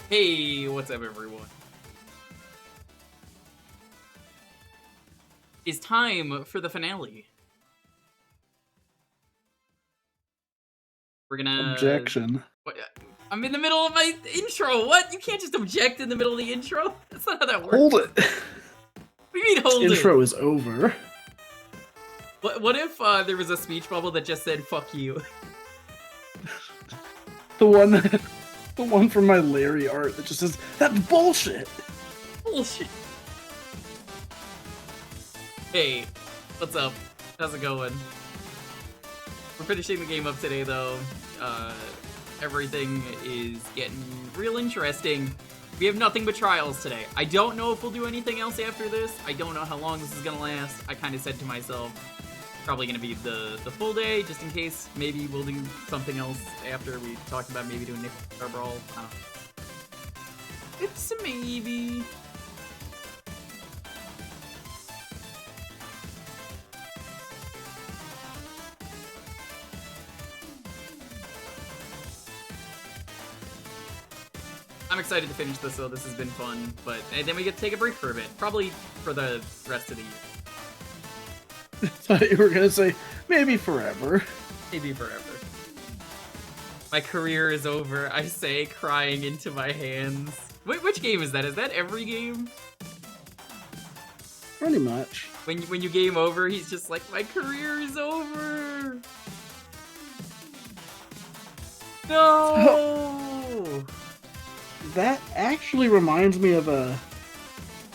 Hey, what's up, everyone? It's time for the finale. We're gonna... Objection. What, I'm in the middle of my intro. What? You can't just object in the middle of the intro. That's not how that works. Hold it. What do you mean, hold it? Intro is over. What if there was a speech bubble that just said "fuck you"? The one from my Larry art that just says, "That's bullshit." Bullshit. Hey, what's up? How's it going? We're finishing the game up today, though. Everything is getting real interesting. We have nothing but trials today. I don't know if we'll do anything else after this. I don't know how long this is gonna last. I kind of said to myself, probably gonna be the full day, just in case. Maybe we'll do something else after. We talked about maybe doing Nickel Star Brawl. I don't know. It's a maybe. I'm excited to finish this, though. This has been fun, and then we get to take a break for a bit, probably for the rest of the year. I thought you were gonna say maybe forever. Maybe forever. My career is over, I say, crying into my hands. Which game is that? Is that every game? Pretty much. When you game over, he's just like, my career is over. No. That actually reminds me of a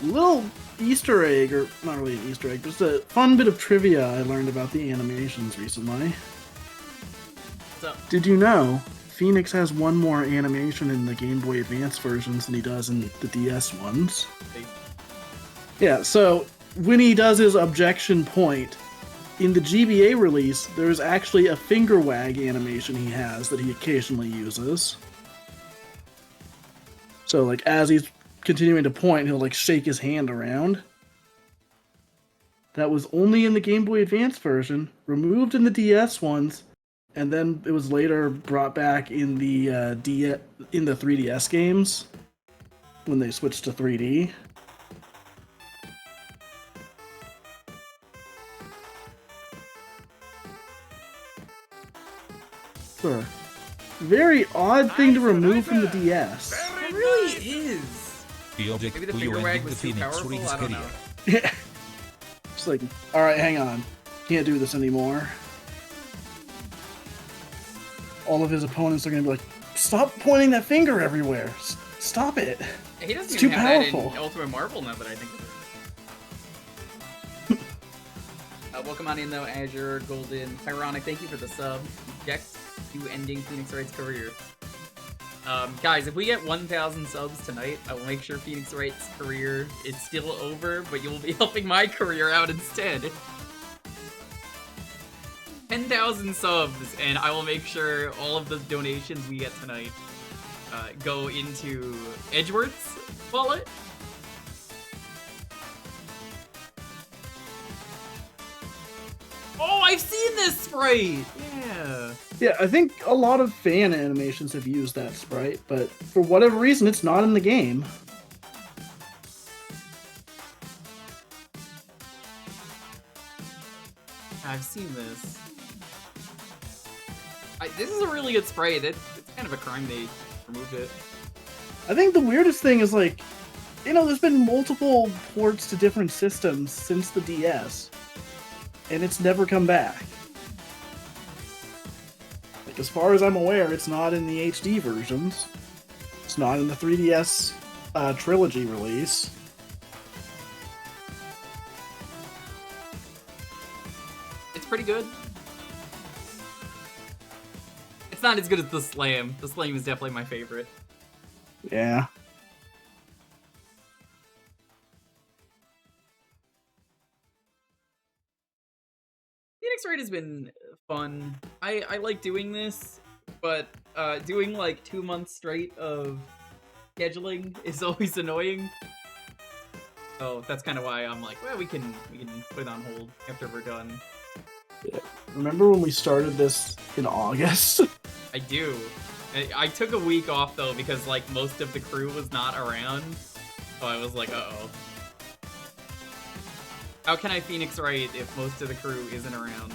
little Easter egg, or not really an Easter egg, just a fun bit of trivia I learned about the animations recently. What's up? Did you know Phoenix has one more animation in the Game Boy Advance versions than he does in the DS ones? Yeah, so when he does his objection point, in the GBA release, there's actually a finger wag animation he has that he occasionally uses. So, like, as he's continuing to point, he'll, like, shake his hand around. That was only in the Game Boy Advance version, removed in the DS ones, and then it was later brought back in the 3DS games when they switched to 3D. Sure. Very odd thing to remove from the DS. It really is. Maybe the finger wag was too powerful? I don't know. Yeah. It's like, alright, hang on. Can't do this anymore. All of his opponents are gonna be like, stop pointing that finger everywhere. Stop it. He doesn't It's even too have powerful. that in Ultimate Marvel now that I think of it. Welcome on in, though, Azure, Golden, Ironic, thank you for the sub. Object to ending Phoenix Wright's career. Guys, if we get 1,000 subs tonight, I will make sure Phoenix Wright's career is still over, but you will be helping my career out instead. 10,000 subs, and I will make sure all of the donations we get tonight go into Edgeworth's wallet. Oh, I've seen this sprite! Yeah. Yeah, I think a lot of fan animations have used that sprite, but for whatever reason, it's not in the game. I've seen this. This is a really good sprite. It's kind of a crime they removed it. I think the weirdest thing is, like, you know, there's been multiple ports to different systems since the DS, and it's never come back. Like, as far as I'm aware, it's not in the HD versions. It's not in the 3DS trilogy release. It's pretty good. It's not as good as the Slam. The Slam is definitely my favorite. Yeah. Phoenix Wright has been fun. I like doing this, but doing like 2 months straight of scheduling is always annoying. So that's kind of why I'm like, well, we can put it on hold after we're done. Yeah. Remember when we started this in August? I do. I took a week off though because like most of the crew was not around, so I was like, uh-oh. How can I Phoenix Wright if most of the crew isn't around?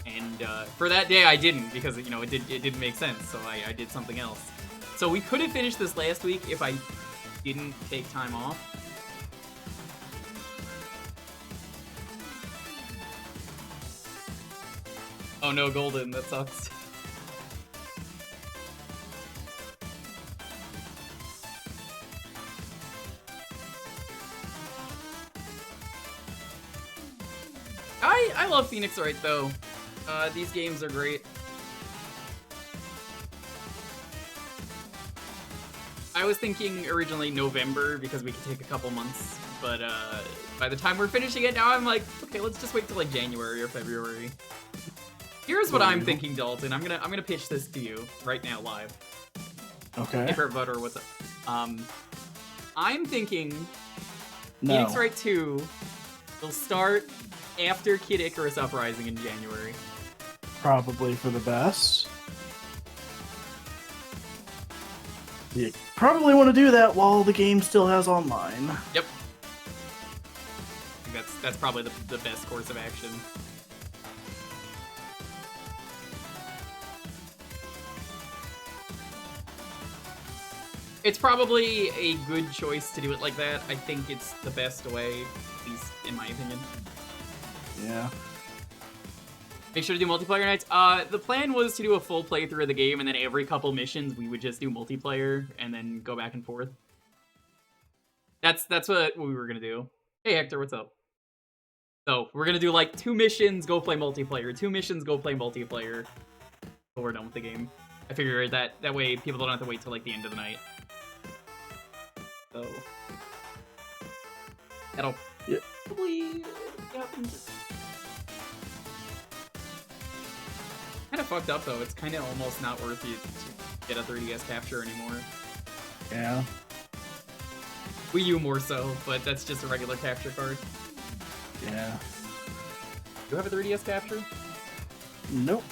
And for that day I didn't because you know it didn't make sense, so I did something else. So we could have finished this last week if I didn't take time off. Oh no, Golden, that sucks. I love Phoenix Wright though. These games are great. I was thinking originally November because we could take a couple months, but by the time we're finishing it now, I'm like, okay, let's just wait till like January or February. Here's what I'm thinking, Dalton. I'm gonna pitch this to you right now live. Okay. Hey, Butter, what's up? I'm thinking No. Phoenix Wright 2 will start after Kid Icarus Uprising in January. Probably for the best. You probably want to do that while the game still has online. Yep. I think that's probably the best course of action. It's probably a good choice to do it like that. I think it's the best way, at least in my opinion. Yeah. Make sure to do multiplayer nights. The plan was to do a full playthrough of the game, and then every couple missions we would just do multiplayer and then go back and forth. That's what we were gonna do. Hey Hector, what's up? So we're gonna do like 2 missions, go play multiplayer. 2 missions, go play multiplayer. But we're done with the game. I figured that way people don't have to wait till like the end of the night. So that'll probably happen. Kind of fucked up though. It's kind of almost not worth it to get a 3DS capture anymore. Yeah. Wii U more so, but that's just a regular capture card. Yeah. Do you have a 3DS capture? Nope.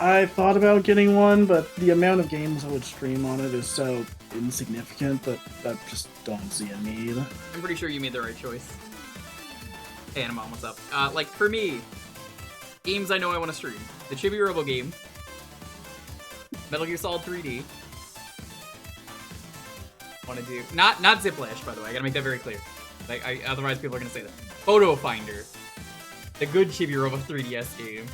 I thought about getting one, but the amount of games I would stream on it is so insignificant that I just don't see a need. I'm pretty sure you made the right choice. Hey, Anamon, what's up? Like, for me, games I know I want to stream. The Chibi Robo game. Metal Gear Solid 3D. Want to do... Not Ziplash, by the way. I gotta make that very clear. Like, otherwise people are gonna say that. Photo Finder. The good Chibi Robo 3DS game.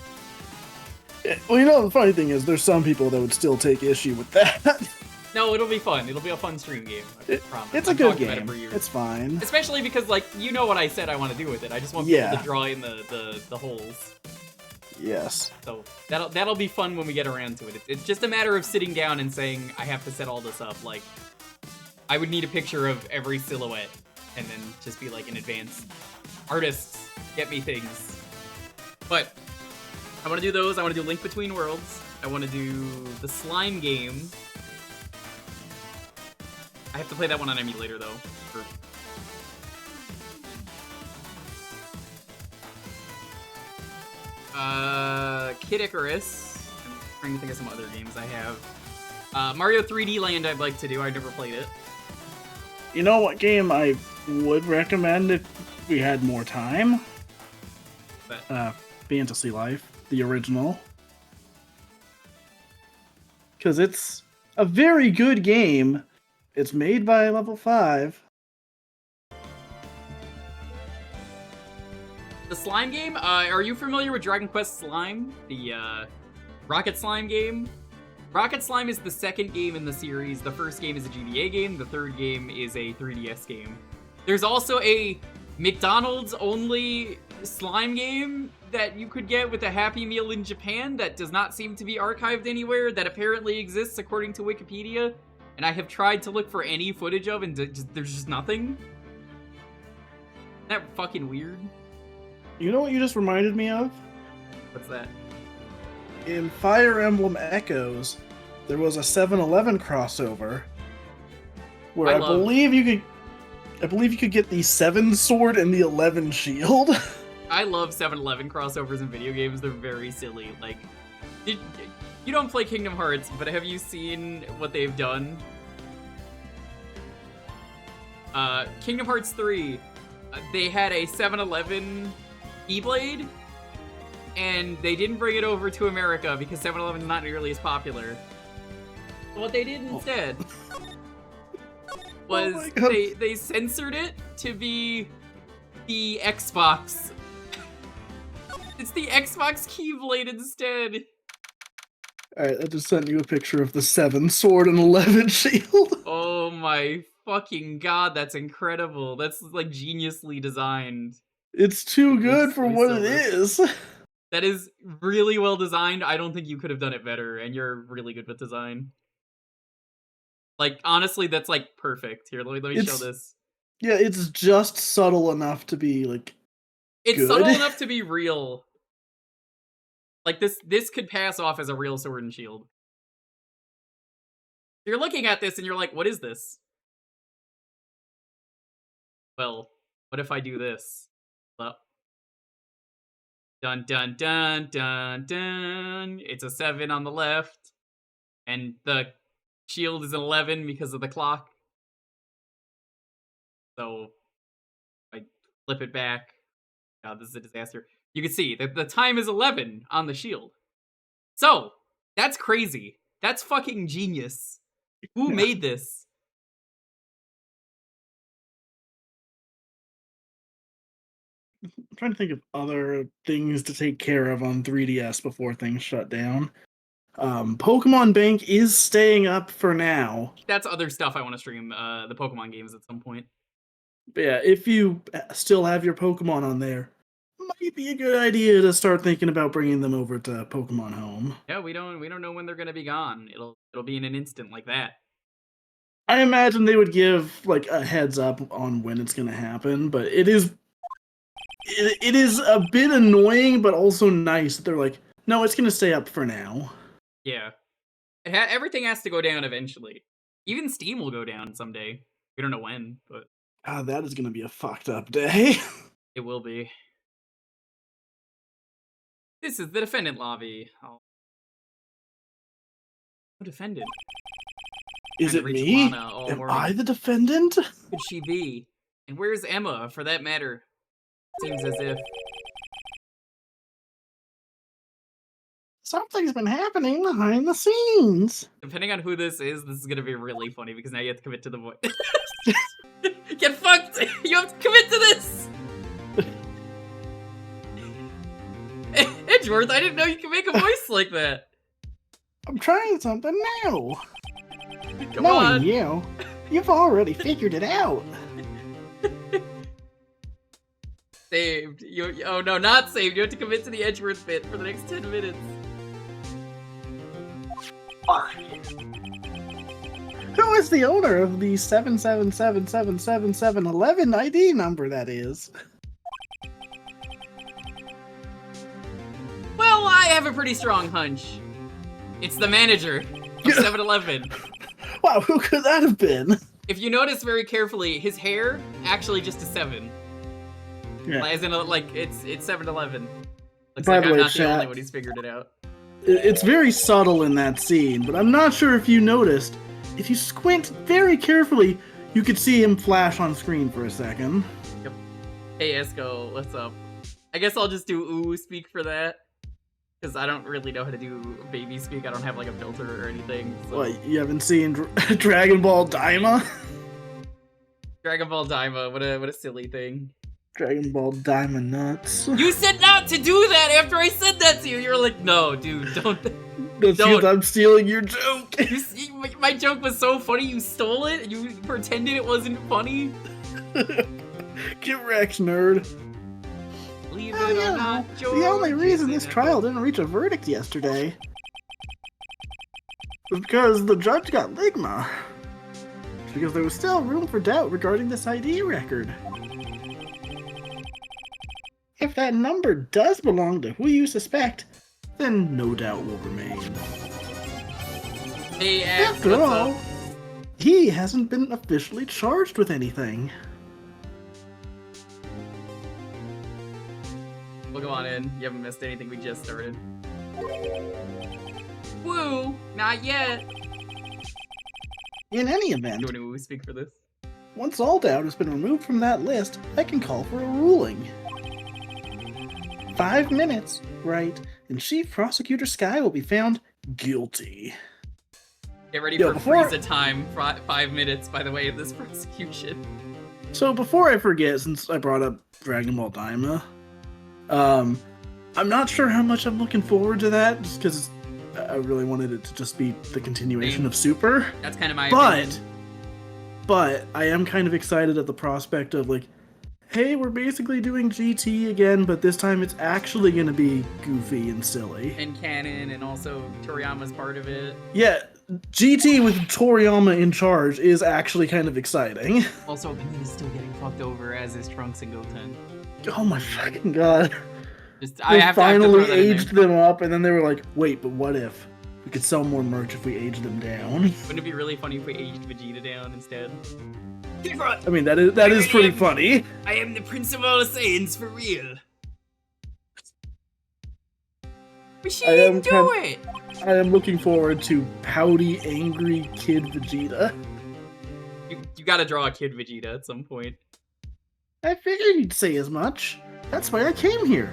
Well, you know, the funny thing is, there's some people that would still take issue with that. No, it'll be fun. It'll be a fun stream game. I promise. It's a good game. It's fine. Especially because, like, you know what I said I want to do with it. I just want people to draw in the holes. Yes. So that'll be fun when we get around to it. It's just a matter of sitting down and saying, I have to set all this up. Like, I would need a picture of every silhouette and then just be like, in advance, artists, get me things. But I want to do those. I want to do Link Between Worlds. I want to do the slime game. I have to play that one on emulator, though. Kid Icarus. I'm trying to think of some other games I have. Mario 3D Land I'd like to do. I've never played it. You know what game I would recommend if we had more time? Fantasy Life, the original. Because it's a very good game. It's made by Level 5. The slime game? Are you familiar with Dragon Quest Slime? The Rocket Slime game? Rocket Slime is the second game in the series. The first game is a GBA game. The third game is a 3DS game. There's also a McDonald's only slime game that you could get with a Happy Meal in Japan that does not seem to be archived anywhere, that apparently exists according to Wikipedia, and I have tried to look for any footage of, and there's just nothing. Isn't that fucking weird? You know what you just reminded me of? What's that? In Fire Emblem Echoes, there was a 7-Eleven crossover where I believe you could get the 7 sword and the 11 shield. I love 7-Eleven crossovers in video games. They're very silly. Like, You don't play Kingdom Hearts, but have you seen what they've done? Kingdom Hearts 3, they had a 7-Eleven Keyblade, and they didn't bring it over to America because 7-Eleven's not nearly as popular. So what they did instead was they censored it to be the Xbox. It's the Xbox Keyblade instead. Alright, I just sent you a picture of the 7 sword and 11 shield. Oh my fucking god, that's incredible. That's like geniusly designed. It's too good for what it is. That is really well designed. I don't think you could have done it better, and you're really good with design. Like, honestly, that's like perfect. Here, let me show this. Yeah, it's just subtle enough to be like It's good. subtle enough to be real. Like this could pass off as a real sword and shield. You're looking at this and you're like, what is this? Well, what if I do this? Well, dun dun dun dun dun. It's a 7 on the left, and the shield is an 11 because of the clock. So I flip it back. God, this is a disaster. You can see that the time is 11 on the shield. So that's crazy. That's fucking genius. Who made this? I'm trying to think of other things to take care of on 3DS before things shut down. Pokemon Bank is staying up for now. That's other stuff I want to stream, the Pokemon games at some point. But yeah, if you still have your Pokemon on there, might be a good idea to start thinking about bringing them over to Pokemon Home. Yeah, we don't know when they're gonna be gone. It'll be in an instant like that. I imagine they would give like a heads up on when it's gonna happen, but it is a bit annoying, but also nice that they're like, no, it's gonna stay up for now. Yeah, everything has to go down eventually. Even Steam will go down someday. We don't know when, but God, that is gonna be a fucked up day. it will be. This is the defendant lobby. Oh, defendant. Is it me? Am I the defendant? Could she be? And where's Emma, for that matter? Seems as if something's been happening behind the scenes. Depending on who this is gonna be really funny because now you have to commit to the voice. Get fucked! You have to commit to this! Edgeworth, I didn't know you could make a voice like that. I'm trying something new. Come on. You've already figured it out. Saved. Oh no, not saved. You have to commit to the Edgeworth bit for the next 10 minutes. Who is the owner of the 777777711 ID number, that is? Well, I have a pretty strong hunch. It's the manager of 7-Eleven. Wow, who could that have been? If you notice very carefully, his hair actually just a 7. Yeah. As in, like, it's 7-Eleven. Looks By like the I'm way, not the only one who's figured it out. It's very subtle in that scene, but I'm not sure if you noticed. If you squint very carefully, you could see him flash on screen for a second. Yep. Hey, Esco, what's up? I guess I'll just do ooh speak for that. Because I don't really know how to do baby speak. I don't have, like, a filter or anything. So. What, you haven't seen Dragon Ball Daima? Dragon Ball Daima, what a silly thing. Dragon Ball Daima nuts. You said not to do that after I said that to you. You were like, no, dude, don't. That's because I'm stealing your joke. My joke was so funny, you stole it, and you pretended it wasn't funny. Get wrecked, nerd. Believe it or not, George, the only reason this trial didn't reach a verdict yesterday was because the judge got Ligma. It's because there was still room for doubt regarding this ID record. If that number does belong to who you suspect, then no doubt will remain. Hey, Ash, after all, he hasn't been officially charged with anything. Well, go on in. You haven't missed anything. We just started. Woo! Not yet. In any event, Do anyone speak for this? once all doubt has been removed from that list, I can call for a ruling. 5 minutes, right, and Chief Prosecutor Sky will be found guilty. Get ready Yo, for before- freeze time. 5 minutes, by the way, of this prosecution. So before I forget, since I brought up Dragon Ball Daima, I'm not sure how much I'm looking forward to that, just because I really wanted it to just be the continuation of Super. That's kind of my opinion. But I am kind of excited at the prospect of, like, hey, we're basically doing GT again, but this time it's actually going to be goofy and silly. And canon, and also Toriyama's part of it. Yeah, GT with Toriyama in charge is actually kind of exciting. Also, Vegeta's still getting fucked over, as is Trunks and Goten. Oh my fucking god. Just, They I have finally to throw that in aged them up, and then they were like, wait, but what if we could sell more merch if we aged them down? Wouldn't it be really funny if we aged Vegeta down instead? I mean, that is pretty funny. I am the Prince of all Saiyans for real. But she didn't do it! I am looking forward to pouty, angry Kid Vegeta. You gotta draw a Kid Vegeta at some point. I figured you'd say as much. That's why I came here.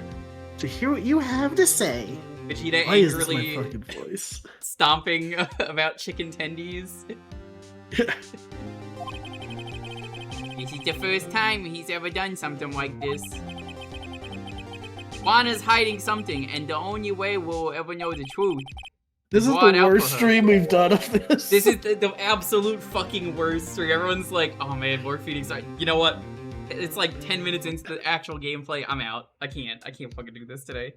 To hear what you have to say. Vegeta Why is this angrily my fucking voice? stomping about chicken tendies. This is the first time he's ever done something like this. Juana's hiding something, and the only way we'll ever know the truth. This is Go on the out worst for her. stream we've done of this. This is the absolute fucking worst stream. Everyone's like, oh man, more feeding start. You know what? It's like 10 minutes into the actual gameplay. I'm out. I can't fucking do this today.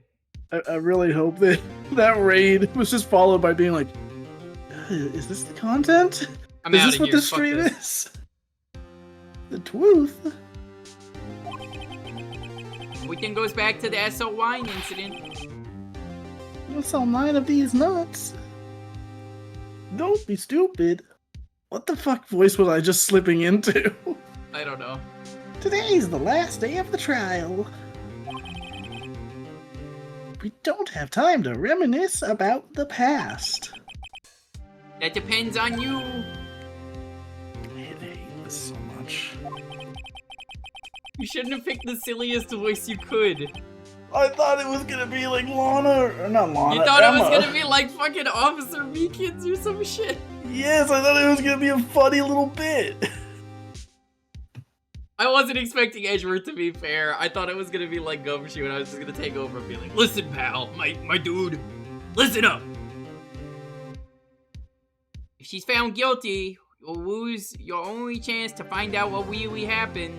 I really hope that that raid was just followed by being like, is this the content? I'm Is out this of what here. this Fuck stream this. is? The truth. Everything goes back to the SO wine incident. I'll sell 9 of these nuts. Don't be stupid. What the fuck voice was I just slipping into? I don't know. Today's the last day of the trial. We don't have time to reminisce about the past. That depends on you. I hate this so much. You shouldn't have picked the silliest voice you could. I thought it was gonna be like Lana, or not Lana, You thought Emma. it was gonna be like fucking Officer Meekins or some shit. Yes, I thought it was gonna be a funny little bit. I wasn't expecting Edgeworth, to be fair. I thought it was gonna be like Gumshoe, and I was just gonna take over and be like, listen, pal, my dude, listen up. If she's found guilty, you'll lose your only chance to find out what really happened.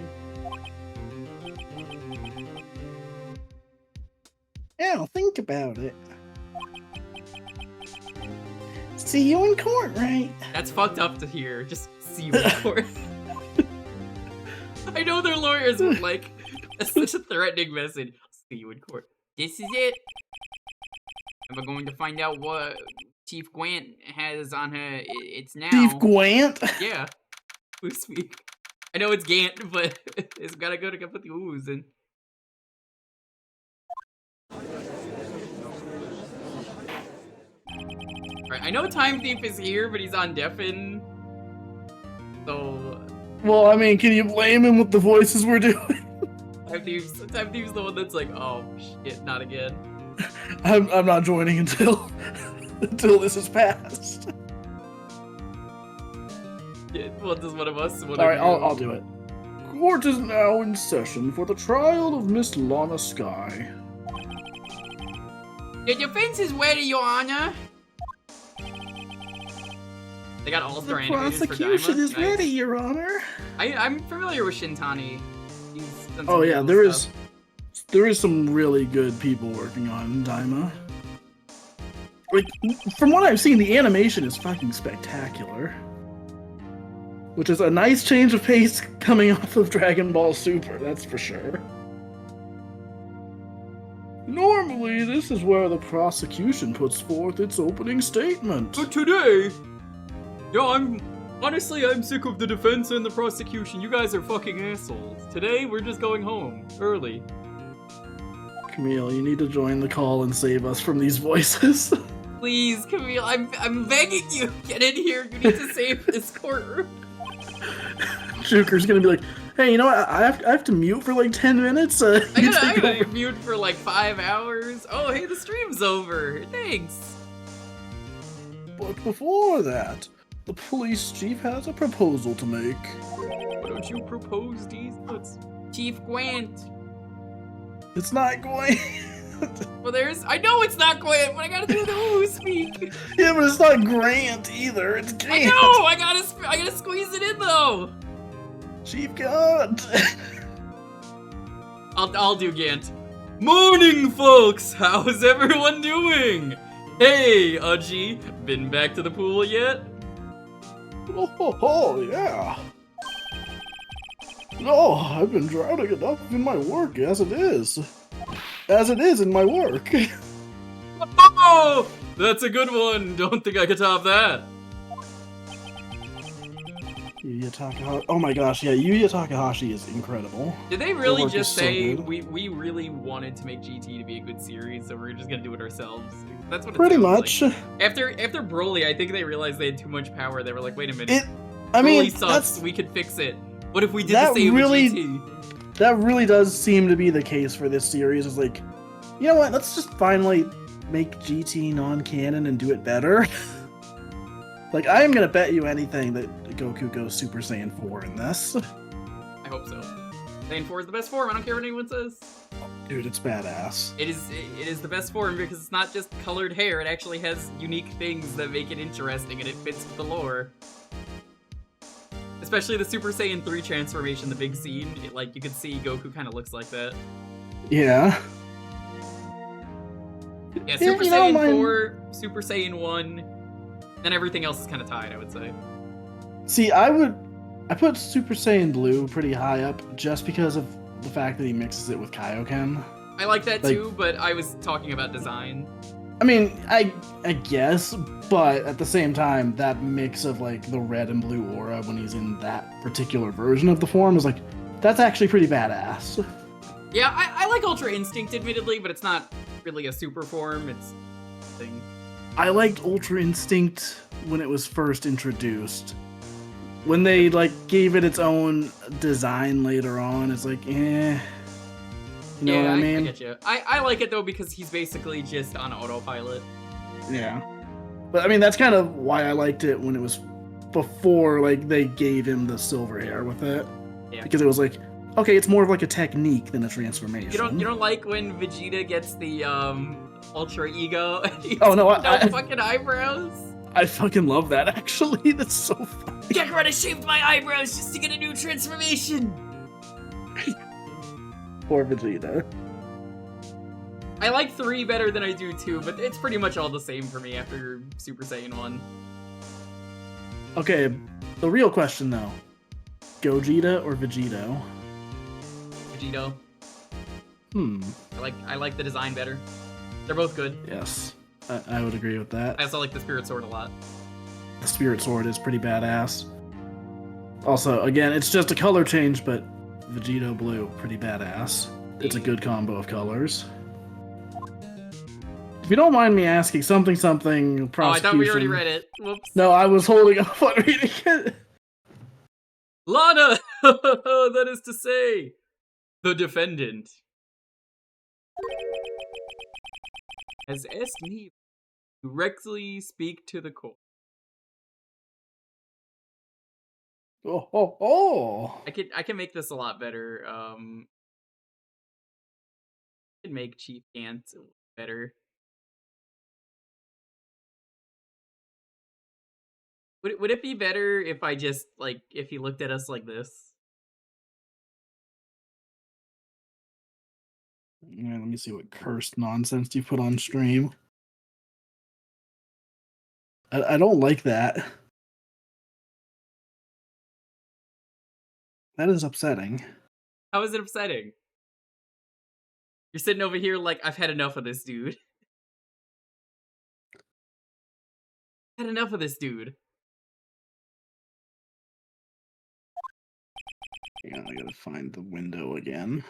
Yeah, think about it. See you in court, right? That's fucked up to hear. Just see you in court. I know their lawyers would like, that's such a threatening message. See you in court. This is it. And we're going to find out what Chief Gwant has on her. It's now. Chief Gwant? Yeah. Who speak? I know it's Gant, but it's gotta go to put the ooze in. Right, I know Time Thief is here, but he's on Deafen. So Well, I mean, can you blame him with the voices we're doing? Time Thief's the one that's like, oh shit, not again. I'm not joining until this is passed. Yeah, well, does one of us? Alright, I'll do it. Court is now in session for the trial of Miss Lana Sky. The defense is ready, Your Honor. They got all The star animators for prosecution Daima. is Nice. ready, Your Honor. I'm familiar with Shintani. He's done some Oh yeah, cool there stuff. is some really good people working on Daima. Like, from what I've seen, the animation is fucking spectacular. Which is a nice change of pace coming off of Dragon Ball Super, that's for sure. Normally, this is where the prosecution puts forth its opening statement. But today, I'm sick of the defense and the prosecution. You guys are fucking assholes. Today, we're just going home early. Camille, you need to join the call and save us from these voices. Please, Camille, I'm begging you, get in here. You need to save this courtroom. Jewker's gonna be like, hey, you know what? I have to mute for like 10 minutes. I gotta mute for like 5 hours. Oh, hey, the stream's over. Thanks. But before that, the police chief has a proposal to make. Why don't you propose these nuts? Chief Gwant. It's not going. Well, I know it's not Gwant, but I gotta do the who speak. Yeah, but it's not Grant either. It's Gant. I know. I gotta squeeze it in though. Chief God. I'll do Gant. Morning, folks. How's everyone doing? Hey, Udgy, been back to the pool yet? Oh, yeah. No, I've been drowning enough in my work as it is. As it is in my work. Oh, that's a good one. Don't think I could top that. Yuya Takahashi. Oh my gosh, yeah, Yuya Takahashi is incredible. Did they really work just is so say good. we really wanted to make GT to be a good series, so we're just gonna do it ourselves? That's what it Pretty sounds much. like. After Broly, I think they realized they had too much power. They were like, wait a minute. I mean, Broly sucks. We could fix it. What if we did the that same really- with GT? That really does seem to be the case for this series. Is like, you know what? Let's just finally make GT non-canon and do it better. Like, I am gonna bet you anything that Goku goes Super Saiyan 4 in this. I hope so. Saiyan 4 is the best form. I don't care what anyone says. Dude, it's badass. It is the best form because it's not just colored hair. It actually has unique things that make it interesting, and it fits with the lore. Especially the Super Saiyan 3 transformation, the big scene. Like, you could see Goku kind of looks like that. Yeah. Yeah, Super you know, Saiyan 4, Super Saiyan 1, then everything else is kind of tied, I would say. See, I put Super Saiyan Blue pretty high up just because of the fact that he mixes it with Kaioken. I like that Like- too, but I was talking about design. I mean, I guess, but at the same time, that mix of like the red and blue aura when he's in that particular version of the form is like, that's actually pretty badass. Yeah, I like Ultra Instinct, admittedly, but it's not really a super form. It's a thing. I liked Ultra Instinct when it was first introduced. When they like gave it its own design later on, it's like, eh. You know what I mean? I get you. I like it though because he's basically just on autopilot. Yeah. But I mean, that's kind of why I liked it when it was before like they gave him the silver hair with it. Yeah. Because it was like, okay, it's more of like a technique than a transformation. You don't like when Vegeta gets the Ultra Ego? Oh, no, no fucking eyebrows. I fucking love that actually. That's so funny. Kakarot, I shaved my eyebrows just to get a new transformation. Poor Vegeta. I like 3 better than I do 2, but it's pretty much all the same for me after Super Saiyan 1. Okay, the real question though. Gogeta or Vegito? Vegito. I like the design better. They're both good. Yes, I would agree with that. I also like the Spirit Sword a lot. The Spirit Sword is pretty badass. Also, again, it's just a color change, but Vegito Blue, pretty badass. It's a good combo of colors. If you don't mind me asking, something, prosecution... Oh, I thought we already read it. Whoops. No, I was holding off on reading it. Lana! That is to say, the defendant has asked me to directly speak to the court. Oh. I can make this a lot better. I can make Chief Ant better. Would it be better if I just like if he looked at us like this? Yeah, let me see what cursed nonsense you put on stream. I don't like that. That is upsetting. How is it upsetting? You're sitting over here like I've had enough of this dude. Had enough of this dude. Yeah, I gotta find the window again.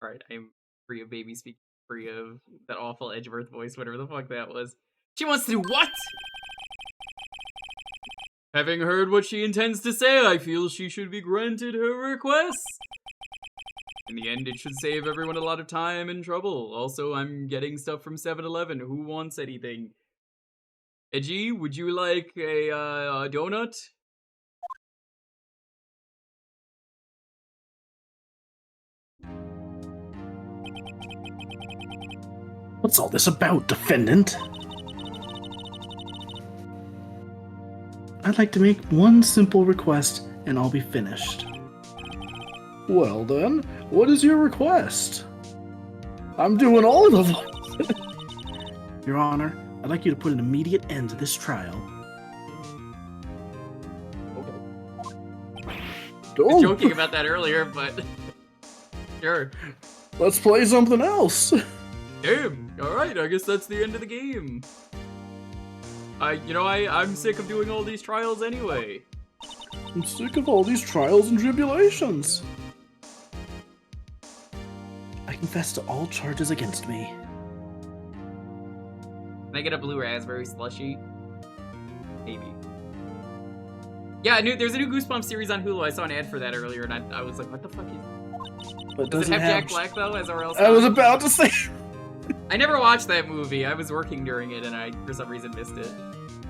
Alright, I'm free of baby speak, free of that awful Edgeworth voice, whatever the fuck that was. She wants to do what? Having heard what she intends to say, I feel she should be granted her request. In the end, it should save everyone a lot of time and trouble. Also, I'm getting stuff from 7-Eleven. Who wants anything? Edgy, would you like a donut? What's all this about, defendant? I'd like to make one simple request, and I'll be finished. Well then, what is your request? I'm doing all of them. Your Honor, I'd like you to put an immediate end to this trial. I was joking about that earlier, but sure. Let's play something else. Damn. All right. I guess that's the end of the game. I'm sick of doing all these trials anyway. I'm sick of all these trials and tribulations. I confess to all charges against me. Can I get a blue raspberry slushy? Maybe. Yeah, there's a new Goosebumps series on Hulu. I saw an ad for that earlier, and I was like, what the fuck is... But Does it have Jack Black, though, as R.L. I was about to say... I never watched that movie. I was working during it, and I, for some reason, missed it.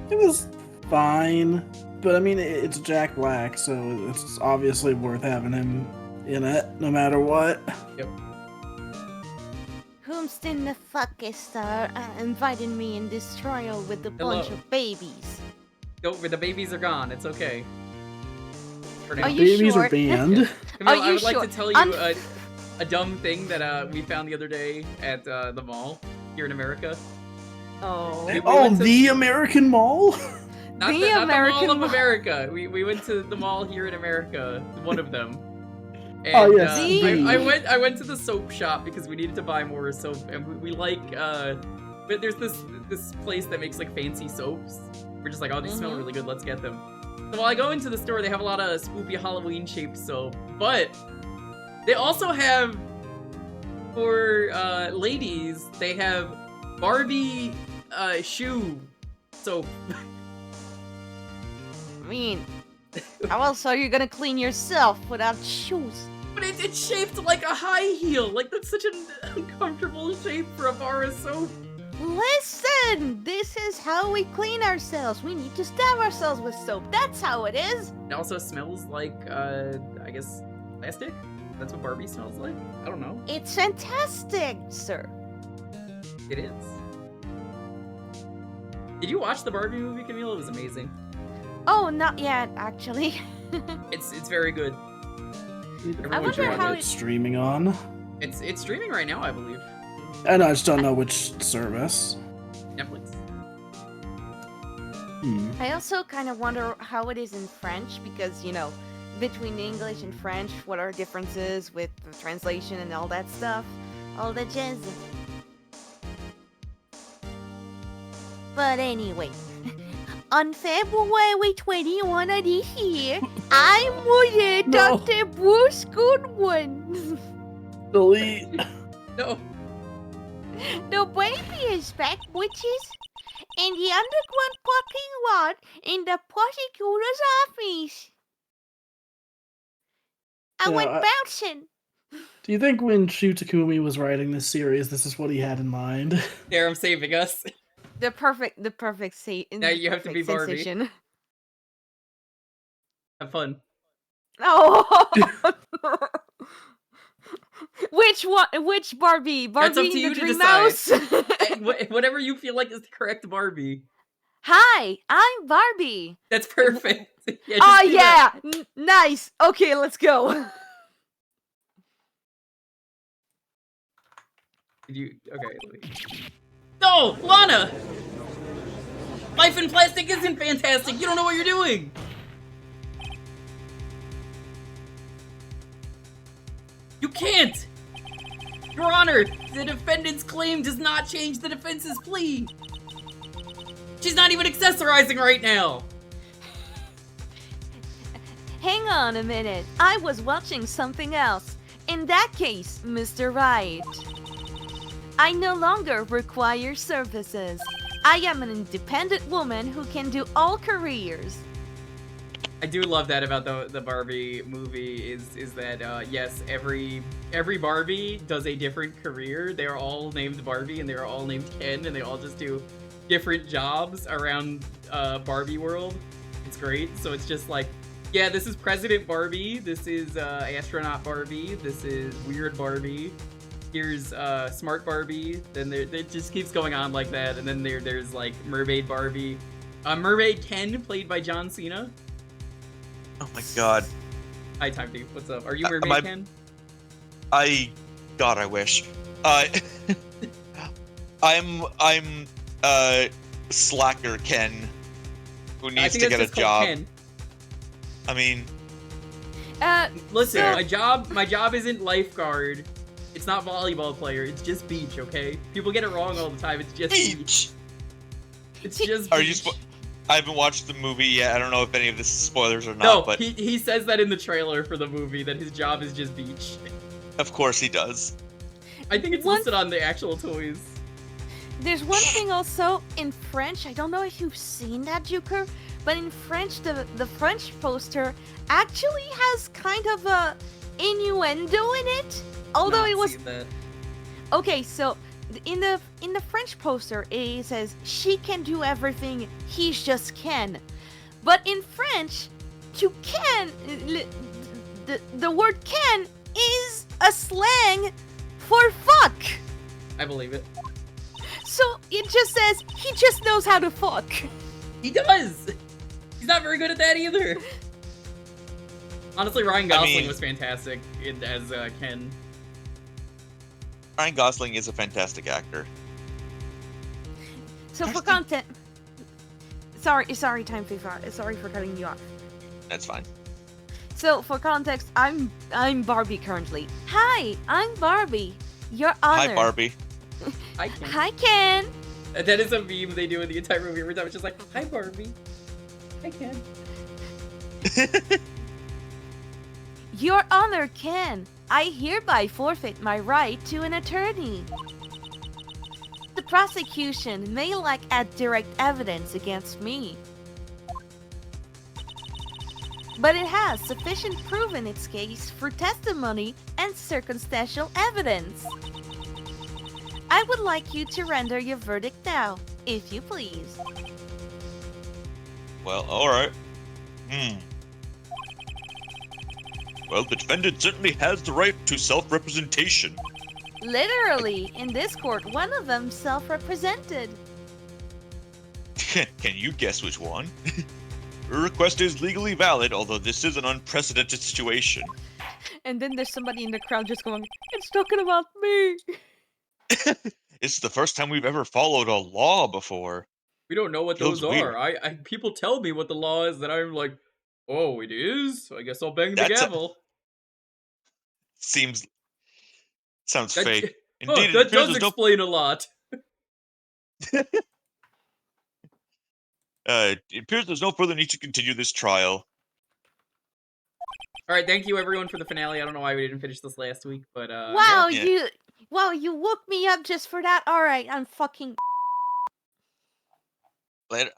It was fine. But, I mean, it's Jack Black, so it's obviously worth having him in it, no matter what. Yep. Whom's in the fuck is inviting me in this trial with a bunch of babies? Don't, the babies are gone. It's okay. For now. Are you Babies sure? are banned. Camille, Are I you would like sure? to tell you a dumb thing that we found the other day at the mall here in America. Oh. We Oh, went to- the American Mall? Not The the American Mall of Mall. America. We went to the mall here in America, one of them. And, Oh, yes, the- I went to the soap shop because we needed to buy more soap, and we like but there's this place that makes like fancy soaps. We're just like, oh, these smell really good. Let's get them. So while I go into the store, they have a lot of spoopy Halloween shaped soap, but they also have for ladies. They have Barbie shoe soap. I mean, how else are you gonna clean yourself without shoes? But it's shaped like a high heel. Like, that's such an uncomfortable shape for a bar of soap. Listen, this is how we clean ourselves. We need to stab ourselves with soap. That's how it is. It also smells like, I guess, plastic? That's what Barbie smells like? I don't know. It's fantastic, sir. It is. Did you watch the Barbie movie, Camille? It was amazing. Oh, not yet, actually. It's very good. I wonder how it's streaming on. It's streaming right now, I believe. And I just don't know which service. Netflix. I also kind of wonder how it is in French because, you know, between English and French, what are differences with the translation and all that stuff? All the jazz. But anyway, on February 21 of this year, I'm with No. Dr. Bruce Goodwin. Delete. No. The baby is back, witches, in the underground parking lot in the prosecutor's office. I Yeah, went I- bouncing. Do you think when Shu Takumi was writing this series, this is what he had in mind? There, I'm saving us. The perfect Now you have to be Barbie. sensation. Have fun. Oh. Which one? Which Barbie? That's Barbie up to in you the to Dream decide. House. Whatever you feel like is the correct Barbie. Hi, I'm Barbie. That's perfect. Yeah, Oh just do that. yeah, nice. Okay, let's go. Did you? Okay. Let me... No, Lana! Life in plastic isn't fantastic. You don't know what you're doing. You can't. Your Honor, the defendant's claim does not change the defense's plea. She's not even accessorizing right now. Hang on a minute. I was watching something else. In that case, Mr. Wright, I no longer require services. I am an independent woman who can do all careers. I do love that about the Barbie movie is that yes, every Barbie does a different career. They're all named Barbie and they're all named Ken and they all just do different jobs around Barbie world. It's great. So it's just like, yeah, this is President Barbie. This is astronaut Barbie. This is weird Barbie. Here's smart Barbie. Then it just keeps going on like that. And then there's like Mermaid Barbie, Mermaid Ken played by John Cena. Oh my god. Hi, Time Thief. What's up? Are you Mermaid Ken? God, I wish. I'm Slacker Ken, who needs to get a job. Ken. I mean, listen, so- my job isn't lifeguard. It's not volleyball player. It's just beach, okay? People get it wrong all the time. It's just beach. It's just. Are beach. you? I haven't watched the movie yet. I don't know if any of this is spoilers or not. No, but he says that in the trailer for the movie that his job is just beach. of course he does. I think it's listed on the actual toys. There's one thing also in French. I don't know if you've seen that, Jewker, but in French, the French poster actually has kind of a innuendo in it. Although Not it was seen that. okay. So in the French poster, it says she can do everything. He's just Ken. But in French, to Ken, the word Ken is a slang for fuck. I believe it. So it just says he just knows how to fuck. He does. He's not very good at that either. Honestly, Ryan Gosling was fantastic as Ken. Ryan Gosling is a fantastic actor. So for content, sorry, Time Thief. Sorry for cutting you off. That's fine. So for context, I'm Barbie currently. Hi, I'm Barbie. Your honor. Hi, Barbie. Hi, Ken. Hi, Ken. That is a meme they do in the entire movie. Every time it's just like, hi, Barbie. Hi, Ken. Your honor, Ken. I hereby forfeit my right to an attorney. The prosecution may lack direct evidence against me, but it has sufficient proof in its case for testimony and circumstantial evidence. I would like you to render your verdict now, if you please. Well, alright. Well, the defendant certainly has the right to self-representation. Literally, in this court, one of them self-represented. Can you guess which one? Your request is legally valid, although this is an unprecedented situation. And then there's somebody in the crowd just going, it's talking about me. It's the first time we've ever followed a law before. We don't know what Feels those weird. are. I people tell me what the law is, that I'm like, oh, it is? I guess I'll bang the That's a- gavel. Sounds That- fake. Oh, Indeed, that it appears does there's no explain a lot. it appears there's no further need to continue this trial. All right, thank you everyone for the finale. I don't know why we didn't finish this last week, but Wow, yeah. you woke me up just for that. All right, I'm fucking.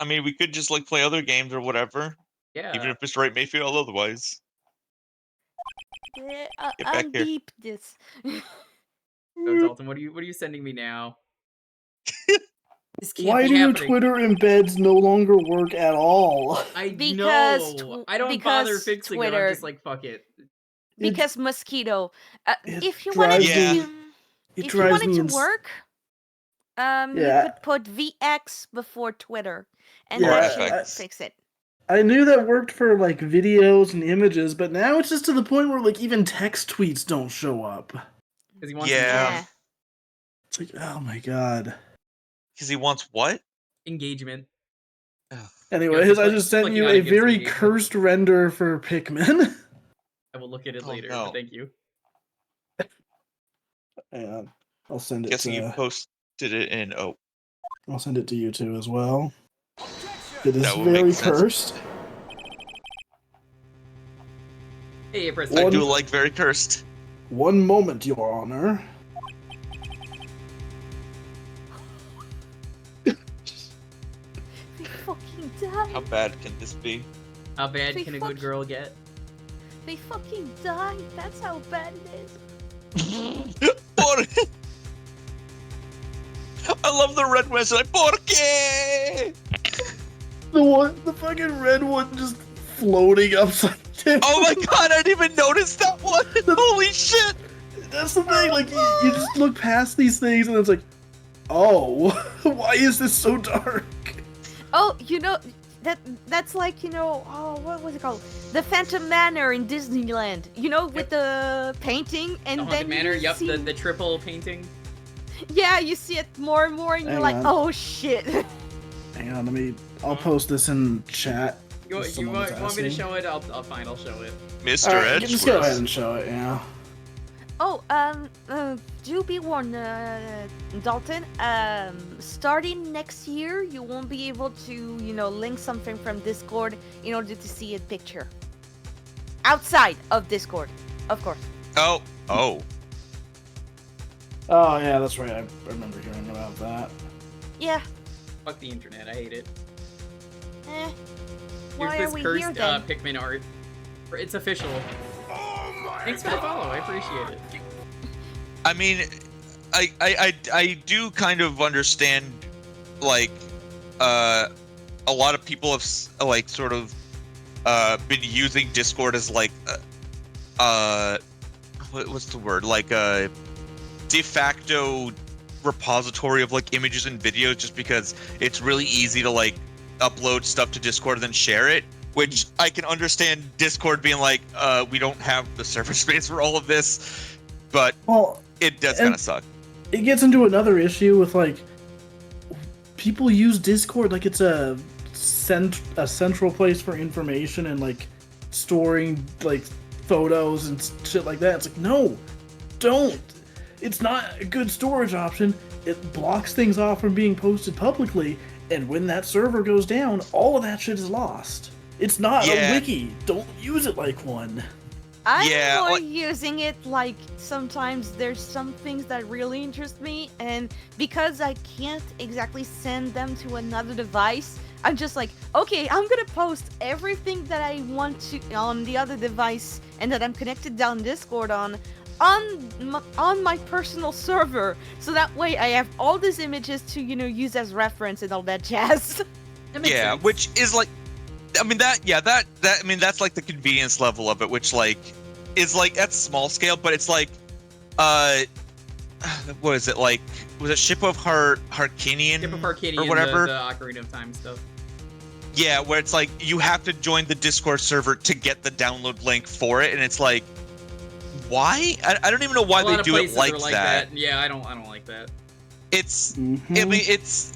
I mean, we could just like play other games or whatever, yeah. even if Mr. Wright may feel otherwise. Get back here. Unbeep this. So, Dalton, what are you sending me now? This can't Why be do your happening. Twitter embeds no longer work at all? I Because know. I don't bother because fixing it. Twitter- I'm just like, fuck it. Because mosquito. It If you wanted drives me- to, It if you drives wanted me to ins- work, Yeah. you could put VX before Twitter, and Yeah, that should I- fix it. I knew that worked for like videos and images, but now it's just to the point where like even text tweets don't show up. Because he wants Yeah. It's like, oh my god. Because he wants what? engagement. Anyways, I click- just sent clicking you on a it gives very engagement. cursed render for Pikmin. I will look at it Oh, later, no. but thank you. Hang on. I'll send it Guessing you to posted it in. Oh, I'll send it to you too as well. It is That will very make sense. cursed. Hey, press I One- do like very cursed. One moment, Your Honor. How bad can this be? How bad They can a good girl get? They fucking died. That's how bad it is. I love the red one. It's like, ¿Por qué? The fucking red one just floating upside down. Oh my god, I didn't even notice that one! Holy shit! That's the thing, like, you just look past these things and it's like, oh, why is this so dark? Oh, you know, that's like, you know, oh, what was it called? The Phantom Manor in Disneyland. You know, with the painting and The then Haunted Manor, you yep, see... the triple painting. Yeah, you see it more and more and you're Hang like, on. oh shit. Hang on, I'll post this in chat. You if someone was want me to asking. show it? I'll show it. Mr. Alright, just go ahead Edgeworth. and show it, yeah. Oh, do be warned, Dalton. Starting next year, you won't be able to, you know, link something from Discord in order to see a picture. Outside of Discord, of course. Oh. Oh, yeah, that's right. I remember hearing about that. Yeah. Fuck the internet, I hate it. Eh. Here's Why this are we cursed here then? Pikmin art. It's official. Thanks for the follow, I appreciate it. I mean, I do kind of understand, like, a lot of people have, like, sort of, been using Discord as, like, what's the word? Like, a de facto repository of, like, images and videos just because it's really easy to, like, upload stuff to Discord and then share it. Which I can understand Discord being like, we don't have the server space for all of this, but Well, it does and- kind of suck. it gets into another issue with, like, people use Discord like it's a central place for information and, like, storing, like, photos and shit like that. It's like, no, don't. It's not a good storage option. It blocks things off from being posted publicly, and when that server goes down, all of that shit is lost. It's not Yeah. a wiki. Don't use it like one. I'm Yeah, more like- using it like sometimes there's some things that really interest me, and because I can't exactly send them to another device, I'm just like, okay, I'm gonna post everything that I want to on the other device and that I'm connected down Discord on my personal server, so that way I have all these images to, you know, use as reference and all that jazz. That makes Yeah, sense. which is like, I mean that I mean that's like the convenience level of it, which like is like at small scale, but it's like, what is it like? Was it Ship of Harkinian Ship of Arcadian, or whatever? the Ocarina of Time stuff. Yeah, where it's like you have to join the Discord server to get the download link for it, and it's like, why? I don't even know why A lot they of do it places like are that. Yeah, I don't like that. It's Mhm. I mean, it's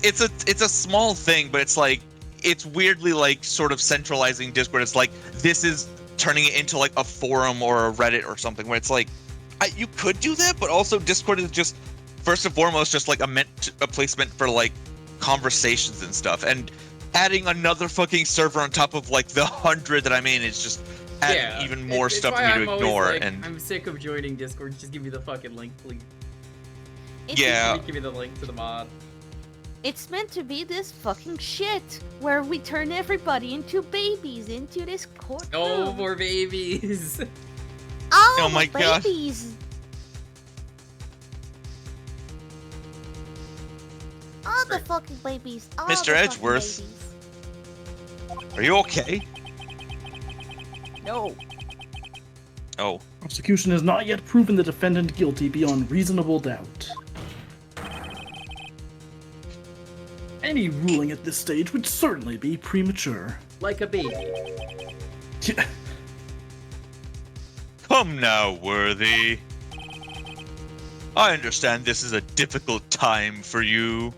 a small thing, but it's like it's weirdly like sort of centralizing Discord. It's like this is turning it into like a forum or a Reddit or something where it's like you could do that, but also Discord is just first and foremost just like a place meant for like conversations and stuff. And adding another fucking server on top of like the 100 that I'm in is just adding even more it's stuff for why me I'm to always ignore. like, And I'm sick of joining Discord. Just give me the fucking link, please. Yeah. Give me the link to the mod. It's meant to be this fucking shit where we turn everybody into babies into this courtroom. No more babies. Oh, Oh my God. babies! All the fucking babies. All Mr. the fucking Edgeworth. babies. are you okay? No. Oh, Prosecution has not yet proven the defendant guilty beyond reasonable doubt. Any ruling at this stage would certainly be premature. Like a baby. come now, Worthy. I understand this is a difficult time for you.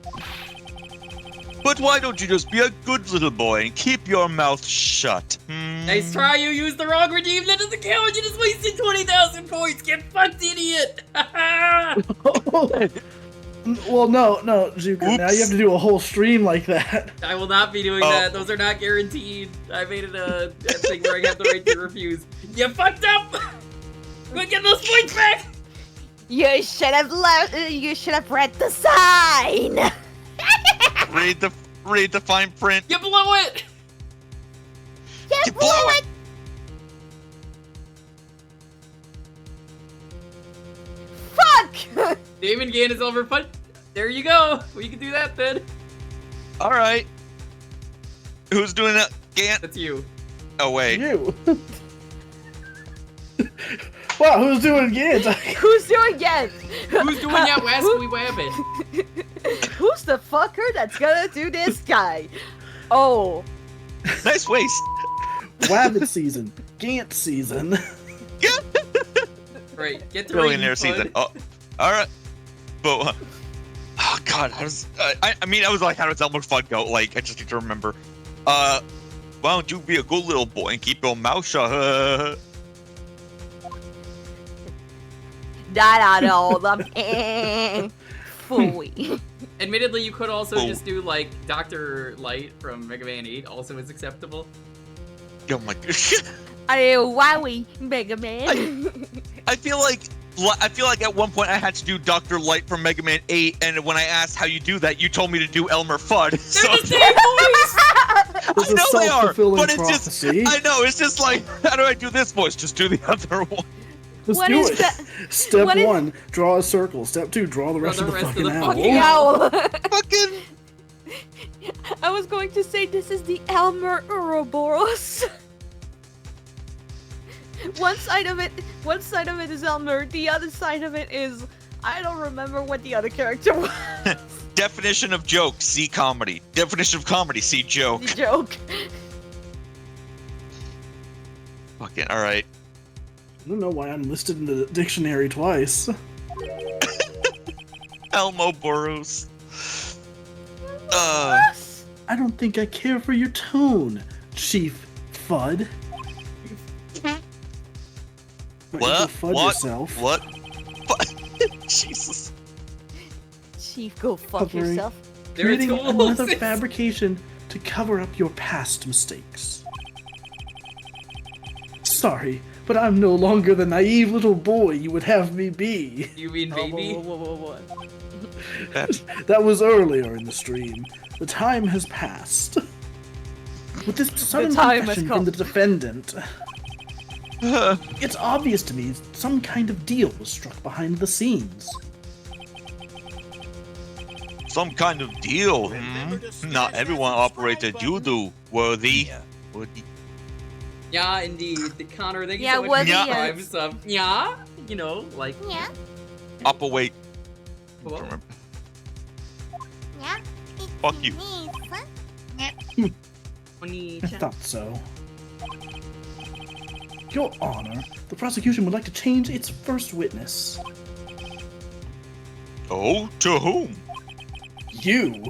But why don't you just be a good little boy and keep your mouth shut? Nice try, you used the wrong redeem. That doesn't count. You just wasted 20,000 points. Get fucked, idiot. Well, no, Jewker, now you have to do a whole stream like that. I will not be doing that. Those are not guaranteed. I made it a thing where I have the right to refuse. You fucked up. I'm gonna get those points back. You should have you should have read the sign. Read the fine print. You blow it. Fucking blow it! Fuck! Damon Gann is over punch. There you go. We can do that then. All right. Who's doing that? Gant? That's you. Oh wait. You. Wow, who's doing Gant? Who's doing it? Who's doing that wascally wabbit? Who's the fucker that's gonna do this guy? Oh. Nice waist. Wabbit season. Gant season. Right, get the Billionaire season. Oh, all right. But oh god, I was like, how does Elmer Fudd go? Like, I just need to remember. Why don't you be a good little boy and keep your mouth shut? That all the fooey. Admittedly, you could also Oh. just do like Dr. Light from Mega Man 8, also is acceptable. Oh my god. Wowie, Mega Man. I feel like at one point I had to do Dr. Light from Mega Man 8, and when I asked how you do that, you told me to do Elmer Fudd. So They're the same voice! It's I a know they are, self-fulfilling but it's prophecy. just I know it's just like, how do I do this voice? Just do the other one. Let's What do is it. that? Step what is- 1, draw a circle. Step 2, draw the rest of the fucking owl. Fucking owl. Fucking I was going to say this is the Elmer Ouroboros. One side of it is Elmer. The other side of it is I don't remember what the other character was. definition of joke, see comedy. Definition of comedy, see joke. The joke. Fucking all right. I don't know why I'm listed in the dictionary twice. Elmo Boros. I don't think I care for your tone, Chief Fudd. Why don't you What? Fudd What? yourself? What? Jesus. Chief, go fuck Covering- yourself. They're Creating tools. another fabrication to cover up your past mistakes. Sorry, but I'm no longer the naive little boy you would have me be. You mean baby? Whoa. That was earlier in the stream. The time has passed. With this sudden time has confession come. from the defendant, it's obvious to me some kind of deal was struck behind the scenes. Some kind of deal. Not everyone operates as you do, Worthy. Yeah, indeed. Connor, thank you Yeah, so much what for the, the prime sub. Yeah, you know, like. Yeah. Operate. Well, Remember. Yeah. Fuck you. I Oni-chan. thought so. Your Honor, the prosecution would like to change its first witness. Oh, to whom? You!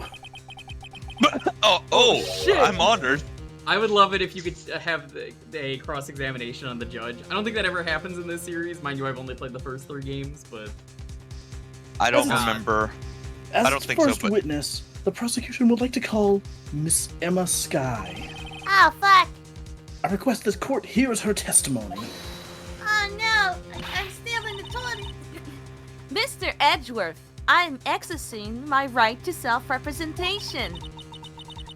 Oh, shit. I'm honored. I would love it if you could have a cross-examination on the judge. I don't think that ever happens in this series. Mind you, I've only played the first 3 games, but... I don't As a- remember. As I don't its think so, first but- witness, the prosecution would like to call Miss Emma Skye. Oh, fuck. I request this court hears her testimony. Oh, no. I'm still in the toilet. Mr. Edgeworth, I'm exercising my right to self-representation.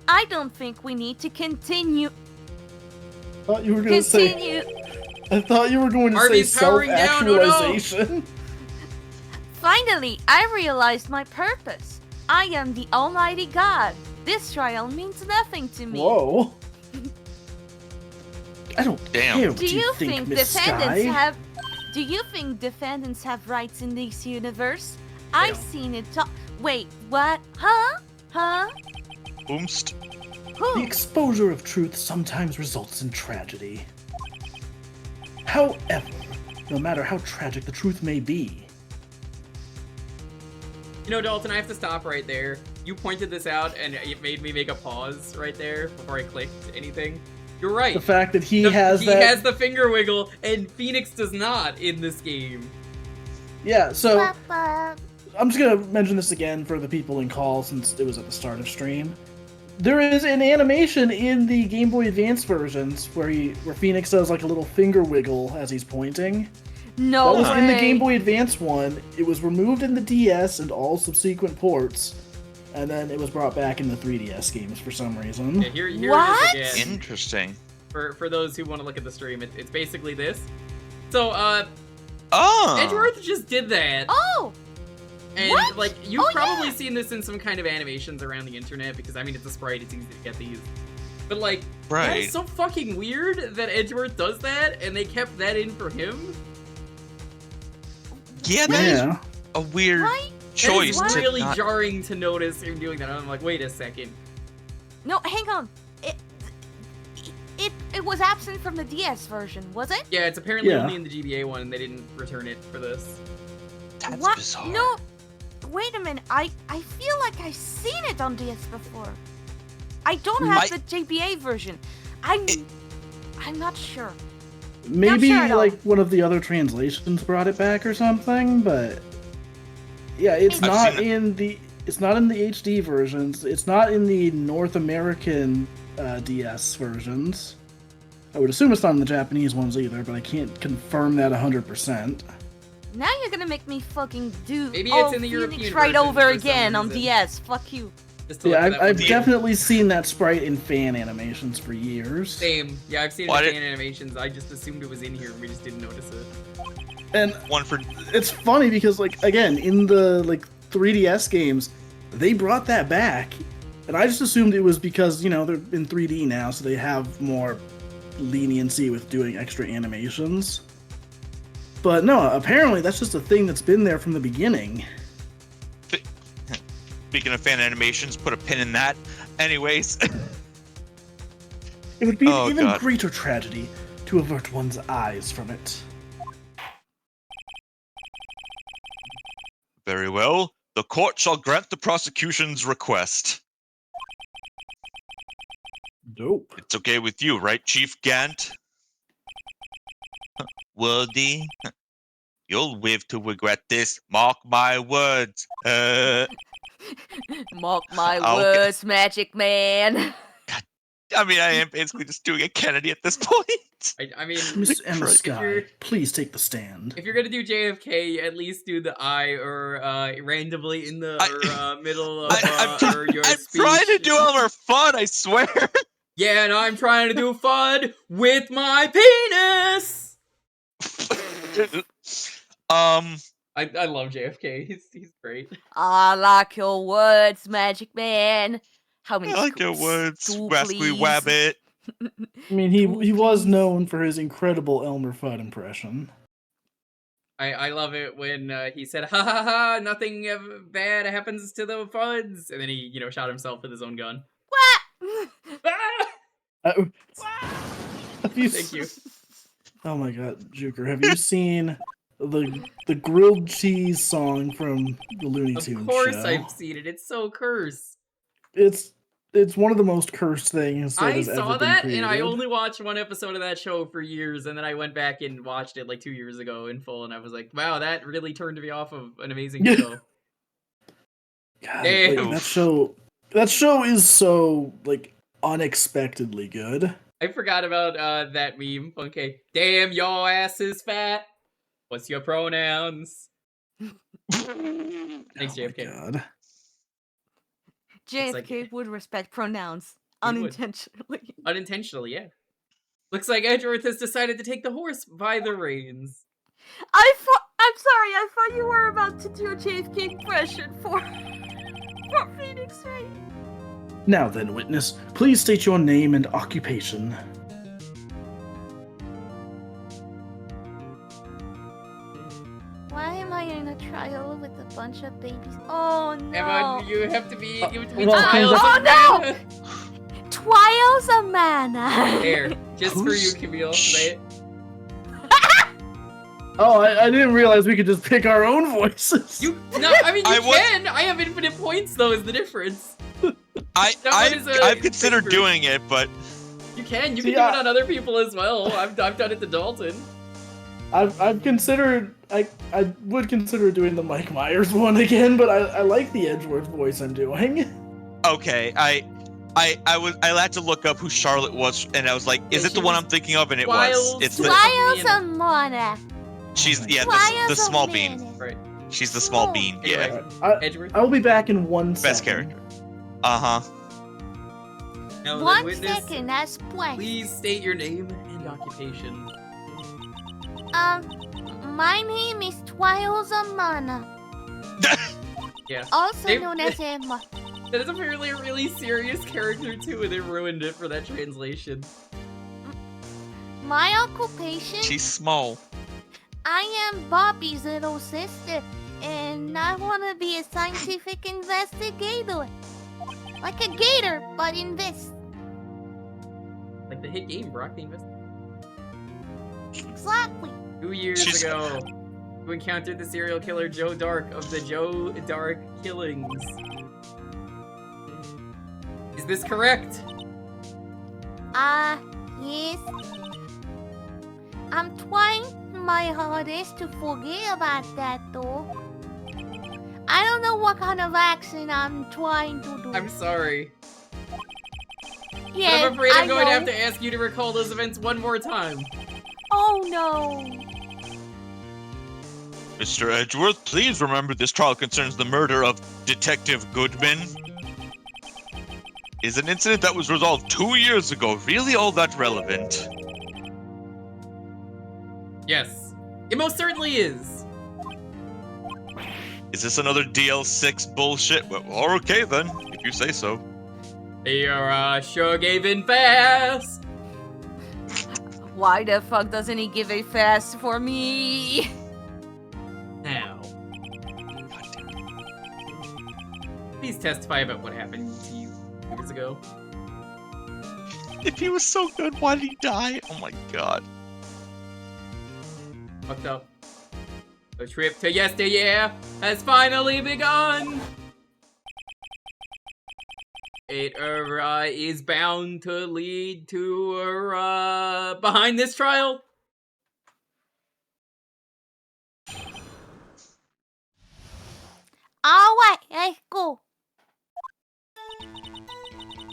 I don't think we need to continue. I thought you were going to say. I thought you were going to Harvey's say powering down, oh no. self-actualization. Finally, I realized my purpose. I am the Almighty God. This trial means nothing to me. Whoa. I don't Damn. care what Do you think, think Miss defendants Skye. have? Do you think defendants have rights in this universe? I've don't. seen it. Wait, what? Huh? Oomst. The Who? exposure of truth sometimes results in tragedy. However, no matter how tragic the truth may be, You know, Dalton, I have to stop right there. You pointed this out, and it made me make a pause right there before I clicked anything. You're right. the fact that he The- has he that. has the finger wiggle, and Phoenix does not in this game. Yeah, so Papa. I'm just gonna mention this again for the people in call since it was at the start of stream. There is an animation in the Game Boy Advance versions where Phoenix does like a little finger wiggle as he's pointing. No That was way. in the Game Boy Advance one. It was removed in the DS and all subsequent ports, and then it was brought back in the 3DS games for some reason. Yeah, here What? it is again. Interesting. For those who want to look at the stream, it's basically this. So, Oh. Edgeworth just did that. Oh! And, What? like, you've Oh, probably yeah. seen this in some kind of animations around the internet, because, I mean, it's a sprite, it's easy to get these. But, like, that Right. is so fucking weird that Edgeworth does that, and they kept that in for him. Yeah, that is Yeah. a weird Right? choice It's to really not... jarring to notice him doing that. I'm like, wait a second. No, hang on. It was absent from the DS version, was it? Yeah, it's apparently Yeah. only in the GBA one, and they didn't return it for this. That's What? bizarre. No. Wait a minute. I feel like I've seen it on DS before. I don't have the GBA version. I'm not sure. Maybe sure at all. like one of the other translations brought it back or something, but yeah, it's I've not seen it's not in the HD versions. It's not in the North American DS versions. I would assume it's not in the Japanese ones either, but I can't confirm that 100%. Now you're gonna make me fucking do Maybe all it's in the Phoenix European right version over for some again on reason. DS. Fuck you. Just to look Yeah, for that I've one. definitely seen that sprite in fan animations for years. Same. Yeah, I've seen it Why in did- fan animations. I just assumed it was in here, and we just didn't notice it. And One for... it's funny because, like, again, in the 3DS games, they brought that back, and I just assumed it was because, you know, they're in 3D now, so they have more leniency with doing extra animations. But no, apparently that's just a thing that's been there from the beginning. Speaking of fan animations, put a pin in that. Anyways, It would be Oh, an even God. greater tragedy to avert one's eyes from it. very well. The court shall grant the prosecution's request. Dope. It's okay with you, right, Chief Gant? Wordy? You'll live to regret this. Mark my words. Mark my I'll words, Magic Man. I mean, I am basically just doing a Kennedy at this point. I mean, Miss Emma if Sky, you're please take the stand. if you're gonna do JFK, at least do the I or randomly in the middle of or your I'm speech. trying to do Elmer fun, I swear. Yeah, and I'm trying to do fun with my penis. I love JFK. He's great. I like your words, Magic Man. How many I like your scoops? words, Two, Rascally please. Wabbit. I mean, he was known for his incredible Elmer Fudd impression. I love it when he said, "Ha ha ha! Nothing bad happens to the Fuds," and then he shot himself with his own gun. What? Ah! Have you Thank you. Oh my god, Jewker, have you seen the grilled cheese song from the Looney Tunes Of course, show? I've seen it. It's so cursed. It's one of the most cursed things that I has ever saw been that, created. and I only watched one episode of that show for years, and then I went back and watched it like 2 years ago in full, and I was like, wow, that really turned me off of an amazing show. God, Damn. like, that show is so like unexpectedly good. I forgot about that meme. Okay, damn, your ass is fat. What's your pronouns? Thanks, Oh my JFK. god. JFK would respect pronouns He would. unintentionally. Unintentionally, yeah. Looks like Edgeworth has decided to take the horse by the reins. I'm sorry. I thought you were about to do a JFK impression for Phoenix Wright. Now then, witness, please state your name and occupation. Why am I in a trial with a bunch of babies? Oh no! Emma, you have to be. You have to be well, Trials oh, of no! Mana. Trials of Mana. There, just for you, Who's- Camille. Shh. Say it. Oh, I didn't realize we could just pick our own voices. I mean, you I was- can. I have infinite points, though. Is the difference? That one is a I've considered favorite. doing it, but You can. You See, can do it on other people as well. I've done it to Dalton. I've considered I would consider doing the Mike Myers one again, but I like the Edgeworth voice I'm doing. okay. I had to look up who Charlotte was, and I was like, "Is Yeah, it the she one was I'm thinking of?" And it Wild was. It's the Trials of Mana. she's the Trials small of bean. Mana. Right. She's the small Oh. bean. Anyway. Yeah. Edgeworth. I will be back in one Best second. character. Uh huh. Now, the 1 witness, second, as planned. please state your name and occupation. My name is Twiles Amana, Yeah. also They- known as Emma. That is apparently a really serious character too, and they ruined it for that translation. My occupation? She's small. I am Bobby's little sister, and I want to be a scientific investigator. Like a gator, but in this. Like the hit game, Brock the Investor. Exactly. 2 years She's- ago, you encountered the serial killer Joe Dark of the Joe Dark Killings. Is this correct? Yes. I'm trying my hardest to forget about that, though. I don't know what kind of accent I'm trying to do. I'm sorry. Yeah, But I'm afraid I'm going to know. have to ask you to recall those events one more time. Oh no. Mr. Edgeworth, please remember this trial concerns the murder of Detective Goodman. Is an incident that was resolved 2 years ago really all that relevant? Yes. It most certainly is. Is this another DL6 bullshit? Well, okay then, if you say so. You're sure gave in fast. Why the fuck doesn't he give a fast for me? Now. Please testify about what happened to you years ago. If he was so good, why did he die? Oh my god. Fucked up. The trip to yesteryear has finally begun. It is bound to lead to behind this trial. Alright, let's go.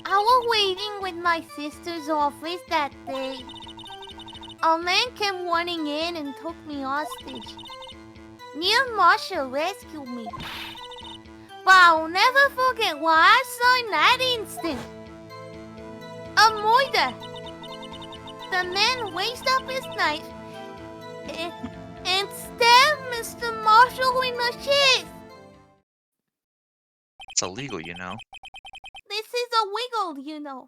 I was waiting with my sister's office that day. A man came running in and took me hostage. Neil Marshall rescued me. But I'll never forget what I saw in that instant. A murder. The man raised up his knife and stabbed Mr. Marshall in the chest. It's illegal, you know. This is a wiggle, you know.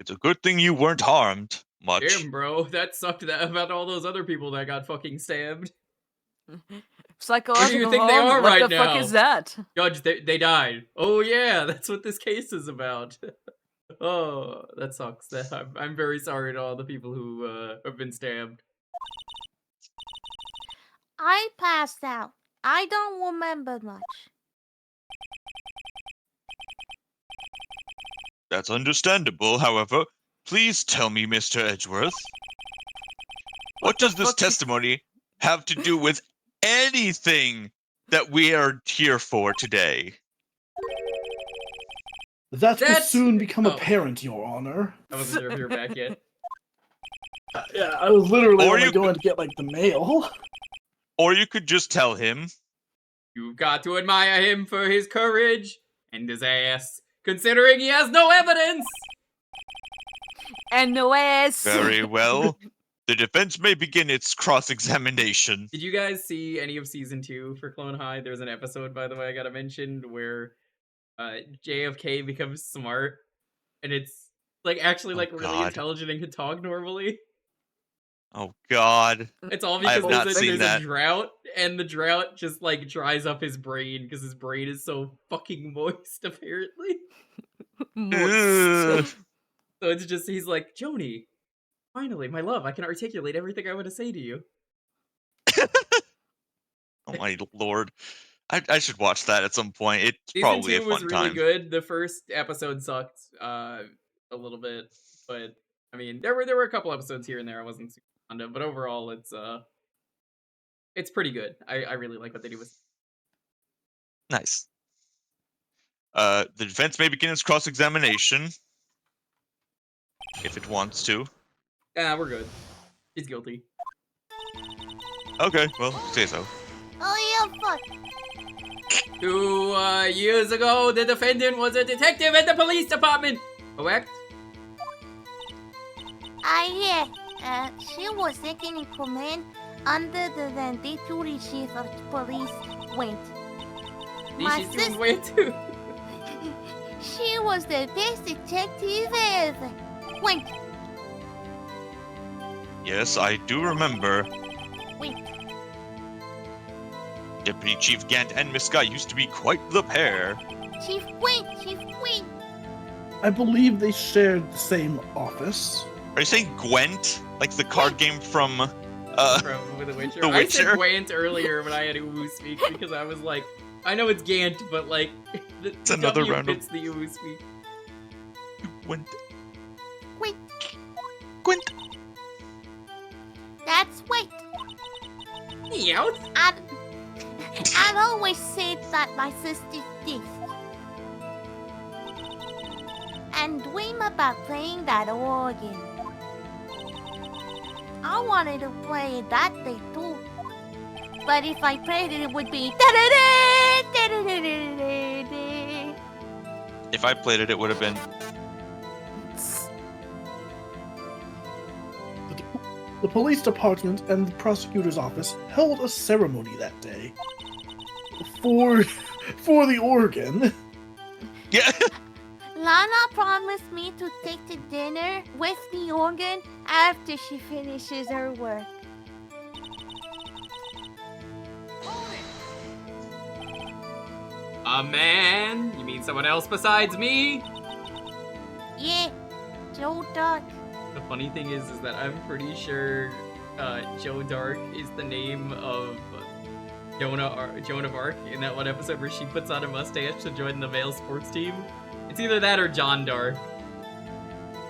It's a good thing you weren't harmed much. Damn, bro, that sucked about all those other people that got fucking stabbed. Psychological Where do you think they harm? are what right the now? fuck is that? Judge, they died. Oh yeah, that's what this case is about. Oh, that sucks. I'm very sorry to all the people who have been stabbed. I passed out. I don't remember much. That's understandable, however. Please tell me, Mr. Edgeworth. What does this fuck? testimony have to do with anything that we are here for today? That will That's- soon become oh. apparent, Your Honor. I wasn't sure if you were back yet. Yeah, I was literally Or only you going to get, like, the mail. Or you could just tell him. You've got to admire him for his courage and his ass, considering he has no evidence. And no ass. Very well. The defense may begin its cross-examination. Did you guys see any of season 2 for Clone High? There's an episode, by the way, I gotta mention where JFK becomes smart, and it's like actually like really God. intelligent and can talk normally. Oh God. It's all I have because not there's, seen there's that. a drought, and the drought just like dries up his brain because his brain is so fucking moist, apparently. Ugh. So it's just he's like, Joni, finally, my love, I can articulate everything I want to say to you. Oh my lord. I should watch that at some point. It's Season probably a 2 fun was really time. good. The first episode sucked a little bit, but I mean, there were a couple episodes here and there I wasn't super fond of, but overall, it's pretty good. I really like what they do with. Nice. The defense may begin its cross-examination. If it wants to. We're good. He's guilty. Okay, well, say so. Oh yeah, fuck. 2 years ago, the defendant was a detective at the police department. Correct? Yeah. She was second in command under the deputy chief of police, Went. My She's doing sister, way too. she was the best detective ever. Went. Yes, I do remember. Went. Deputy Chief Gant and Miss Guy used to be quite the pair. Chief Went. Chief Went. I believe they shared the same office. Are you saying Gwent? Like the card game from From The Witcher. The I said Witcher? Gwent earlier when I had Uwu speak because I was like, I know it's Gant, but like, the another W round of- fits the Uwu speak. Gwent? Went. Gwent? That's Went. Meow. I'd always said that my sister's gift. And dream about playing that organ. I wanted to play it that day too. But if I played it, it would be da-da-da, If I played it, it would have been. The police department and the prosecutor's office held a ceremony that day. For the organ. Yeah. Lana promised me to take to dinner with the organ after she finishes her work. A man? You mean someone else besides me? Yeah, Joe Dark. The funny thing is that I'm pretty sure Joe Dark is the name of Joan of Arc in that one episode where she puts on a mustache to join the male sports team. It's either that or John Dark.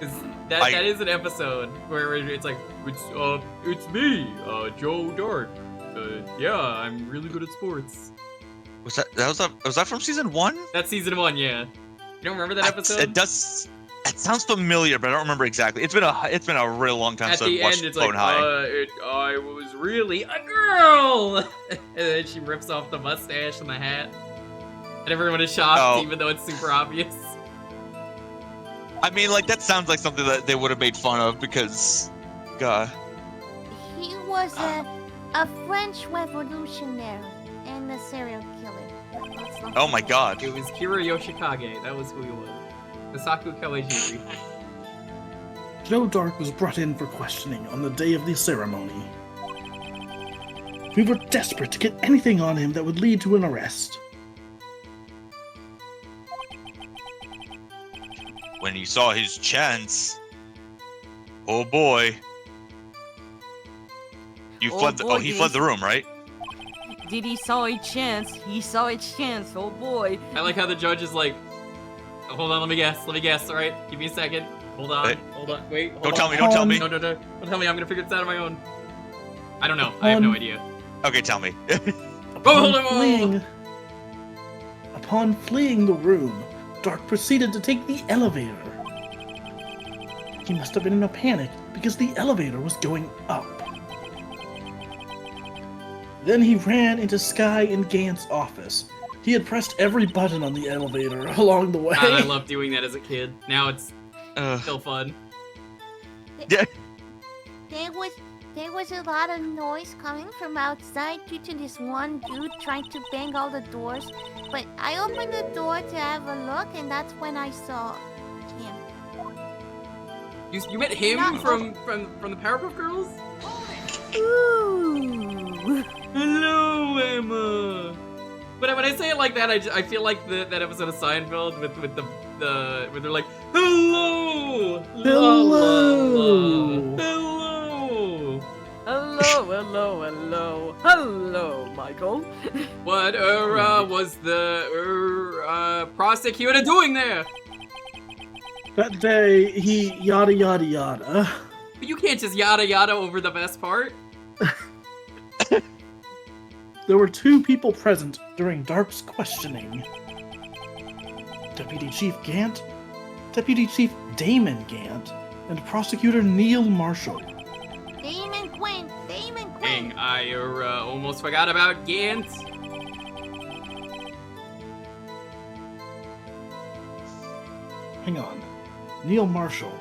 'Cause that is an episode where it's like, it's me, Joe Dark. Yeah, I'm really good at sports. Was that from season 1? That's season 1, yeah. You don't remember that episode? It does. It sounds familiar, but I don't remember exactly. It's been a real long time At since the I watched end, it's Clone like, High. I was really a girl! And then she rips off the mustache and the hat. And everyone is shocked, Oh. even though it's super obvious. I mean, like, that sounds like something that they would have made fun of because, God. He was a French revolutionary and a serial killer. Let's not Oh my forget. God. It was Kira Yoshikage, that was who he was. Masaku Kawajiri. Joe Dark was brought in for questioning on the day of the ceremony. We were desperate to get anything on him that would lead to an arrest. When he saw his chance, oh boy. He fled the room, right? Did he saw a chance? He saw a chance. Oh boy. I like how the judge is like, oh, hold on, let me guess, alright? Give me a second. Hold on, wait, hold Don't on. tell me, don't tell me. No, don't tell me, I'm gonna figure this out on my own. I don't know, I have no idea. Okay, tell me. Upon fleeing the room, Dark proceeded to take the elevator. He must have been in a panic because the elevator was going up. Then he ran into Sky and Gant's office. He had pressed every button on the elevator along the way. God, I loved doing that as a kid. Now it's still fun. Yeah. There was a lot of noise coming from outside due to this one dude trying to bang all the doors. But I opened the door to have a look, and that's when I saw him. You met him No. from the Powerpuff Girls? Ooh. Hello, Emma. But when I say it like that, I feel like that episode of Seinfeld with the where they're like, hello, Hello. Hello, Michael. What was the prosecutor doing there? That day, he yada yada yada. But you can't just yada yada over the best part. There were two people present during Dark's questioning. Deputy Chief Gant, Deputy Chief Damon Gant, and Prosecutor Neil Marshall. Damon Quinn. Dang, I almost forgot about Gant. Hang on. Neil Marshall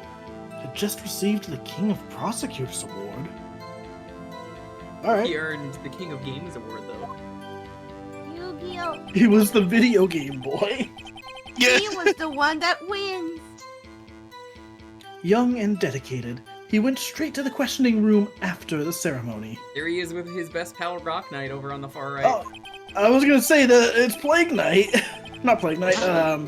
had just received the King of Prosecutors Award. Alright. He earned the King of Games award, though. Yu-Gi-Oh! He was the video game boy. Yeah. He was the one that wins. Young and dedicated, he went straight to the questioning room after the ceremony. Here he is with his best pal, Rock Knight, over on the far right. Oh, I was gonna say that it's Plague Knight. Not Plague Knight,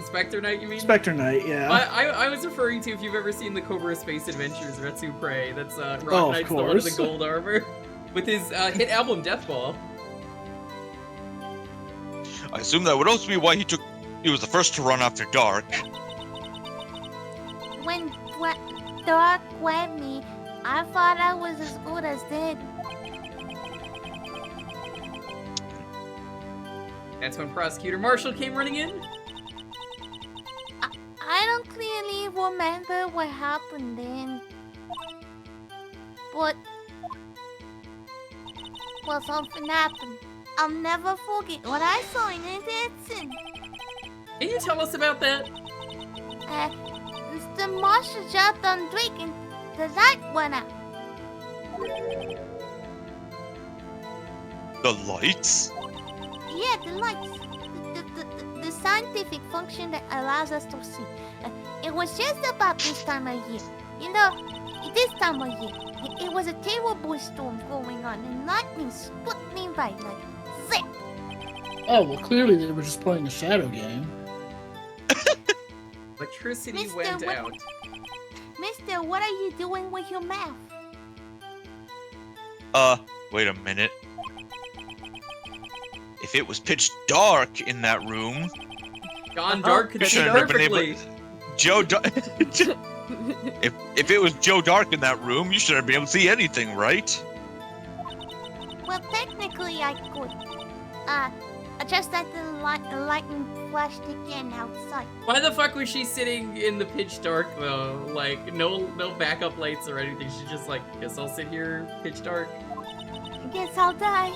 Spectre Knight, you mean? Spectre Knight, yeah. I was referring to, if you've ever seen the Cobra Space Adventures, Retsu Prey, that's Rock Oh, of Knight's the one with the course. gold armor. With his hit album, Death Ball. I assume that would also be why he was the first to run after dark. When Dark went me, I thought I was as good as dead. That's when Prosecutor Marshall came running in. I don't clearly remember what happened then. But... well, something happened. I'll never forget what I saw in the dancing. Can you tell us about that? Mr. Marshall jumped on Drake and the light went out. The lights? Yeah, the lights. The scientific function that allows us to see. It was just about this time of year. You know, this time of year. It was a terrible storm going on and lightning struck me right like zip. Oh, well, clearly they were just playing a shadow game. Electricity Mr. went What- out. Mister, what are you doing with your mouth? Wait a minute. If it was pitch dark in that room, Gone dark could you see shouldn't have been able. perfectly. If it was Joe Dark in that room, you shouldn't be able to see anything, right? Well, technically I could. Just that the lightning flashed again outside. Why the fuck was she sitting in the pitch dark though? Like no backup lights or anything. She's just like, guess I'll sit here pitch dark. I guess I'll die.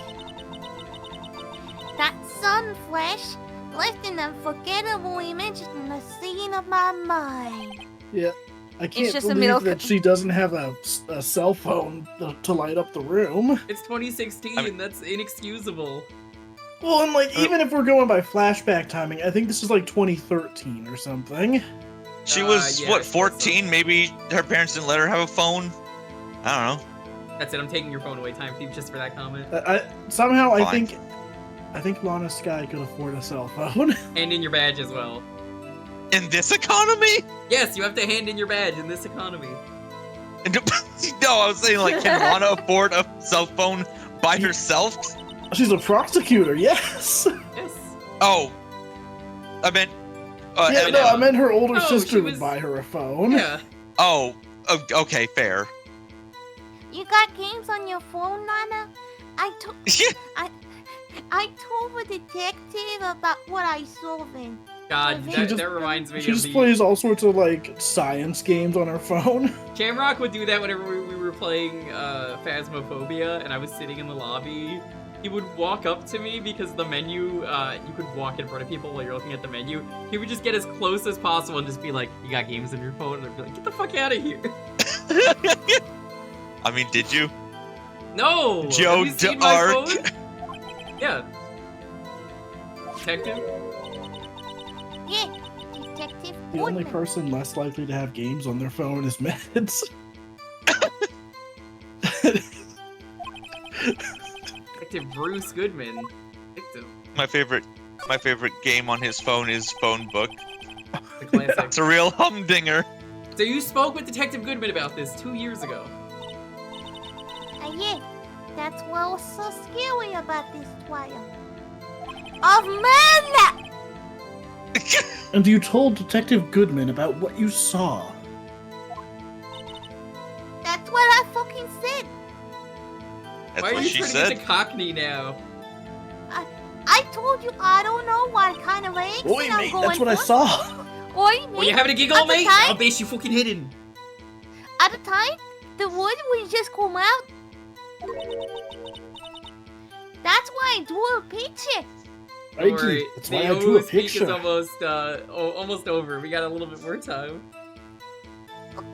That sun flash left an unforgettable image in the scene of my mind. Yeah. I can't just a middle believe that she doesn't have a cell phone to light up the room. It's 2016. I mean- That's inexcusable. Well, and like, even if we're going by flashback timing, I think this is like 2013 or something. She was, yeah, I what, suppose 14? so. Maybe her parents didn't let her have a phone? I don't know. That's it. I'm taking your phone away, Time Thief, just for that comment. Somehow, I Fine. think Lana Sky could afford a cell phone. Hand in your badge as well. In this economy? Yes, you have to hand in your badge in this economy. No, I was saying, like, can Lana afford a cell phone by herself? She's a prosecutor, yes. Yes. Oh. I meant... Yeah, no, I meant her older No, sister she would was- buy her a phone. Yeah. Oh, okay, fair. You got games on your phone, Nana? I told the detective about what I saw then. God, She that, just- that reminds me She of just the... plays all sorts of like science games on her phone. Shamrock would do that whenever we were playing Phasmophobia and I was sitting in the lobby. He would walk up to me because the menu, you could walk in front of people while you're looking at the menu. He would just get as close as possible and just be like, you got games on your phone? And I'd be like, get the fuck out of here. I mean, did you? No! Joe Have you seen my Dark. phone? Yeah. Detective? Yeah, Detective The only Gordon. person less likely to have games on their phone is Meds. Detective Bruce Goodman. Victim. My favorite game on his phone is Phone Book. The classic. It's a real humdinger. So you spoke with Detective Goodman about this 2 years ago. Yeah, that's what was so scary about this trial. Of men! And you told Detective Goodman about what you saw. That's what I fucking said. That's Why are what you she turning said. into Cockney now? I told you I don't know what kind of accent Oi, I'm mate, going that's what I for. saw. Oi, Were you mate. having a giggle, At the mate? time- I'll base you fucking hidden. At the time, the word would just come out. That's why I drew a picture. Mikey, Alright, that's the why I drew a OOS peak is picture. almost over. We got a little bit more time.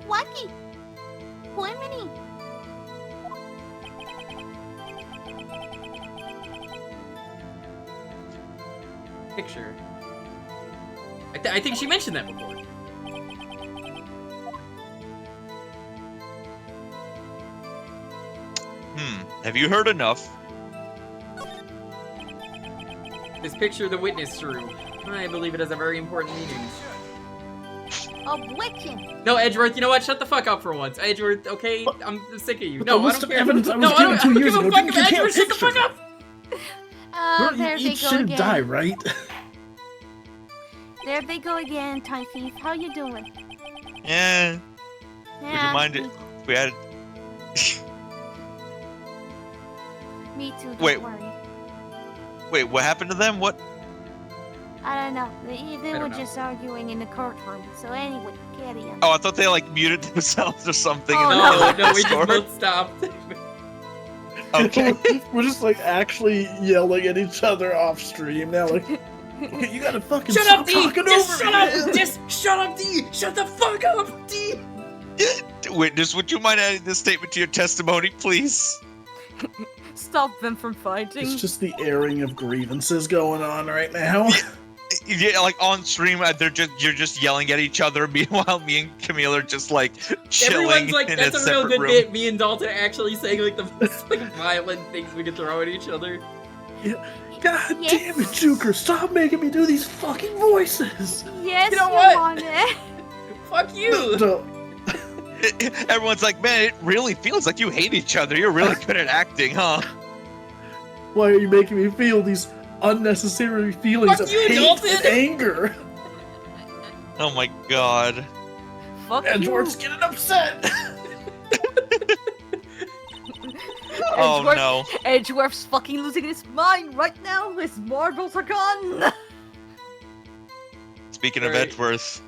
Wacky. Women. Picture. I think she mentioned that before. Have you heard enough? This picture the witness threw. I believe it has a very important meaning. Obligation. No, Edgeworth, you know what? Shut the fuck up for once. Edgeworth, okay? I'm sick of you. But No, the I list don't of care. evidence I was No, given I 2 don't years give a ago fuck didn't if contain a Edgeworth, shut the fuck picture. up! Oh, Well, there you they eat go shit again. and die, right? There they go again, Time Thief. How you doing? Yeah. Would Yeah, you mind it? If we had. Me too, don't Wait. worry. Wait, what happened to them? What? I don't know. They don't were know. just arguing in the courtroom. So anyway, carry on. Oh, I thought they like muted themselves or something. Oh, and No, then no, we just Discord. both stopped. Okay. We're just like actually yelling at each other off stream now. Like, okay, you gotta fucking Shut stop up, D! talking Just over shut me, up! man. Just shut up, D! Shut the fuck up, D! Witness, would you mind adding this statement to your testimony, please? Stop them from fighting. It's just the airing of grievances going on right now. Yeah, like on stream, you're just yelling at each other. Meanwhile, me and Camille are just like chilling Everyone's like, in that's a a real separate good room. bit. Me and Dalton actually saying like the most like violent things we could throw at each other. God Yes. damn it, Jewker, stop making me do these fucking voices. Yes, You know you what? want it. Fuck you! No, Everyone's like, man, it really feels like you hate each other. You're really good at acting, huh? why are you making me feel these unnecessary feelings Fuck of you, hate Dalton. and anger? Oh my god. Fuck Edgeworth's getting upset. Oh Edgeworth- no. you. Edgeworth's fucking losing his mind right now. His marbles are gone. Speaking of Right. Edgeworth,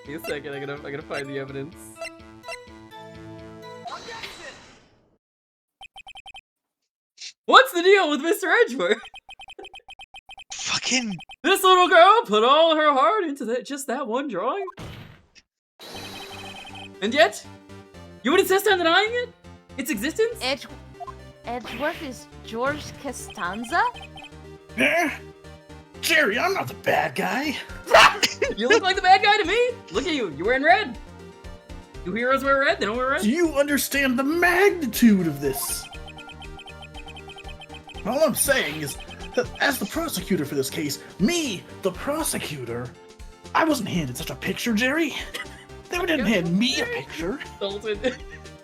Give me a second, I'm gonna find the evidence. What's the deal with Mr. Edgeworth? fucking This little girl put all her heart into just that one drawing? And yet, you would insist on denying it? Its existence? Edgeworth is George Costanza? Eh? Jerry, I'm not the bad guy. You look like the bad guy to me! Look at you, you're wearing red! Do heroes wear red? They don't wear red? Do you understand the magnitude of this? All I'm saying is that as the prosecutor for this case, me, the prosecutor, I wasn't handed such a picture, Jerry. They didn't hand me a picture. Dalton,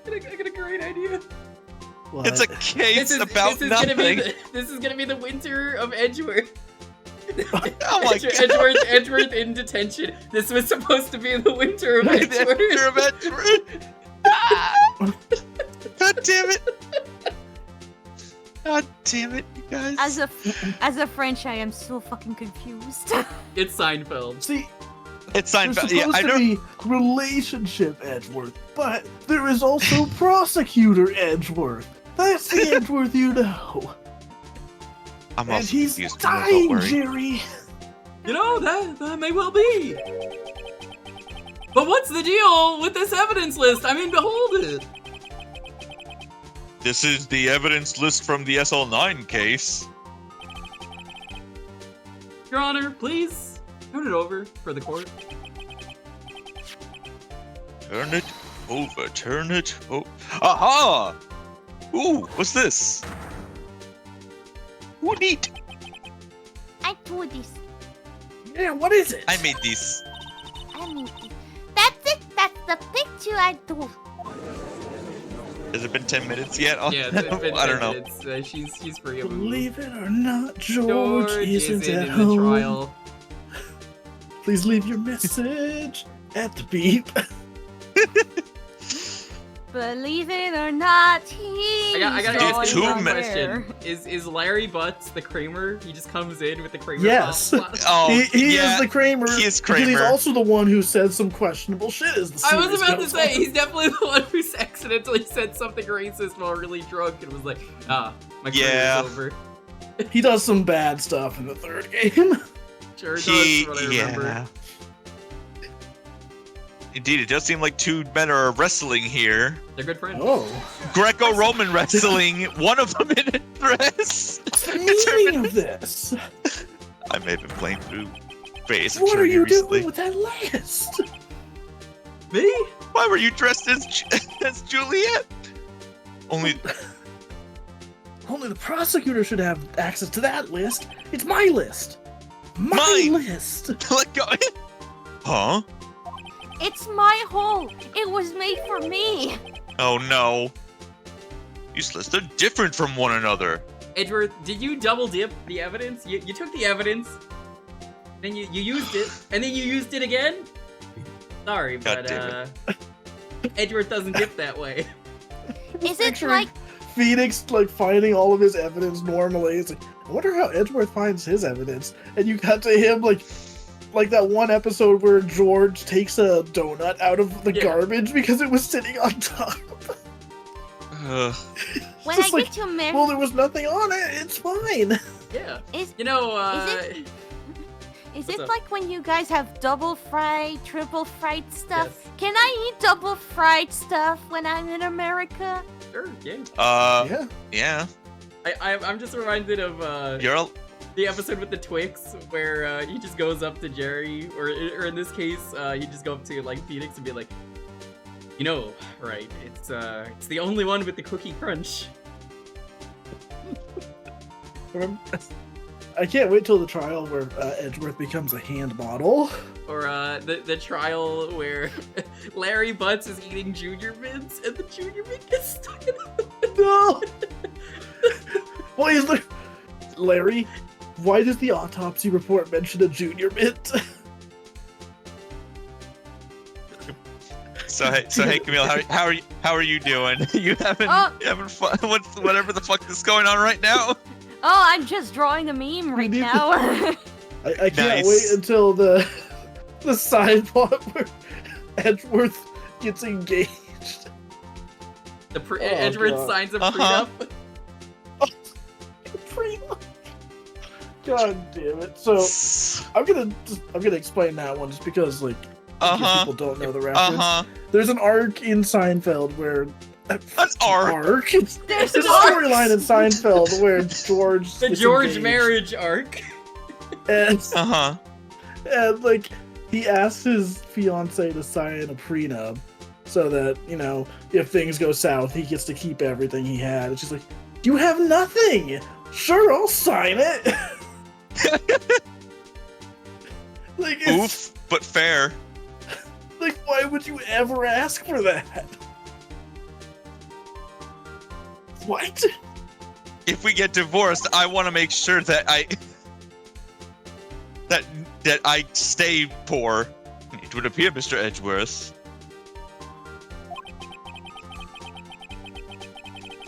I got a great idea. What? it's a case about this is nothing. This is gonna be the winter of Edgeworth. Oh my god. Edgeworth in detention. This was supposed to be the winter of The Edgeworth. picture of Edgeworth. Ah! God damn it. God damn it, you guys. As a French, I am so fucking confused. It's Seinfeld. See, It's there's Seinfeld. supposed Yeah, I to don't. be relationship Edgeworth, but there is also prosecutor Edgeworth. That's the Edgeworth you know. I'm And also he's confused. Camille, dying, don't worry. Jerry. You know, that may well be. But what's the deal with this evidence list? I mean, behold it. This is the evidence list from the SL9 case. Your Honor, please turn it over for the court. Turn it over. Turn it over. Aha! Ooh, what's this? Ooh, neat. I do this. Yeah, what is it? I made these. I made this. That's it. That's the picture I do. Has it been 10 minutes yet? Yeah, it's been I don't know. She's free of Believe it or not, George, isn't at in home. the trial. Please leave your message at the beep. Believe it or not, he's I gotta Dude, ask two you a minutes. question. Is Larry Butts the Kramer? He just comes in with the Kramer. Yes. plot? Oh, he yeah. is the Kramer. he is because He's Kramer. also the one who said some questionable shit as the I was series about to goes say, on. he's definitely the one who's accidentally said something racist while really drunk and was like, my career Yeah. is over. He does some bad stuff in the third game. Sure does, from what I remember. Yeah. Indeed, it does seem like two men are wrestling here. They're good friends. Oh. Greco-Roman wrestling, one of them in a dress. What's the meaning of this? I may have been playing through Phase of What are Journey you recently. doing with that list? Me? Why were you dressed as Juliet? Only Only the prosecutor should have access to that list. It's my list. My Mine. list. let go. Huh? It's my hole. It was made for me. Oh no. These lists are different from one another. Edgeworth, did you double dip the evidence? You took the evidence, then you used it, and then you used it again? Sorry, God but damn Edgeworth doesn't dip that way. Is it Picturing like Phoenix like finding all of his evidence normally? It's like, I wonder how Edgeworth finds his evidence. And you cut to him like that one episode where George takes a donut out of the garbage because it was sitting on top. when I just like, get to America? Well, there was nothing on it. It's fine. Yeah. Is You know, is what's it up? like when you guys have double fried, triple fried stuff? Yes. Can I eat double fried stuff when I'm in America? Sure, yeah. Yeah. Yeah. I'm just reminded of You're the episode with the Twix where he just goes up to Jerry, or in this case, he just go up to like Phoenix and be like, you know, right? It's the only one with the cookie crunch. I can't wait till the trial where Edgeworth becomes a hand model. Or the trial where Larry Butts is eating Junior Mints and the Junior Mint gets stuck in the No. Why is there, Larry? Why does the autopsy report mention a junior mint? So hey Camille, how are you doing? You having fun? Whatever the fuck is going on right now? Oh, I'm just drawing a meme right now. I can't Nice. wait until the side plot where Edgeworth gets engaged. Edgeworth God. signs a Uh-huh. prenup. Prenup. God damn it! So I'm gonna explain that one just because like in case people don't know the reference. There's an arc in Seinfeld where An arc. There's a storyline in Seinfeld where George The gets George engaged, marriage arc. and and like he asks his fiance to sign a prenup so that, you know, if things go south, he gets to keep everything he had. And she's like, "You have nothing. Sure, I'll sign it." Like, it's, Oof, but fair. like, why would you ever ask for that? What? If we get divorced, I want to make sure that I stay poor. It would appear, Mr. Edgeworth.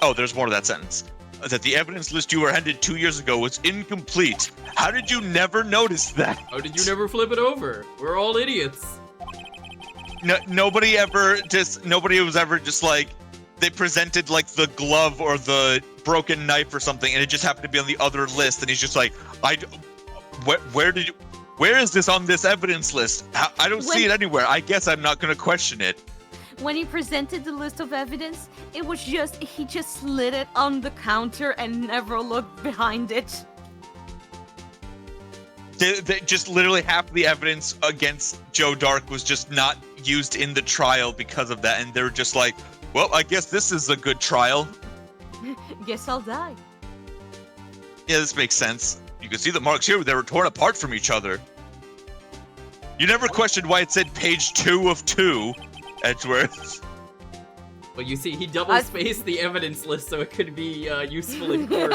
Oh, there's more to that sentence. That the evidence list you were handed 2 years ago was incomplete. How did you never notice that? How did you never flip it over? We're all idiots. Nobody was ever just like, they presented like the glove or the broken knife or something, and it just happened to be on the other list, and he's just like, where is this on this evidence list? I don't see it anywhere. I guess I'm not gonna question it. When he presented the list of evidence, it was just, he just slid it on the counter and never looked behind it. They just literally half the evidence against Joe Dark was just not used in the trial because of that, and they're just like, well, I guess this is a good trial. Guess I'll die. Yeah, this makes sense. You can see the marks here, they were torn apart from each other. You never questioned why it said page 2 of 2, Edgeworth. Well, you see, he double-spaced the evidence list so it could be useful in court.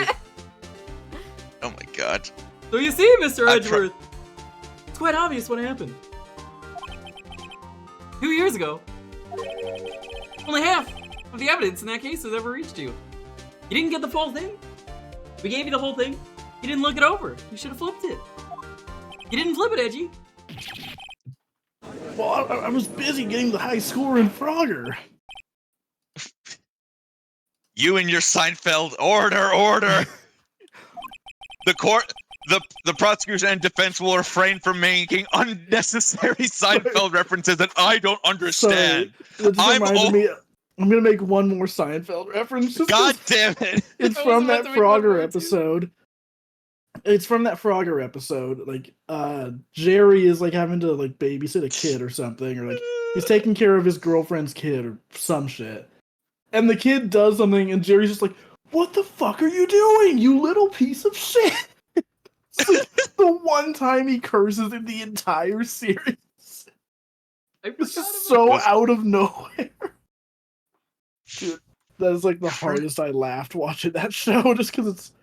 Oh my god. So you see, Mr. Edgeworth, it's quite obvious what happened. 2 years ago, only half of the evidence in that case has ever reached you. You didn't get the full thing. We gave you the whole thing. You didn't look it over. You should have flipped it. You didn't flip it, Edgy. Well, I was busy getting the high score in Frogger. You and your Seinfeld order. The court, the prosecution and defense will refrain from making unnecessary Seinfeld references that I don't understand. Sorry. That just I'm reminded me. I'm gonna make one more Seinfeld reference. Just 'cause God damn it! It's I was from about that to make one more, Frogger too. episode. It's from that Frogger episode. Like, Jerry is like having to like babysit a kid or something, or like he's taking care of his girlfriend's kid or some shit. And the kid does something, and Jerry's just like, "What the fuck are you doing, you little piece of shit?" It's like the one time he curses in the entire series. I It's forgot just about so Was- out of nowhere. Dude, that is like the Frick. hardest I laughed watching that show, just because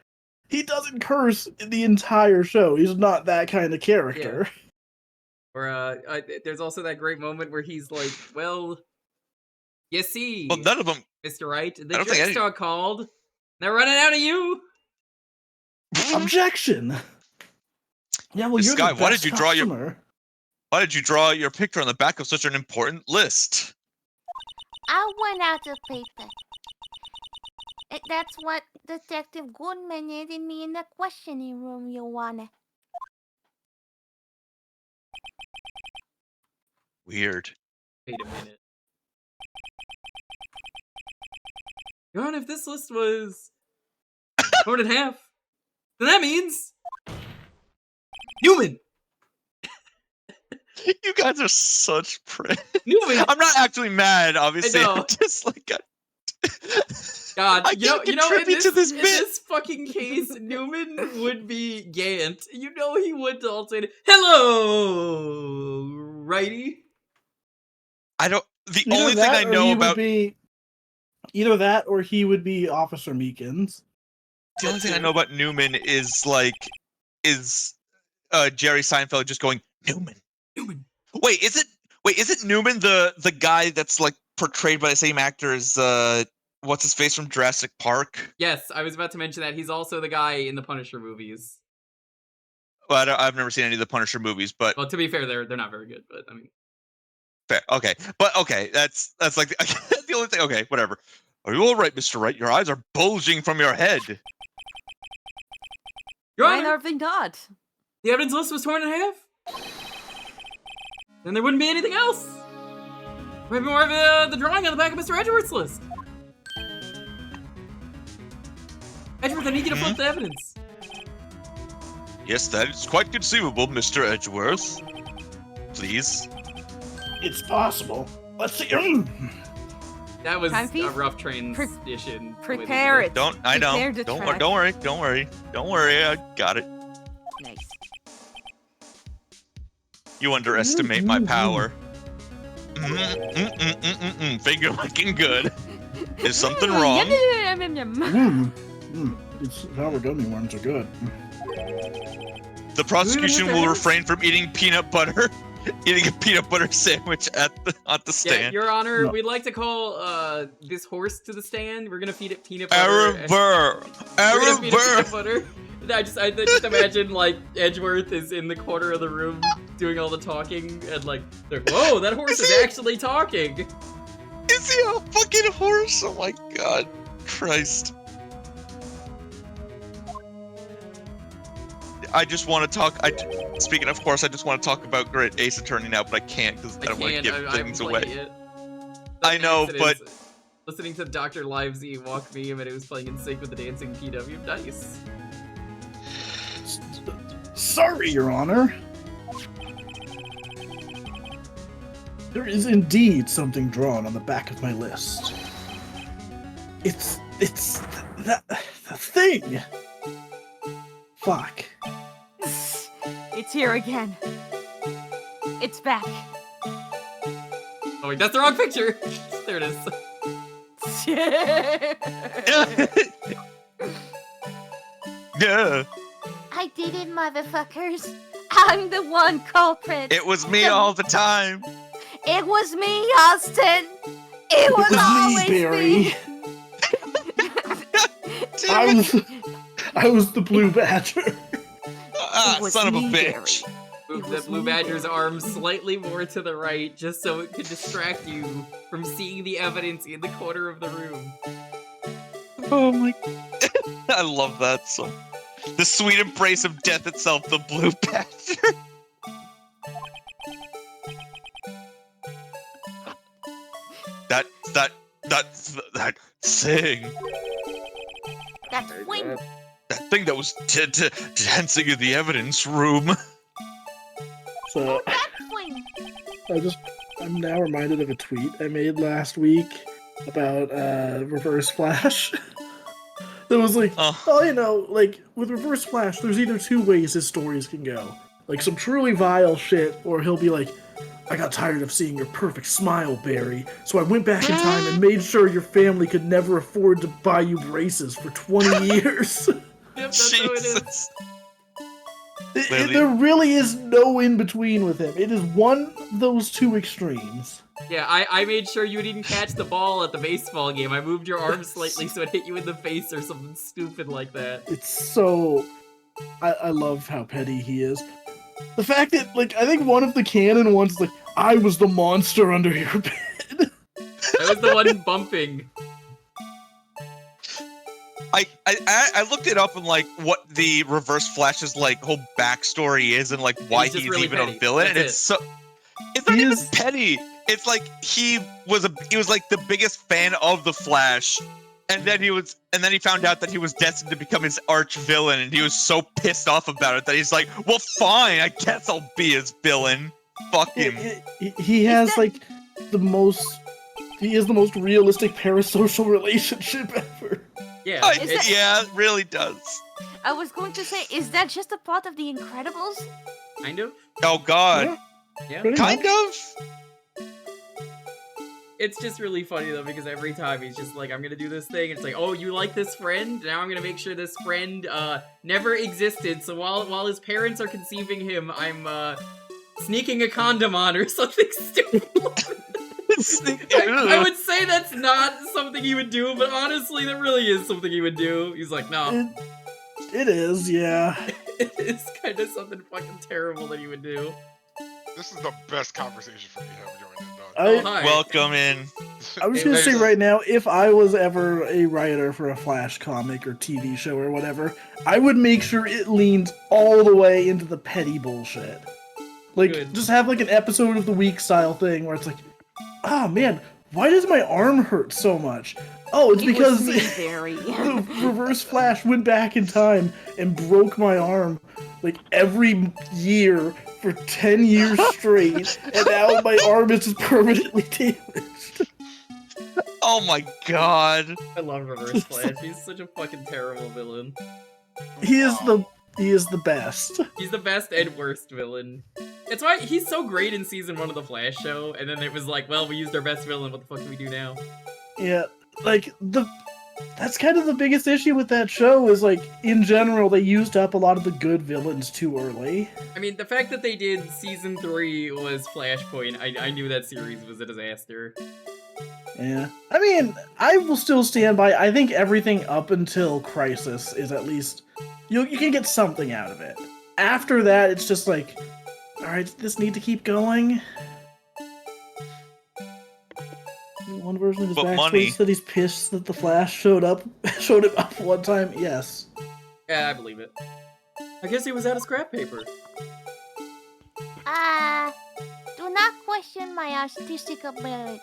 he doesn't curse in the entire show. He's not that kind of character. Or there's also that great moment where he's like, "Well, you see, Well, none of them. Mr. Wright, the I don't think jerk star called. They're running out of you." Objection. Yeah, well, This you're guy, the why best did you draw your- customer. Why did you draw your picture on the back of such an important list? I went out of paper. That's what Detective Goodman needed me in the questioning room, Your Honor. Weird. Wait a minute. Your Honor, if this list was torn in half, then that means Newman. You guys are such pricks. Newman. I'm not actually mad, obviously. know. I'm just like, God, I you know, can't in contribute to this in bit. this fucking case, Newman would be Gant. You know he would alternate. Hello, righty. I don't. The Either only thing that I or know he about would be either that or he would be Officer Meekins. the only thing I know about Newman is Jerry Seinfeld just going Newman. Wait, is it Newman the guy that's like portrayed by the same actor as what's his face from Jurassic Park? Yes, I was about to mention that he's also the guy in the Punisher movies. Well, I've never seen any of the Punisher movies, but Well, to be fair, they're not very good, but I mean, fair. Okay, but okay, that's like the only thing. Okay, whatever. Are you all right, Mr. Wright? Your eyes are bulging from your head. Your Why Honor, are they not? the evidence list was torn in half. Then there wouldn't be anything else. Maybe more of the drawing on the back of Mr. Edgeworth's list. Edgeworth, I need you to flip the evidence. Yes, that is quite conceivable, Mr. Edgeworth. Please. It's possible. Let's see. That was Time thief? a rough transition. Prepare it. Don't. I know. Prepare the Don't track. worry. Don't worry. Don't worry. I got it. Nice. You underestimate my power. Finger looking good. Is something wrong? Yum, yum, yum, yum. These sour gummy worms are good. The prosecution will refrain from eating peanut butter, eating a peanut butter sandwich at the Yeah, stand. Your Honor, No. we'd like to call this horse to the stand. We're gonna feed it peanut butter. Arrowburr. We're gonna feed it Arrowburr. peanut butter. I just imagine like Edgeworth is in the corner of the room doing all the talking, and like, they're, whoa, that horse is actually talking. Is he a fucking horse? Oh my god. Christ. I just want to talk. Speaking of horse, I just want to talk about Great Ace Attorney now, but I can't because I don't want to give things away. It. I know, but listening to Dr. Livesy walk meme and it was playing in sync with the dancing PW dice. Sorry, Your Honor. There is indeed something drawn on the back of my list. It's the thing. Fuck. It's here again. It's back. Oh wait, that's the wrong picture. There it is. yeah, I did it, motherfuckers. I'm the one culprit. it was me all the time. It was me, Austin. It was, It was always me, Barry. I was the blue badger. Ah, It was son of a me, bitch. Move It the was Blue me, Badger's Barry. arm slightly more to the right, just so it could distract you from seeing the evidence in the corner of the room. Oh my. I love that song. The sweet embrace of death itself, the blue badger. That thing. That's when. That thing that was dancing in the evidence room. So That's when. I'm now reminded of a tweet I made last week about Reverse Flash. That was like, like with Reverse Flash, there's either two ways his stories can go. Like some truly vile shit, or he'll be like, I got tired of seeing your perfect smile, Barry, so I went back in time and made sure your family could never afford to buy you braces for 20 years. Yep, that's how it is. There really is no in between with him. It is one of those two extremes. Yeah, I made sure you didn't catch the ball at the baseball game. I moved your arm slightly so it hit you in the face or something stupid like that. It's so... I love how petty he is. The fact that, like, I think one of the canon ones is like, I was the monster under your bed. I was the one bumping. I looked it up and like what the Reverse Flash's like whole backstory is and like why he's really even petty. a villain. That's And it's not even petty. It's like he was like the biggest fan of the Flash, and then he found out that he was destined to become his arch villain, and he was so pissed off about it that he's like, well, fine, I guess I'll be his villain. Fuck him. He has like the most realistic parasocial relationship ever. Yeah. Yeah, it really does. I was going to say, is that just a plot of The Incredibles? Kind of. Oh God. Yeah. Pretty Kind much. of. It's just really funny though because every time he's just like, I'm gonna do this thing. It's like, oh, you like this friend? Now I'm gonna make sure this friend never existed. So while his parents are conceiving him, I'm sneaking a condom on or something stupid. I would say that's not something he would do, but honestly, that really is something he would do. He's like, no. It is, yeah. It is kind of something fucking terrible that he would do. This is the best conversation for me having joined this dog. Oh, hi. Welcome in. I was gonna say right now, if I was ever a writer for a Flash comic or TV show or whatever, I would make sure it leans all the way into the petty bullshit. Like, Good. just have like an episode of the week style thing where it's like, ah, man, why does my arm hurt so much? Oh, it's because It was me, Barry. the Reverse Flash went back in time and broke my arm like every year for 10 years straight, and now my arm is just permanently damaged. Oh my God. I love Reverse Flash. He's such a fucking terrible villain. He is the best. He's the best and worst villain. It's why he's so great in season 1 of the Flash show, and then it was like, well, we used our best villain, what the fuck do we do now? Yeah, like that's kind of the biggest issue with that show is like in general they used up a lot of the good villains too early. I mean, the fact that they did season 3 was Flashpoint, I knew that series was a disaster. Yeah. I mean, I will still stand by, I think everything up until Crisis is at least, you can get something out of it. After that, it's just like, alright, does this need to keep going? One version of his But backstory money. said he's pissed that the Flash showed him up one time. Yes. Yeah, I believe it. I guess he was out of scrap paper. Do not question my artistic abilities,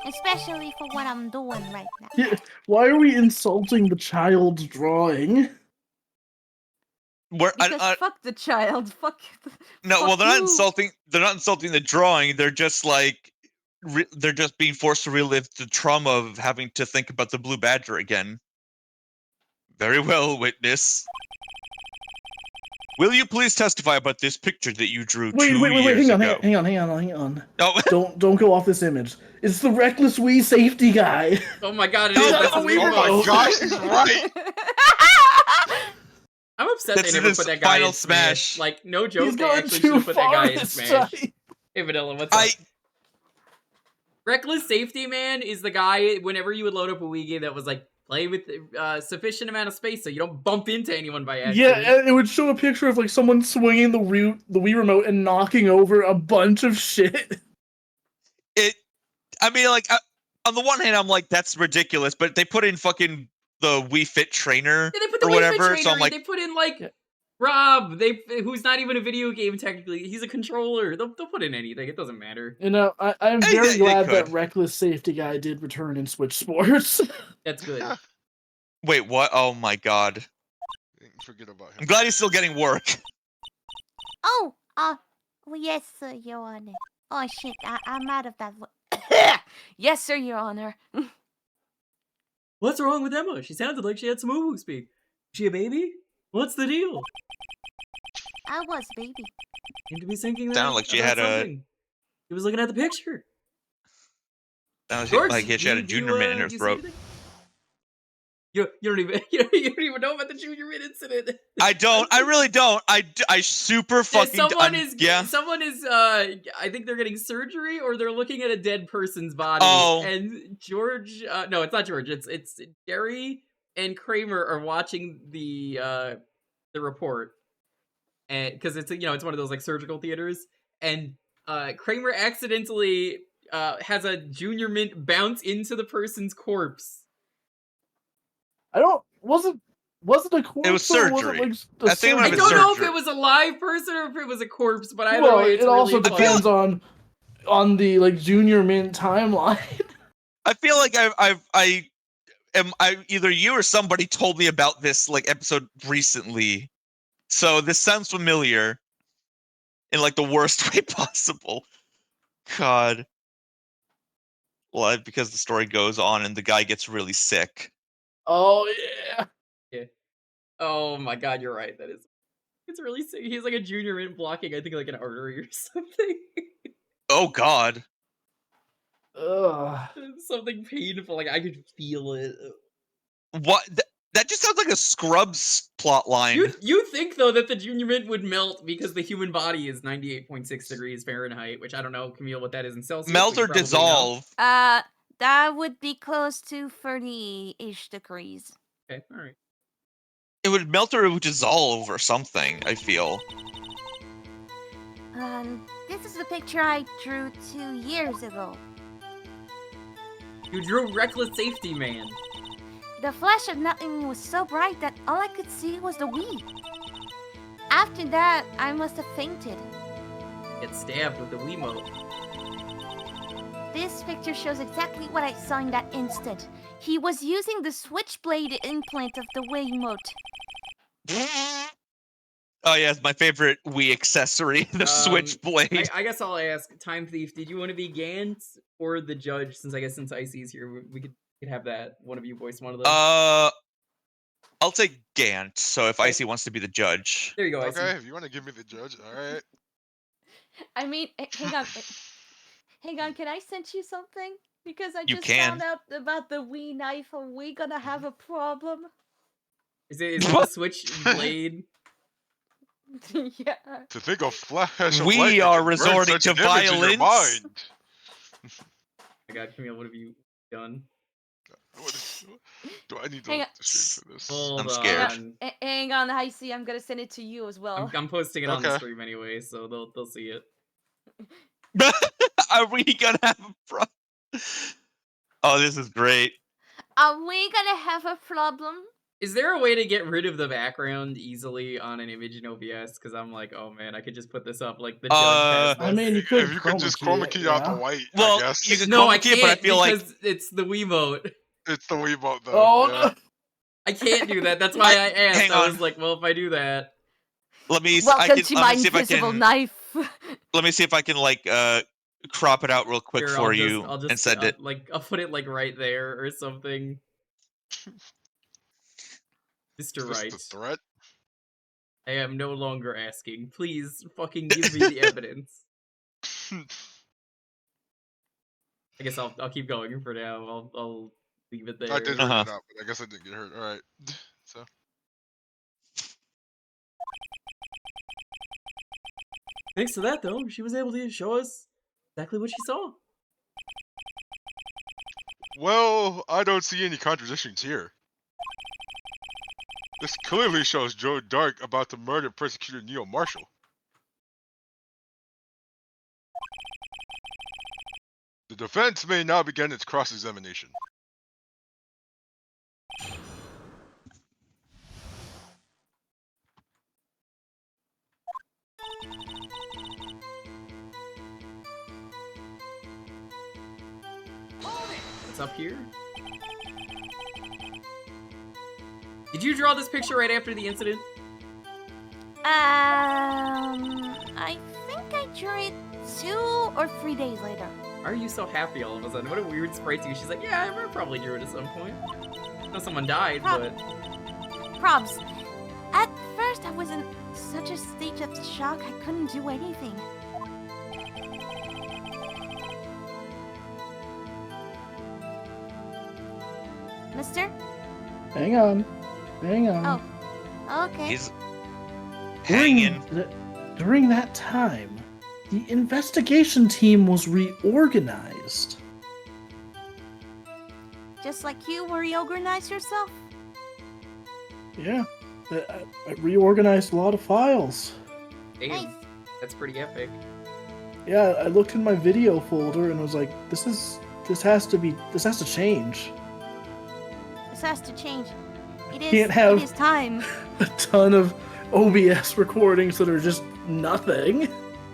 especially for what I'm doing right now. Yeah, why are we insulting the child's drawing? Because fuck the child. Fuck. No, well, fuck they're not you. insulting. They're not insulting the drawing. They're just like, they're just being forced to relive the trauma of having to think about the Blue Badger again. Very well, witness. Will you please testify about this picture that you drew Wait, 2 years hang ago? on. No, Don't go off this image. It's the reckless wee safety guy. Oh my god, it is. That's his we Oh my emote. gosh, he's right. I'm upset That's they never his put that guy final in Smash. Smash. Like, no He's joke, they gone actually should too have put that far guy in this Smash. time. Hey, Vanilla, what's up? Reckless Safety Man is the guy, whenever you would load up a Wii game that was like, play with sufficient amount of space so you don't bump into anyone by accident. Yeah, and it would show a picture of like someone swinging the Wii remote and knocking over a bunch of shit. I mean, like, on the one hand, I'm like, that's ridiculous, but they put in fucking the Wii Fit trainer Yeah, they put the or Wii Fit whatever. trainer So I'm in. like, They put in like Yeah. Rob, who's not even a video game technically. He's a controller. They'll put in anything. It doesn't matter. You know, I'm Hey, very they glad that could. Reckless Safety Guy did return in Switch Sports. That's good. wait, what? Oh my god. Forget about him. I'm glad he's still getting work. Oh, well, yes, sir, Your Honor. Oh shit, I'm out of that. Yes, sir, Your Honor. What's wrong with Emma? She sounded like she had some moo speak. Is she a baby? What's the deal? I was baby. Seemed to be thinking Sounded like she had something. He was looking at the picture. Sounded George, like she had a junior mint in her do you see throat. anything? You don't even you don't even know about the junior mint incident. I don't. I really don't. I super Yeah, fucking. someone is I think they're getting surgery or they're looking at a dead person's body. Oh. And George no, it's not George. It's Jerry and Kramer are watching the report. And because it's it's one of those like surgical theaters, and Kramer accidentally has a junior mint bounce into the person's corpse. Wasn't a corpse. It was or was surgery. it like I think it might I have don't been know if surgery. it was a live person or if it was a corpse, but either well, way, it's it also really funny. depends on the like Junior Mint timeline. I feel like I either you or somebody told me about this like episode recently, so this sounds familiar in like the worst way possible. God. Well, because the story goes on and the guy gets really sick. Oh yeah. Yeah. Oh my god, you're right. It's really sick. He's like a junior mint blocking, I think, like an artery or something. Oh God. Ugh. Something painful. Like I could feel it. What? That just sounds like a Scrubs plot line. You think though that the junior mint would melt because the human body is 98.6 degrees Fahrenheit, which I don't know, Camille, what that is in Celsius. Melt but you or probably know. dissolve. That would be close to 30-ish degrees. Okay, all right. It would melt or it would dissolve or something, I feel. This is the picture I drew 2 years ago. You drew Reckless Safety Man. The flash of nothing was so bright that all I could see was the Wii. After that, I must have fainted. Get stabbed with the Wiimote. This picture shows exactly what I saw in that instant. He was using the switchblade implant of the Wiimote. Oh yeah, it's my favorite Wii accessory, the switchblade. I guess I'll ask, Time Thief, did you want to be Gantz or the judge? Since Icy's here, we could have that. One of you voice one of them. I'll take Gant. So if Icy wants to be the judge, there you go. Icy. Okay, if you want to give me the judge, all right. I mean, hang on. Hang on, can I send you something? Because I You just can. found out about the Wii knife. Are we gonna have a problem? Is it the switchblade? Yeah. To think of flash of We lightning are can burn resorting such to an image in your violence. mind. My God, Camille, what have you done? Do I need to Hang look on. the stream for this? Hold I'm scared. on. Hang on, Heisey, I'm gonna send it to you as well. I'm posting it on the Okay. stream anyway, so they'll see it. Are we gonna have a problem? Oh, this is great. Are we gonna have a problem? Is there a way to get rid of the background easily on an image in OBS? Because I'm like, oh man, I could just put this up like the judge has this. I mean, you could. If you could just chroma key out the white, Well, I guess. you could No, chroma I key it, can't but I feel like because it's the Wiimote. It's the Wiimote though. Oh yeah. no. I can't do that. That's why I asked. Hang I on. was like, well, if I do that, let me. Welcome to my see if I invisible can. knife. Let me see if I can like crop it out real quick here, for you I'll just and send it. like I'll put it like right there or something. Mr. Is this Wright, the threat? I am no longer asking. Please, fucking give me the evidence. I guess I'll keep going for now. I'll leave it there. I did Uh-huh. hurt it out, but I guess I didn't get hurt. All right. So Thanks to that, though, she was able to show us exactly what she saw. well, I don't see any contradictions here. This clearly shows Joe Dark about to murder persecutor Neil Marshall. The defense may now begin its cross-examination. up here. Did you draw this picture right after the incident? I think I drew it 2 or 3 days later. Why are you so happy all of a sudden? What a weird sprite too. She's like, yeah, I probably drew it at some point. I know someone died, but... Probs. At first, I was in such a state of shock, I couldn't do anything. Mister? Hang on. Oh. Okay. He's hanging. During that time, the investigation team was reorganized. Just like you reorganize yourself? Yeah, I reorganized a lot of files. Damn, Nice. that's pretty epic. Yeah, I looked in my video folder and was like, this has to change. This has to change. It Can't have- it is time. A ton of OBS recordings that are just nothing.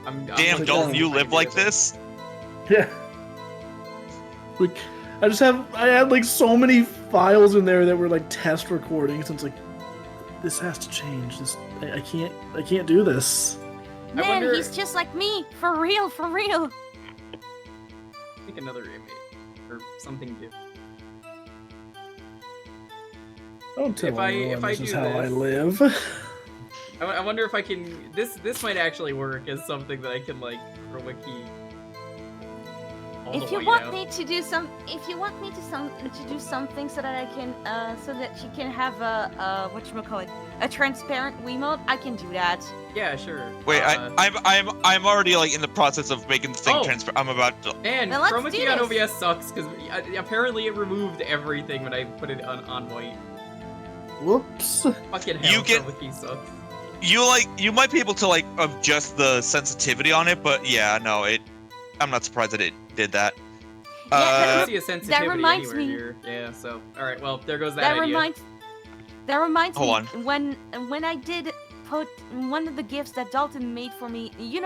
I'm Damn, like, don't oh, you I live can like do this? Yeah. Like, I had like so many files in there that were like test recordings, and it's like, this has to change. I can't do this. I Man, wonder- he's just like me. For real, for real. Make another image or something different. Don't tell If I anyone this is do how I this- live. I wonder if I can. This might actually work as something that I can like throw a key. all If the you way want out. me to do something so that I can, so that she can have a whatchamacallit, a transparent Wiimote, I can do that. Yeah, sure. Wait, I'm already like in the process of making the thing Oh. transparent. I'm about to. And Then let's chroma do key on this. OBS sucks because apparently it removed everything when I put it on white. Whoops. Fucking hell, You get- chroma key sucks. You might be able to like adjust the sensitivity on it, but yeah, no, I'm not surprised that it did that. I don't Uh, see a sensitivity reminds anywhere me- here. Yeah, so alright, well there goes that, That idea. reminds Hold me when I did put one of the gifts that Dalton made for me. You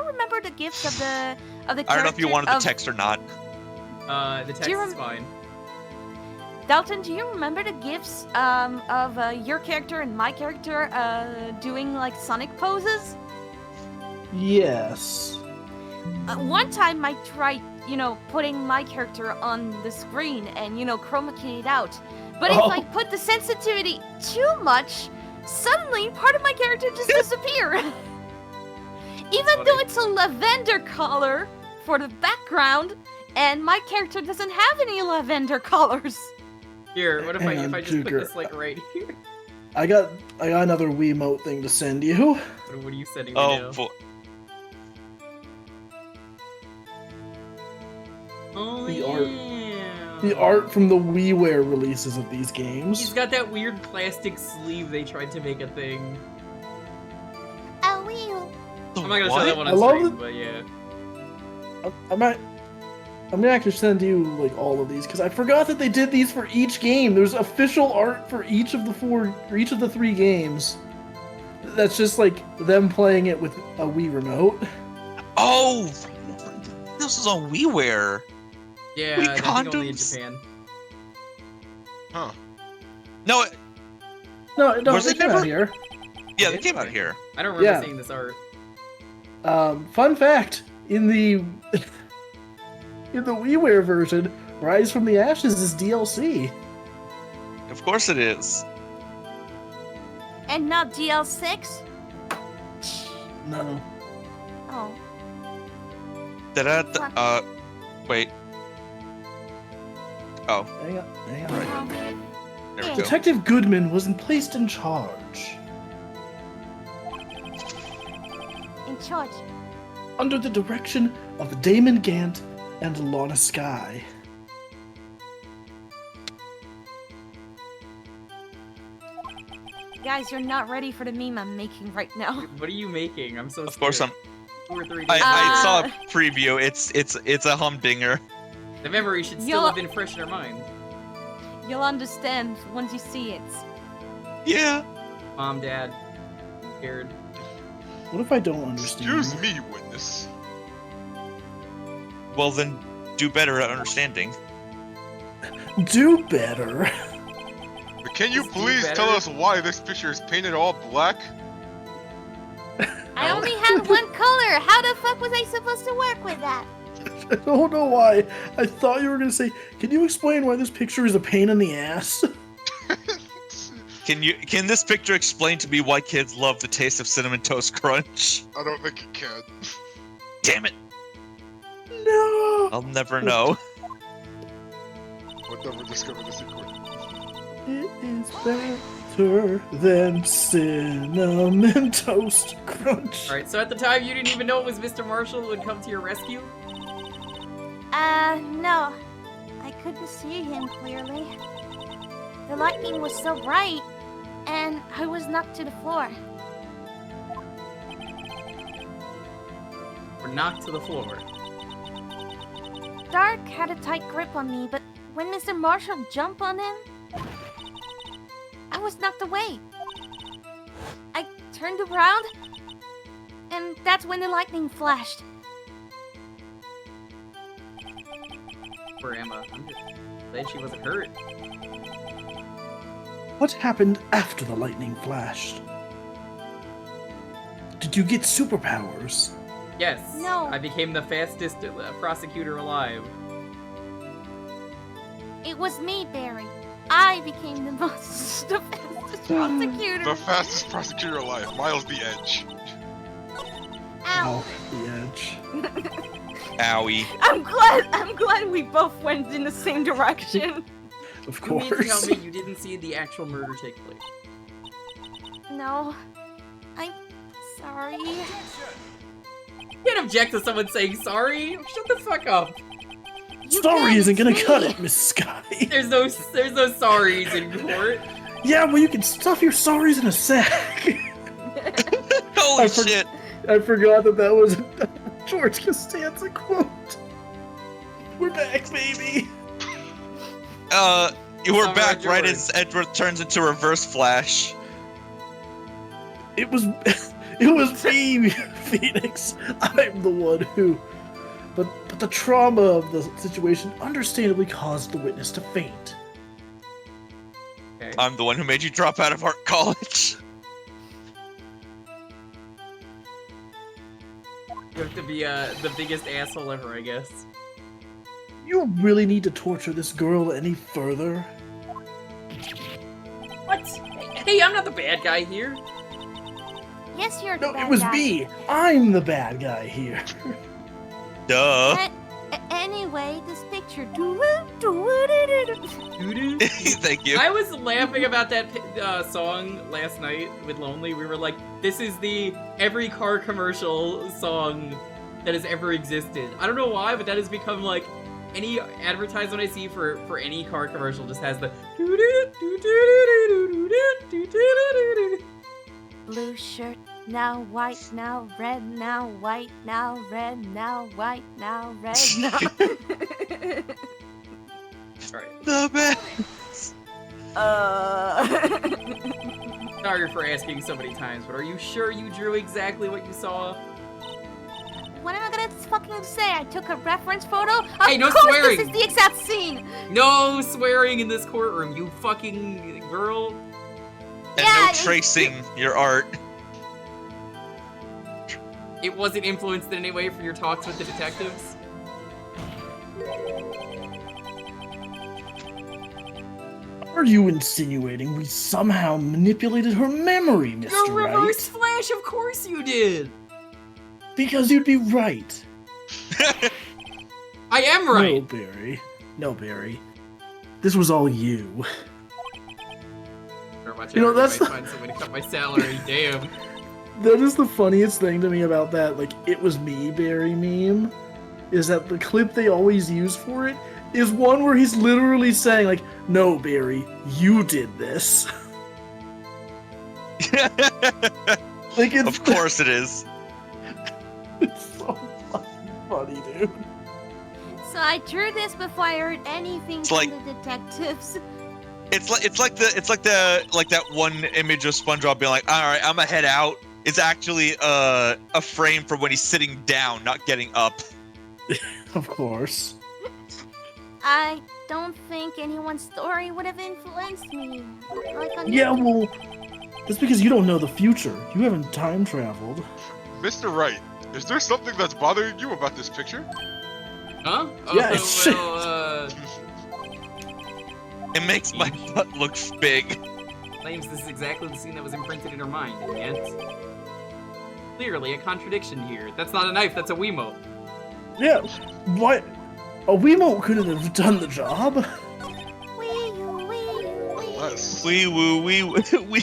remember the gifts of the I don't know if you character wanted the of- text or not. The text you is fine. Dalton, do you remember the gifs of your character and my character doing like Sonic poses? Yes. One time I tried, putting my character on the screen and, chroma keyed it out. But if Oh. I put the sensitivity too much, suddenly part of my character just disappear. Even though Funny. it's a lavender color for the background, and my character doesn't have any lavender colors. Here, what if Hang I on, just put Jewker. this like right here? I got another Wiimote thing to send you. What are you sending me Oh, now? boy. Oh, The art. yeah. The art from the WiiWare releases of these He's games. got that weird plastic sleeve they tried to make a thing. I will. I'm not gonna What? show that one I on love stream, it. but yeah. I'm gonna actually send you like all of these because I forgot that they did these for each game. There's official art for each of the 3 games. That's just like them playing it with a Wii remote. Oh, this is on WiiWare. Yeah, Wii I think only in condoms? Japan. Huh. No, No, Was they it came out never- here. yeah, they came out here. I don't remember Yeah. seeing this art. Fun fact: in the WiiWare version, Rise from the Ashes is DLC. Of course it is. And not DL6? No. Oh. Da-da-da, wait. Oh, Hang on. Um, there we Yeah. go. Detective Goodman was placed in charge in charge. under the direction of Damon Gant and Lorna Skye. Guys, you're not ready for the meme I'm making right now. What are you making? I'm so Of course I'm. scared. 2 or 3 I, days. I saw Uh, a preview. It's a humdinger. The memory should still You'll- have been fresh in our mind. You'll understand once you see it. Yeah. Mom, Dad, I'm scared. What if I don't understand? Excuse me, witness. Well then, do better at understanding. Do better. But can you Just do please tell better. us why this picture is painted all black? I only had one color. How the fuck was I supposed to work with that? I don't know why. I thought you were gonna say, can you explain why this picture is a pain in the ass? Can this picture explain to me why kids love the taste of Cinnamon Toast Crunch? I don't think it can. Damn it! No! I'll never know. We'll never discover the secret. It is better than Cinnamon Toast Crunch. Alright, so at the time you didn't even know it was Mr. Marshall who would come to your rescue? No. I couldn't see him clearly. The lightning was so bright, and I was knocked to the floor. Or knocked to the floor? Dark had a tight grip on me, but when Mr. Marshall jumped on him, I was knocked away. I turned around, and that's when the lightning flashed. For Emma. I'm just glad she wasn't hurt. What happened after the lightning flashed? Did you get superpowers? Yes. No. I became the fastest prosecutor alive. It was me, Barry. I became the fastest prosecutor. The fastest prosecutor alive, Miles the Edge. Ow. The edge. Owie. I'm glad we both went in the same direction. Of You mean to tell course. me you didn't see the actual murder take place? No. I'm sorry. You can't object to someone saying sorry. Shut the fuck up. You Sorry can, isn't gonna it's cut me. it, Miss Sky. There's no sorries in court. Yeah, well, you can stuff your sorries in a sack. Holy I for- shit! I forgot that was a George Costanza quote. We're back, baby. You were Sorry, back right George. as Edward turns into Reverse Flash. It was me, Phoenix. I'm the one who. But the trauma of the situation understandably caused the witness to faint. Okay. I'm the one who made you drop out of art college. You have to be the biggest asshole ever, I guess. You really need to torture this girl any further? What? Hey, I'm not the bad guy here. Yes, you're the No, bad it was guy. me. I'm the bad guy here. Duh. Anyway, this picture. Doo-doo. Thank you. I was laughing about that song last night with Lonely. We were like, this is the every car commercial song that has ever existed. I don't know why, but that has become like any advertisement I see for any car commercial just has the Blue shirt, now white, now red, now white, now red, now white, now red, now. Alright. The best. Sorry for asking so many times, but are you sure you drew exactly what you saw? What am I gonna fucking say? I took a reference photo? Hey, Of no course swearing. this is the exact scene! No swearing in this courtroom, you fucking girl. And Yeah, no tracing your art. It wasn't influenced in any way from your talks with the detectives? Are you insinuating we somehow manipulated her memory, Mr. You're reverse Wright? flash, of course you did! Because you'd be right. I am No, right! Barry. No, Barry. This was all you. Better watch You know, out, that's I might find somebody to cut my salary, damn. That is the funniest thing to me about that, like, it was me, Barry meme, is that the clip they always use for it is one where he's literally saying, like, no, Barry, you did this. Like, it's, Of course it is. it's so fucking funny, dude. So I drew this before I heard anything It's from like- the detectives. It's like that one image of SpongeBob being like, all right, I'm gonna head out. It's actually a frame from when he's sitting down, not getting up. Of course. I don't think anyone's story would have influenced me. Like on Yeah, you. well, that's because you don't know the future. You haven't time traveled. Mr. Wright, is there something that's bothering you about this picture? Huh? Yeah, Oh, well, It makes my butt look big. claims this is exactly the scene that was imprinted in her mind, and yet... Clearly a contradiction here. That's not a knife, that's a Wiimote. Yeah, what? A Wiimote couldn't have done the job. Wee you, wee you, wee. Unless. Wee woo, wee woo, wee.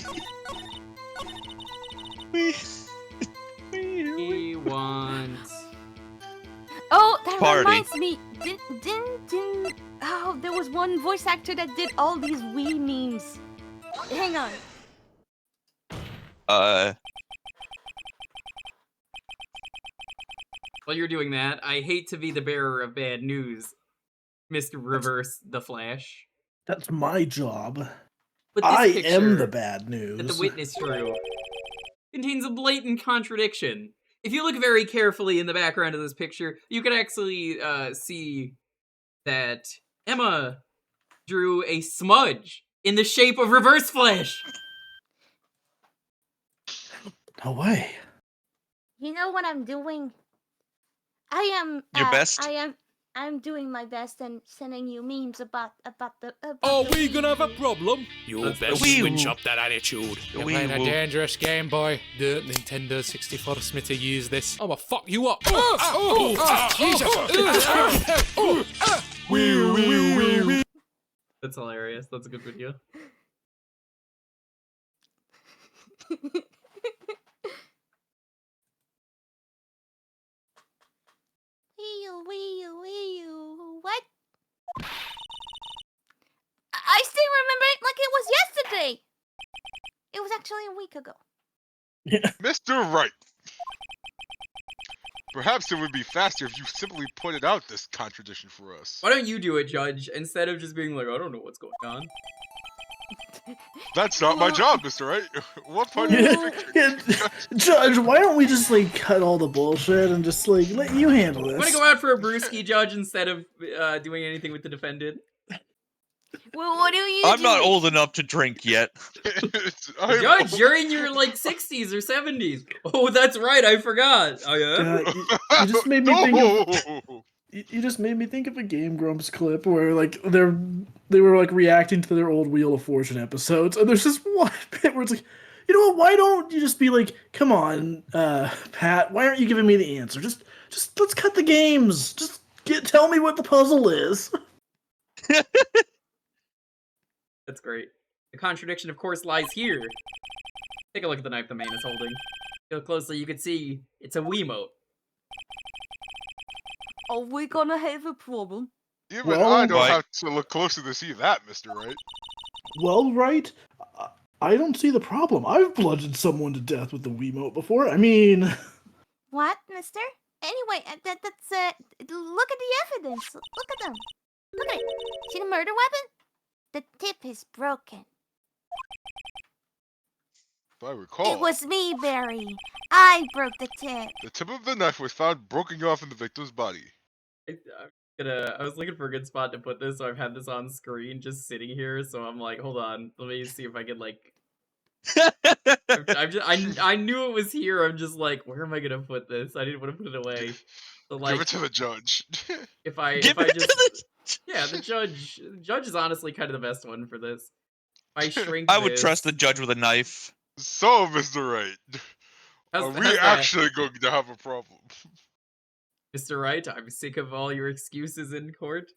Wee. We want... Oh, that Party. reminds me. Didn't. Oh, there was one voice actor that did all these Wii memes. Hang on. While you're doing that, I hate to be the bearer of bad news, Mr. Reverse the Flash. That's my job. But this I picture am the bad that news. the witness drew contains a blatant contradiction. If you look very carefully in the background of this picture, you can actually see that Emma drew a smudge in the shape of Reverse Flash. No way. You know what I'm doing? I am. Your best? I'm doing my best and sending you memes about the. Are the we Wii. gonna have a problem? You That's better the Wii switch Woo. up that attitude. You're Wii playing a Woo. dangerous game, boy. The Nintendo 64 Smitty use this. I'ma fuck you up. That's hilarious. That's a good video. Wii U, Wii U, Wii U. What? I still remember it like it was yesterday. It was actually a week ago. Mr. Wright. Perhaps it would be faster if you simply pointed out this contradiction for us. Why don't you do it, Judge, instead of just being like, I don't know what's going on. That's not my job, Mr. Wright. What part of this Yeah, picture? Judge, why don't we just like cut all the bullshit and just like let you handle I'm gonna this? go out for a brewski, Judge, instead of doing anything with the defendant. Well, what do you I'm do? not old enough to drink yet. I'm Judge, you're in your like 60s or 70s. Oh, that's right, I forgot. Oh yeah. You just made me think of No! you just made me think of a Game Grumps clip where like they were like reacting to their old Wheel of Fortune episodes, and there's this one bit where it's like, you know what? Why don't you just be like, come on, Pat? Why aren't you giving me the answer? Just let's cut the games. Just tell me what the puzzle is. That's great. The contradiction, of course, lies here. Take a look at the knife the man is holding. Look closely, you can see it's a Wiimote. Are we gonna have a problem? Even Well, I don't Why- have to look closer to see that, Mr. Wright. Well, right. I don't see the problem. I've bludgeoned someone to death with the Wiimote before. I mean, What, mister? Anyway, that's look at the evidence. Look at them. Look at it. See the murder weapon? The tip is broken. If I recall, It was me, Barry. I broke the tip. the tip of the knife was found broken off in the victim's body. I was looking for a good spot to put this, so I've had this on screen just sitting here, so I'm like, hold on, let me see if I can like... I knew it was here, I'm just like, where am I gonna put this? I didn't want to put it away. So like, Give it to the judge. if I Give it just... to the... Yeah, the judge is honestly kind of the best one for this. If I shrink I would this- trust the judge with a knife. So, Mr. Wright, are we how's that? actually going to have a problem? Mr. Wright, I'm sick of all your excuses in court.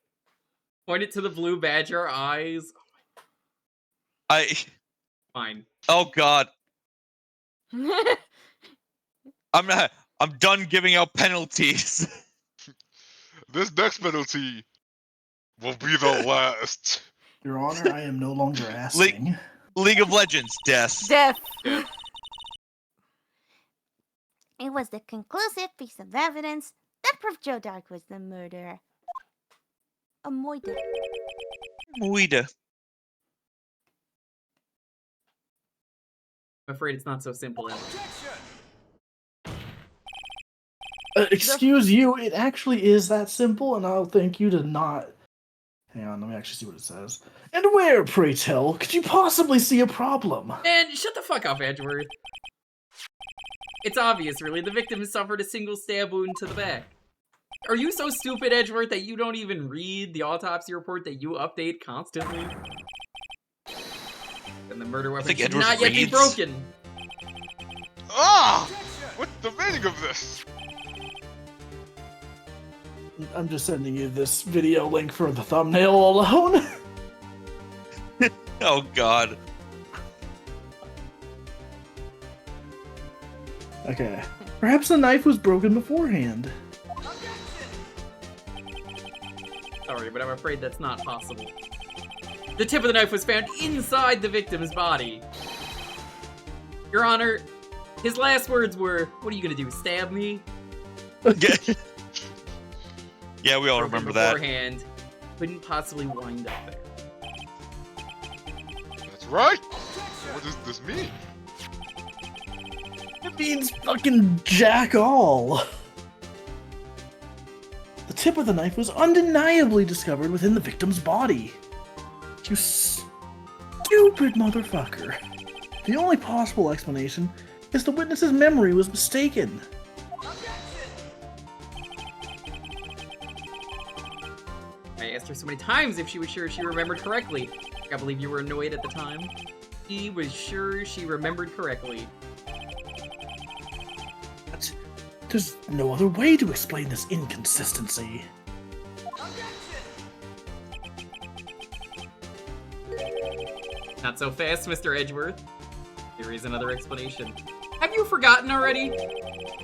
Point it to the blue badger eyes. Fine. Oh God. I'm done giving out penalties. This next penalty will be the last. Your Honor, I am no longer asking. League of Legends, death. Death. It was the conclusive piece of evidence that proved Joe Dark was the murderer. A moida. Muida. I'm afraid it's not so simple. Excuse you, it actually is that simple, and I'll thank you to not Hang on, let me actually see what it says. And where, pray tell, could you possibly see a problem? Man, shut the fuck up, Edgeworth. It's obvious, really. The victim suffered a single stab wound to the back. Are you so stupid, Edgeworth, that you don't even read the autopsy report that you update constantly? And the murder weapon should not yet be broken. Ah! What's the meaning of this? I'm just sending you this video link for the thumbnail alone. Oh god. Okay. Perhaps the knife was broken beforehand. Sorry, but I'm afraid that's not possible. The tip of the knife was found inside the victim's body. Your Honor, his last words were, "What are you gonna do, stab me?" Yeah, we all Broken remember that. beforehand. Couldn't possibly wind up there. That's right. What does this mean? It means fucking jack all. The tip of the knife was undeniably discovered within the victim's body. You stupid motherfucker. The only possible explanation is the witness's memory was mistaken. I asked her so many times if she was sure she remembered correctly. I believe you were annoyed at the time. He was sure she remembered correctly. But there's no other way to explain this inconsistency. Not so fast, Mr. Edgeworth. There is another explanation. Have you forgotten already?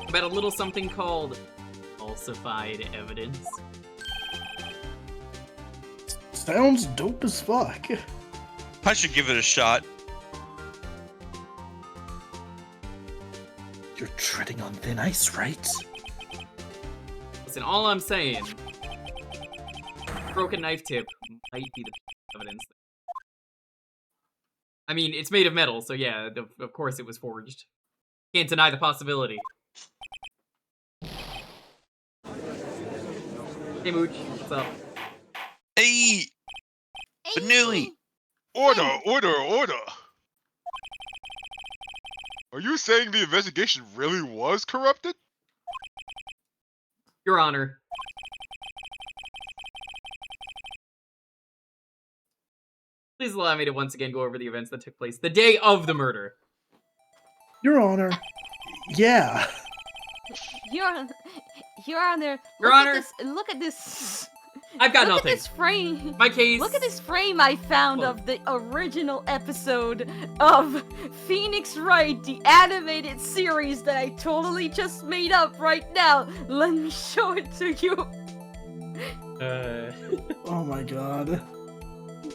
About a little something called falsified evidence. Sounds dope as fuck. I should give it a shot. You're treading on thin ice, right? Listen, all I'm saying, broken knife tip might be the evidence. I mean, it's made of metal, so yeah, of course it was forged. Can't deny the possibility. Hey, Mooch, what's up? Hey! Benui! Order! Are you saying the investigation really was corrupted? Your Honor. Please allow me to once again go over the events that took place the day of the murder. Your Honor. Yeah. Your Honor. Your Honor. Look at this. I've got Look nothing. at this frame. My case. Look at this frame I found of the original episode of Phoenix Wright, the animated series that I totally just made up right now. Let me show it to you. Oh my god.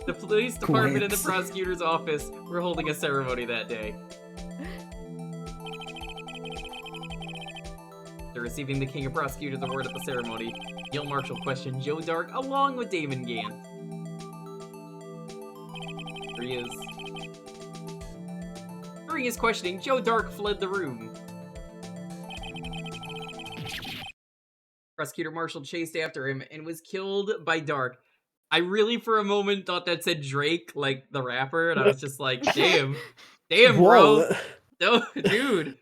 The police department and the Quince. prosecutor's office were holding a ceremony that day. After receiving the King of Prosecutors award at the ceremony, Gil Marshall questioned Joe Dark along with Damon Gant. Here he is. During his questioning, Joe Dark fled the room. Prosecutor Marshall chased after him and was killed by Dark. I really, for a moment, thought that said Drake, like the rapper, and I was just like, damn, bro, Whoa, no, dude.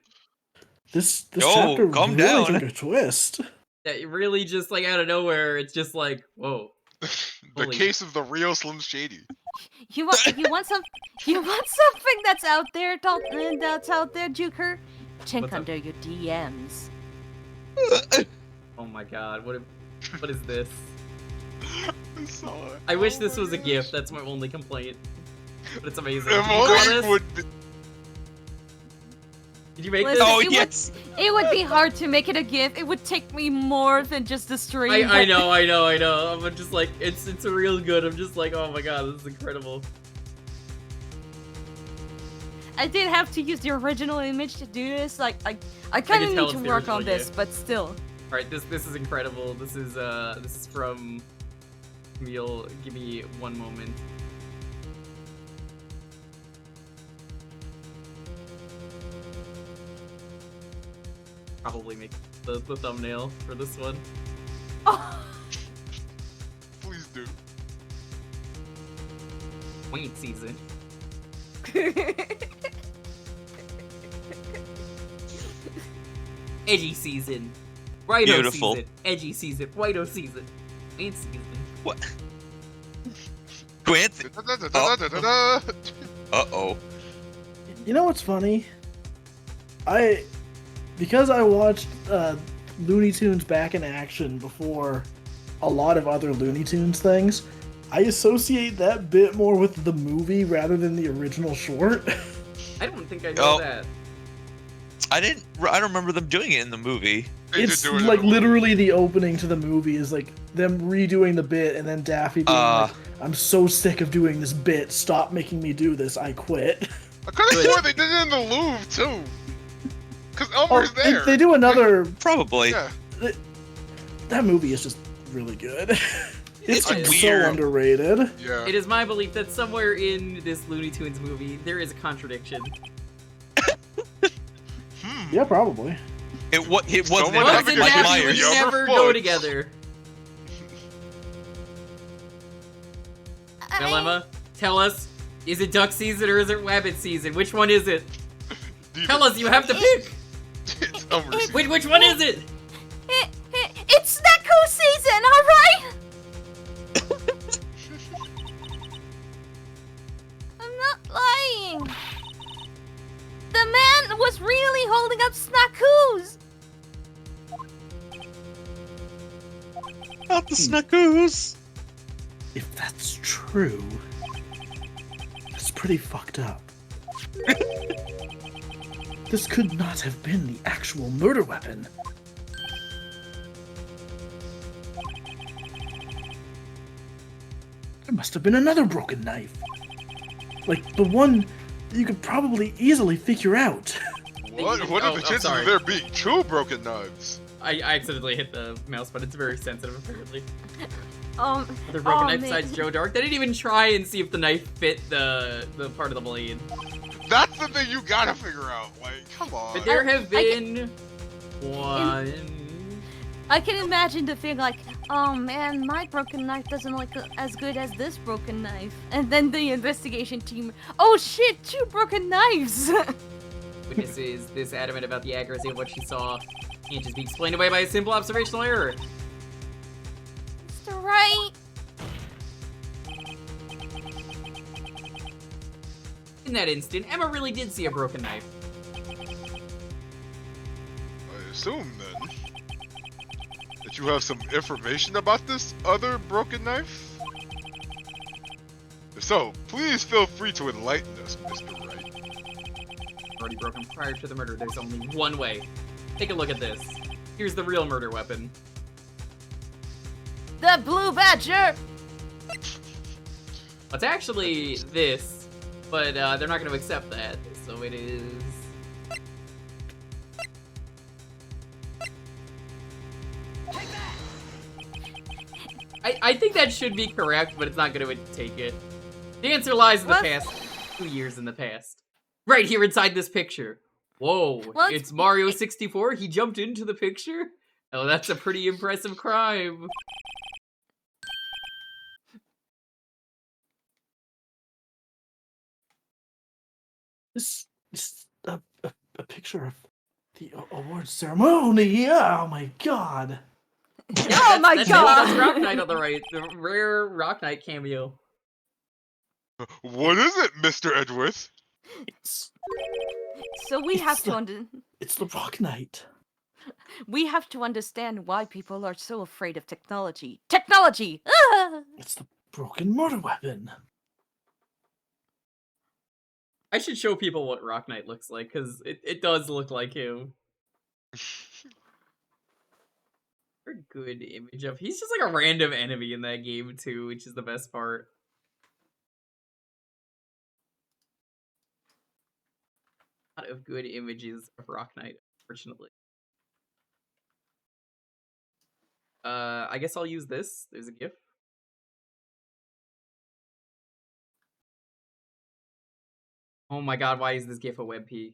This Yo, chapter calm really down. took a twist. That really just like out of nowhere, it's just like, whoa. The Holy- case of the real Slim Shady. You want something that's out there, Jewker? Check What's up? under your DMs. Oh my god, what is this? I saw it. I wish this was a gift, that's my only complaint. But it's amazing. If Did you draw only this? would be... Did you make Listen, this? Oh, it yes! It would be hard to make it a GIF. It would take me more than just a stream. I but- know. I'm just like, it's real good. I'm just like, oh my god, this is incredible. I did have to use the original image to do this. Like, I kind can of tell need to it's the work on original this, GIF. but still. Alright, this is incredible. This is from... Give me one moment. Probably make the thumbnail for this one. Oh, Please do. Wayne season. Edgy season. Righto Beautiful. season. Edgy season. Whito season. Wayne season. What? Quint. Uh-oh. You know what's funny? Because I watched Looney Tunes back in action before a lot of other Looney Tunes things, I associate that bit more with the movie rather than the original short. I don't think I know that. I don't remember them doing it in the movie. They did It's do it in like the movie. literally the opening to the movie is like them redoing the bit and then Daffy being like, I'm so sick of doing this bit, stop making me do this, I quit. I could have sworn they did it in the Louvre too. Cause Elmer's there. They do another. Probably. Yeah. That movie is just really good. It's like weird. so underrated. Yeah. It is my belief that somewhere in this Looney Tunes movie, there is a contradiction. Yeah, probably. It wasn't Someone in Bugs and Michael Daffy Myers. would You're never fucked. go together. I Now, mean, Emma, tell us, is it duck season or is it rabbit season? Which one is it? Tell us, you have to pick! It's Elmer's season. Wait, which one is it? it's Snacko season, alright? I'm not lying. The man was really holding up Snackoos. Not the Snackoos. If that's true, that's pretty fucked up. This could not have been the actual murder weapon. There must have been another broken knife. Like the one that you could probably easily figure out. What are Oh, the I'm chances sorry. of there being two broken knives? I accidentally hit the mouse, but it's very sensitive apparently. Um, Other broken oh, knife man. besides Joe Dark. They didn't even try and see if the knife fit the part of the blade. That's the thing you gotta figure out. Like, come on. But there have I been one. I can imagine the thing like, oh man, my broken knife doesn't look as good as this broken knife. And then the investigation team, oh shit, 2 broken knives! Witness is this adamant about the accuracy of what she saw. Can't just be explained away by a simple observational error. Mr. Wright. In that instant, Emma really did see a broken knife. I assume then that you have some information about this other broken knife? If so, please feel free to enlighten us, Mr. Wright. Already broken prior to the murder. There's only one way. Take a look at this. Here's the real murder weapon. The Blue Badger! It's actually this, but they're not going to accept that. So it is. I think that should be correct, but it's not going to take it. The answer lies in the What? past. 2 years in the past. Right here inside this picture. Whoa, What? it's Mario 64? He jumped into the picture? Oh, that's a pretty impressive crime. This is a picture of the award ceremony. Oh my god. Oh my That's god! Rock Knight on the right. The rare Rock Knight cameo. What is it, Mr. Edgeworth? It's So we have to it's the Rock Knight. we have to understand why people are so afraid of technology. Technology! Ah! It's the broken murder weapon. I should show people what Rock Knight looks like, because it does look like him. Very good image of. He's just like a random enemy in that game too, which is the best part. A lot of good images of Rock Knight, unfortunately. I guess I'll use this. There's a GIF. Oh my god, why is this GIF a WebP?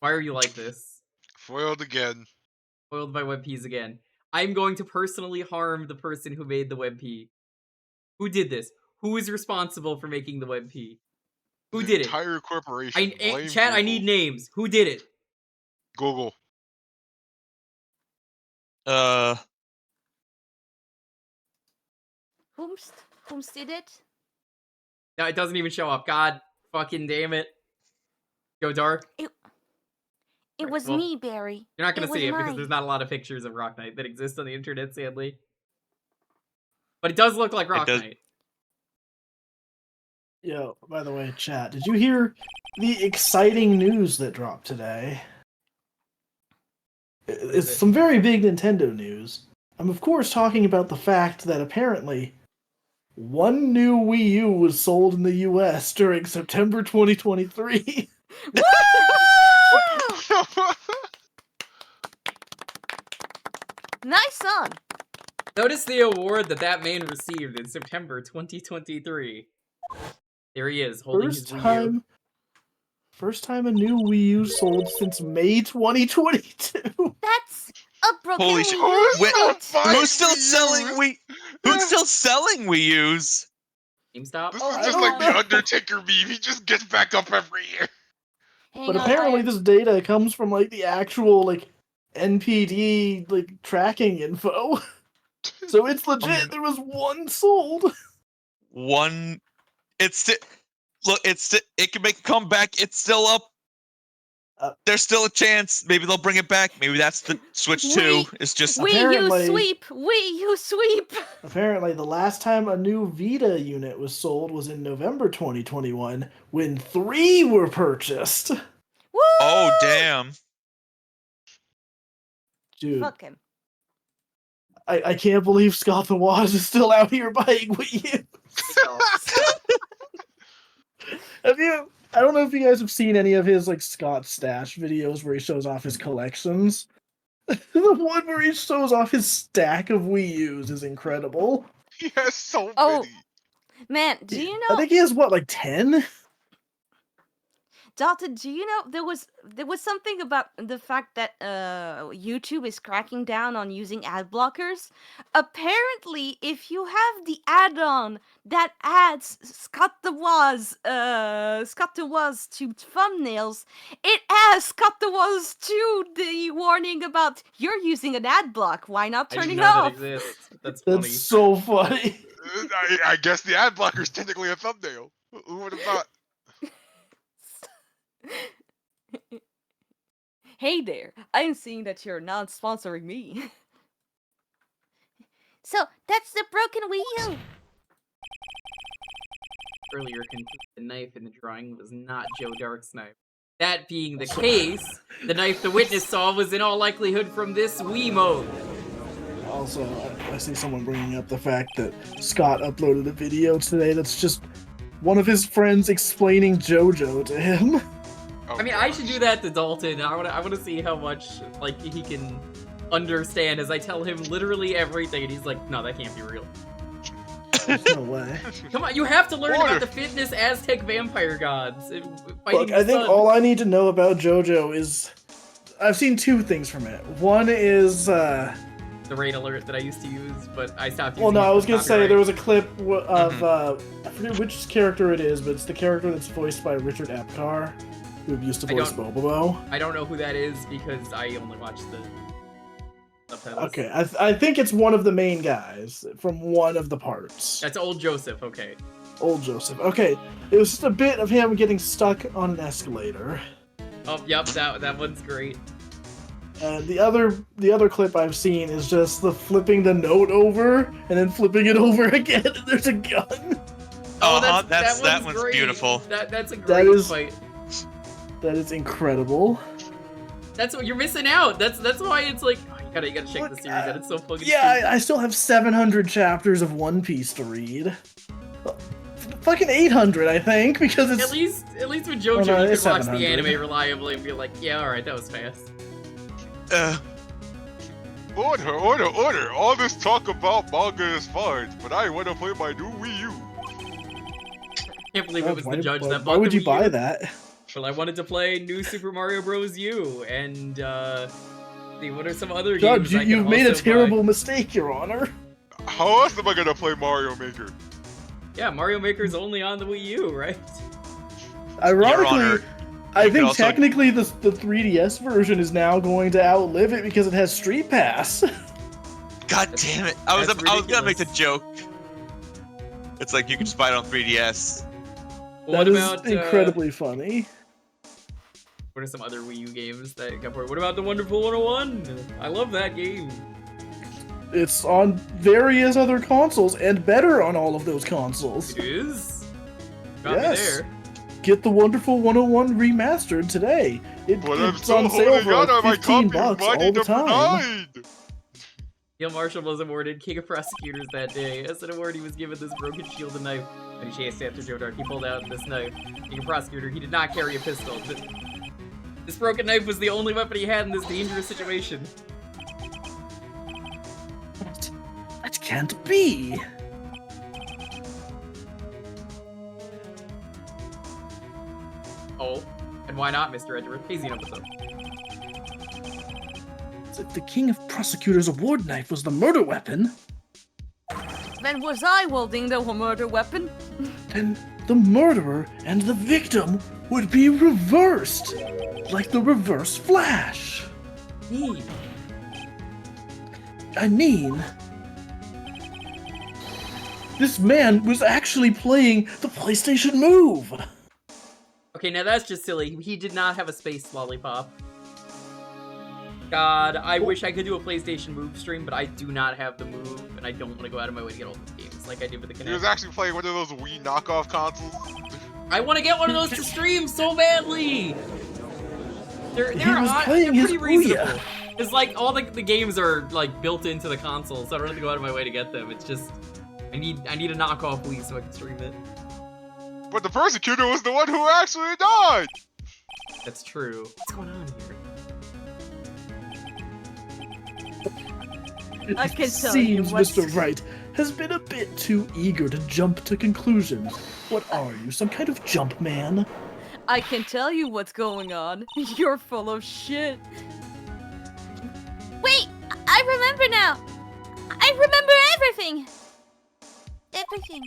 Why are you like this? Foiled again. Foiled by WebPs again. I'm going to personally harm the person who made the WebP. Who did this? Who is responsible for making the WebP? Who The did it? entire corporation. Blame Chat, I Google. need names. Who did it? Google. Whom's did it? No, it doesn't even show up. God fucking damn it. Go dark. It was well, me, Barry. You're not gonna was see it because mine. there's not a lot of pictures of Rock Knight that exist on the internet, sadly. But it does look like Rock does. Knight. Yo, by the way, chat, did you hear the exciting news that dropped today? It's it? some very big Nintendo news. I'm of course talking about the fact that apparently one new Wii U was sold in the US during September 2023. Nice song. Notice the award that man received in September 2023. There he is, holding his Wii U. First time a new Wii U sold since May 2022. That's a broken Holy Wii shit! U Wait, emote. who's still selling Wii? Who's still selling Wii U's? GameStop? This Oh, is just I like don't the Undertaker meme. He just gets back up every year. Hang But on, apparently this data comes from like the actual like NPD like tracking info. So it's legit. There was one sold. One. Look. It can make a comeback. It's still up. There's still a chance. Maybe they'll bring it back. Maybe that's the Switch 2. It's just Wii U Apparently- sweep. Wii U sweep. Apparently, the last time a new Vita unit was sold was in November 2021 when 3 were purchased. Woo! Oh damn. Dude, Fuck him. I can't believe Scott the Waz is still out here buying Wii U. Have you? I don't know if you guys have seen any of his like Scott Stash videos where he shows off his collections. The one where he shows off his stack of Wii U's is incredible. He has so Oh. many. Man, do you I know, think he has what, like 10? Dalton, do you know there was something about the fact that YouTube is cracking down on using ad blockers? Apparently, if you have the add-on that adds Scott the Waz to thumbnails, it adds Scott the Waz to the warning about you're using an ad block. Why not I turn didn't it know that off? exists. That's funny. That's so funny. I guess the ad blocker is technically a thumbnail. Who would have thought? Hey there, I'm seeing that you're not sponsoring me. So that's the broken Wii U. Earlier, the knife in the drawing was not Joe Dark's knife. That being the case, the knife the witness saw was in all likelihood from this Wii mode. Also, I see someone bringing up the fact that Scott uploaded a video today that's just one of his friends explaining JoJo to him. Oh, I mean, I should do that to Dalton. I wanna see how much like he can understand as I tell him literally everything, and he's like, "No, that can't be real." There's no way. Come on, you have to learn Order. about the fitness Aztec vampire gods. Fighting Look, I the think sun. all I need to know about JoJo is I've seen 2 things from it. One is the raid alert that I used to use, but I stopped using well, no, it I was for gonna say copyright. there was a clip of I forget which character it is, but it's the character that's voiced by Richard Apcar, who used to I voice don't- Bobobo. I don't know who that is because I only watch the subtitles. Okay, I think it's one of the main guys from one of the parts. That's old Joseph, okay. Old Joseph. Okay, it was just a bit of him getting stuck on an escalator. Oh, yep, that one's great. And the other clip I've seen is just the flipping the note over and then flipping it over again, and there's a gun. That one's great. beautiful. That's a That great is- fight. That is incredible. That's what you're missing out. That's why it's like oh, you gotta check the Look, series out. It's so fucking Yeah, I still have 700 chapters of One Piece to read. Fucking 800, I think, because it's... At least with Oh, JoJo, no, you it's can watch the 700. anime reliably and be like, yeah, alright, that was fast. Order! All this talk about manga is fine, but I want to play my new Wii U. Can't believe it was the judge that why bought would the you Wii buy U. that? Well, I wanted to play New Super Mario Bros. U, and, what are some other Judge, games I can you've made a also terrible mistake, Your Honor. How else am I gonna play Mario Maker? Yeah, Mario Maker's only on the Wii U, right? Your Ironically, Honor, I you could think also- technically the 3DS version is now going to outlive it because it has Street Pass. God damn it! I was That's gonna make the ridiculous. joke. It's like you can just buy it on 3DS. What That is about incredibly funny. what are some other Wii U games that got ported? What about the Wonderful 101? I love that game. It's on various other consoles and better on all of those consoles. It is. Got me Yes. there. Get the Wonderful 101 remastered today. But I'm It's still on sale holding for on to my like 15 copy of bucks Mighty all the Number time. 9. Gil Marshall was awarded King of Prosecutors that day. As an award, he was given this broken shield and knife. When he chased after Joe Dark, he pulled out this knife. King of Prosecutor, he did not carry a pistol. This broken knife was the only weapon he had in this dangerous situation. That can't be. Oh, and why not, Mr. Edgeworth? Easy enough with them. If the King of Prosecutors award knife was the murder weapon, Then was I wielding the murder weapon? then the murderer and the victim would be reversed. Like the reverse Flash. Neat. I mean, this man was actually playing the PlayStation Move. Okay, now that's just silly. He did not have a space lollipop. God, I wish I could do a PlayStation Move stream, but I do not have the Move, and I don't want to go out of my way to get all these games like I did with the He was Kinect. actually playing one of those Wii knockoff consoles. I want to get one of those to stream so badly. They're was they're playing his pretty reasonable. Ouya. It's like all the games are like built into the console, so I don't have to go out of my way to get them. It's just I need a knockoff Wii so I can stream it. But the persecutor was the one who actually died! That's true. What's going on here? I can It tell you seems what's- Mr. Wright has been a bit too eager to jump to conclusions. What are you, some kind of jump man? I can tell you what's going on. You're full of shit. Wait, I remember now. I remember everything. Everything.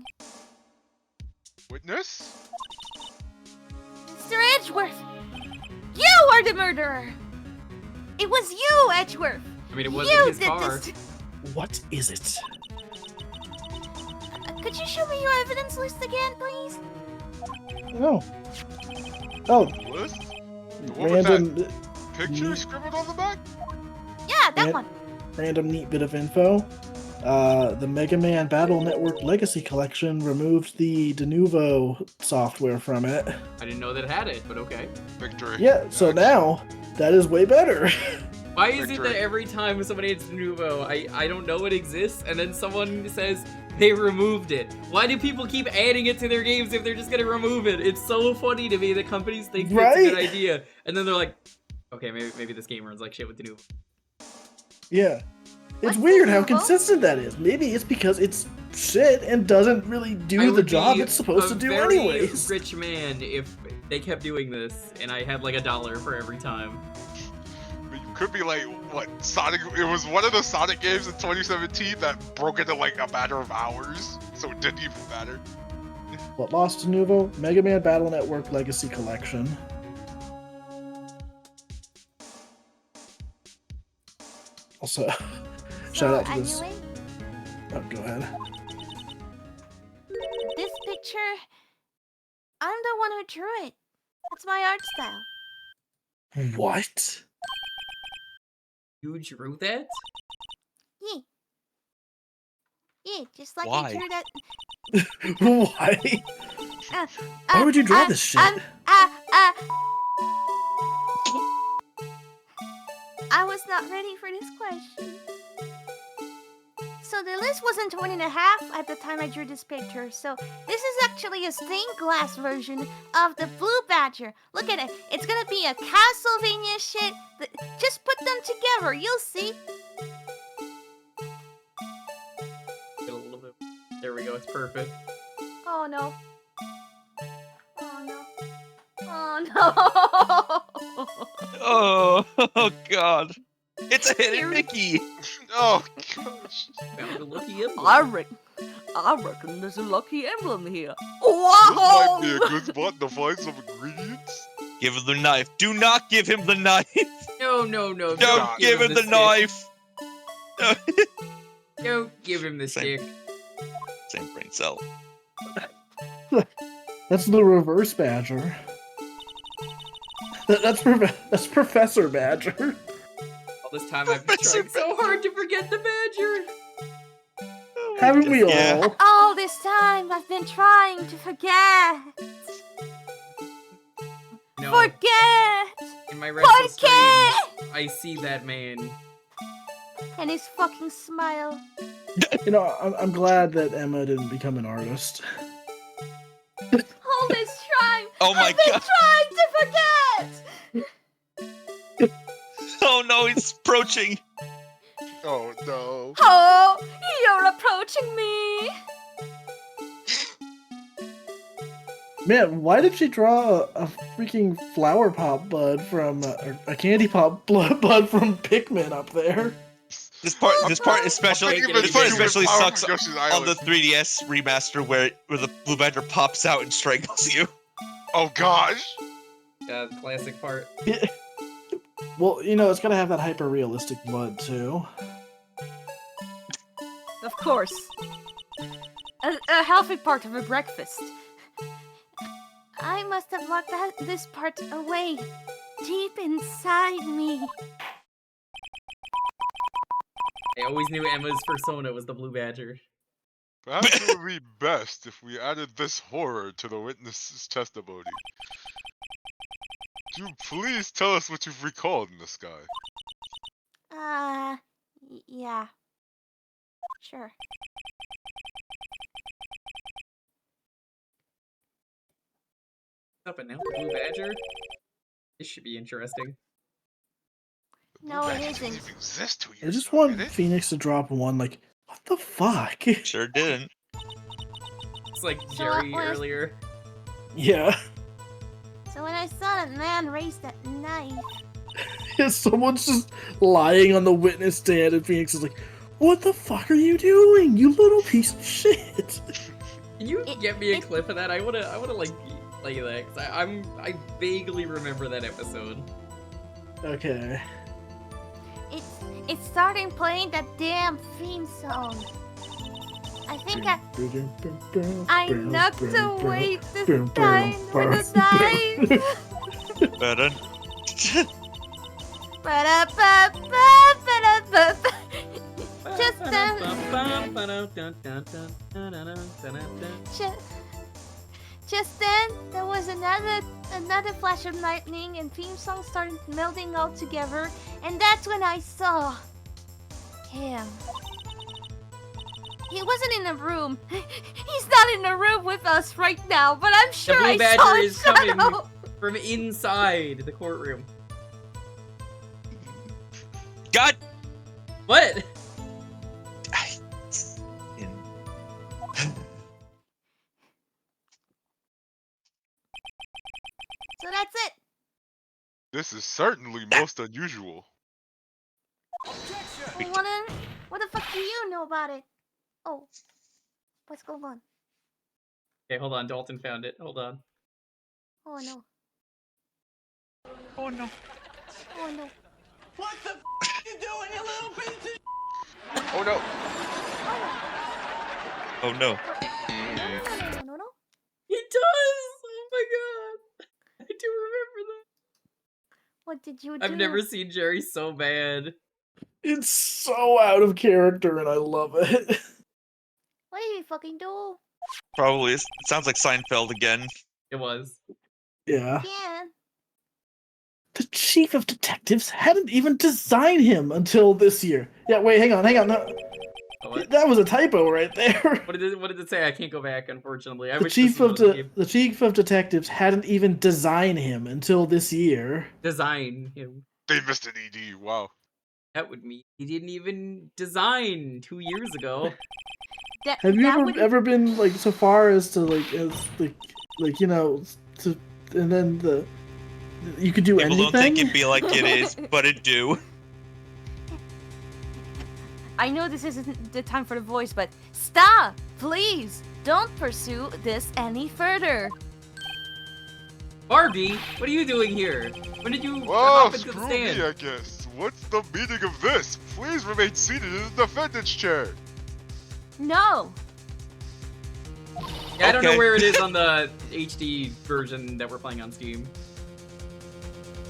Witness? Mr. Edgeworth, you are the murderer. It was you, Edgeworth. I mean, it You wasn't his did car. this. What is it? Could you show me your evidence list again, please? Oh. Oh, List? The one with random, that picture scribbled on the back? Yeah, that Yeah. one. random neat bit of info. The Mega Man Battle Network Legacy Collection removed the De Novo software from it. I didn't know that it had it, but okay. Victory. Yeah, so Next. now that is way better. Why is it Victory. that every time somebody hits De Novo, I don't know it exists, and then someone says they removed it? Why do people keep adding it to their games if they're just gonna remove it? It's so funny to me that companies think it's a good Right? idea, and then they're like, okay, maybe this game runs like shit with De Novo. Yeah. It's What's weird De how Novo? consistent that is. Maybe it's because it's shit and doesn't really I do the would job be it's supposed a to do very anyways. rich man if they kept doing this, and I had like $1 for every time. But you could be like, what, Sonic? It was one of the Sonic games in 2017 that broke into like a matter of hours, so it didn't even matter. What lost De Novo? Mega Man Battle Network Legacy Collection. Also, shout out to this. Anyway, Oh, go ahead. this picture, I'm the one who drew it. That's my art style. What? You drew that? Yeah. Yeah, just like Why? I drew that. Why? Why would you draw this shit? I was not ready for this question. So the list wasn't 1.5 at the time I drew this picture. So this is actually a stained glass version of the Blue Badger. Look at it. It's gonna be a Castlevania shit. Just put them together. You'll see. Get a little bit. There we go. It's perfect. Oh no. Oh no. Oh no. Oh God. It's a hidden Here- Mickey. Oh gosh. Found a lucky emblem. I reckon there's a lucky emblem here. This might be a Whoa! good spot to find some ingredients. Give him the knife. Do not give him the knife. No. Don't give him the stick. knife. Don't give him the Same. stick. Same brain cell. That's the reverse Badger. That's Professor Badger. All this time I've been trying so hard to forget the badger. Haven't we all? Yeah. All this time I've been trying to forget. No, Forget! in my restless Forget! dreams, I see that man. And his fucking smile. You know, I'm glad that Emma didn't become an artist. All this time Oh my I've been god. trying to forget! Oh no, he's approaching. Oh no. Oh, you're approaching me. Man, why did she draw a freaking flower pop bud from a candy pop bud from Pikmin up there? This part especially Even this part stupid especially flower sucks from Yoshi's on the Island. 3DS remaster where the blue badger pops out and strangles you. Oh gosh. Classic part. Well, you know, it's gotta have that hyper realistic blood too. Of course. A healthy part of a breakfast. I must have locked this part away. Deep inside me. I always knew Emma's persona was the blue badger. Perhaps it would be best if we added this horror to the witness's testimony. Do please tell us what you've recalled in the sky. Yeah. Sure. Up and now, blue badger. This should be interesting. No, it Blue Badger isn't. didn't even exist 2 I years just ago, want did it? Phoenix to drop one, like, what the fuck? Sure didn't. It's like So, Jerry what is- earlier. Yeah. So when I saw that man raise that knife, Someone's just lying on the witness stand and Phoenix is like, what the fuck are you doing, you little piece of shit? Can you It- get me a it- clip of that? I wanna like play that because I vaguely remember that episode. Okay. it started playing that damn theme song. I think I knocked away the time with the knife. Better. Ba-da-ba-ba-ba-da-ba-ba. Just then, just then, there was another flash of lightning, and theme song started melding all together, and that's when I saw him. He wasn't in the room. He's not in the room with us right now, but I'm sure Blue I Badger saw is his coming. shadow. From inside the courtroom. God. What? So that's it. This is certainly most unusual. Hey, what the fuck do you know about it? Oh, what's going on? Okay, hold on. Dalton found it. Hold on. Oh no. Oh no. Oh no. What the you doing, you little piece of Oh no. Oh no. No. He does! Oh my god! I do remember that. What did you do? I've never seen Jerry so bad. It's so out of character and I love it. What did you fucking do? Probably. It sounds like Seinfeld again. It was. Yeah. Yeah. The chief of detectives hadn't even designed him until this year. Yeah, wait, hang on. No, Oh, what? that was a typo right there. What did it say? I can't go back, unfortunately. I The wish chief this of was the game. the chief of detectives hadn't even designed him until this year. Design him. They missed an ED. Wow. That would mean he didn't even design 2 years ago. Have you that would- ever been like so far as to like you know to and then you could do People anything? don't think it be like it is, but it do. I know this isn't the time for the voice, but stop! Please, don't pursue this any further. Barbie, what are you doing here? When did you Well, hop into the screw stand? me, I guess. What's the meaning of this? Please remain seated in the defendant's chair. No. Yeah, I don't know Okay. where it is on the HD version that we're playing on Steam.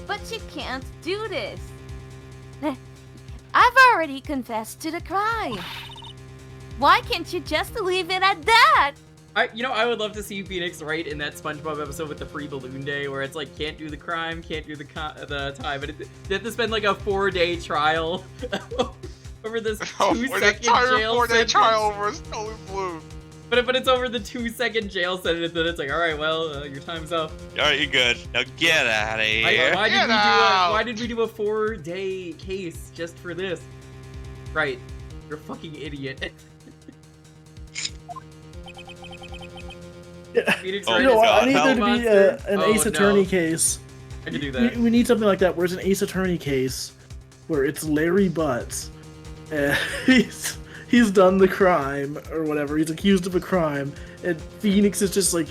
But you can't do this. I've already confessed to the crime. Why can't you just leave it at that? I would love to see Phoenix Wright in that SpongeBob episode with the free balloon day, where it's like can't do the crime, can't do the time, but they have to spend like a 4-day trial over this 2-second An entire jail 4-day sentence. trial over a stolen balloon. But it's over the 2-second jail sentence, and it's like, all right, well, your time's up. All right, you're good. Now get out of here. Get out! Why did we do a 4-day case just for this? Right, you're a fucking idiot. Phoenix Oh, Wright You know is what? God, I need there to be monster. an Oh, Ace no. Attorney case. I can do that. We need something like that, where it's an Ace Attorney case, where it's Larry Butts, and he's done the crime or whatever. He's accused of a crime, and Phoenix is just like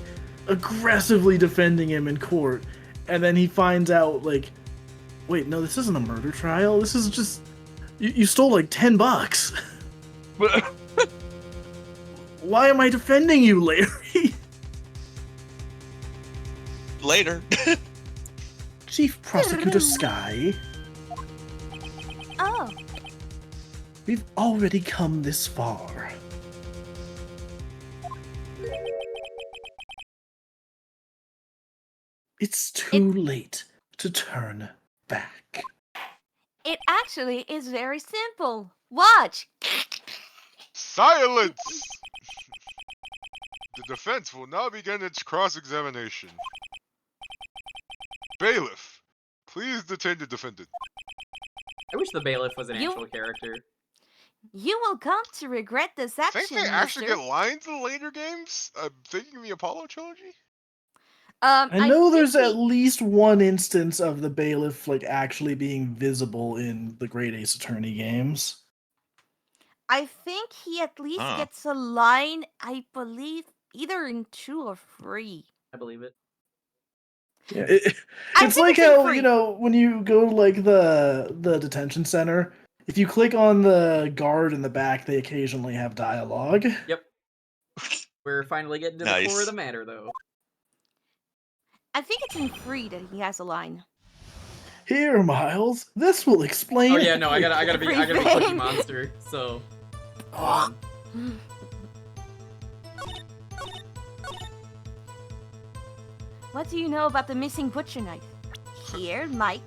aggressively defending him in court, and then he finds out like, wait, no, this isn't a murder trial. This is just you stole like $10. Why am I defending you, Larry? Later. Chief Prosecutor Sky, Oh, we've already come this far. It's too late to turn back. it actually is very simple. Watch. Silence! The defense will now begin its cross-examination. Bailiff, please detain the defendant. I wish the bailiff was an You- actual character. You will come to regret this I action, think they actually mister. get lines in later games. I'm thinking the Apollo trilogy. I know think there's he- at least one instance of the bailiff like actually being visible in the Great Ace Attorney games. I think he at least Huh. gets a line, I believe, either in 2 or 3. I believe it. Yeah, I it's think like it's in how free. when you go to like the detention center, if you click on the guard in the back, they occasionally have dialogue. Yep. We're finally getting to the core Nice. of the matter, though. I think it's in 3 that he has a line. Here, Miles, this will explain. Oh yeah, no, I gotta be Cookie Everything. Monster. So, What do you know about the missing butcher knife? Here, Mike.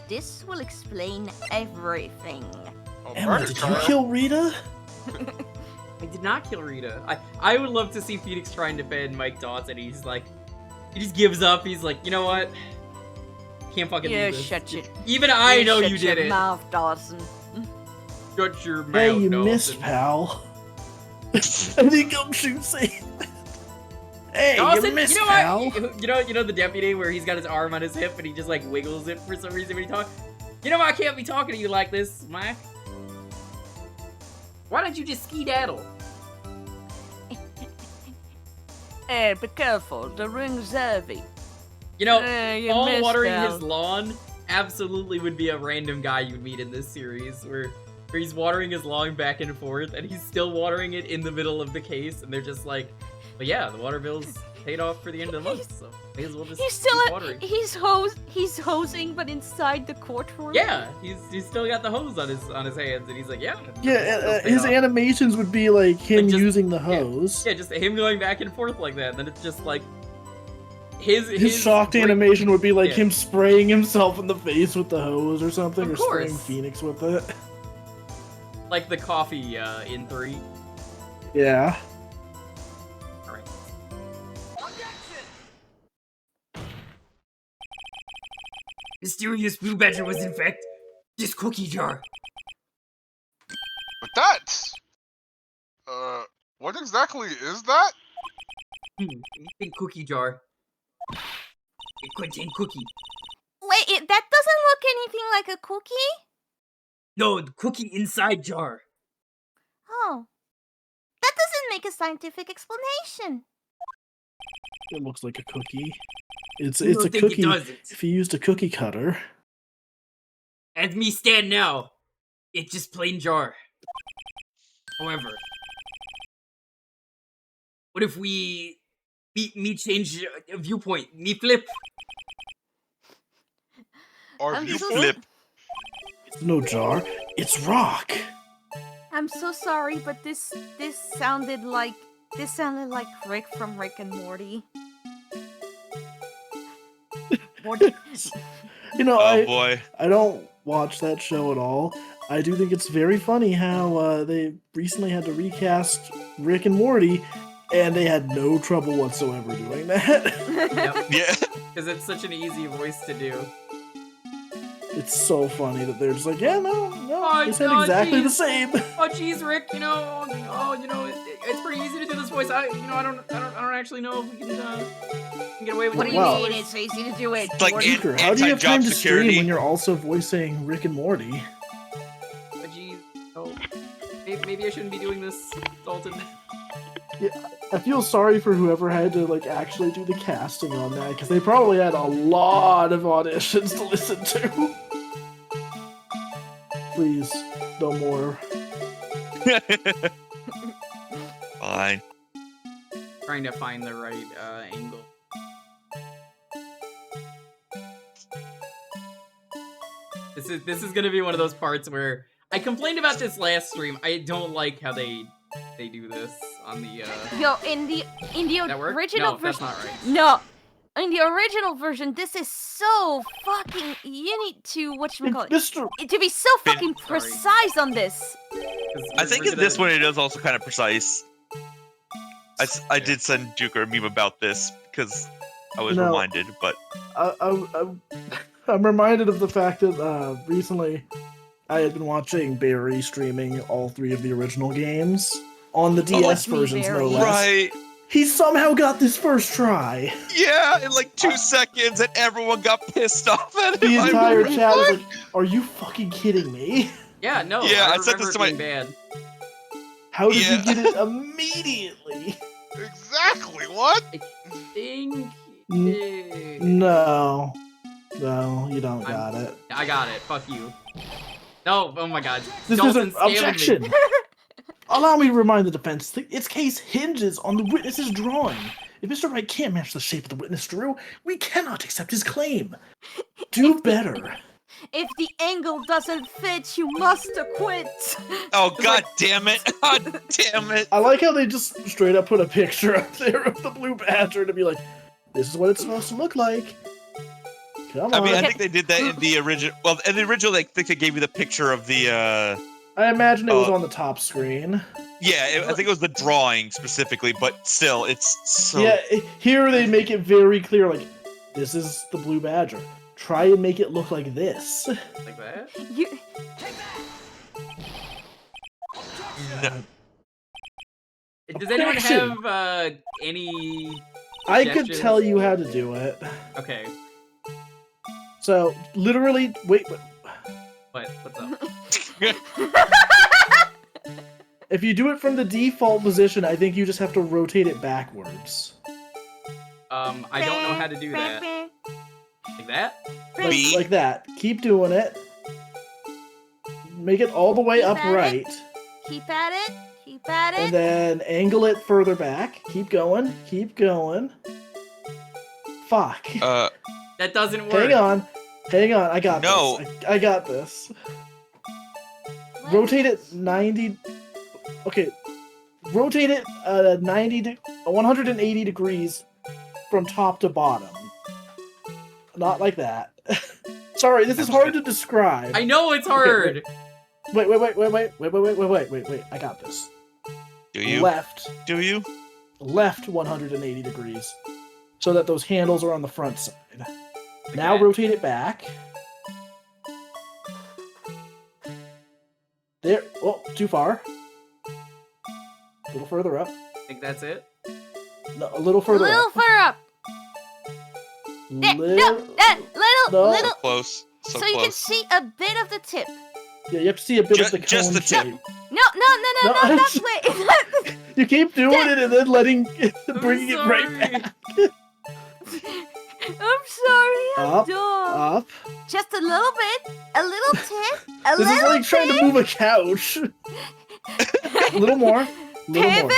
This will explain everything. Oh, Emma, murder did you trial? kill Rita? I did not kill Rita. I would love to see Phoenix try and defend Mike Dawson. He's like, he just gives up. He's like, you know what? Can't fucking do this. Even I know you did it. Mouth, Dawson. Shut your mouth, Hey, you Dawson. missed, pal. I didn't come shoot saying that. Hey, Dawson, you missed, you know pal. what? You know the deputy where he's got his arm on his hip and he just like wiggles it for some reason when he talks. You know I can't be talking to you like this, Mike. Why don't you just skedaddle? Hey, be careful. The ring's heavy. You know, You all missed, watering pal. his lawn absolutely would be a random guy you'd meet in this series where he's watering his lawn back and forth and he's still watering it in the middle of the case and they're just like, but yeah, the water bill's paid off for the end of the month, so may as well just He's keep still watering. he's hosing, but inside the courtroom. Yeah, he's still got the hose on his hands and he's like, yeah. Yeah, bill's paid his off. animations would be like him Like, just- using the hose. Yeah, just him going back and forth like that. And then it's just like his shocked break- animation would be like Yeah. him spraying himself in the face with the hose or something, Of or spraying course. Phoenix with it. like the coffee in 3. Yeah. All right. Mysterious blue badger was in fact this cookie jar. But that's... what exactly is that? Big cookie jar. It contained cookie. Wait, that doesn't look anything like a cookie? No, the cookie inside jar. Oh. That doesn't make a scientific explanation. It looks like a cookie. It's You a don't think cookie. it doesn't. If you used a cookie cutter. As me stand now, it's just plain jar. However, what if me change viewpoint? Me flip. Or I'm you so flip. It's no jar. It's rock. I'm so sorry, but this sounded like Rick from Rick and Morty. Morty. You know, Oh boy. I don't watch that show at all. I do think it's very funny how they recently had to recast Rick and Morty, and they had no trouble whatsoever doing that. Yep. Yeah. Because it's such an easy voice to do. It's so funny that they're just like, yeah, no, Oh, they sound no, exactly the geez. same. Oh, geez, Rick. It's pretty easy to do this voice. I don't actually know if we can get away with What it. do you Wow. mean it's easy to do it? It's like Morty? Jewker, how do you have time anti-job to security. stream when you're also voicing Rick and Morty? But geez, oh, maybe I shouldn't be doing this, Dalton. I feel sorry for whoever had to like actually do the casting on that, because they probably had a lot of auditions to listen to. Please, no more. Fine. Trying to find the right angle. This is gonna be one of those parts where I complained about this last stream. I don't like how they do this on the Yo, in the that work? original No, that's version. not right. No, in the original version, this is so fucking. You need to whatchamacallit. Mr. To be so Fin- fucking Sorry. precise on this. 'Cause I we're think in gonna- this one it is also kind of precise. I did send Jewker a meme about this because I was No. reminded, but I'm reminded of the fact that recently I had been watching Barry streaming all 3 of the original games on the DS it's me, versions, no Barry. less. right. He somehow got this first try. Yeah, in like 2 seconds, and everyone got pissed off at The him. entire chat was like, "Are you fucking kidding me? Yeah, no. Yeah, I I said remember this it to being bad. How did Yeah. you get it immediately?" Exactly. What? Think. No, you don't got it. I got it. Fuck you. No. Oh my God. This is Dalton an scamming objection. me. Allow me to remind the defense. Its case hinges on the witness's drawing. If Mr. Wright can't match the shape of the witness drew, we cannot accept his claim. Do better. If the angle doesn't fit, you must acquit. Oh god damn it! God damn it! I like how they just straight up put a picture up there of the blue badger to be like, this is what it's supposed to look like. Come on. I mean, I think they did that in the original. Well, in the original, I think they gave you the picture of the. I imagine it was on the top screen. Yeah, I think it was the drawing specifically, but still, it's so. Yeah, here they make it very clear, like, this is the blue badger. Try and make it look like this. Like that? You. No. Does anyone Objection. have any? I could suggestions? tell you how to do it. Okay. So, literally, wait. What's up? If you do it from the default position, I think you just have to rotate it backwards. I don't know how to do that. Like that? B. Like that. Keep doing it. Make it all the way Keep at upright. Keep at it. Keep at And it. then angle it further back. Keep going. Keep going. Fuck. That doesn't work. Hang on. I got No. this. I got this. Rotate it 90. Okay. Rotate it 180 degrees from top to bottom. Not like that. Sorry, this is hard to describe. I know it's hard. Wait. I got this. Do you? Left Do you? 180 degrees. So that those handles are on the front side. Now Okay. rotate it back. There. Oh, too far. A little further up. I think that's it. No, a little A further little up. further up. Little- Little. No. Little. So close. So So you can close. see a bit of the tip. Yeah, you have to see a bit of the cone just the tip. shape. No, that's wait. You keep doing it and then bringing it right sorry. back. I'm sorry, I'm Up, dumb. up. Just a little bit, a little tip, a This is little like trying to move a couch. A little more. pivot,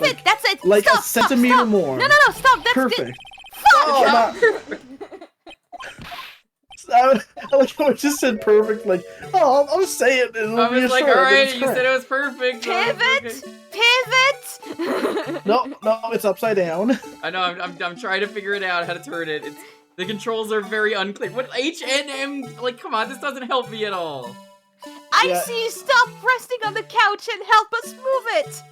Like- that's it. Like stop, a centimeter stop, stop. more. No, stop. That's Perfect. good. Fuck. Oh, I like how I just said perfect. Like, oh, I'll say it. It'll I was like, reassure, alright, it's you correct. said it was perfect. Pivot, pivot. No, it's upside down. I know, I'm trying to figure it out, how to turn it. The controls are very unclear. What, H and M? Like, come on, this doesn't help me at all. I Yeah. see you stop resting on the couch and help us move it.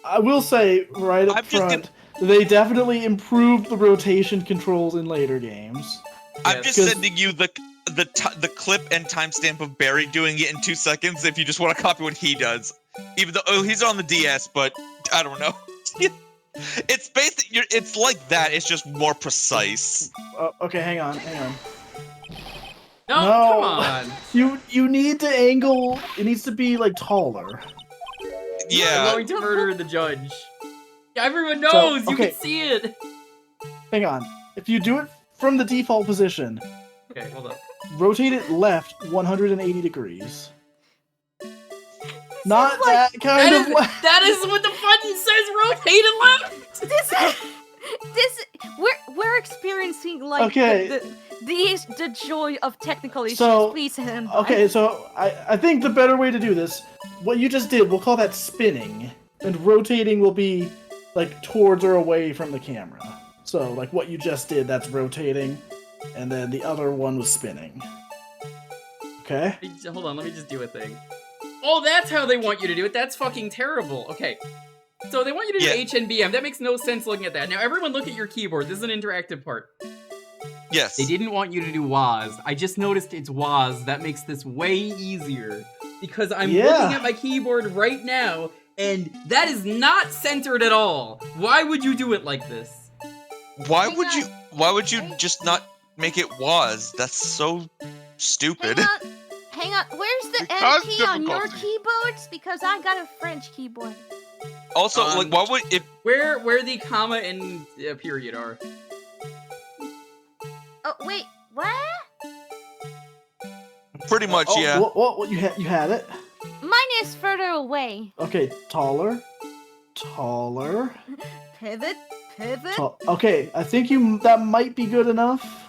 I will say right up I'm just front, they definitely improved the rotation controls in later games. I'm Yes. just 'Cause- sending you the clip and timestamp of Barry doing it in 2 seconds if you just want to copy what he does. Even though he's on the DS, but I don't know. It's it's like that. It's just more precise. Okay, hang on. No, No. come on. You need to angle. It needs to be like taller. I'm Yeah. going to murder the judge. Yeah, everyone knows, you okay. can see it. Hang on. If you do it from the default position, Okay, hold up. rotate it left 180 degrees. Not that kind of left. That is what the button says, rotate and left! We're experiencing like Okay. the joy of technical issues. So, Please hand. Okay, so I think the better way to do this, what you just did, we'll call that spinning, and rotating will be like towards or away from the camera. So like what you just did, that's rotating, and then the other one was spinning. Okay? Hold on, let me just do a thing. Oh, that's how they want you to do it. That's fucking terrible. Okay. So they want you to do Yeah. H and BM. That makes no sense looking at that. Now, everyone look at your keyboard. This is an interactive part. Yes. They didn't want you to do WAS. I just noticed it's WAS. That makes this way easier. Because I'm looking at my keyboard right now, and that is not centered at all. Why would you do it like this? Why would you just not make it was? That's so stupid. Hang on. Where's the Because M key on your difficulty. keyboards? Because I got a French keyboard. Also, like, why would if Where the comma and period are? Oh wait, what? pretty much, Oh, yeah. What you had it? Mine is further away. Okay, taller. Pivot. Okay, I think that might be good enough.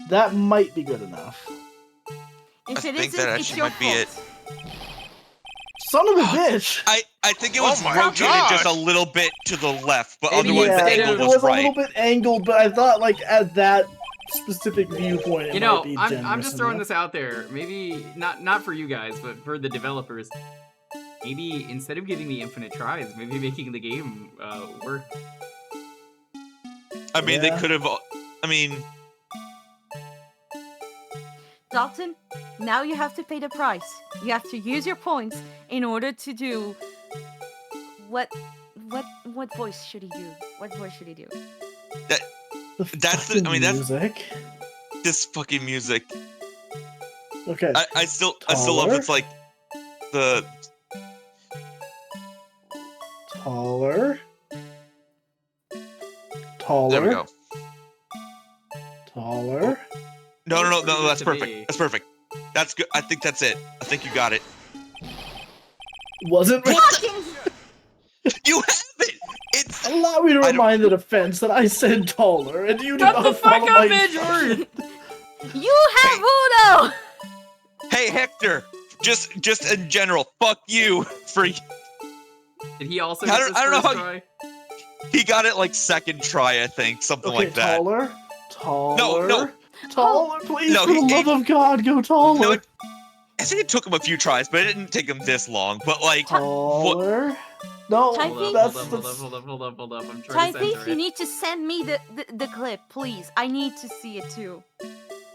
That might be good enough. If I it think isn't, that it's actually your might be it. fault. Son of a bitch! I think it Oh was my rotated just gosh. a little bit to the left, but Maybe otherwise the instead angle of- it was was a right. little bit angled, but I thought like at that specific viewpoint, it You know, might be I'm generous just throwing enough. this out there. Maybe not for you guys, but for the developers. Maybe instead of giving me infinite tries, maybe making the game work. I mean, Yeah. they could have. I mean, Dalton, now you have to pay the price. You have to use your points in order to do what voice should he do? What voice should he do? That's the- fucking I mean, that's- music. this fucking music. Okay. I still love Taller? it's like the Taller. there we go. Taller. No, Looks pretty that's good to perfect. me. That's perfect. That's good. I think that's it. I think you got it. Wasn't You have it. It's allow me to I don't- remind the defense that I said taller, and you did Shut not the fuck follow up, my Edward! You have Uno! hey Hector. Just in general, fuck you for Did he also I get don't- this I don't know first how- try? he got it like second try, I think, something Okay, like that. taller. Taller. No. Taller, please, No, for the he- love of God, go taller. No, I think it took him a few tries, but it didn't take him this long. But like, Taller. No, Type Hold in- up, that's hold up. I'm trying to Typee, censor you it. need to send me the clip, please. I need to see it too.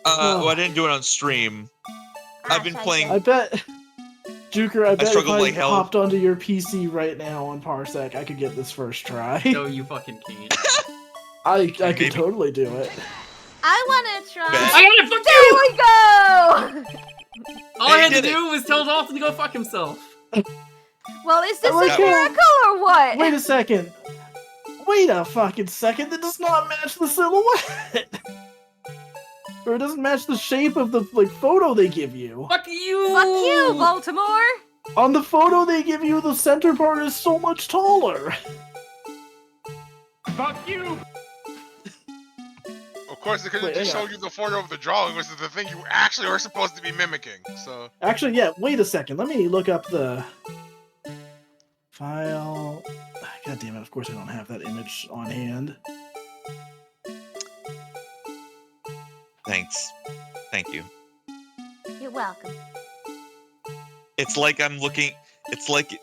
well, I didn't do it on stream. I've been playing- I bet, Jewker, I bet if struggled I like hell. hopped onto your PC right now on Parsec, I could get this first try. No, you fucking can't. I Maybe. could totally do it. I wanna try. Bet. I gotta fuck you! There we go! to did it. do was tell Dalton to go fuck himself. Well, is this like a it. miracle or what? Wait a second. Wait a fucking second. That does not match the silhouette. Or it doesn't match the shape of the photo they give you. Fuck you! Fuck you, Baltimore! On the photo they give you, the center part is so much taller. Fuck you! Of course, they could have Wait, just hang shown you the photo of the drawing, which is the thing you actually are supposed to be mimicking. So Actually, yeah, wait a second. Let me look up the file. God damn it, of course I don't have that image on hand. Thanks. Thank you. You're welcome. It's like I'm looking. It's like.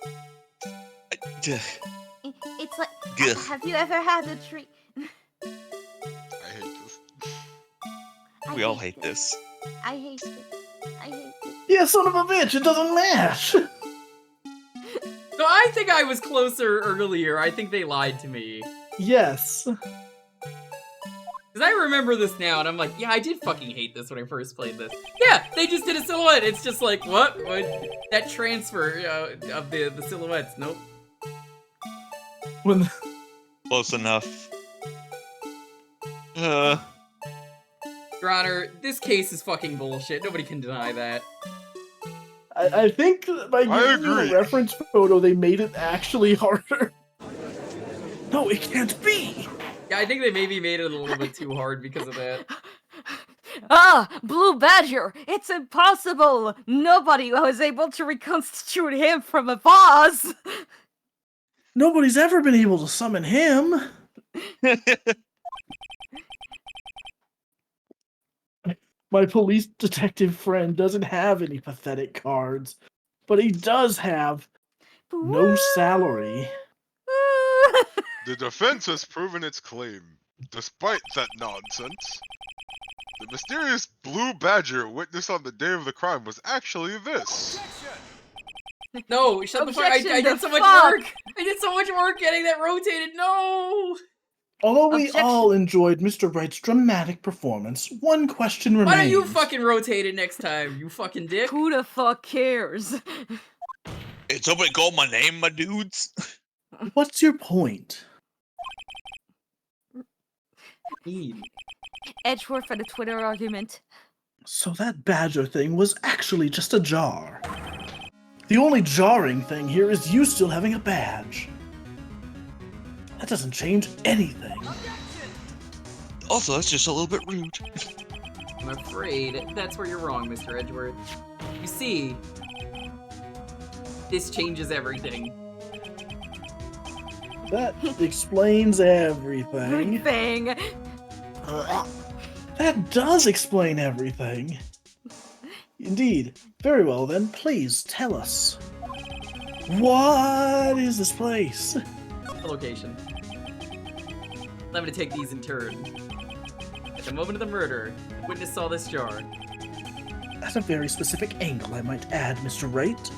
It's like, Gah. have you ever had a tree? I hate this. We all hate this. I hate it. I hate it. Yeah, son of a bitch, it doesn't match! So I think I was closer earlier. I think they lied to me. Yes. Because I remember this now, and I'm like, yeah, I did fucking hate this when I first played this. Yeah, they just did a silhouette. It's just like, what? That transfer of the silhouettes. Nope. When Close enough. Your Honor, this case is fucking bullshit. Nobody can deny that. I think by giving you agree. the reference photo, they made it actually harder. No, it can't be! Yeah, I think they maybe made it a little bit too hard because of that. Ah, Blue Badger! It's impossible! Nobody was able to reconstitute him from a vase! Nobody's ever been able to summon him! My police detective friend doesn't have any pathetic cards, but he does have no salary. The defense has proven its claim. Despite that nonsense, the mysterious blue badger witnessed on the day of the crime was actually this. No, shut the fuck. I Objection did to so much fuck. work. I did so much work getting that rotated. No. Although we Objection. all enjoyed Mr. Wright's dramatic performance, one question remains. Why don't you fucking rotate it next time, you fucking dick? Who the fuck cares? It's somebody called my name, my dudes. What's your point? Edgeworth for the Twitter argument. So that badger thing was actually just a jar. The only jarring thing here is you still having a badge. That doesn't change anything. Also, that's just a little bit rude. I'm afraid that's where you're wrong, Mr. Edgeworth. You see, this changes everything. That explains everything. Everything. That does explain everything. Indeed. Very well then, please tell us. What is this place? The location. Allow me to take these in turn. At the moment of the murder, the witness saw this jar. At a very specific angle, I might add, Mr. Wright.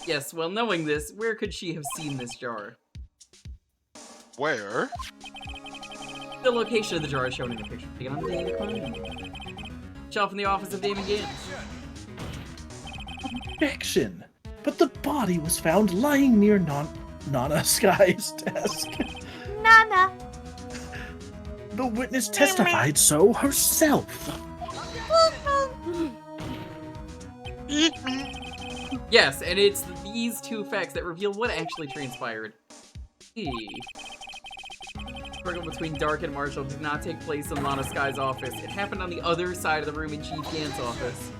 Yes, well, knowing this, where could she have seen this jar? Where? The location of the jar is shown in the picture taken on the day of the crime. Shelf in the office of Damon Gans. Objection! But the body was found lying near Nana Sky's desk. Nana. The witness testified so herself. Yes, and it's these two facts that reveal what actually transpired. The struggle between Dark and Marshall did not take place in Lana Sky's office. It happened on the other side of the room in Chief Gant's office.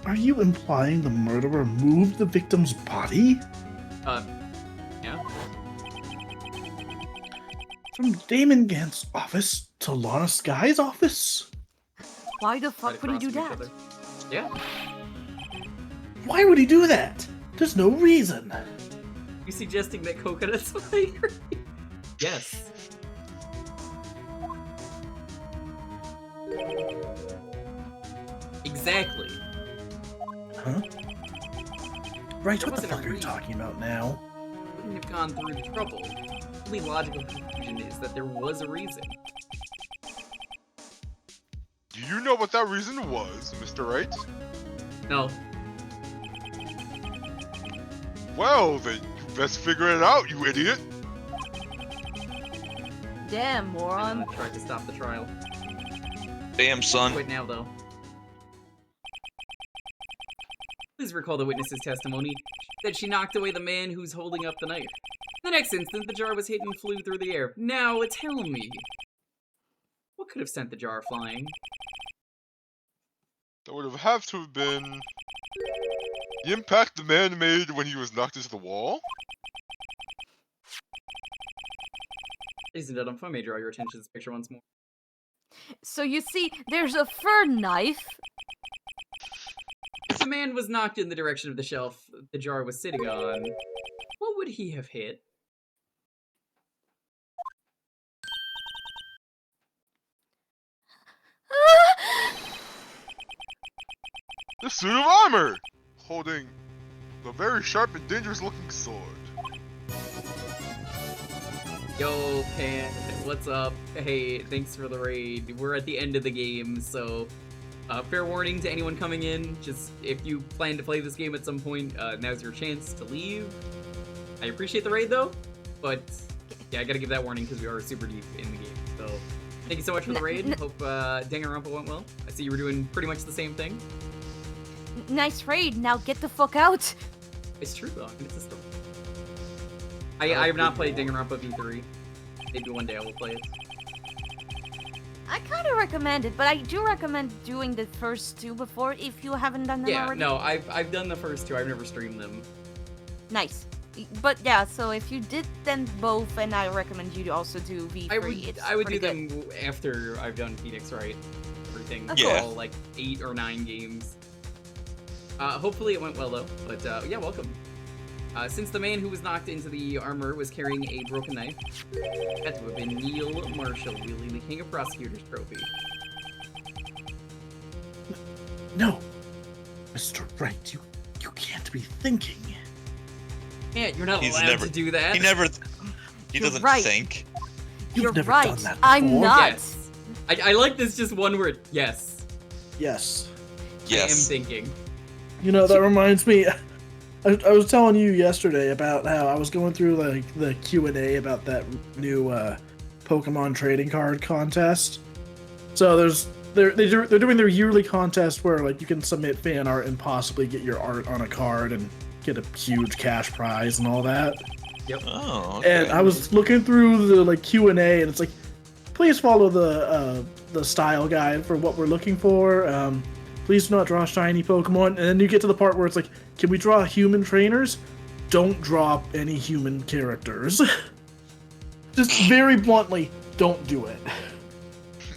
Are you implying the murderer moved the victim's body? Yeah? From Damon Gant's office to Lana Sky's office? Why the Right fuck would he do across from each that? other. Yeah. Why would he do that? There's no reason. You suggesting that coconuts flavor? Yes. Exactly. Huh? Right, what the wasn't a fuck are you reason. talking about now? Wouldn't have gone through the trouble. The only logical conclusion is that there was a reason. Do you know what that reason was, Mr. Wright? No. Well, then you best figure it out, you idiot. Damn, I moron. tried to stop the trial. Damn, son. Quit now, though. Please recall the witness's testimony that she knocked away the man who's holding up the knife. The next instant, the jar was hit and flew through the air. Now, tell me, what could have sent the jar flying? That would have to have been the impact the man made when he was knocked into the wall. Ladies and gentlemen, if I may draw your attention to this picture once more. So you see, there's a fur knife. If the man was knocked in the direction of the shelf the jar was sitting on, what would he have hit? The suit of armor, holding the very sharp and dangerous looking sword. Yo, Pan, what's up? Hey, thanks for the raid. We're at the end of the game, so fair warning to anyone coming in. Just if you plan to play this game at some point, now's your chance to leave. I appreciate the raid though, but yeah, I gotta give that warning because we are super deep in the game. So thank you so much for the raid. Hope Danganronpa went well. I see you were doing pretty much the same thing. Nice raid. Now get the fuck out. It's true though. I mean, it's a story. I have not played Danganronpa V3. Maybe one day I will play it. I kind of recommend it, but I do recommend doing the first two before if you haven't done them Yeah, already. no, I've done the first two. I've never streamed them. Nice. But yeah, so if you did them both, and I recommend you to also do V3. I would do pretty them after I've done Phoenix Wright. Everything. Oh, Yeah. All like 8 or 9 games. Hopefully it went well though. But yeah, welcome. Since the man who was knocked into the armor was carrying a broken knife, had to have been Neil Marshall wielding the King of Prosecutors trophy. No, Mr. Wright, you can't be thinking. Yeah, you're not He's allowed never- to do that. He never. He You're doesn't right. think. You've You're never right. done that I'm before. not. Yes. I like this just one word. Yes. Yes. I am Yes. thinking. You know, that reminds me. I was telling you yesterday about how I was going through like the Q&A about that new Pokemon trading card contest. So they're doing their yearly contest where like you can submit fan art and possibly get your art on a card and get a huge cash prize and all that. Yep. Oh. Okay. And I was looking through the like Q&A and it's like, please follow the style guide for what we're looking for. Please do not draw shiny Pokemon. And then you get to the part where it's like, can we draw human trainers? Don't draw any human characters. Just very bluntly, don't do it.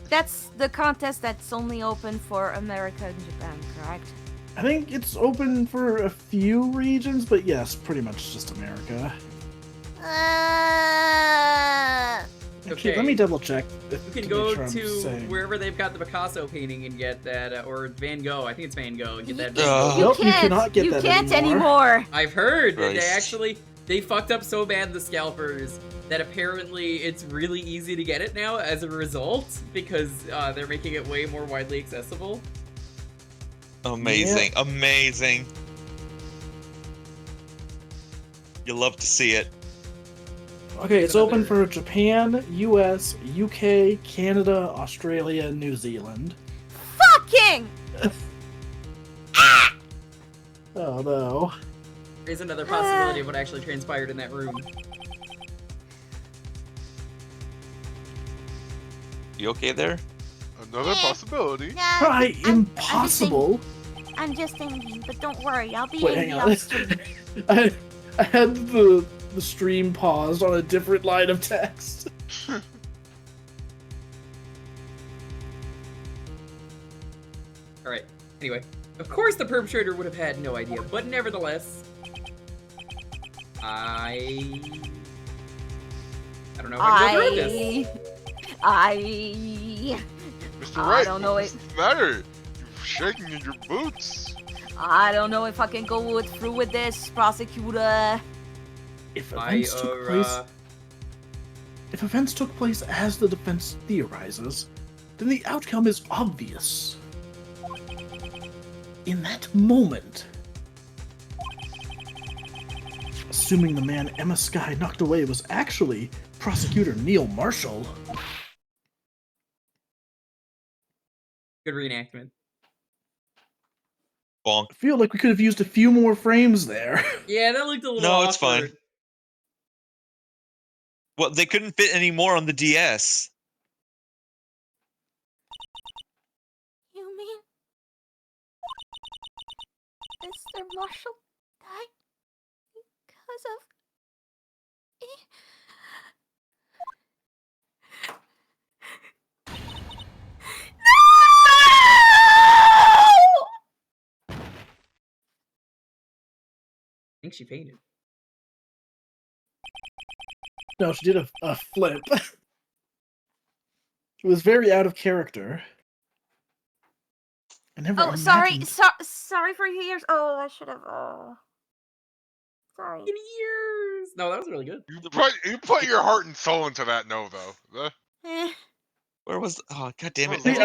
That's the contest that's only open for America and Japan, correct? I think it's open for a few regions, but yes, pretty much just America. Okay. Let me double check. You can go to wherever they've got the Picasso painting and get that, or Van Gogh. I think it's Van Gogh. And get that. Nope, you cannot get that anymore. I've heard that Christ. they fucked up so bad, the scalpers, that apparently it's really easy to get it now as a result because they're making it way more widely accessible. Amazing. Amazing. You love to see it. Okay, it's open for Japan, US, UK, Canada, Australia, New Zealand. Fucking! Although, There's another possibility of what actually transpired in that room. You okay there? Another possibility. try impossible. I'm just thinking, but don't worry, I'll be Wait, in hang the on. upstream. I had the stream paused on a different line of text. Alright, anyway. Of course the perpetrator would have had no idea, but nevertheless... I don't know if I can go through this. Mr. I Wright, don't know what's the matter? You're shaking in your boots. I don't know if I can go through with this, prosecutor. If events took place as the defense theorizes, then the outcome is obvious. In that moment, assuming the man Emma Skye knocked away was actually Prosecutor Neil Marshall, Good reenactment. Bonk. I feel like we could have used a few more frames there. Yeah, that looked a little No, awkward. it's fine. Well, they couldn't fit any more on the DS. You mean Mr. Marshall died because of me? I think she fainted. No, she did a flip. It was very out of character. I never Oh, sorry, imagined... sorry for your ears. Oh, I should have. Sorry. In years. No, that was really good. You put your heart and soul into that no though. Where was? Oh, god damn it! See,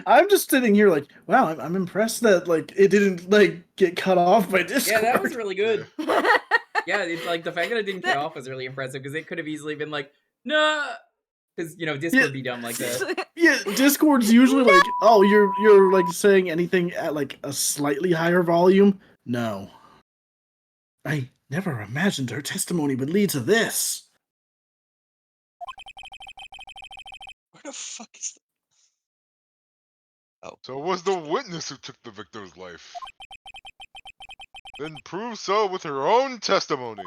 I'm just sitting here like, wow, I'm impressed that like it didn't like get cut off by Discord. Yeah, that was really good. Yeah, it's like the fact that it didn't cut off was really impressive because it could have easily been like, no, because Discord be dumb like that. Yeah, Discord's usually like, oh, you're like saying anything at like a slightly higher volume. No, I never imagined her testimony would lead to this. Where the fuck is that? Oh. So it was the witness who took the victim's life. Then proved so with her own testimony.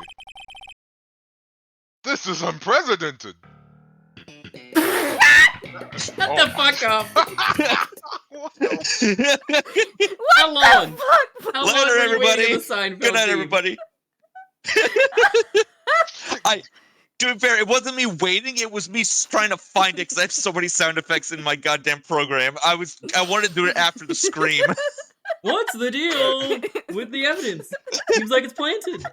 This is unprecedented. Shut the fuck up. What the How long? How long Later, were you waiting everybody. in the Seinfeld Good night, theme? everybody. To be fair, it wasn't me waiting, it was me trying to find it because I have so many sound effects in my goddamn program. I wanted to do it after the scream. What's the deal with the evidence? Seems like it's planted.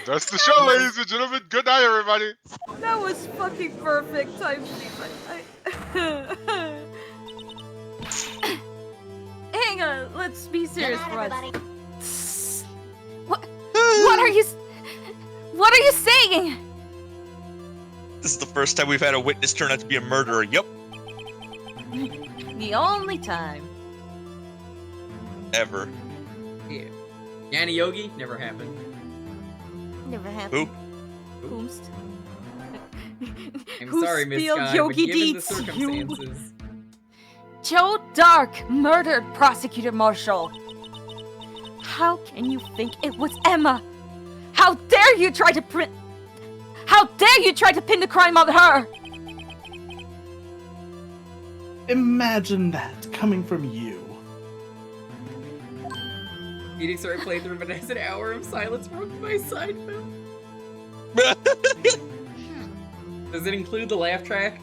That's the show, ladies and gentlemen. Good night, everybody. That was fucking perfect. Hang on, let's be serious for once. What are you saying? This is the first time we've had a witness turn out to be a murderer. Yep. The only time. Ever. Yeah. Yanni Yogi never happened. Never happened. Who? Whomst. I'm Who sorry, Miss spilled Sky, Yogi but given the deets, circumstances, Joe Dark murdered Prosecutor Marshall. How can you think it was Emma? How dare you try to pin the crime on her? Imagine that coming from you. Phoenix already played through Vanessa an hour of silence broken by Seinfeld. Does it include the laugh track?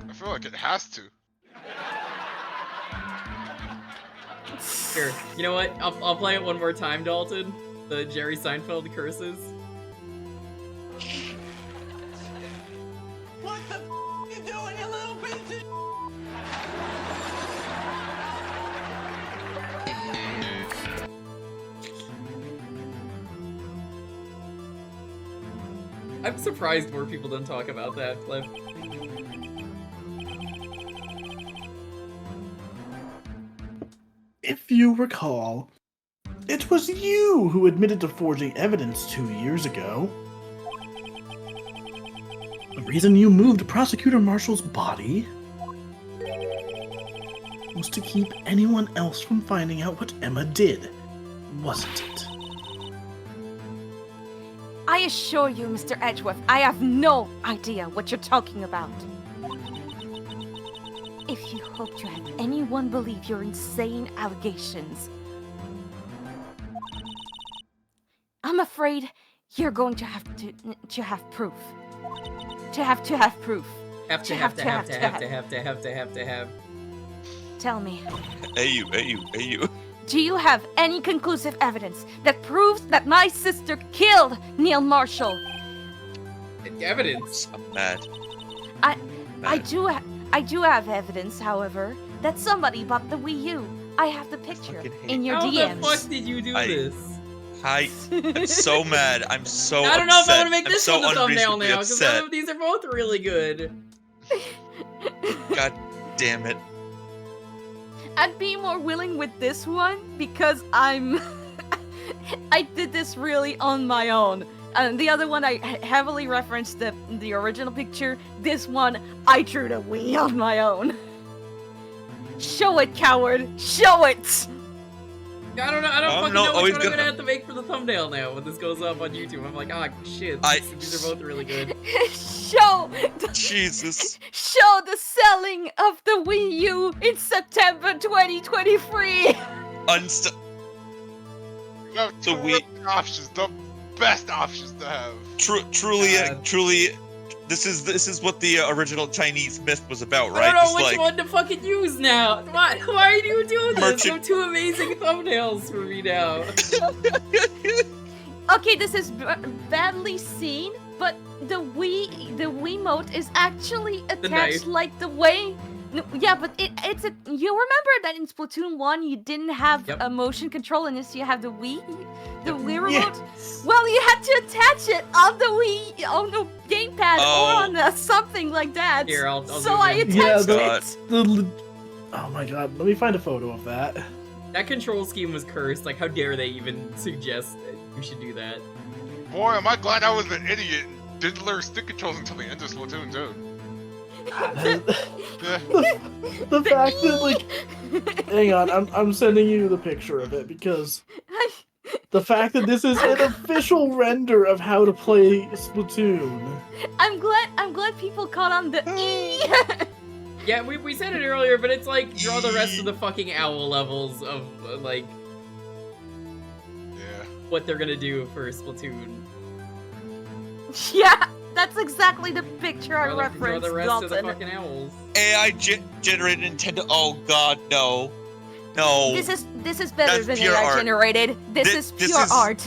I feel like it has to. Here, you know what? I'll play it one more time, Dalton. The Jerry Seinfeld curses. What the you doing, you little bitch? I'm surprised more people don't talk about that clip. If you recall, it was you who admitted to forging evidence 2 years ago. The reason you moved Prosecutor Marshall's body was to keep anyone else from finding out what Emma did, wasn't it? I assure you, Mr. Edgeworth, I have no idea what you're talking about. If you hope to have anyone believe your insane allegations, I'm afraid you're going to have proof. To have proof. Have to. Tell me, Hey you. do you have any conclusive evidence that proves that my sister killed Neil Marshall? Evidence. I'm mad. I do I do have evidence, however, that somebody bought the Wii U. I have the picture fucking hate in your How DMs. the fuck did you do this? I'm so mad. I'm so I don't know if I upset. want to make I'm this so one the thumbnail unreasonably now, because upset. these are both really good. God damn it. I'd be more willing with this one because I did this really on my own. And the other one, I heavily referenced the original picture. This one, I drew the Wii on my own. Show it, coward! Show it! I don't know. I don't fucking no, know oh, which he's one I'm gonna- gonna have to make for the thumbnail now when this goes up on YouTube. I'm like, ah, shit. These are both really good. Show Jesus. show the selling of the Wii U in September 2023. Unst- You have So two we- options, the best options to have. truly, this is what the original Chinese myth was about, right? I don't know Just which like, one to fucking use now. Why are you doing this? Merchant- You have two amazing thumbnails for me now. Okay, this is badly seen, but the Wiimote is actually knife. attached like the way. Yeah, but it's a. You remember that in Splatoon 1 you didn't have Yep. a motion control unless you have the Wii Wii remote. Yes. Well, you had to attach it on the Wii, on the gamepad, Oh. or on something like that. Here, I'll so zoom I in. attached God. it. Oh my god, let me find a photo of that. That control scheme was cursed. Like, how dare they even suggest that you should do that? Boy, am I glad I was an idiot and didn't learn stick controls until the end of Splatoon 2. Yeah. The fact that, like, hang on, I'm sending you the picture of it because the fact that this is an official render of how to play Splatoon. I'm glad people caught on the E. Yeah, we said it earlier, but it's like draw the rest of the fucking owl levels of like Yeah. what they're gonna do for Splatoon. Yeah, that's exactly the picture I Draw referenced, the rest of the Dalton. fucking owls. AI generated Nintendo. Oh God, no, no. This is better That's than pure AI art. generated. This is This pure is- art.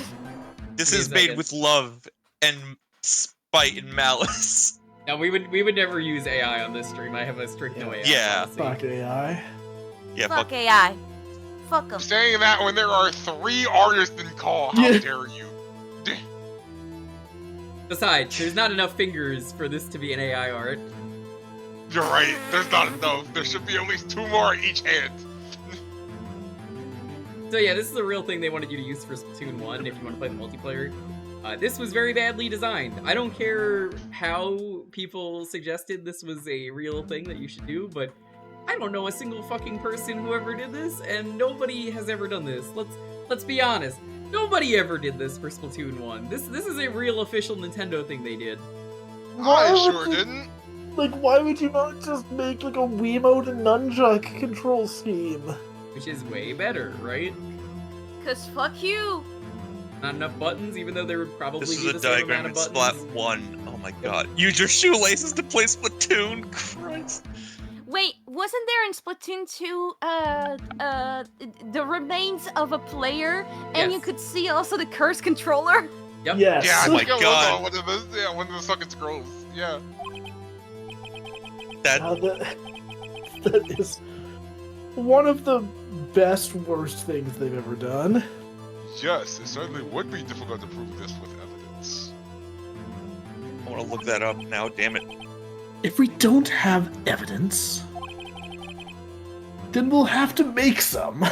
This Wait a is made second. with love and spite and malice. Now we would never use AI on this stream. I have a strict no AI Yeah. policy. Fuck AI. Yeah, Fuck AI. Fuck 'em. Saying that when there are 3 artists in call, how Yeah. dare you? Besides, there's not enough fingers for this to be an AI art. You're right, there's not enough. There should be at least 2 more on each hand. So yeah, this is a real thing they wanted you to use for Splatoon 1 if you want to play the multiplayer. This was very badly designed. I don't care how people suggested this was a real thing that you should do, but I don't know a single fucking person who ever did this, and nobody has ever done this. Let's be honest. Nobody ever did this for Splatoon 1. This is a real official Nintendo thing they did. I would sure you- didn't. Like, why would you not just make, like, a Wiimote and nunchuck control scheme? Which is way better, right? Cause fuck you. Not enough buttons, even though there would probably this is be a the same diagram amount in of Splat buttons. 1. Oh my God. Use your shoelaces to play Splatoon. Christ. Wait, wasn't there in Splatoon 2 the remains of a player, and you Yes. could see also the curse controller? Yep. Yes. Yeah, I Oh my think it was God. on one of the, one of the fucking scrolls. Yeah. That That is one of the best, worst things they've ever done. Yes, it certainly would be difficult to prove this with evidence. I want to look that up now. Damn it. If we don't have evidence, then we'll have to make some.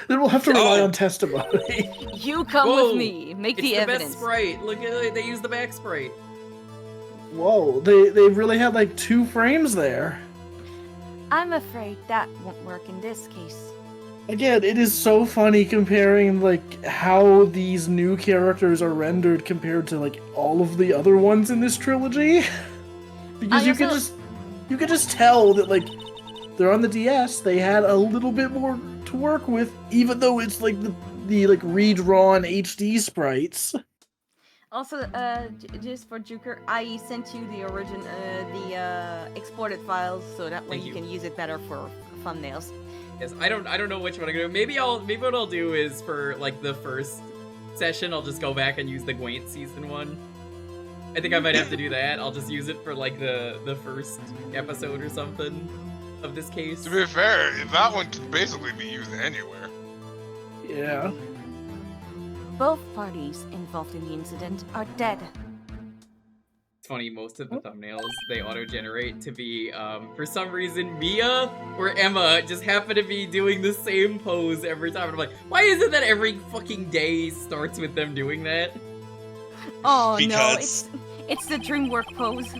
Then we'll have to rely Oh. on testimony. You come Whoa, with me. Make It's the the evidence. best sprite. Look at it. They use the back sprite. Whoa, they really had like 2 frames there. I'm afraid that won't work in this case. Again, it is so funny comparing like how these new characters are rendered compared to like all of the other ones in this trilogy. Because I you can also- just tell that like they're on the DS, they had a little bit more to work with, even though it's like the like redrawn HD sprites. Also, just for Jewker, I sent you the origin, the exported files, so that way Thank you you. can use it better for thumbnails. Yes, I don't know which one I'm gonna do. Maybe what I'll do is for like the first session, I'll just go back and use the Gwent season 1. I think I might have to do that. I'll just use it for like the first episode or something of this case. To be fair, that one can basically be used anywhere. Yeah. Both parties involved in the incident are dead. It's funny, most of the thumbnails they auto-generate to be, for some reason, Mia or Emma just happen to be doing the same pose every time. And I'm like, why is it that every fucking day starts with them doing that? Oh Because- no, it's the DreamWork pose.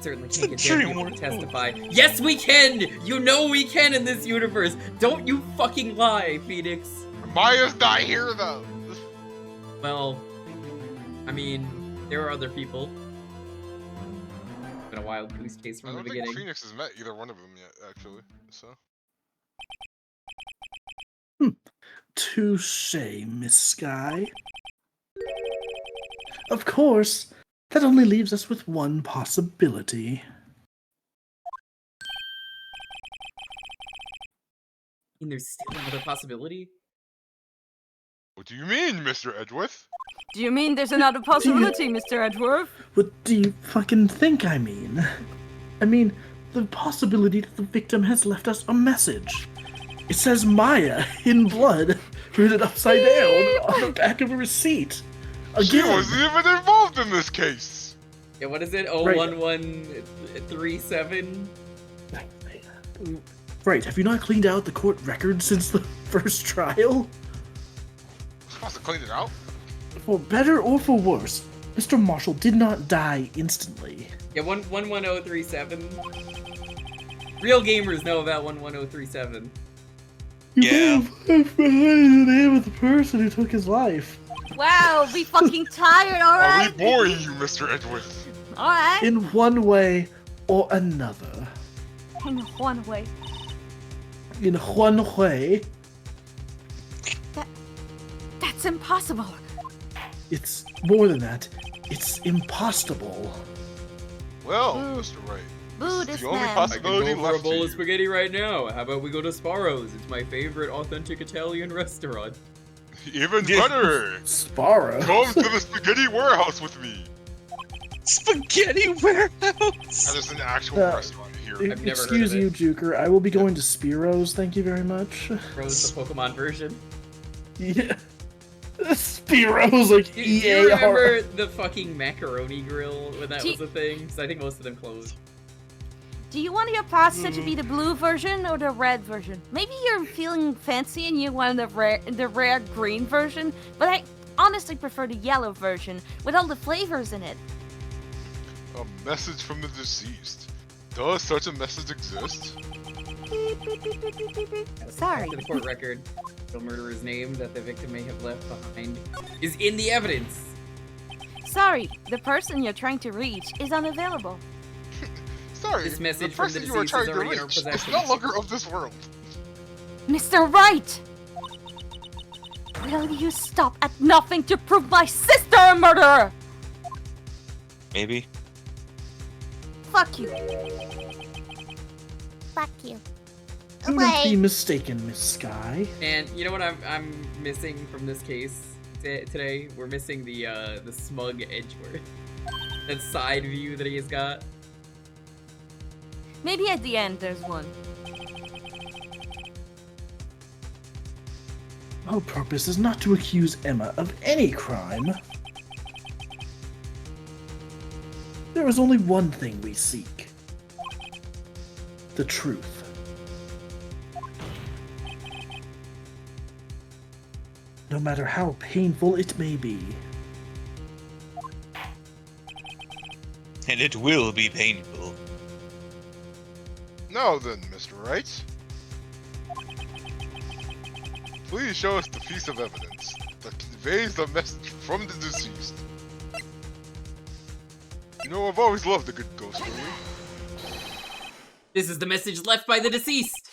Certainly It's can't the get dead dream people to work. testify. Yes, we can! You know we can in this universe! Don't you fucking lie, Phoenix! Maya's not here though. Well, I mean, there are other people. Been a wild goose chase I from the don't think beginning. Phoenix has met either one of them yet, actually. So. Touche, Miss Sky. Of course, that only leaves us with one possibility. And there's still another possibility? What do you mean, Mr. Edgeworth? Do you mean there's another possibility, Mr. Edgeworth? What do you fucking think I mean? I mean, the possibility that the victim has left us a message. It says Maya in blood, written upside down on the back of a receipt. She Again. wasn't even involved in this case. Yeah, what is it? Right. 01137? Right, have you not cleaned out the court record since the first trial? Supposed to clean it out. For better or for worse, Mr. Marshall did not die instantly. Yeah, 11037. Real gamers know about 11037. You Yeah. may have left behind the name of the person who took his life. Wow, be fucking tired, Are alright? we boring you, Mr. Edgeworth? Alright. In one way or another. In one way. In one way, That's impossible. it's more than that. It's impossible. Well, Boo. Mr. Wright, Boo, this this is the only man. I can possibility go for a left to bowl of you. spaghetti right now. How about we go to Sparrow's? It's my favorite authentic Italian restaurant. Even Yeah. better. Sparrow. Come to the spaghetti warehouse with me. Spaghetti warehouse. That is an actual restaurant here. I've never Excuse heard you, of Jewker. I will be going to Spiro's, thank you very much. Rose, the Pokemon version. Yeah. Spiro's like Do you EAR. remember the fucking macaroni grill when that Do- was a thing? 'Cause I think most of them closed. Do you want your pasta to be the blue version or the red version? Maybe you're feeling fancy and you want the rare green version, but I honestly prefer the yellow version with all the flavors in it. A message from the deceased. Does such a message exist? Sorry. To the court record, the murderer's name that the victim may have left behind is in the evidence. Sorry, the person you're trying to reach is unavailable. Sorry, This message the from person the you were deceased trying is to already in our reach is possession. no longer of this world. Mr. Wright! Will you stop at nothing to prove my sister a murderer? Maybe. Fuck you. Fuck you. Do not be Wait. mistaken, Miss Sky. And you know what I'm missing from this case today? We're missing the smug Edgeworth. That side view that he has got. Maybe at the end there's one. Our purpose is not to accuse Emma of any crime. There is only one thing we seek. The truth. No matter how painful it may be. And it will be painful. Now then, Mr. Wright. Please show us the piece of evidence that conveys the message from the deceased. You know, I've always loved a good ghost story. This is the message left by the deceased.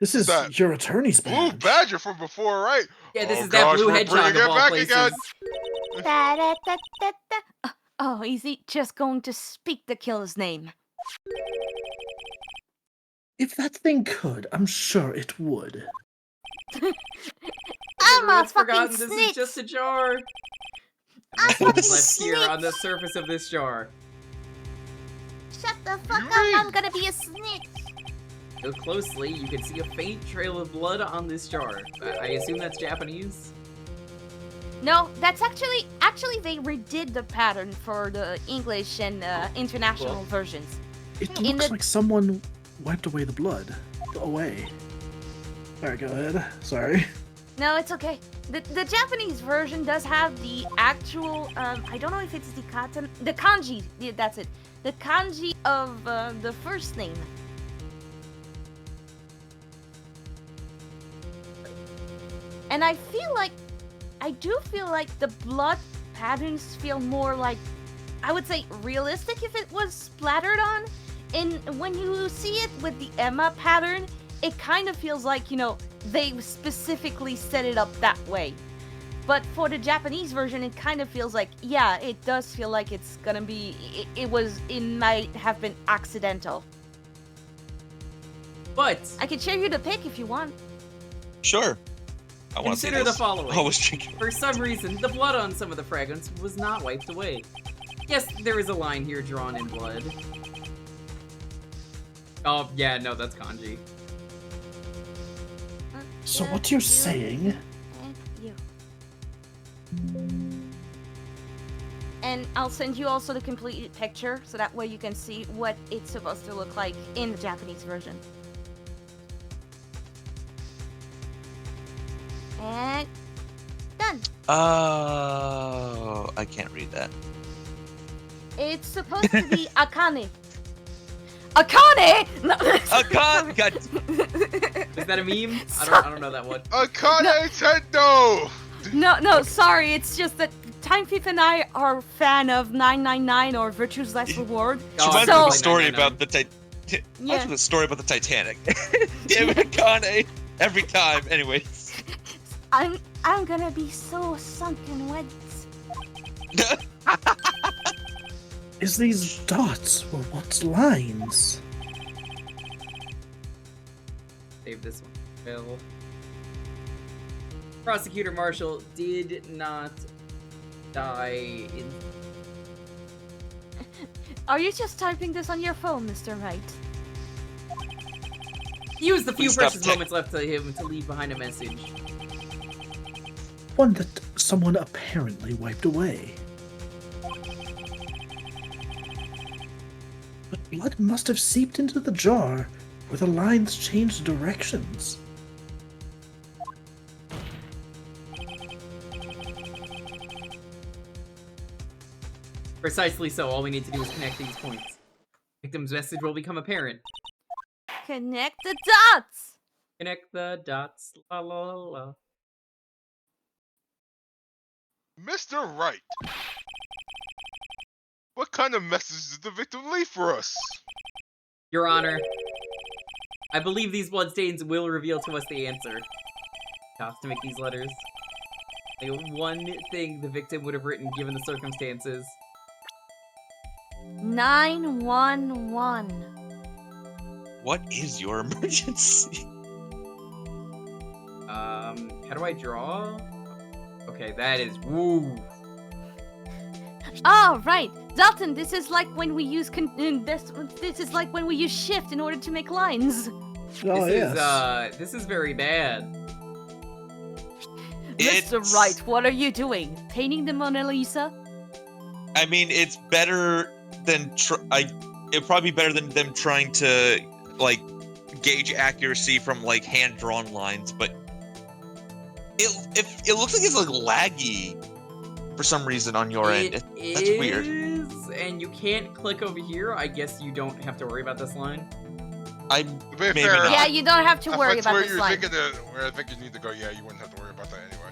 This is That your attorney's Blue badge. Badger from before, right? Yeah, this Oh is that gosh, blue we're hedgehog bringing of it all back places. again. Da, da, da, da, da. Oh, is he just going to speak the killer's name? If that thing could, I'm sure it would. I'm a Everyone's fucking forgotten this is snitch. just a jar. I'm That's fucking what's left here snitch. on the surface of this jar. Shut the fuck up, I'm gonna be a snitch. Look closely, you can see a faint trail of blood on this jar. I assume that's Japanese? No, that's actually they redid the pattern for the English and international Cool. versions. It In looks the- like someone wiped away the blood. Away. Alright, go ahead. Sorry. No, it's okay. The Japanese version does have the actual I don't know if it's the kanji. Yeah, that's it. The kanji of the first name. And I do feel like the blood patterns feel more like, I would say, realistic if it was splattered on. And when you see it with the Emma pattern, it kind of feels like, they specifically set it up that way. But for the Japanese version, it kind of feels like, yeah, it does feel like it's gonna be, it might have been accidental. But I can share you the pic if you want. Sure. I want to see consider the this. following. I was drinking. For some reason, the blood on some of the fragments was not wiped away. Yes, there is a line here drawn in blood. Oh, yeah, no, that's kanji. So what you're saying? You. And I'll send you also the complete picture, so that way you can see what it's supposed to look like in the Japanese version. And done. Oh, I can't read that. It's supposed to be Akane. Akane! No. God. Is that a meme? I don't know that one. Akane Tendo! No, sorry, it's just that Time Thief and I are a fan of 999 or Virtue's Last Reward. Oh, Reminds so- me of the story 999. about the Yeah. the story about the Titanic. Damn it, Kane. Every time. Anyways. I'm gonna be so sunken wet. Is these dots or what's lines? Save this one. Phil. Prosecutor Marshall did not die in. Are you just typing this on your phone, Mr. Wright? Use the few Please stop precious moments left to him to leave behind a message. One that someone apparently wiped away. But blood must have seeped into the jar where the lines changed directions. Precisely so, all we need to do is connect these points. Victim's message will become apparent. Connect the dots! Connect the dots. La la la la. Mr. Wright! What kind of message did the victim leave for us? Your Honor, I believe these bloodstains will reveal to us the answer. Have to make these letters. Like one thing the victim would have written given the circumstances. 911. What is your emergency? How do I draw? Okay, that is woo. Oh, right. Dalton, this is like when we use this is like when we use shift in order to make lines. Oh, yes. This is very bad. Mr. Wright, what are you doing? Painting the Mona Lisa? I mean, it's better than it'd probably be better than them trying to like gauge accuracy from like hand drawn lines, but it looks like it's like laggy for some reason on your end. That's weird. And you can't click over here. I guess you don't have to worry about this line. To be Maybe fair, not. Yeah, you don't have to if worry that's about where this you're line. thinking where I think you need to go, yeah, you wouldn't have to worry about that anyway.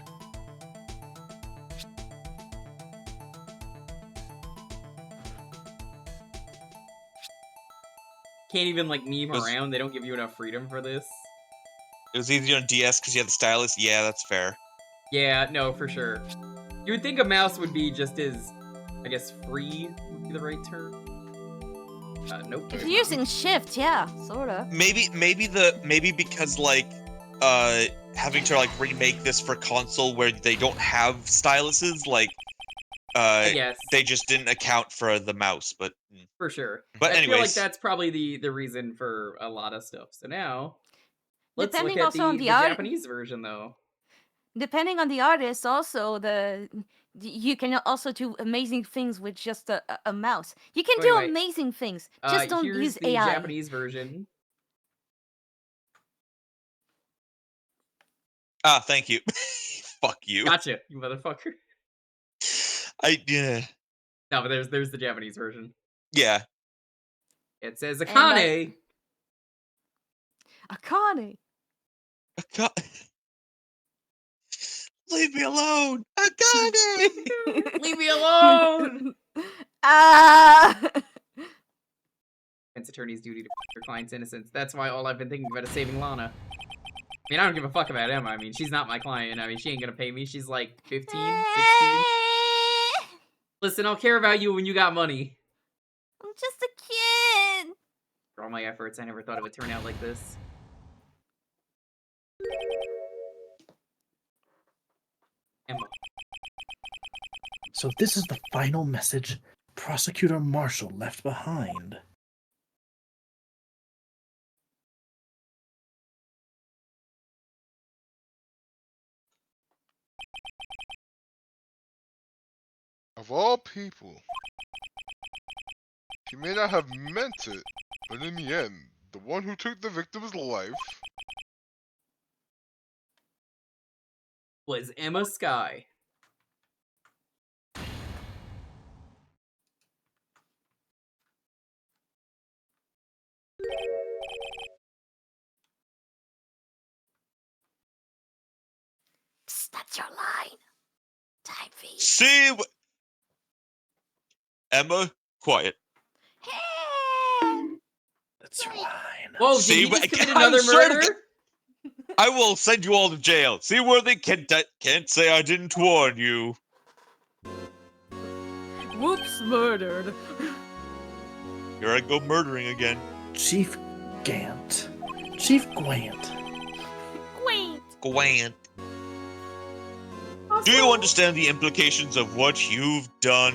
Can't even like meme Was- around. They don't give you enough freedom for this. It was easier on DS because you had the stylus. Yeah, that's fair. Yeah, no, for sure. You would think a mouse would be just as, I guess, free would be the right term. Nope. If you're using shift, yeah, sorta. Maybe because like having to like remake this for console where they don't have styluses, like I guess. They just didn't account for the mouse, but For sure. But I feel like anyways. that's probably the reason for a lot of stuff. So now, let's Depending look at also on the the art- Japanese version, though. Depending on the artist, also you can also do amazing things with just a mouse. You can Oh, do anyway, amazing things. Just don't here's use the AI. Japanese version. Thank you. Fuck you. Gotcha, you motherfucker. Yeah. No, but there's the Japanese version. Yeah. It says And Akane. Akane. Leave me alone. Akane. Leave me alone. It's attorney's duty to prove their client's innocence. That's why all I've been thinking about is saving Lana. I mean, I don't give a fuck about Emma. I mean, she's not my client. I mean, she ain't gonna pay me. She's like 15, 16. Listen, I'll care about you when you got money. I'm just a kid. For all my efforts, I never thought it would turn out like this. Emma. So this is the final message Prosecutor Marshall left behind. Of all people, he may not have meant it, but in the end, the one who took the victim's life Was Emma Sky. Psst, that's your line. Time feed. See. Emma, quiet. That's your line. Whoa, did See, he just but- commit I'm another certain- murder? I will send you all to jail. Seaworthy can't say I didn't warn you. Whoops, murdered. Here I go murdering again. Chief Gant. Chief Gwant. Wait. Gwant. Do you understand the implications of what you've done?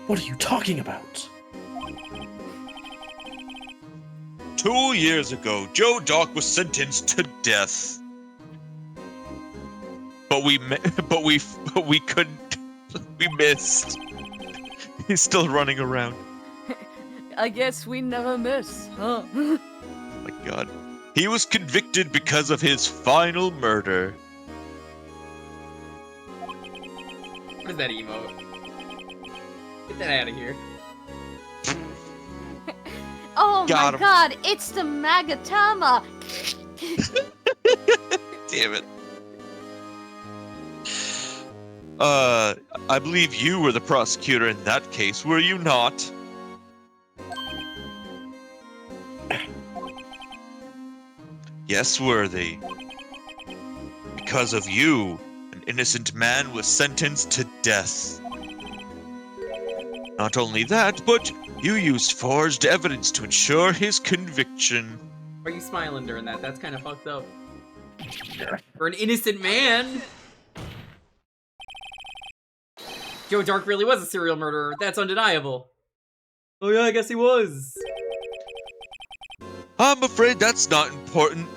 What are you talking about? 2 years ago, Joe Dock was sentenced to death. But we couldn't. We missed. He's still running around. I guess we never miss, huh? Oh my god. He was convicted because of his final murder. What is that emote? Get that out of here. Oh Got my him. god, it's the Magatama! Damn it. I believe you were the prosecutor in that case, were you not? Yes, Worthy. Because of you, an innocent man was sentenced to death. Not only that, but you used forged evidence to ensure his conviction. Why are you smiling during that? That's kind of fucked up. For an innocent man! Joe Dark really was a serial murderer. That's undeniable. Oh yeah, I guess he was. I'm afraid that's not important.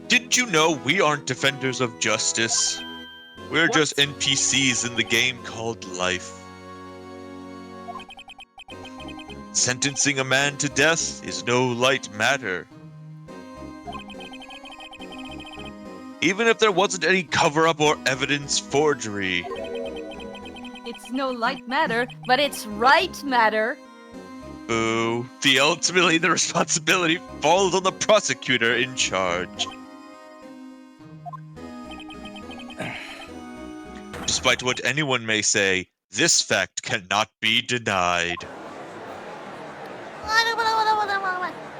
Didn't you know we aren't defenders of justice? We're What? just NPCs in the game called life. Sentencing a man to death is no light matter. Even if there wasn't any cover-up or evidence forgery. It's no light matter, but it's right matter. Boo. Ultimately, the responsibility falls on the prosecutor in charge. Despite what anyone may say, this fact cannot be denied.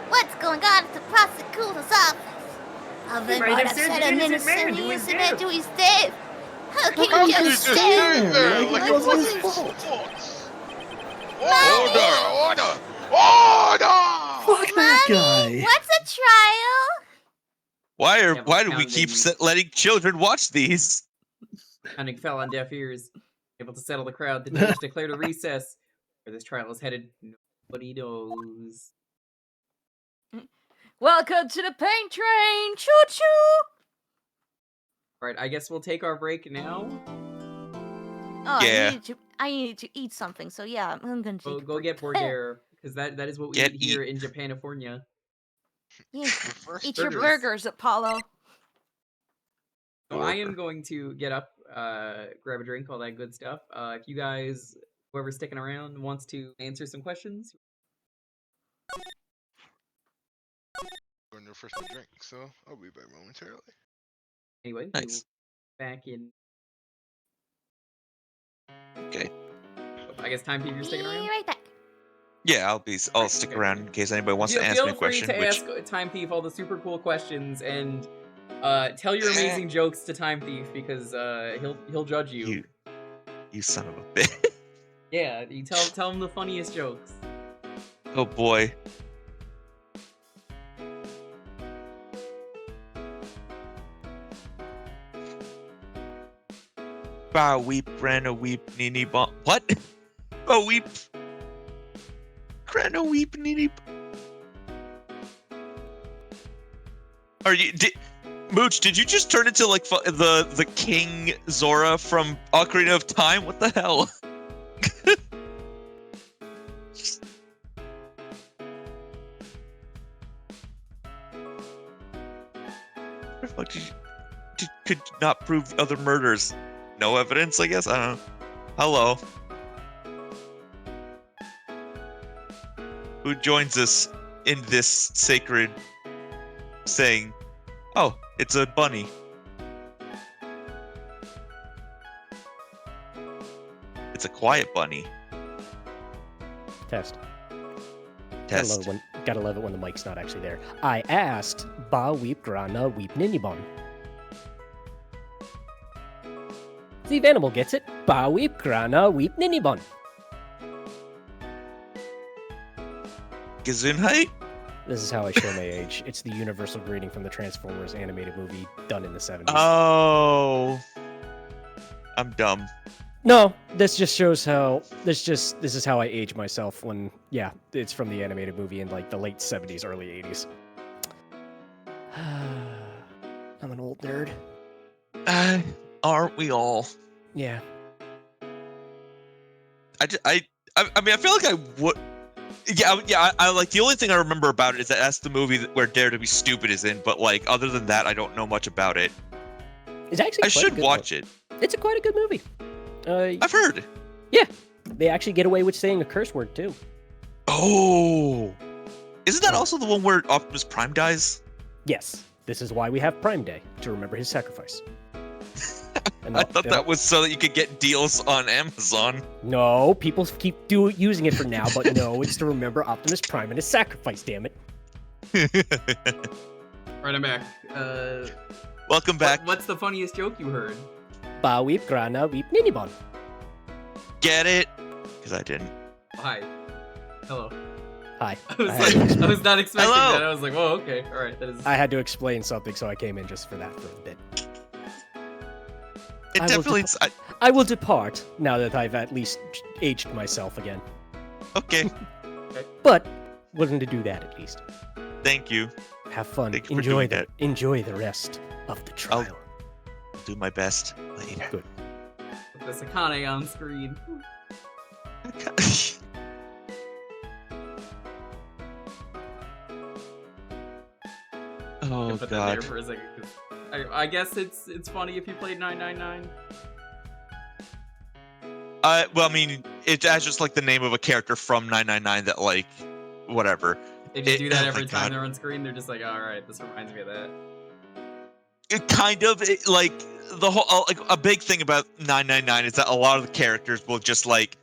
What's going on at the prosecutor's office? I've might have sent an innocent man to his death. How can How you can you just just say stay there Like like it it wasn't wasn't his his fault. fault? Order! Order! Order! Fuck that guy! Mommy, what's a trial. Why do we keep Pounding. letting children watch these? Pounding fell on deaf ears. Able to settle the crowd, the judge declared a recess. Where this trial is headed, nobody knows. Welcome to the pain train. Choo choo. Alright, I guess we'll take our break now. Oh, Yeah. I needed to eat something, so yeah, I'm gonna take a Go break. get Border, because that is what we Get eat here in Japanifornia. Yeah. Reverse Eat your burgers. burgers, Apollo. So I am going to get up, grab a drink, all that good stuff. If you guys, whoever's sticking around, wants to answer some questions, Going to refresh my drink, so I'll be back momentarily. anyway, Nice. we'll back in. Okay. I guess Time Peep, you're Be sticking around. right back. Yeah, I'll stick Okay. around in case anybody wants to ask Feel me a free question. to Which ask Time Thief all the super cool questions and tell your amazing jokes to Time Thief because he'll judge you. you son of a bitch. Yeah, you tell him the funniest jokes. Oh boy. Ba weep, grana weep, nini bon. What? Oh weep. Grana weep, nini. Are you Mooch? Did you just turn into like the King Zora from Ocarina of Time? What the hell? The fuck could not prove other murders? No evidence, I guess. I don't know. Hello. Who joins us in this sacred saying? Oh, it's a bunny. It's a quiet bunny. Test. Test. Gotta love it when the mic's not actually there. I asked, Ba weep grana weep ninibon. See if Animal gets it. Ba weep grana weep ninibon. Gesundheit? This is how I show my age. It's the universal greeting from the Transformers animated movie done in the 70s. Oh. I'm dumb. No, this just shows how this is how I age myself when it's from the animated movie in like the late 70s, early 80s. I'm an old nerd. Aren't we all? Yeah. I mean, I feel like I would. Yeah. I like the only thing I remember about it is that that's the movie where Dare to Be Stupid is in. But like, other than that, I don't know much about it. It's actually I should watch it. It's quite a good movie. I've heard. Yeah, they actually get away with saying a curse word too. Oh, isn't that also the one where Optimus Prime dies? Yes, this is why we have Prime Day, to remember his sacrifice. I thought that was so that you could get deals on Amazon. No, people keep using it for now, but no, it's to remember Optimus Prime and his sacrifice. Damn it! Right, I'm back. Welcome back. What's the funniest joke you heard? Ba weep grana weep ninibon. Get it? Because I didn't. Hi. Hello. Hi. I was not expecting Hello. that. I was like, whoa, okay, all right. That is. I had to explain something, so I came in just for that for a bit. It definitely. I will depart now that I've at least aged myself again. Okay. But willing to do that at least. Thank you. Have fun. Thank you for doing that. Enjoy the rest of the trial. I'll do my best later. Good. The Sakane on screen. Oh Put that there god. for a second, 'cause I guess it's funny if you played 999. Well, I mean, that's just like the name of a character from 999 that, like, whatever. They just do that oh every my time God. they're on screen. They're just like, all right, this reminds me of that. It kind of, like, the whole, like, a big thing about 999 is that a lot of the characters will just, like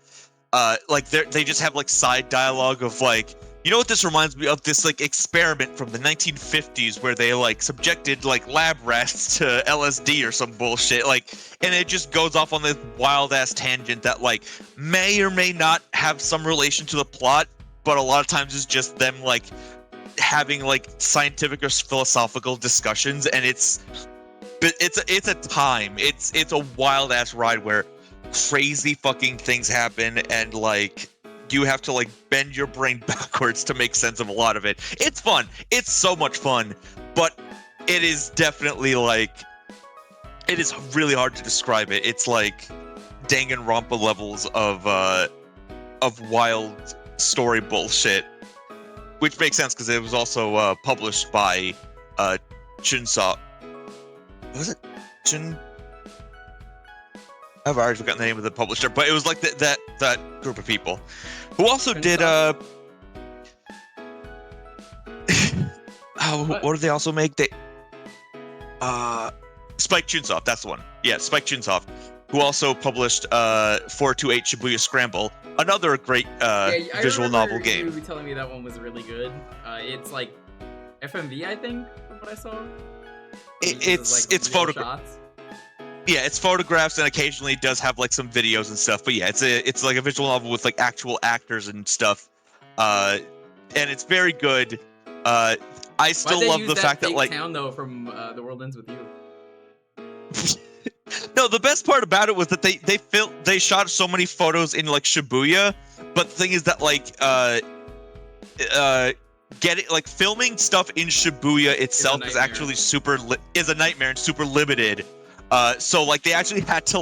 they just have, like, side dialogue of, like, you know what this reminds me of? This, like, experiment from the 1950s where they, like, subjected, like, lab rats to LSD or some bullshit, like, and it just goes off on this wild-ass tangent that, like, may or may not have some relation to the plot, but a lot of times it's just them, like, having like scientific or philosophical discussions, and it's a time. It's a wild ass ride where crazy fucking things happen, and like you have to like bend your brain backwards to make sense of a lot of it. It's fun. It's so much fun, but it is definitely like it is really hard to describe it. It's like Danganronpa levels of wild story bullshit, which makes sense because it was also published by Chunsoft. What was it? I've already forgotten the name of the publisher, but it was like that group of people who also did what did they also make? They Spike Chunsoft, that's the one. Yeah, Spike Chunsoft, who also published 428 Shibuya Scramble, another great visual novel game. You were telling me that one was really good. It's like FMV, I think, from what I saw. It's photographs. Yeah, it's photographs, and occasionally it does have like some videos and stuff. But yeah, it's like a visual novel with like actual actors and stuff. And it's very good. I still love the fact that like town though from The World Ends With You. No, the best part about it was that they shot so many photos in like Shibuya, but the thing is that like filming stuff in Shibuya itself is actually is a nightmare and super limited. So like they actually had to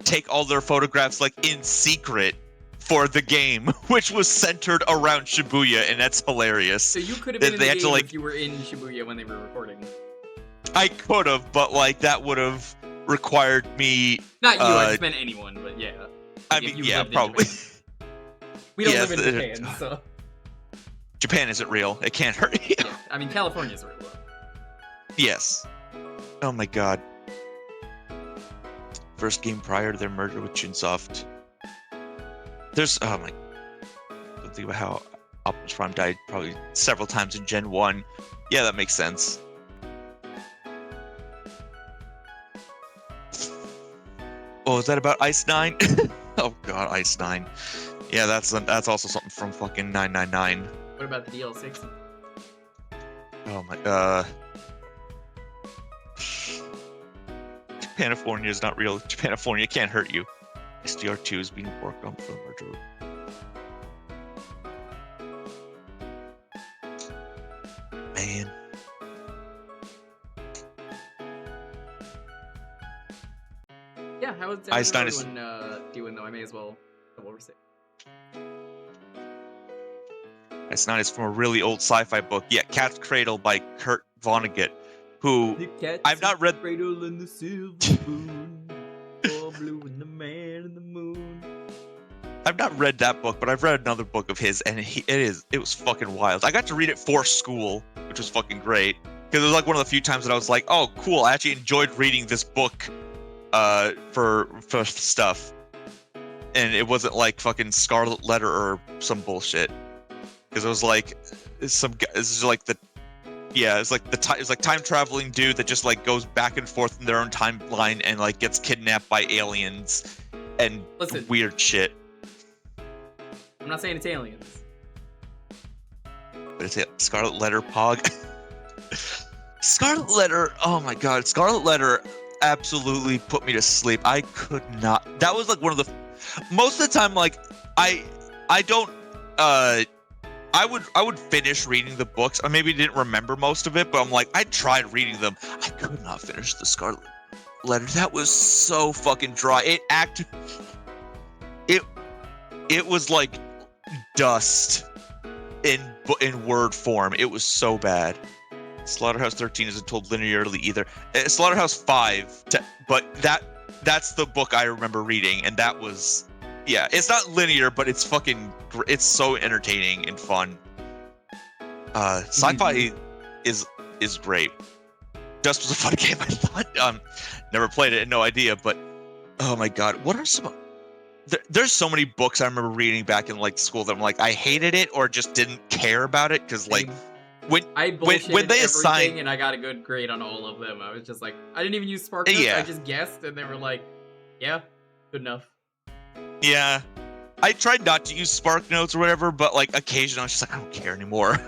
take all their photographs like in secret for the game, which was centered around Shibuya, and that's hilarious. So you could have been in the game if you were in Shibuya when they were recording. I could have, but like that would have required me. Not you, I just meant anyone, but yeah. I mean, yeah, probably. We don't live in Japan, so. Japan isn't real. It can't hurt you. Yeah, I mean, California's real though. Yes. Oh my god. First game prior to their merger with Chunsoft. Think about how Optimus Prime died probably several times in Gen 1. Yeah, that makes sense. Oh, is that about Ice 9? Oh god, Ice 9. Yeah, that's also something from fucking 999. What about the DL6? Oh my Japanifornia is not real. Japanifornia can't hurt you. SDR2 is being worked on for the merger. Man. Yeah, how is everyone doing though? I may as well overstate. Ice 9 is from a really old sci-fi book. Yeah, Cat's Cradle by Kurt Vonnegut, who I've not read. Cradle and the silver spoon, all blue and the man and the moon. I've not read that book, but I've read another book of his, and it was fucking wild. I got to read it for school, which was fucking great, because it was like one of the few times that I was like, oh, cool, I actually enjoyed reading this book for stuff, and it wasn't like fucking Scarlet Letter or some bullshit, because it was like it's like time traveling dude that just like goes back and forth in their own timeline and like gets kidnapped by aliens and weird shit. I'm not saying it's aliens. But it's Scarlet Letter Pog. Scarlet Letter, oh my god, Scarlet Letter absolutely put me to sleep. I could not. That was like one of the most of the time, like I would finish reading the books. I maybe didn't remember most of it, but I'm like, I tried reading them. I could not finish the Scarlet Letter. That was so fucking dry. It was like dust in word form. It was so bad. Slaughterhouse 13 isn't told linearly either. Slaughterhouse 5, but that's the book I remember reading, and that was, yeah, it's not linear, but it's it's so entertaining and fun. Sci-fi is great. Dust was a fun game, I thought. Never played it, no idea, but oh my god, what are some? There's so many books I remember reading back in like school that I'm like, I hated it or just didn't care about it, because like when they assigned, and I got a good grade on all of them. I was just like, I didn't even use Spark Notes, I just guessed, and they were like, yeah, good enough. Yeah, I tried not to use Spark Notes or whatever, but like occasionally I was just like, I don't care anymore.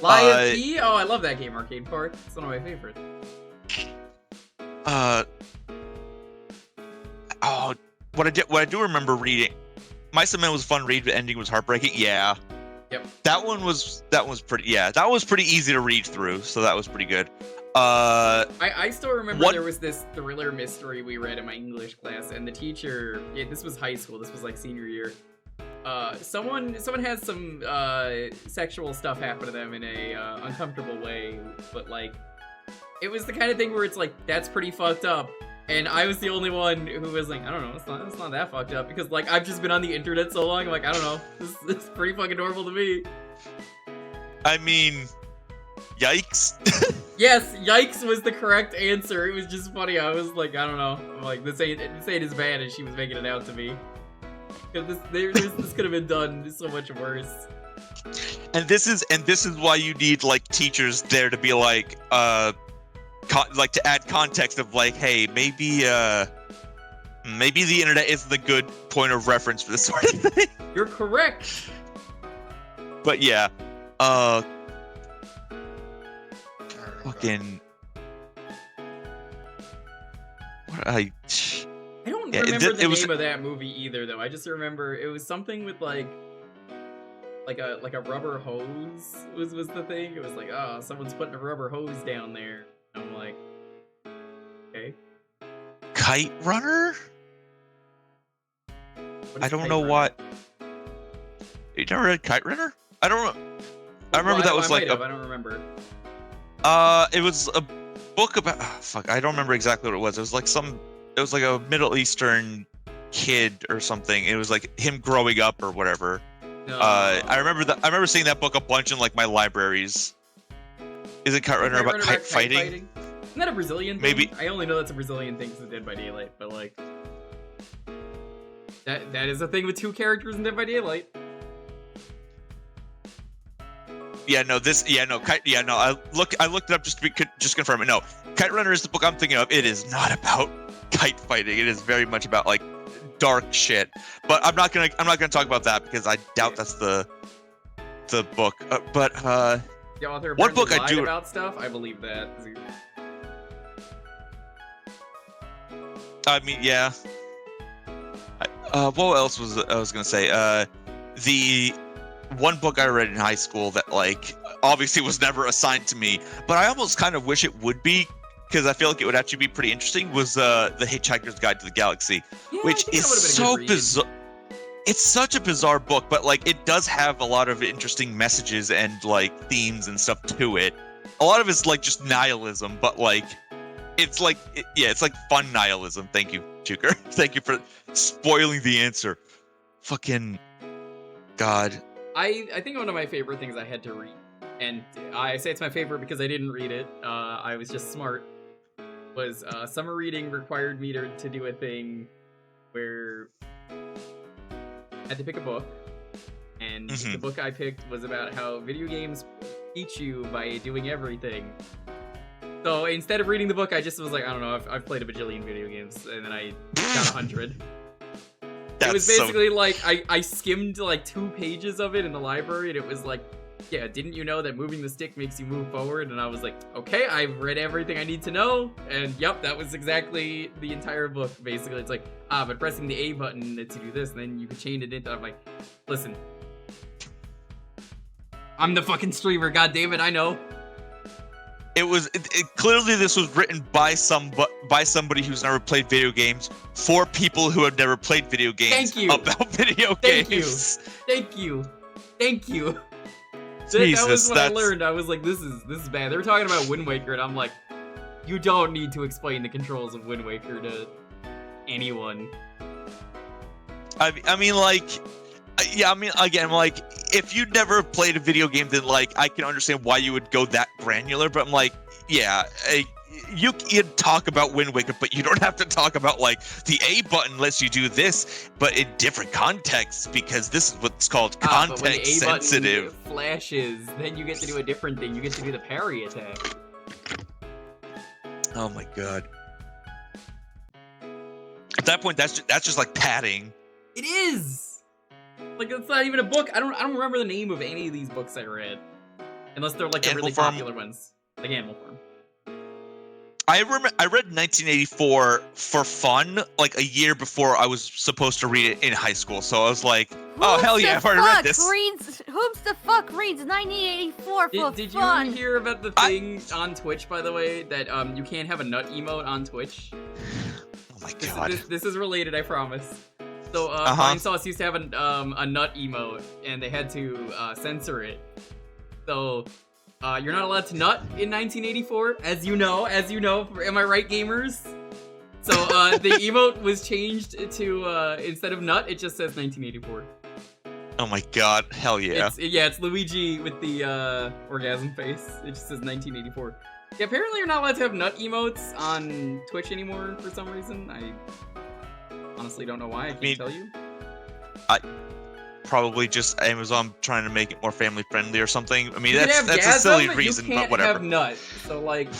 Lie of P? Oh, I love that game, Arcade Park. It's one of my favorites. What I do remember reading, Mice and Men was a fun read, but ending was heartbreaking. Yeah. Yep. That one was pretty. Yeah, that was pretty easy to read through, so that was pretty good. I still remember there was this thriller mystery we read in my English class, and the teacher. Yeah, this was high school. This was like senior year. Someone has some sexual stuff happen to them in a uncomfortable way, but like, it was the kind of thing where it's like, that's pretty fucked up. And I was the only one who was like, I don't know, it's not that fucked up, because like I've just been on the internet so long. I'm like, I don't know, this is pretty fucking normal to me. I mean, yikes. Yes, yikes was the correct answer. It was just funny. I was like, I don't know. I'm like, this ain't as bad as she was making it out to me. This could have been done so much worse. And this is why you need like teachers there to be like like to add context of like, hey, maybe the internet isn't a good point of reference for this sort of thing. You're correct. But yeah, fucking. I don't remember the name of that movie either, though. I just remember it was something with like a rubber hose was the thing. It was like, oh, someone's putting a rubber hose down there. I'm like, okay. Kite Runner? I don't know what. You never read Kite Runner? I don't know. I remember that was like I don't remember. It was a book about. Oh, fuck, I don't remember exactly what it was. It was like a Middle Eastern kid or something. It was like him growing up or whatever. No. I remember seeing that book a bunch in like my libraries. Is it Kite Runner about kite fighting? Isn't that a Brazilian thing? Maybe. I only know that's a Brazilian thing because of Dead by Daylight, but like that is a thing with two characters in Dead by Daylight. I looked it up just to confirm it. No, Kite Runner is the book I'm thinking of. It is not about kite fighting. It is very much about like dark shit. But I'm not gonna talk about that because I doubt that's the book. The author what book lied I do about stuff? I believe that. I mean, yeah. What else was I was gonna say? The one book I read in high school that like obviously was never assigned to me, but I almost kind of wish it would be because I feel like it would actually be pretty interesting. Was The Hitchhiker's Guide to the Galaxy, which is so bizarre. It's such a bizarre book, but like it does have a lot of interesting messages and like themes and stuff to it. A lot of it's like just nihilism, but like it's like it's like fun nihilism. Thank you, Jewker. Thank you for spoiling the answer. Fucking God. I think one of my favorite things I had to read, and I say it's my favorite because I didn't read it. I was just smart. Was summer reading required me to do a thing where I had to pick a book, and the book I picked was about how video games teach you by doing everything. So instead of reading the book, I just was like, I don't know, I've played a bajillion video games, and then I got 100. It was basically like, I skimmed like 2 pages of it in the library, and it was like, yeah, didn't you know that moving the stick makes you move forward? And I was like, okay, I've read everything I need to know. And yep, that was exactly the entire book, basically. It's like, but pressing the A button to do this, and then you could chain it into. I'm like, listen, I'm the fucking streamer, goddammit, I know. Clearly this was written by somebody who's never played video games for people who have never played video games about video games. Thank you. Jesus, that was what I learned. I was like, this is bad. They were talking about Wind Waker, and I'm like, you don't need to explain the controls of Wind Waker to anyone. I mean, like, yeah, I mean, again, like, if you'd never played a video game, then, like, I can understand why you would go that granular, but I'm like, yeah, you can talk about Wind Waker, but you don't have to talk about, like, the A button lets you do this, but in different contexts, because this is what's called context but when the A sensitive. Button flashes, then you get to do a different thing. You get to do the parry attack. Oh my god. At that point, that's just like padding. It is! Like, it's not even a book. I don't remember the name of any of these books I read. Unless they're, like, the Animal really Farm. popular ones. Like Animal Farm. I read 1984 for fun, like a year before I was supposed to read it in high school. So I was like, oh, hell yeah, I've already read this. Whoops the fuck reads 1984 for Did fun? you hear about the thing on Twitch, by the way, that you can't have a nut emote on Twitch? Oh my god. This is related, I promise. So, Fine Sauce used to have a nut emote, and they had to censor it. So, you're not allowed to nut in 1984, as you know, am I right, gamers? So, the emote was changed to, instead of nut, it just says 1984. Oh my god, hell yeah. It's Luigi with the orgasm face. It just says 1984. Yeah, apparently you're not allowed to have nut emotes on Twitch anymore for some reason. I honestly don't know why. I can't tell you. Probably just Amazon trying to make it more family friendly or something. I mean, You that's can have a silly gasm, reason, you can't but whatever. have nut. So like,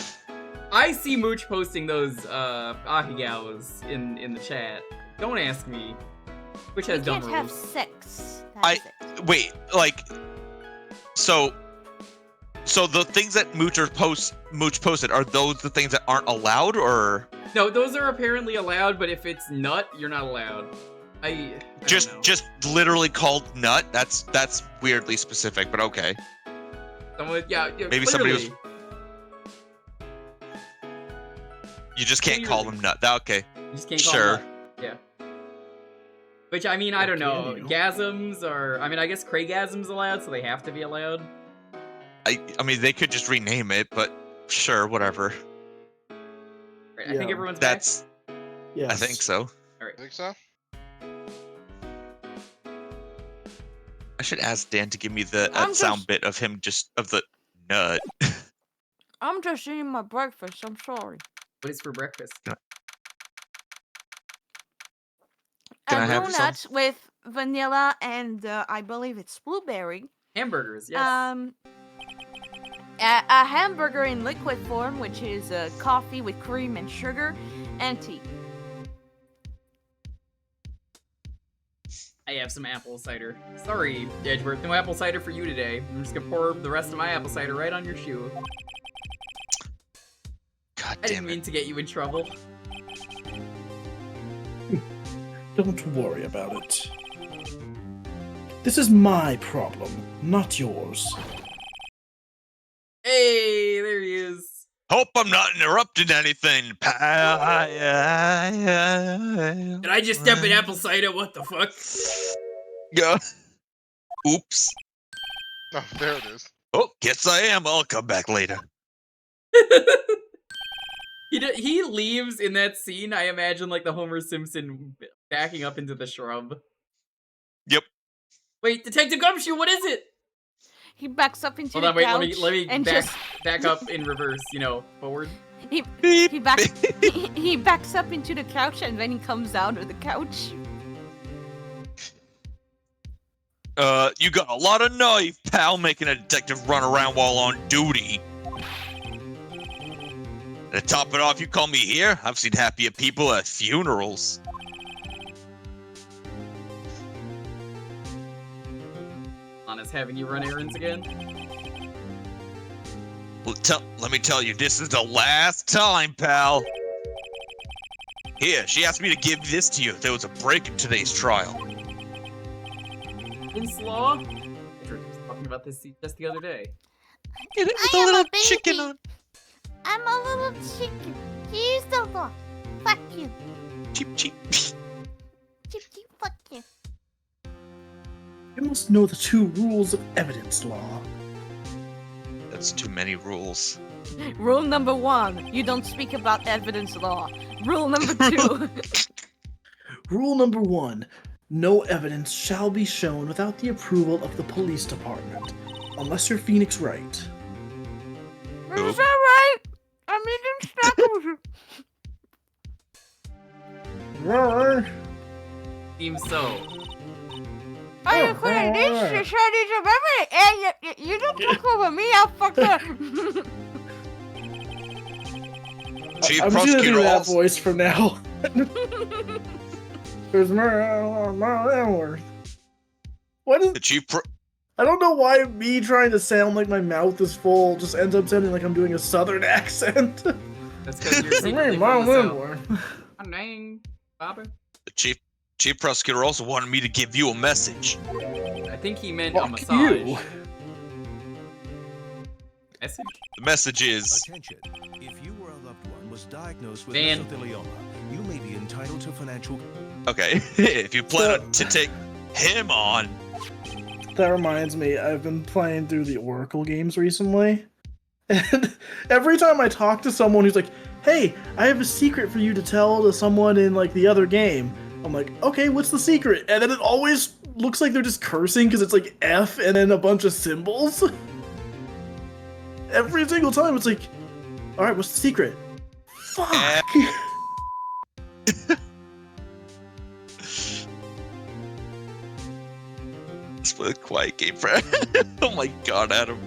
I see Mooch posting those ahigawas in the chat. Don't ask me. Which has You dumb can't have rules. sex. That's it. Wait, like, so the things that Mooch posted, are those the things that aren't allowed, or No, those are apparently allowed, but if it's nut, you're not allowed. I don't know. just literally called nut? That's weirdly specific, but okay. Someone, yeah, Maybe somebody was. clearly. You just can't call them nut. Okay. You just can't call Sure. them nut. Yeah. Which, I mean, I don't know. Gasms are... I mean, I guess Craigasm's allowed, so they have to be allowed. I mean, they could just rename it, but sure, whatever. Right, I think everyone's That's. back. Yes. I think so. Alright. Think so? I should ask Dan to give me the I'm sound just- bit of him of the nut. I'm just eating my breakfast. I'm sorry. What is for breakfast? Can I have some? Donuts with vanilla and I believe it's blueberry. Hamburgers, yes. A hamburger in liquid form, which is coffee with cream and sugar, and tea. I have some apple cider. Sorry, Edgeworth, no apple cider for you today. I'm just gonna pour the rest of my apple cider right on your shoe. God I didn't damn mean it. to get you in trouble. Don't worry about it. This is my problem, not yours. Hey, there he is. Hope I'm not interrupting anything, pal. Did I just step in apple cider? What the fuck? Yeah. Oops. Oh, there it is. Oh, guess I am. I'll come back later. He leaves in that scene, I imagine, like the Homer Simpson backing up into the shrub. Yep. Wait, Detective Gumshoe, what is it? He backs up into Hold the on, wait, couch let me and back up in reverse, forward. he backs up into the couch and then he comes out of the couch. You got a lot of knife, pal, making a detective run around while on duty. To top it off, you call me here? I've seen happier people at funerals. Anna's having you run errands again? Let me tell you, this is the last time, pal. Here, she asked me to give this to you. There was a break in today's trial. In slaw? I was talking about this just the other day. Get it with I a am little a baby. chicken on. I'm a little chicken. Here's the law. Fuck you. Cheep, cheep. Chip, chip, fuck you. You must know the 2 rules of evidence law. That's too many rules. Rule number 1, you don't speak about evidence law. Rule number 2, Rule number 1. No evidence shall be shown without the approval of the police department, unless you're Phoenix Wright. is that right? I'm eating snackles. Seems so. Are you calling this shortage of evidence? And you don't talk over me, I'll fuck up. Chief I'm just gonna do Prosecutor that also. voice from now. There's more. What is? The chief. I don't know why me trying to sound like my mouth is full just ends up sounding like I'm doing a southern accent. That's because you're secretly from the South. Oh, dang, Bobby. The chief prosecutor also wanted me to give you a message. I think he meant a Fuck massage. you. Message? The message is. Attention. If you or a loved one was diagnosed with Van. mesothelioma, you may be entitled to financial. Okay, if you plan to take him on. That reminds me, I've been playing through the Oracle games recently. And every time I talk to someone who's like, hey, I have a secret for you to tell to someone in like the other game, I'm like, okay, what's the secret? And then it always looks like they're just cursing because it's like F and then a bunch of symbols. Every single time it's like, alright, what's the secret? Fuck! Let's play a quiet game, friend. Oh my god, Adam.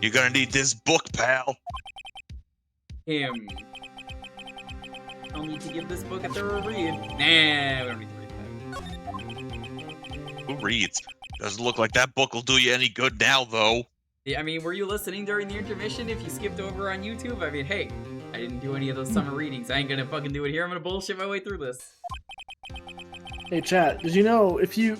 You're gonna need this book, pal. Him. I'll need to give this book a thorough read. Nah, we don't need to read that. Who reads? Doesn't look like that book will do you any good now, though. Yeah, I mean, were you listening during the intermission if you skipped over on YouTube? I mean, hey, I didn't do any of those summer readings. I ain't gonna fucking do it here. I'm gonna bullshit my way through this. Hey chat, did you know if you...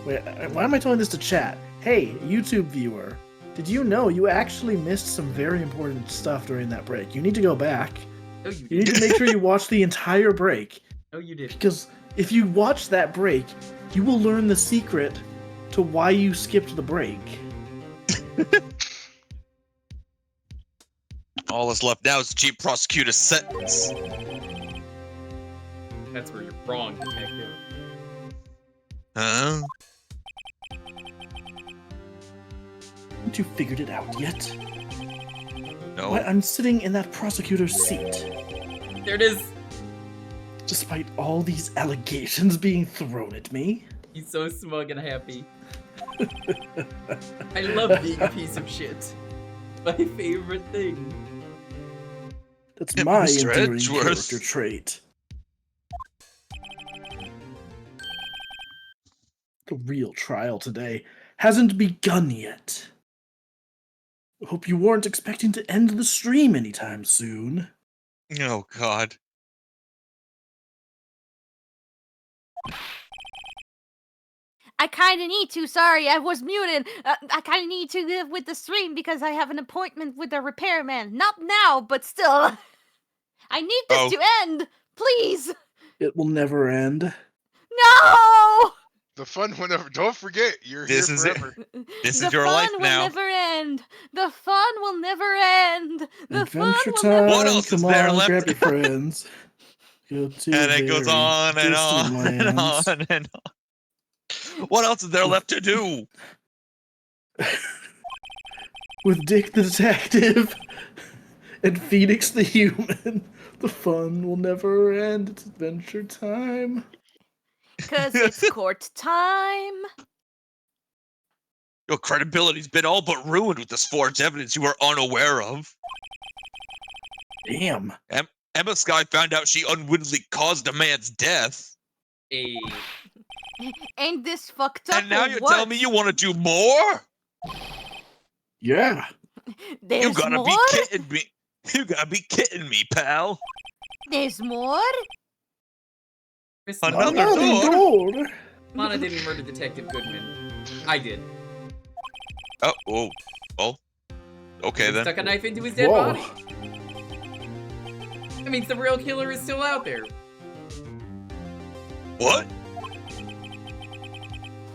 Wait, why am I telling this to chat? Hey, YouTube viewer, did you know you actually missed some very important stuff during that break? You need to go back. No, you You need to make sure you watch the entire break. No, you did. Because if you watch that break, you will learn the secret to why you skipped the break. All that's left now is the chief prosecutor's sentence. That's where you're wrong, detective. Huh? Haven't you figured it out yet? No. Why, I'm sitting in that prosecutor's seat. There it is. Despite all these allegations being thrown at me. He's so smug and happy. I love being a piece of shit. My favorite thing. That's Yeah, my Mr. endearing Edgeworth. character trait. The real trial today hasn't begun yet. Hope you weren't expecting to end the stream anytime soon. Oh god. I kind of need to. Sorry, I was muted. I kind of need to live with the stream because I have an appointment with the repairman. Not now, but still. I need this to end. Please. It will never end. No! The fun whenever. Don't forget, you're This here is it. forever. This The is your fun life will now. never end. The fun will never end. The Adventure fun will time. never What else Come is there on, left? grab your friends. Go to And it goes very on and on distant and lands. on and on. What else is there left to do? With Dick the detective and Phoenix the human. The fun will never end. It's adventure time. Because it's court time. Your credibility's been all but ruined with this forged evidence you were unaware of. Damn. Emma Sky found out she unwittingly caused a man's death. Hey. Ain't this fucked up? And now or you're what? telling me you want to do more? Yeah. There's You gotta more? be kidding me. You gotta be kidding me, pal. There's more? Miss Another Lana. Another door? door. Lana didn't murder Detective Goodman. I did. Oh, whoa. Well, okay He then. stuck a knife into his dead Whoa. body. That means the real killer is still out there. What?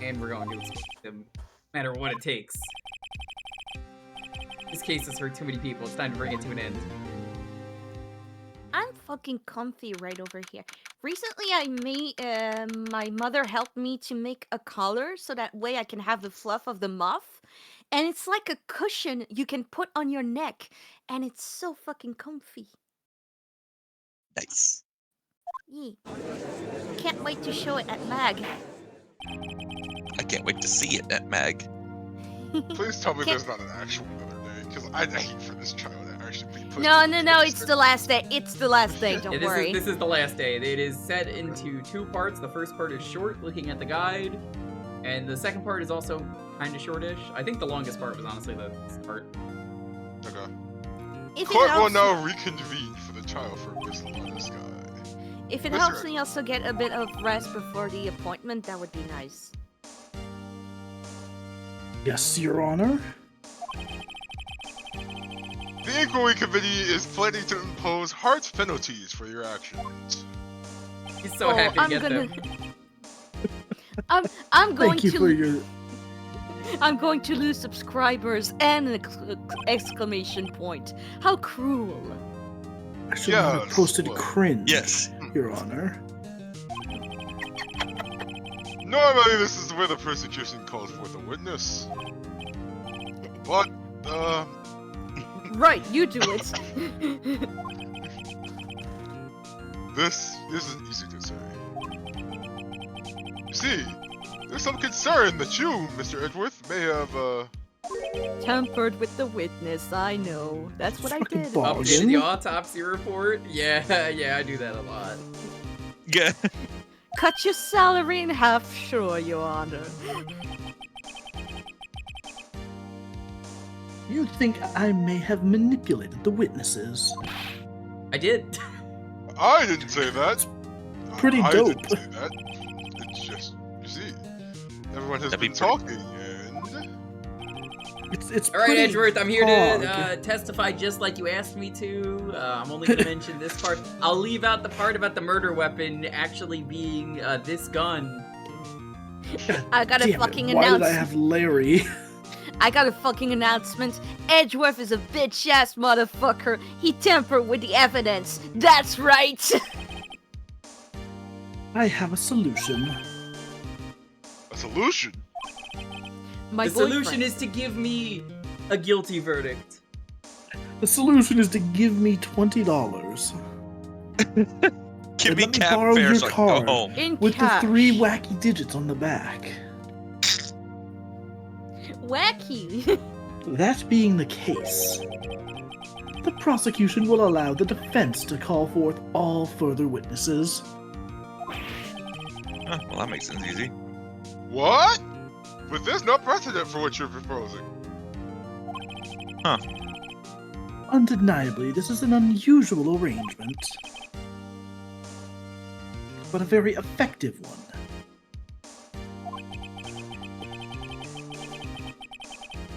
And we're going to expose them, no matter what it takes. This case has hurt too many people. It's time to bring it to an end. I'm fucking comfy right over here. Recently, I made my mother helped me to make a collar so that way I can have the fluff of the muff, and it's like a cushion you can put on your neck, and it's so fucking comfy. Nice. Yeah. Can't wait to show it at MAG. I can't wait to see it at Mag. Please tell me Can't- there's not an actual other day, because I'd hate for this child to actually should be put No, to no, no, the it's the last day. It's the last day, don't Yeah, worry. this is the last day. It is set into 2 parts. The first part is short, looking at the guide, and the second part is also kind of shortish. I think the longest part was honestly this part. Okay. If it Court will helps, now reconvene for the trial for Miss Lana Sky. if it Mr. helps me also get a bit of rest before the appointment, that would be nice. Yes, Your Honor. The Inquiry Committee is planning to impose harsh penalties for your actions. He's so happy to I'm get gonna. them. I'm going Thank you to. for your. I'm going to lose subscribers and an exclamation point. How cruel! I should not have Yes, posted well, cringe. Yes. Your Honor. Normally, this is where the prosecution calls forth a witness. But, Right, you do it. this isn't easy to say. You see, there's some concern that you, Mr. Edgeworth, may have, Tempered with the witness, I know. That's what I Fucking did. ball. Updated the autopsy report. Yeah, yeah, I do that a lot. Yeah. Cut your salary in half, sure, Your Honor. You think I may have manipulated the witnesses? I did. I didn't say that. Pretty I dope. didn't say that. It's just, you see, everyone has That'd be been pretty- talking, and... It's All right, pretty Edgeworth, I'm here hog. to testify just like you asked me to. I'm only going to mention this part. I'll leave out the part about the murder weapon actually being this gun. I got a Damn it, fucking why did I announcement. have Larry? I got a fucking announcement. Edgeworth is a bitch ass motherfucker. He tampered with the evidence. That's right. I have a solution. A solution? My The solution boyfriend. is to give me a guilty verdict. The solution is to give me $20 Give And me let me cab borrow fare your so I can card. go home. In with cash. the 3 wacky digits on the back. Wacky. That being the case, the prosecution will allow the defense to call forth all further witnesses. Huh, well, that makes things easy. What? But there's no precedent for what you're proposing. Undeniably, this is an unusual arrangement, but a very effective one.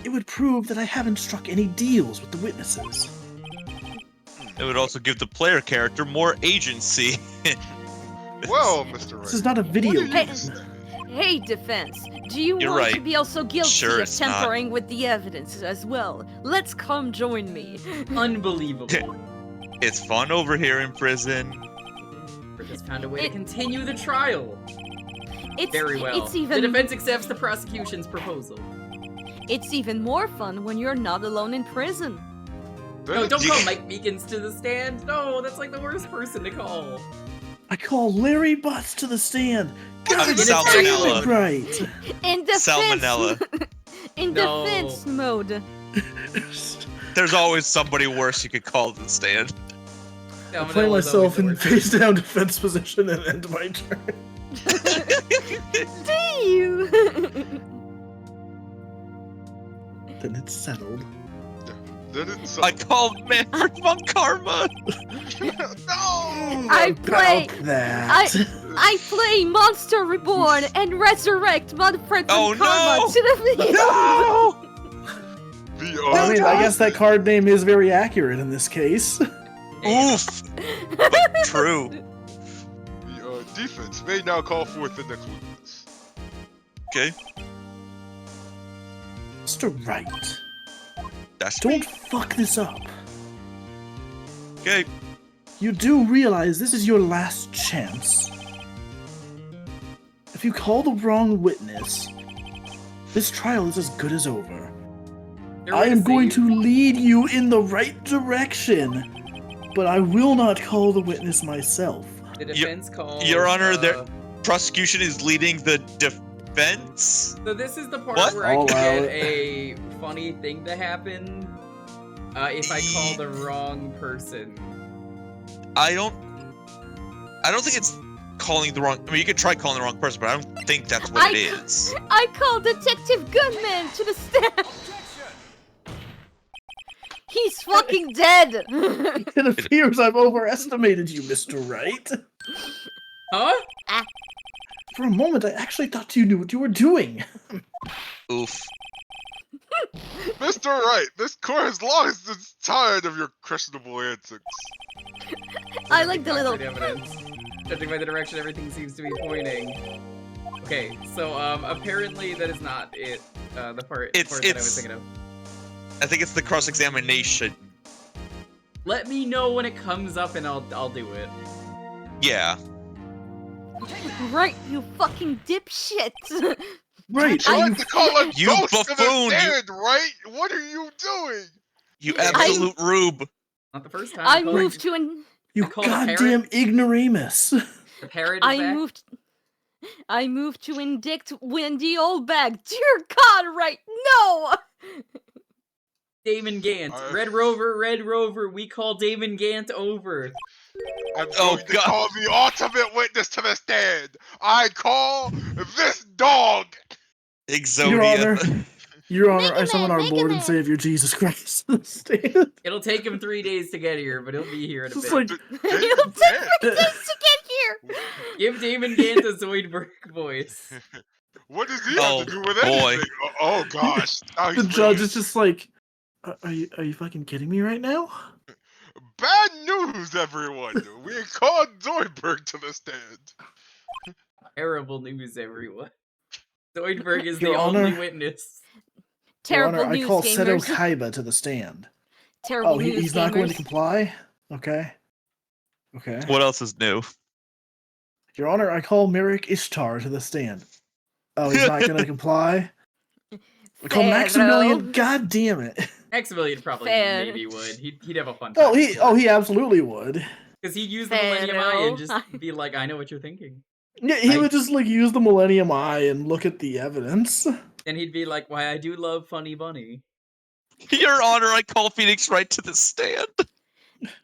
It would prove that I haven't struck any deals with the witnesses. It would also give the player character more agency. Well, Mr. Wright. This is not a video what do you game. say? Hey, defense. Do you You're want to right. be also guilty Sure of it's not. tampering with the evidence as well? Let's come join me. Unbelievable. It's fun over here in prison. We're just found a way to It- continue the trial. It's Very well. It's even The defense accepts the prosecution's proposal. It's even more fun when you're not alone in prison. No, don't You- call Mike Meekins to the stand. No, that's like the worst person to call. I call Larry Butts to the stand. I'm God salmonella. damn it, right. In defense. Salmonella. In No. defense mode. There's always somebody worse you could call to the stand. I play Salmonella's myself in always the worst. face down defense position and end my turn. Do you? Then it's settled. Then it's I called Manfred von Karma. No! I play. About that. I play Monster Reborn and resurrect Manfred Oh, from Karma no! to the field. No! Well, I mean, I guess that card name is very accurate in this case. Oof. But true. The defense may now call forth the next witness. Okay. Mr. Wright, That's don't me. fuck this up. Okay. You do realize this is your last chance. If you call the wrong witness, this trial is as good as over. They're I am going save- to lead you in the right direction, but I will not call the witness myself. The defense calls. Your Honor, there- Prosecution is leading the defense. So this is the part What? where I I'll can allow get it. a funny thing to happen. If I call the wrong person. I don't think it's calling the wrong. I mean, you could try calling the wrong person, but I don't think that's what it is. I call Detective Gunman to the stand. He's fucking dead. It appears I've overestimated you, Mr. Wright. Huh? For a moment, I actually thought you knew what you were doing. Oof. Mr. Wright, this court has long since tired of your questionable antics. I like the little. Evidence. Judging by the direction everything seems to be pointing. Okay, so apparently that is not it. The part that I was thinking of. I think it's the cross-examination. Let me know when it comes up and I'll do it. Yeah. Right, you fucking dipshit. Right. Trying to call a You ghost to the buffoon, stand, right? What are you doing? You absolute rube. Not the first time. I moved to an. You I called a goddamn parrot. ignoramus. The parrot is back. I moved to indict Wendy Oldbag. Dear God, right? No. Damon Gant. Red Rover, we call Damon Gant over. I'm going to call the ultimate witness to the stand. I call this dog. Exodia. Your Honor, I summon our Lord and Savior Jesus Christ to the stand. It'll take him 3 days to get here, but he'll be here in a bit. It's like, It'll take 3 days to get here. Give Damon Gant a Zoidberg voice. What does he have to do with anything? Oh gosh. Now the he's judge really- is just like, are you fucking kidding me right now? Bad news, everyone. We called Zoidberg to the stand. Terrible news, everyone. Zoidberg is Your the Honor. only witness. Your Terrible Honor, news, I call Seto gamers. Kaiba to the stand. Terrible Oh, news, he's not going to gamers. comply? Okay. Okay. What else is new? Your Honor, I call Merrick Ishtar to the stand. Oh, he's not going to comply? I call Maximilian, god damn it. Maximilian probably Fair. maybe would. He'd have a fun time. He absolutely would. Because he'd use the Millennium Eye and just be like, I know what you're thinking. Yeah, he would just like use the Millennium Eye and look at the evidence. And he'd be like, why, I do love Funny Bunny. Your Honor, I call Phoenix Wright to the stand.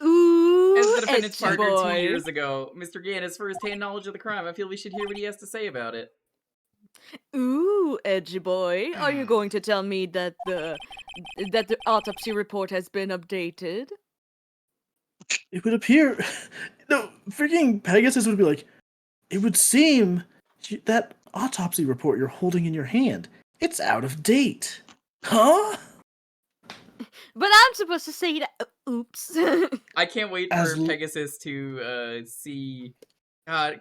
Ooh, As the defendant's edgy partner boy. 2 years ago, Mr. Gann has first-hand knowledge of the crime. I feel we should hear what he has to say about it. Ooh, edgy boy. Are you going to tell me that the autopsy report has been updated? It would appear. No, freaking Pegasus would be like, it would seem that autopsy report you're holding in your hand, it's out of date. Huh? But I'm supposed to say that. Oops. I can't wait As for l- Pegasus to see.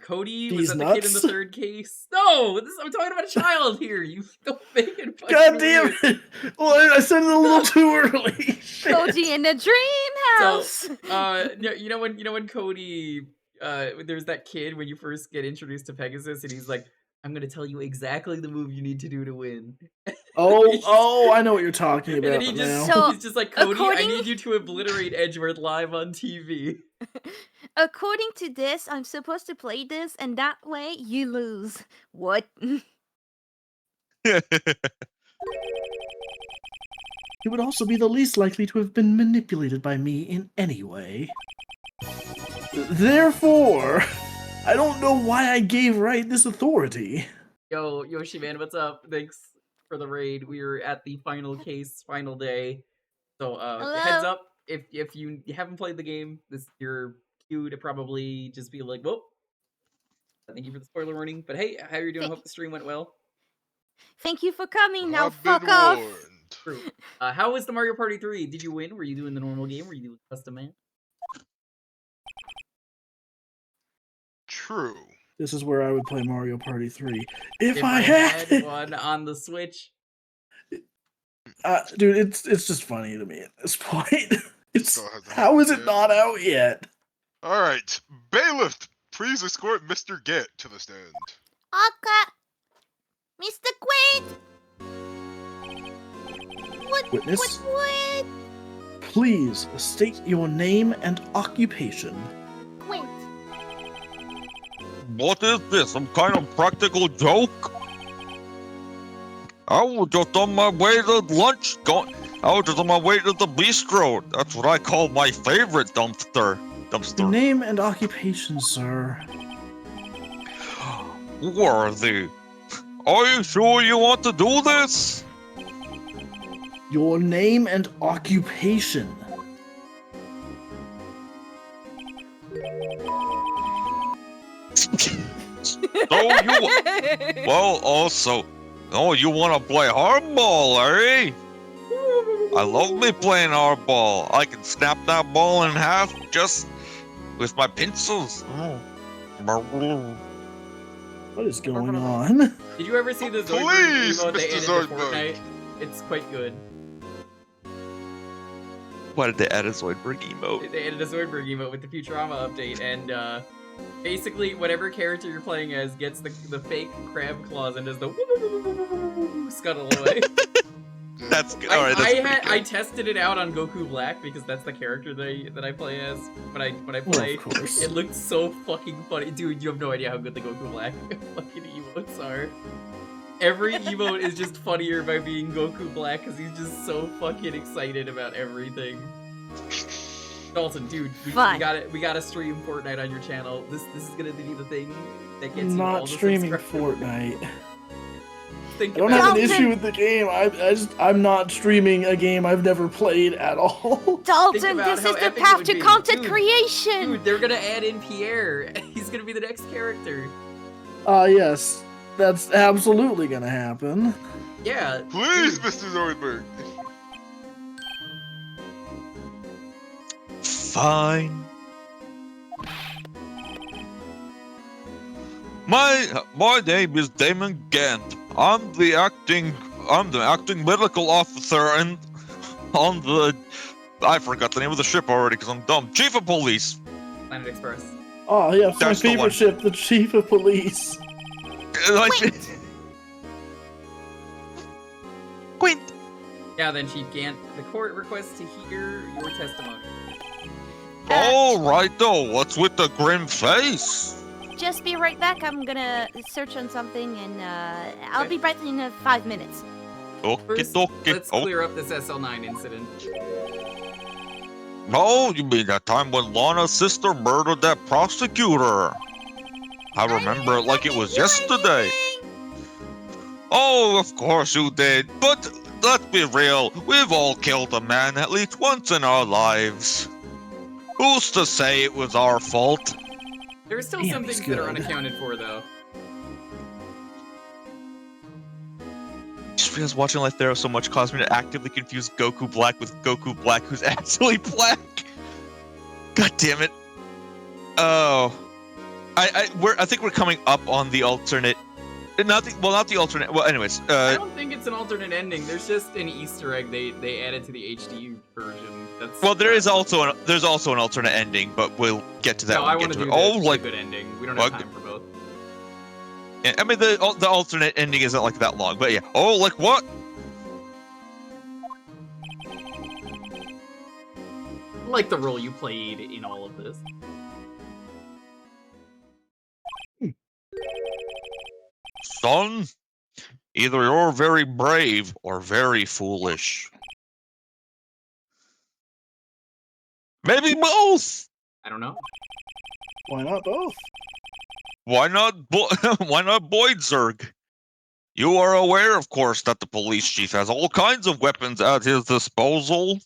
Cody These was that the kid in the nuts? third case? No, I'm talking about a child here. You don't make it. fucking God damn weird. it! Well, I said it a little too early. Shit. Cody in the dream house. So, you know when Cody, there's that kid when you first get introduced to Pegasus, and he's like, "I'm gonna tell you exactly the move you need to do to win." Oh, I know what you're talking And about then now. he's just like, Cody, I according- need you to obliterate Edgeworth live on TV. According to this, I'm supposed to play this, and that way you lose. What? He would also be the least likely to have been manipulated by me in any way. Therefore, I don't know why I gave Wright this authority. Yo, Yoshi man, what's up? Thanks for the raid. We're at the final case, final day. So, heads up, if you haven't played the game, you're cue to probably just be like, whoop. Thank you for the spoiler warning. But hey, how are you doing? Hope the stream went well. Thank you for coming. Now I've been fuck off. warned. True. How was the Mario Party 3? Did you win? Were you doing the normal game? Were you doing custom man? True. This is where I would play Mario Party 3. If I I had it! one on the Switch. Dude, it's just funny to me at this point. It's Still hasn't how is happened it not out yet? All right, bailiff, please escort Mr. Get to the stand. Okay. Mr. Quaid! Witness, What? please state your name and occupation. Wait. What is this? Some kind of practical joke? I was just on my way to lunch. Oh, just on my way to the bistro. That's what I call my favorite dumpster. Your name and occupation, sir. Worthy. Are you sure you want to do this? Your name and occupation. You want to play hardball, eh? I love me playing hardball. I can snap that ball in half just with my pencils. What is going on? Did you ever see the Zoidberg Please, emote they Mr. added to Zoidberg. Fortnite? It's quite good. Why did they add a Zoidberg emote? They added a Zoidberg emote with the Futurama update, and basically whatever character you're playing as gets the fake crab claws and does the scuttle away. That's good. All right, I tested it out on Goku Black because that's the character that I play as when I play. Well, of course. It looked so fucking funny, dude. You have no idea how good the Goku Black fucking emotes are. Every emote is just funnier by being Goku Black because he's just so fucking excited about everything. Dalton, dude, we gotta stream Fortnite on your channel. This is gonna be the thing that gets you all Not the streaming subscribers. Fortnite. Think I don't about have an it. issue with the game. I'm not streaming a game I've never played at all. Dalton, about this how is the epic it path would to be. content Dude, creation. Dude, they're gonna add in Pierre. He's gonna be the next character. Yes, that's absolutely gonna happen. Yeah. Please, dude. Mr. Zoidberg. Fine. My name is Damon Gant. I'm the acting medical officer and on the I forgot the name of the ship already because I'm dumb. Chief of Police. Planet Express. Oh yeah, it's my That's the one. favorite ship, the Chief of Police. Quint. Yeah, then Chief Gant, the court requests to hear your testimony. Oh, right though. What's with the grim face? Just be right back. I'm gonna search on something, and I'll be back in 5 minutes. First, let's clear up this SL9 incident. Oh, you mean that time when Lana's sister murdered that prosecutor? I remember it like it was yesterday. Oh, of course you did. But let's be real, we've all killed a man at least once in our lives. Who's to say it was our fault? There are still Damn, some he's things that are good. unaccounted for, though. Just because watching Life There so much caused me to actively confuse Goku Black with Goku Black, who's actually black. God damn it. Oh. I think we're coming up on the alternate. Not the alternate. Well, anyways. I don't think it's an alternate ending. There's just an Easter egg they added to the HD version. That's Well, there's also an alternate ending, but we'll get to that. No, when I we want get to to do it. the good ending. We don't have time for both. Yeah, I mean the alternate ending isn't like that long, but yeah. Oh, like what? I like the role you played in all of this. Son, either you're very brave or very foolish. Maybe both. I don't know. Why not both? Why not? Why not Boyd Zerg? You are aware, of course, that the police chief has all kinds of weapons at his disposal.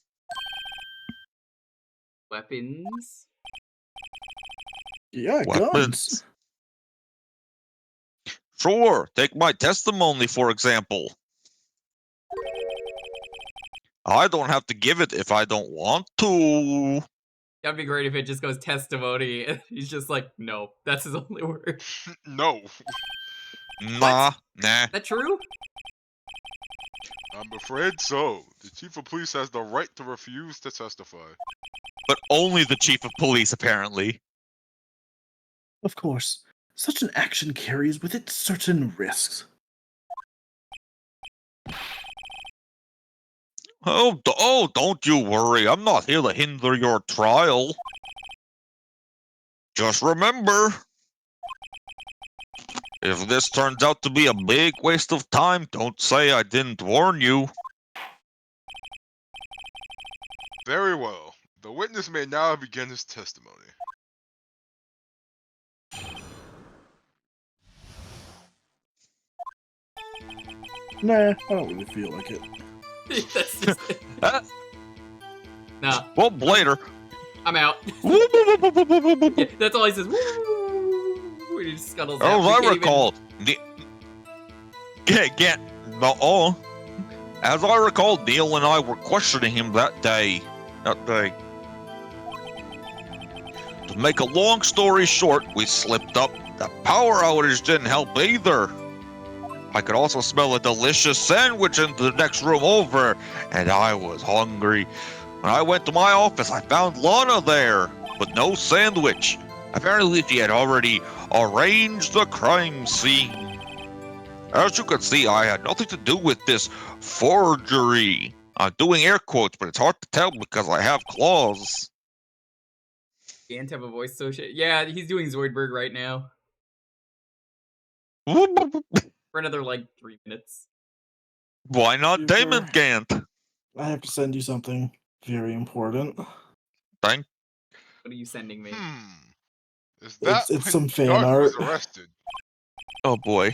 Weapons? Yeah, Weapons. guns. Sure, take my testimony, for example. I don't have to give it if I don't want to. That'd be great if it just goes testimony. And he's just like, no, that's his only word. No. Nah. That true? I'm afraid so. The chief of police has the right to refuse to testify. But only the chief of police, apparently. Of course, such an action carries with it certain risks. Oh, don't you worry. I'm not here to hinder your trial. Just remember, if this turns out to be a big waste of time, don't say I didn't warn you. Very well. The witness may now begin his testimony. Nah, I don't really feel like it. That's just it. Nah, Well, later. I'm out. Yeah, that's all he says. Woo! He just scuttles out. As We I can't even- recall, as I recall, Neil and I were questioning him that day. To make a long story short, we slipped up. The power outage didn't help either. I could also smell a delicious sandwich in the next room over, and I was hungry. When I went to my office, I found Lana there, but no sandwich. Apparently, she had already arranged the crime scene. As you can see, I had nothing to do with this forgery. I'm doing air quotes, but it's hard to tell because I have claws. Can't have a voice so shit. Yeah, he's doing Zoidberg right now for another like 3 minutes. Why not Jewker. Damon Gant? I have to send you something very important. Thank. What are you sending me? Is that It's when some fan Dark art. was arrested? Oh boy.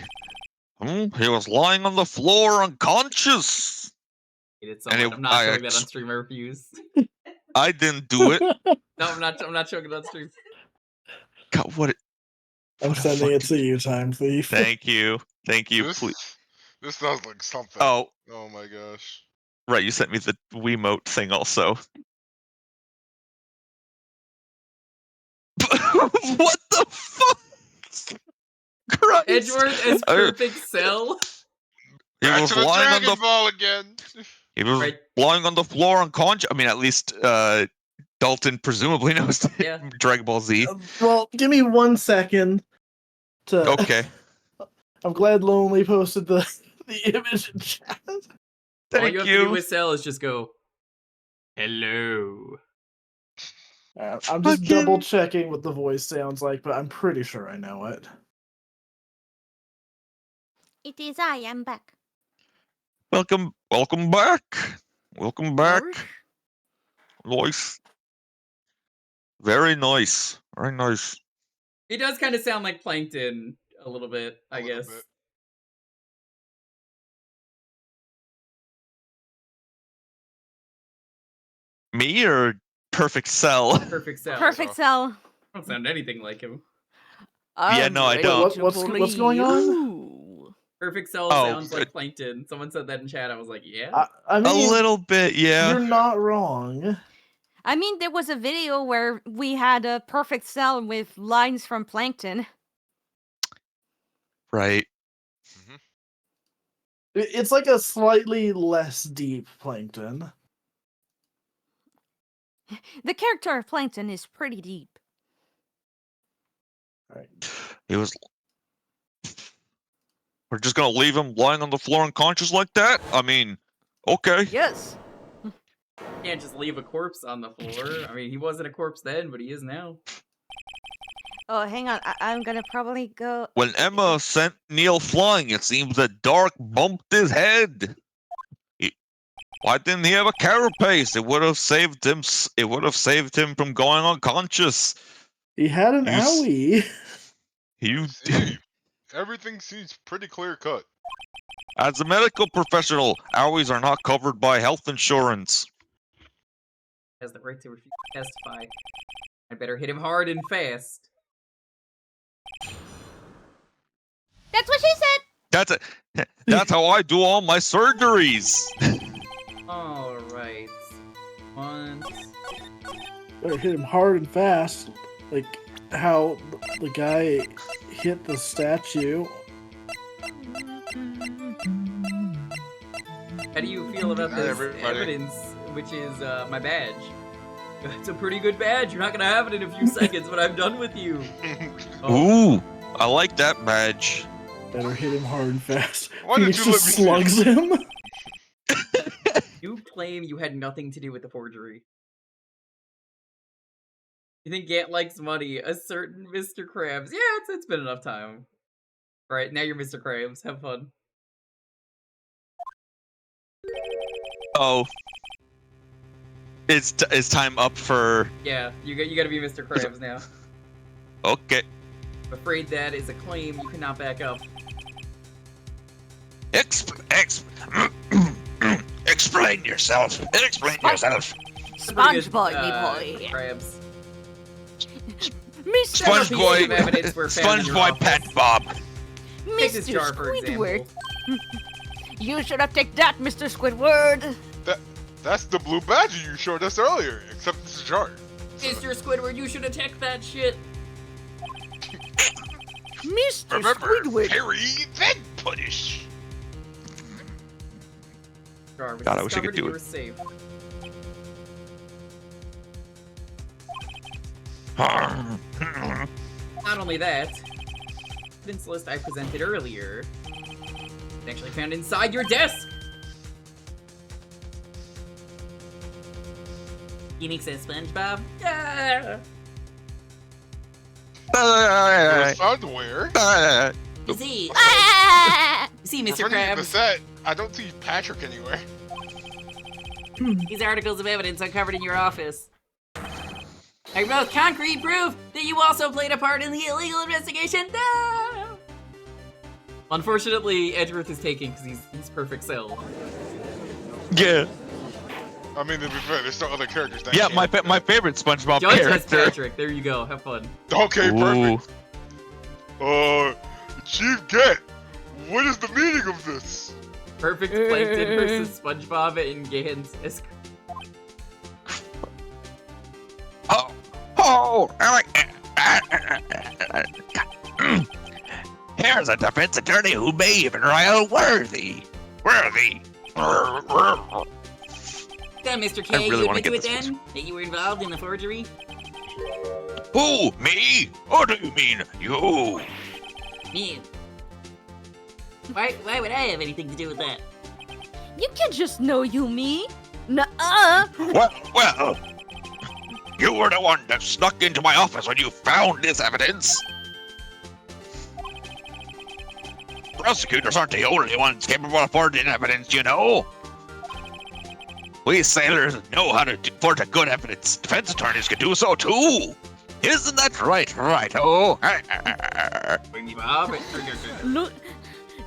He was lying on the floor unconscious. It's someone. I'm not showing that on stream. I refuse. I didn't do it. No, I'm not showing it on stream. God, what? I'm sending it to you, Time Thief. Thank you. Please. This sounds like something. Oh, Oh my gosh. right. You sent me the Wiimote thing also. What the fuck? Christ. Edgeworth as perfect cell. He Back was to the lying on Dragon the. Ball again. He was Right. lying on the floor unconscious. I mean, at least Dalton presumably knows Yeah. Dragon Ball Z. Well, give me 1 second to. Okay. I'm glad Lonely posted the image in chat. All Thank you have to do with Cell is just go, hello. I'm just Fucking- double checking what the voice sounds like, but I'm pretty sure I know it. It is I am back. Welcome back. Welcome back. Nice. Very nice. Very nice. He does kind of sound like Plankton a little bit, I A little guess. bit. Me or Perfect Cell? Perfect Cell. Perfect cell. Don't sound anything like him. Yeah, no, I don't. What's going on? Perfect Cell Oh, sounds like good. Plankton. Someone said that in chat. I was like, yeah. I mean, A little bit, yeah. you're not wrong. I mean, there was a video where we had a perfect cell with lines from Plankton. Right. It's like a slightly less deep Plankton. The character of Plankton is pretty deep. Right. He was. We're just gonna leave him lying on the floor unconscious like that? I mean, okay. Yes. You can't just leave a corpse on the floor. I mean, he wasn't a corpse then, but he is now. Oh, hang on. I'm gonna probably go. When Emma sent Neil flying, it seems that Dark bumped his head. Why didn't he have a carapace? It would have saved him. It would have saved him from going unconscious. He had an owie. See, everything seems pretty clear cut. As a medical professional, owies are not covered by health insurance. Has the right to refuse to testify. I better hit him hard and fast. That's what she said. That's how I do all my surgeries. Alright. Once. Better hit him hard and fast. Like how the guy hit the statue. How do you feel about this evidence, which is my badge? It's a pretty good badge. You're not gonna have it in a few seconds, but I'm done with you. Ooh, I like that badge. Better hit him hard and fast. Why did Phoenix you let just me see slugs him. You claim you had nothing to do with the forgery. You think Gant likes money? A certain Mr. Krabs. Yeah, it's been enough time. Alright, now you're Mr. Krabs. Have fun. Oh. Is time up for? Yeah, you gotta be Mr. Krabs now. Okay. I'm afraid that is a claim you cannot back up. Explain yourself. Explain yourself. SpongeBob, boy. Krabs. Mr. Sponge Pieces Boy. of evidence were found in Sponge your Boy office. Pet Bob. Take this Mr. jar, for Squidward. example. You should have taken that, Mr. Squidward. That's the blue badge you showed us earlier, except this is jar. Mr. Squidward, you should attack that shit. Mr. Remember, Squidward. parry, then punish. Jar was God, I wish I discovered could and do you it. were safe. Not only that, the evidence list I presented earlier is actually found inside your desk. Phoenix says SpongeBob. Yeah. Found where? You see, Ah! you see, We're Mr. finding the Krabs. set. I don't see Patrick anywhere. These articles of evidence uncovered in your office are both concrete proof that you also played a part in the illegal investigation. No! Unfortunately, Edgeworth is taking because he's perfect cell. Yeah. I mean, to be fair, there's still other characters that Yeah, can't. my favorite SpongeBob Judge has character. Patrick. There you go. Have fun. Okay, Ooh. perfect. Chief Get, what is the meaning of this? Perfect Plankton versus SpongeBob and Gans. Here's a defense attorney who may even rile Worthy. Then, Mr. I K, really you wanna admit to get it this then? That you were involved in the forgery? Who? Me? What do you mean, you? Me. Why would I have anything to do with that? You can't just know you me. Nuh-uh. Well, you were the one that snuck into my office when you found this evidence. Prosecutors aren't the only ones capable of forging evidence, you know. We sailors know how to forge good evidence. Defense attorneys can do so too. Isn't that right, Righto?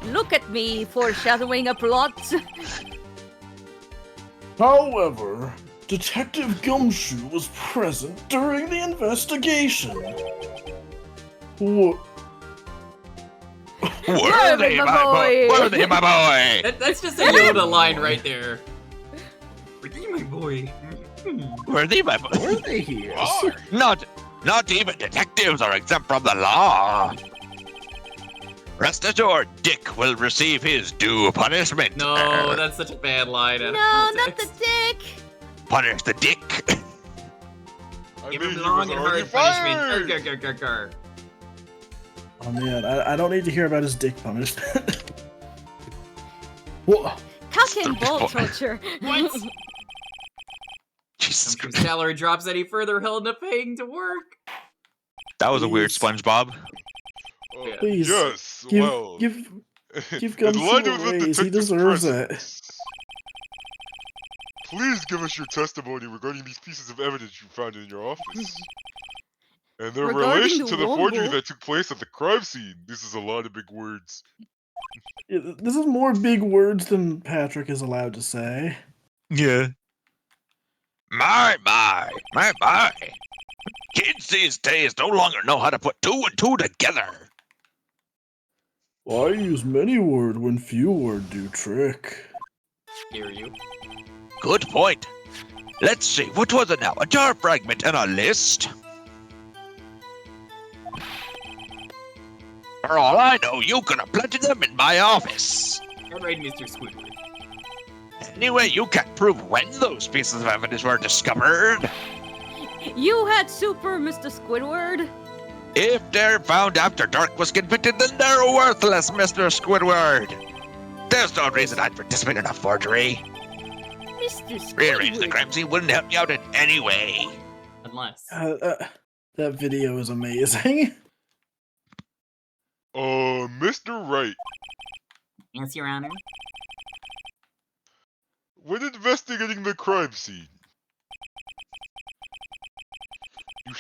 Look at me foreshadowing a plot. However, Detective Gumshoe was present during the investigation. What? Worthy, my boy! Worthy, my boy! That's just a Yoda line right there. Worthy, my boy. Worthy, my boy. Where are they here? Not even detectives are exempt from the law. Rest assured, Dick will receive his due punishment. No, that's such a bad line. No, not the dick. Punish the Dick. I Give mean, him he long was and already hard punishment. fired. Grr. Oh man, I don't need to hear about his dick punishment. Whoa. Cock and ball torture. What? Jesus If your Christ. salary drops any further, he'll end up paying to work. That was a weird Please. SpongeBob. Oh, Yeah. Please, yes, Give well. give in Gumshoe light a of the raise. He detective's deserves it. presence, please give us your testimony regarding these pieces of evidence you found in your office. And their Regarding relation the to the forgery Womble. that took place at the crime scene. This is a lot of big words. Yeah, this is more big words than Patrick is allowed to say. Yeah. My. Kids these days no longer know how to put two and two together. Why use many word when few word do trick? Hear you. Good point. Let's see, what was it now? A jar fragment and a list? For all I know, you could have planted them in my office. All right, Mr. Squidward. Anyway, you can't prove when those pieces of evidence were discovered. You had super, Mr. Squidward. If they're found after Dark was convicted, then they're worthless, Mr. Squidward. There's no reason I'd participate in a forgery. Mr. Rearrange the Squidward. crime scene wouldn't help me out in any way. Unless. That video is amazing. Mr. Wright, Yes, Your Honor. when investigating the crime scene,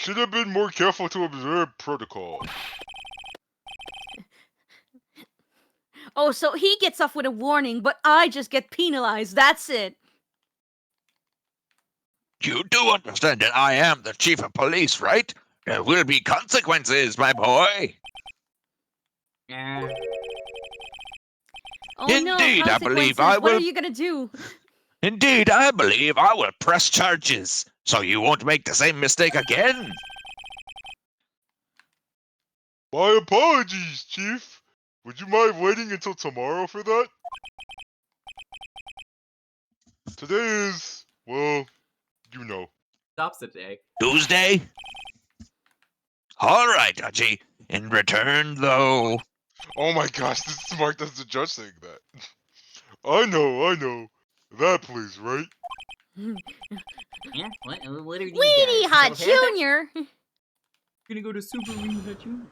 should have been more careful to observe protocol. Oh, so he gets off with a warning, but I just get penalized. That's it. You do understand that I am the chief of police, right? There will be consequences, my boy. Yeah. Oh no, Indeed, I believe consequences. I What are will- you gonna do? Indeed, I believe I will press charges, so you won't make the same mistake again. My apologies, Chief. Would you mind waiting until tomorrow for that? Today is, well, you know. Stops the day. Tuesday? All right, Hachi. In return, though... Oh my gosh, this is marked as the judge saying that. I know. That please, right? Yeah, what are these Weenie guys? Hot Okay. Junior. Gonna go to Super Weenie Hut Junior.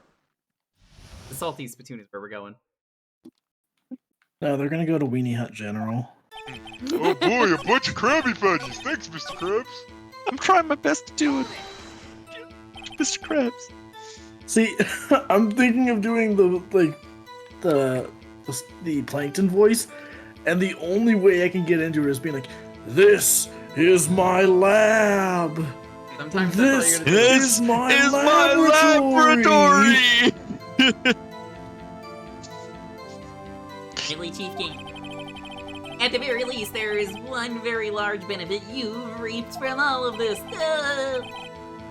The salty spittoon is where we're going. No, they're gonna go to Weenie Hut General. Oh boy, a bunch of Krabby Patties. Thanks, Mr. Krabs. I'm trying my best to do it. Mr. Krabs. See, I'm thinking of doing the plankton voice, and the only way I can get into it is being like, "This is my lab. Sometimes This that's all you're gonna do. is my laboratory." Really, Chief King. At the very least, there is one very large benefit you've reaped from all of this.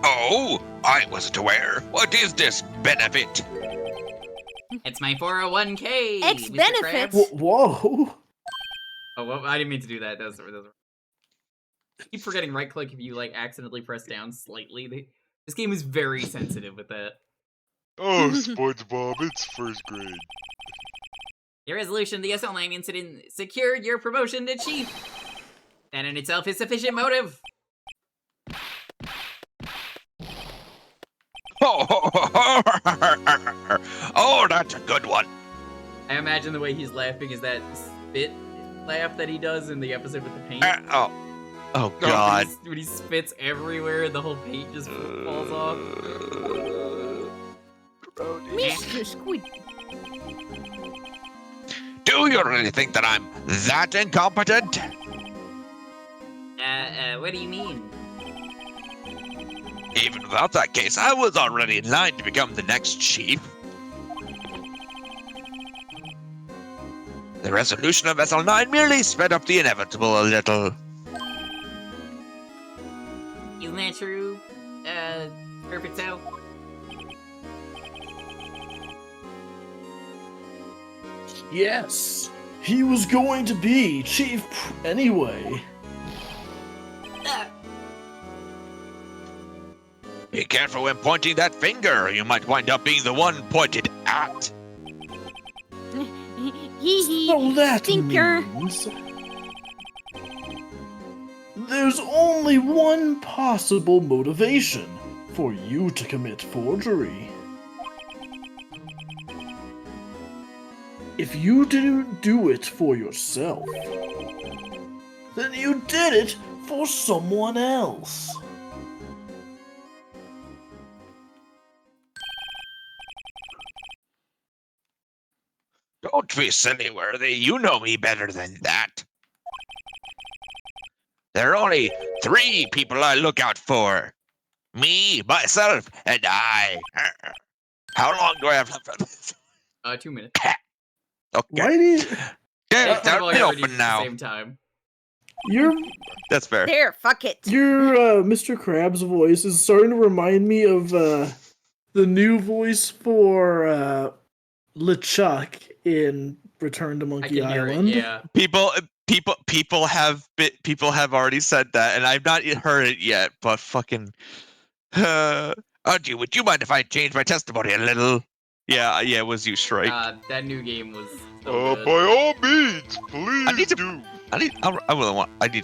Oh, I wasn't aware. What is this benefit? It's my 401k. Ex Mr. benefits. Krabs. Whoa! Oh, well, I didn't mean to do that. That was I keep forgetting right click if you like accidentally press down slightly. This game is very sensitive with that. Oh, SpongeBob, it's first grade. Your resolution of the SL9 incident secured your promotion to chief. That in itself is sufficient motive. Oh, that's a good one. I imagine the way he's laughing is that spit laugh that he does in the episode with the paint. Oh God. When he spits everywhere and the whole paint just falls off. Mr. Squid. Do you really think that I'm that incompetent? What do you mean? Even without that case, I was already in line to become the next chief. The resolution of SL9 merely sped up the inevitable a little. Isn't that true? Perfect so. Yes, he was going to be chief anyway. Be careful when pointing that finger, or you might wind up being the one pointed at. Hee hee. So that Stinker. means there's only one possible motivation for you to commit forgery. If you didn't do it for yourself, then you did it for someone else. Don't be silly, Worthy. You know me better than that. There are only 3 people I look out for. Me, myself, and I. How long do I have left for this? 2 minutes. Okay. Why do you? Yeah, Kind of all they're you already open use at now. the same time. Your There, fuck it. Mr. Krabs' voice is starting to remind me of the new voice for LeChuck in Return to I Monkey can hear Island. it, yeah. People have already said that, and I've not heard it yet. But fucking, Audrey, would you mind if I change my testimony a little? Yeah, it was you, Shrike. That new game was so good. By all means, please I need to- do. I need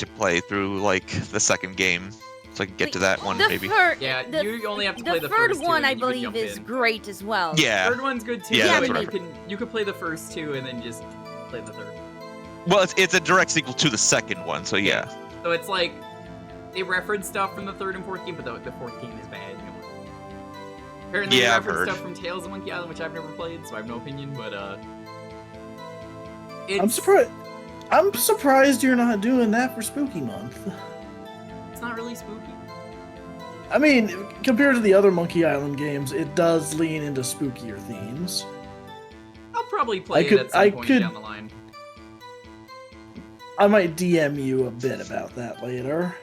to play through like the second game so I can get to that one The maybe. Yeah, you only have to the play the third first two, one, and I then you can believe, jump is in. great as well. Yeah. Third one's good too. Yeah, but that's you could play the first 2 and then just play the third. Well, it's a direct sequel to the second one, so yeah. So it's like they reference stuff from the third and fourth game, but the fourth game is bad. You know? Apparently, Yeah, they I've reference heard. stuff from Tales of Monkey Island, which I've never played, so I have no opinion. But I'm surprised. I'm surprised you're not doing that for Spooky Month. It's not really spooky. I mean, compared to the other Monkey Island games, it does lean into spookier themes. I'll probably play could- it at some I point could- down the line. I might DM you a bit about that later.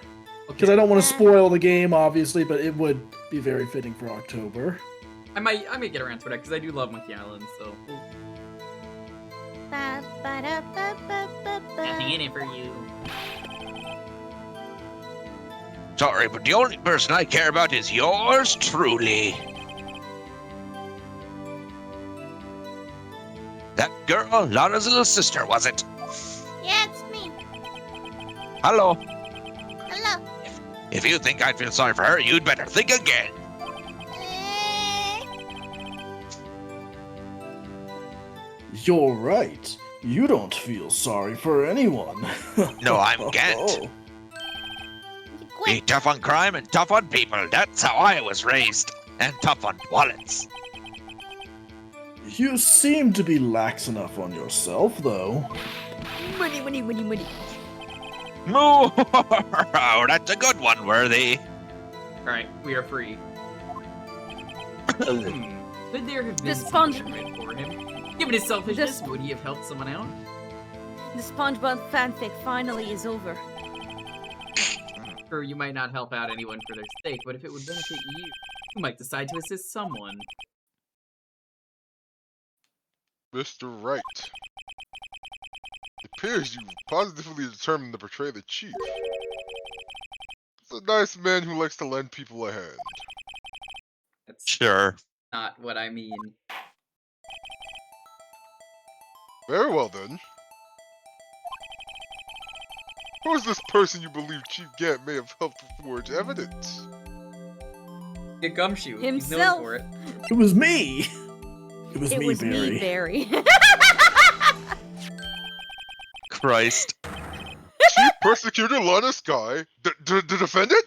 Okay. Because I don't want to spoil the game, obviously, but it would be very fitting for October. I might get around to it because I do love Monkey Island. So nothing in it for you. Sorry, but the only person I care about is yours truly. That girl, Lana's little sister, was it? Yeah, it's me. Hello. Hello. If you think I'd feel sorry for her, you'd better think again. You're right. You don't feel sorry for anyone. No, I'm Gant. Be tough on crime and tough on people. That's how I was raised. And tough on wallets. You seem to be lax enough on yourself, though. Money, money, money, money. Moo! That's a good one, Worthy. Alright, we are free. Could there have been The some sponge- treatment for him? Given his selfishness, would he have helped someone out? The SpongeBob fanfic finally is over. Sure, you might not help out anyone for their sake, but if it would benefit you might decide to assist someone. Mr. Wright. It appears you positively determined to portray the chief. He's a nice man who likes to lend people a hand. That's Sure. not what I mean. Very well then. Who is this person you believe Chief Gant may have helped forge evidence? The gumshoe. He's known Himself. for it. It was me. It was It me, was Barry. me, Barry. Christ. Chief Persecutor Lana Sky, the defendant?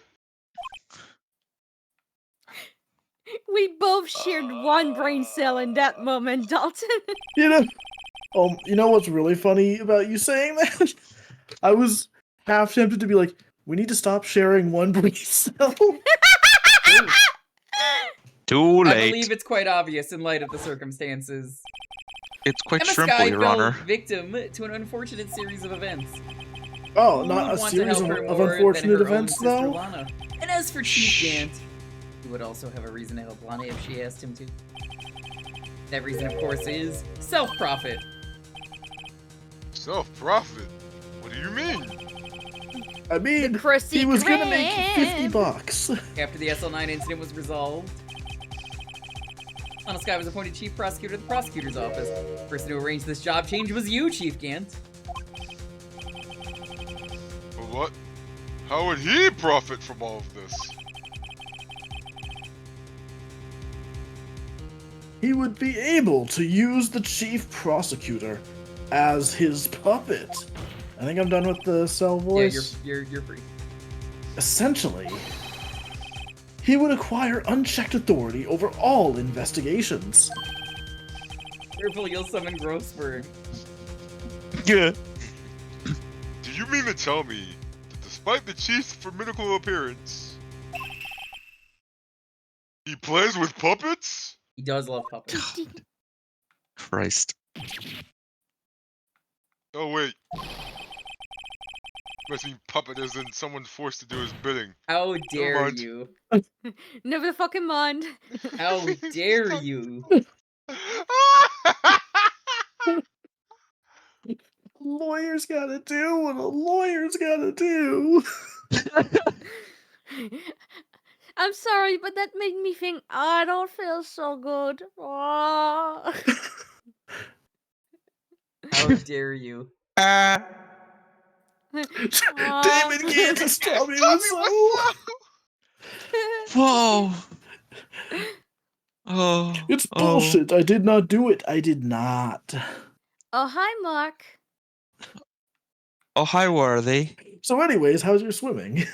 We both shared one brain cell in that moment, Dalton. You know what's really funny about you saying that? I was half tempted to be like, we need to stop sharing one brain cell. Too I late. believe it's quite obvious in light of the circumstances. It's quite Emma shrimply, Sky Your fell Honor. victim to an unfortunate series of events. Oh, Who not would a want to series help of her more than unfortunate her own events, sister though? Lana? And as for Chief Gant, he would also have a reason to help Lana if she asked him to. That reason, of course, is self-profit. Self-profit? What do you mean? I mean, Crusty he was gonna make Krab. $50. After the SL9 incident was resolved, Lana Sky was appointed chief prosecutor of the prosecutor's office. The person who arranged this job change was you, Chief Gant. But what? How would he profit from all of this? He would be able to use the chief prosecutor as his puppet. I think I'm done with the cell voice. Yeah, you're free. Essentially, he would acquire unchecked authority over all investigations. Careful, you'll summon Grossberg. Yeah. Do you mean to tell me that despite the chief's formidable appearance, he plays with puppets? He does love puppets. Christ. Oh wait. Must mean puppet as in someone forced to do his bidding. How dare mind. you? Never fucking mind. How dare you? Lawyers gotta do what a lawyer's gotta do. I'm sorry, but that made me think I don't feel so good. Oh. How dare you? David Kansas Tommy Wiseau. Whoa. Oh. It's bullshit. I did not do it. I did not. Oh, hi, Mark. Oh, hi, Worthy. So anyways, how's your swimming?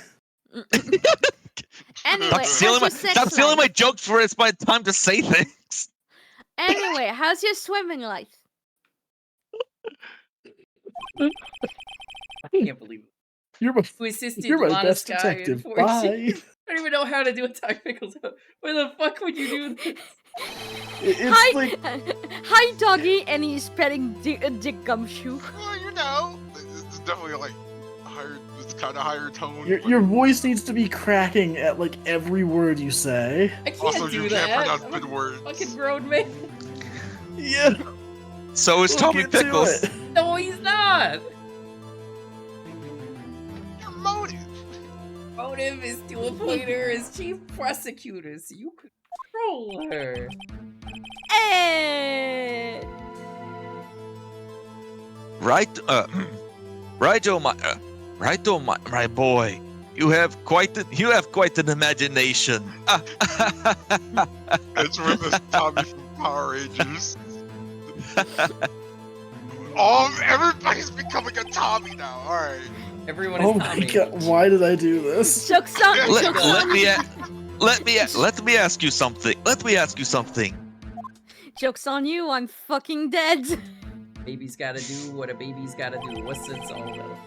Anyway, Stop stealing my how's your sex stop stealing life? my jokes for it's my time to say things. Anyway, how's your swimming life? I can't believe it. You're my, Who assisted you're my Lana best Sky in detective. forging. Bye. I don't even know how to do a Time Pickles. Why the fuck would you do this? It's like Hi, doggy, and he's petting Dick Gumshoe. Well, you know, it's definitely like higher. It's kind of higher tone. your voice needs to be cracking at like every word you say. I can't Also, do you that. can't pronounce I'm big a words. fucking grown man. Yeah. So is We'll Tommy get to Pickles. it. No, he's not. Your motive. Motive is to appoint her as chief prosecutor so you control her. And Right, my boy. You have quite an imagination. It's with this Tommy from Power Rangers. Everybody's becoming a Tommy now. All right. Everyone is Oh my Tommy. god, why did I do this? Joke's on, Yeah, joke's let on me you. let me ask you something. Joke's on you, I'm fucking dead. Baby's gotta do what a baby's gotta do. What's this all about?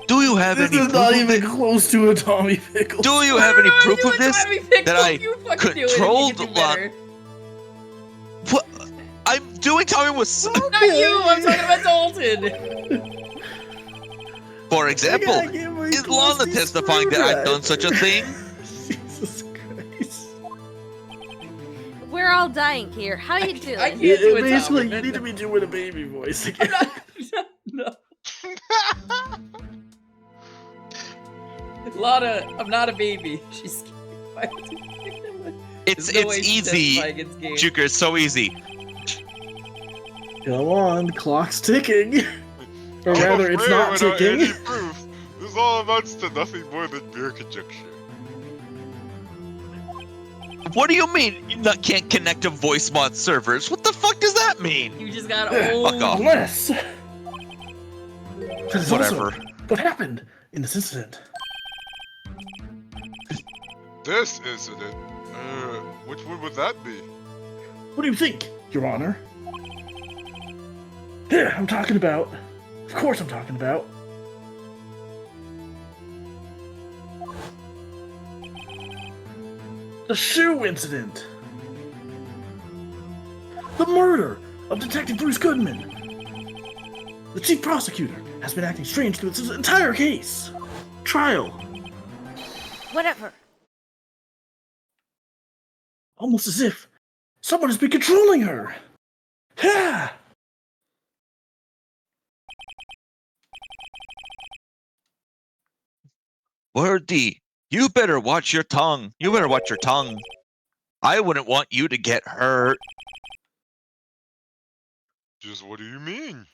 Do you have This any is proof not of even it? close to a Tommy Pickles. Do you have any proof of this? Tommy Pickles, that I you fucking do it if you controlled can do Lana? better. What? I'm doing Tommy with. Not you. I'm talking about Dalton. For I example, gotta get my is Lana crusty testifying that I've done such a thing? Jesus Christ. We're all dying here. How you doing? I can't do it, Basically, Tommy. you need to be doing a baby voice again. No. Lana, I'm not a baby. She's scared. It's There's no way she's easy, testifying against Gabe. Jewker. It's so easy. Come on, the clock's ticking. Or I'm rather, it's afraid not without ticking. any proof, this all amounts to nothing more than mere conjecture. What do you mean you can't connect to voice mod servers? What the fuck does that mean? You just got Yeah, old. Fuck off. Unless. That is also Whatever. what happened in this incident. This incident? Which one would that be? What do you think, Your Honor? Yeah, I'm talking about. Of course, I'm talking about. The shoe incident. The murder of Detective Bruce Goodman. The chief prosecutor has been acting strange through this entire case. Trial. whatever. Almost as if someone has been controlling her. Ha! Wordy, you better watch your tongue. You better watch your tongue. I wouldn't want you to get hurt. Just what do you mean?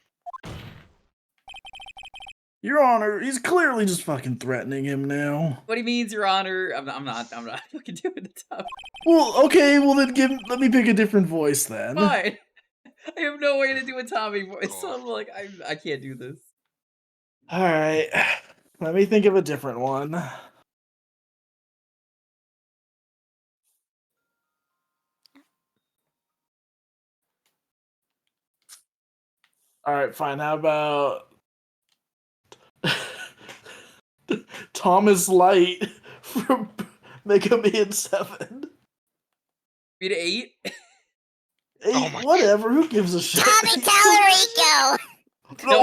Your Honor, he's clearly just fucking threatening him now. What he means, Your Honor. I'm not fucking doing the top. Well, okay, well then let me pick a different voice then. Fine. I have no way to do a Tommy voice, so I'm like, I can't do this. Alright, let me think of a different one. Alright, fine, how about Thomas Light from Mega Man 7? Me to 8? Hey, Oh my whatever, who gives a shit? Tommy Tallarico! No,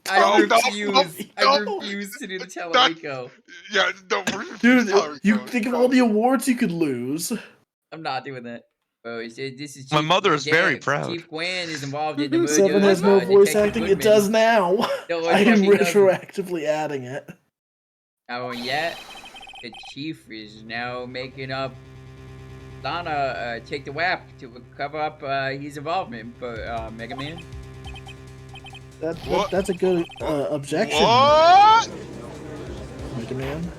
I No, refuse. I no. refuse to do the Tellerico. Yeah, no, Dude, you think of all the awards you could lose. I'm not doing that. Oh, this is My Chief- mother is very Chief proud. Gwen is involved in the murder. 7 has of, no voice Detective acting, it Goodman. does now. No, I it am fucking doesn't. retroactively adding it. Oh, yet the chief is now making up Lana take the WAP to cover up his involvement for Mega Man. What? That's a good objection, What? Mega Man.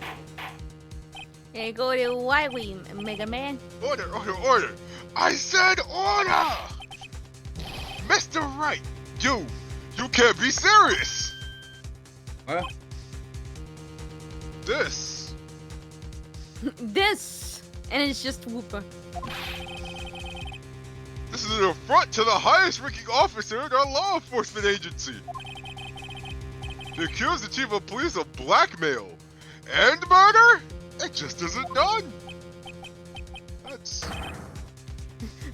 Can you go to why we Mega Man? Order, order, order! I said order! Mr. Wright, you can't be serious! What? This This, and it's just Whooper. This is an affront to the highest ranking officer in our law enforcement agency. They accuse the chief of police of blackmail and murder? It just isn't done.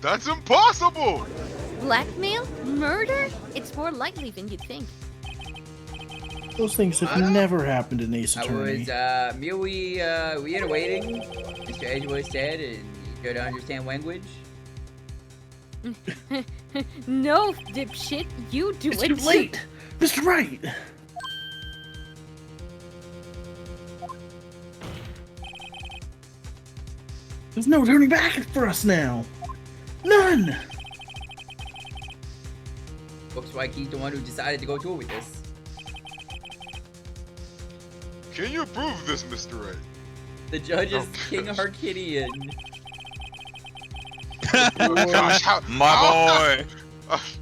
That's impossible! Blackmail? Murder? It's more likely than you'd think. Those things have never happened in Ace Attorney. We are waiting. Mr. Edgeworth said, and you don't understand language. No, dipshit, you do It's it. too late! Mr. Wright! There's no turning back for us now! None! Looks like he's the one who decided to go through with this. Can you prove this, Mr. Wright? The judge is Oh, King gosh. Harkidian. Oh, gosh, My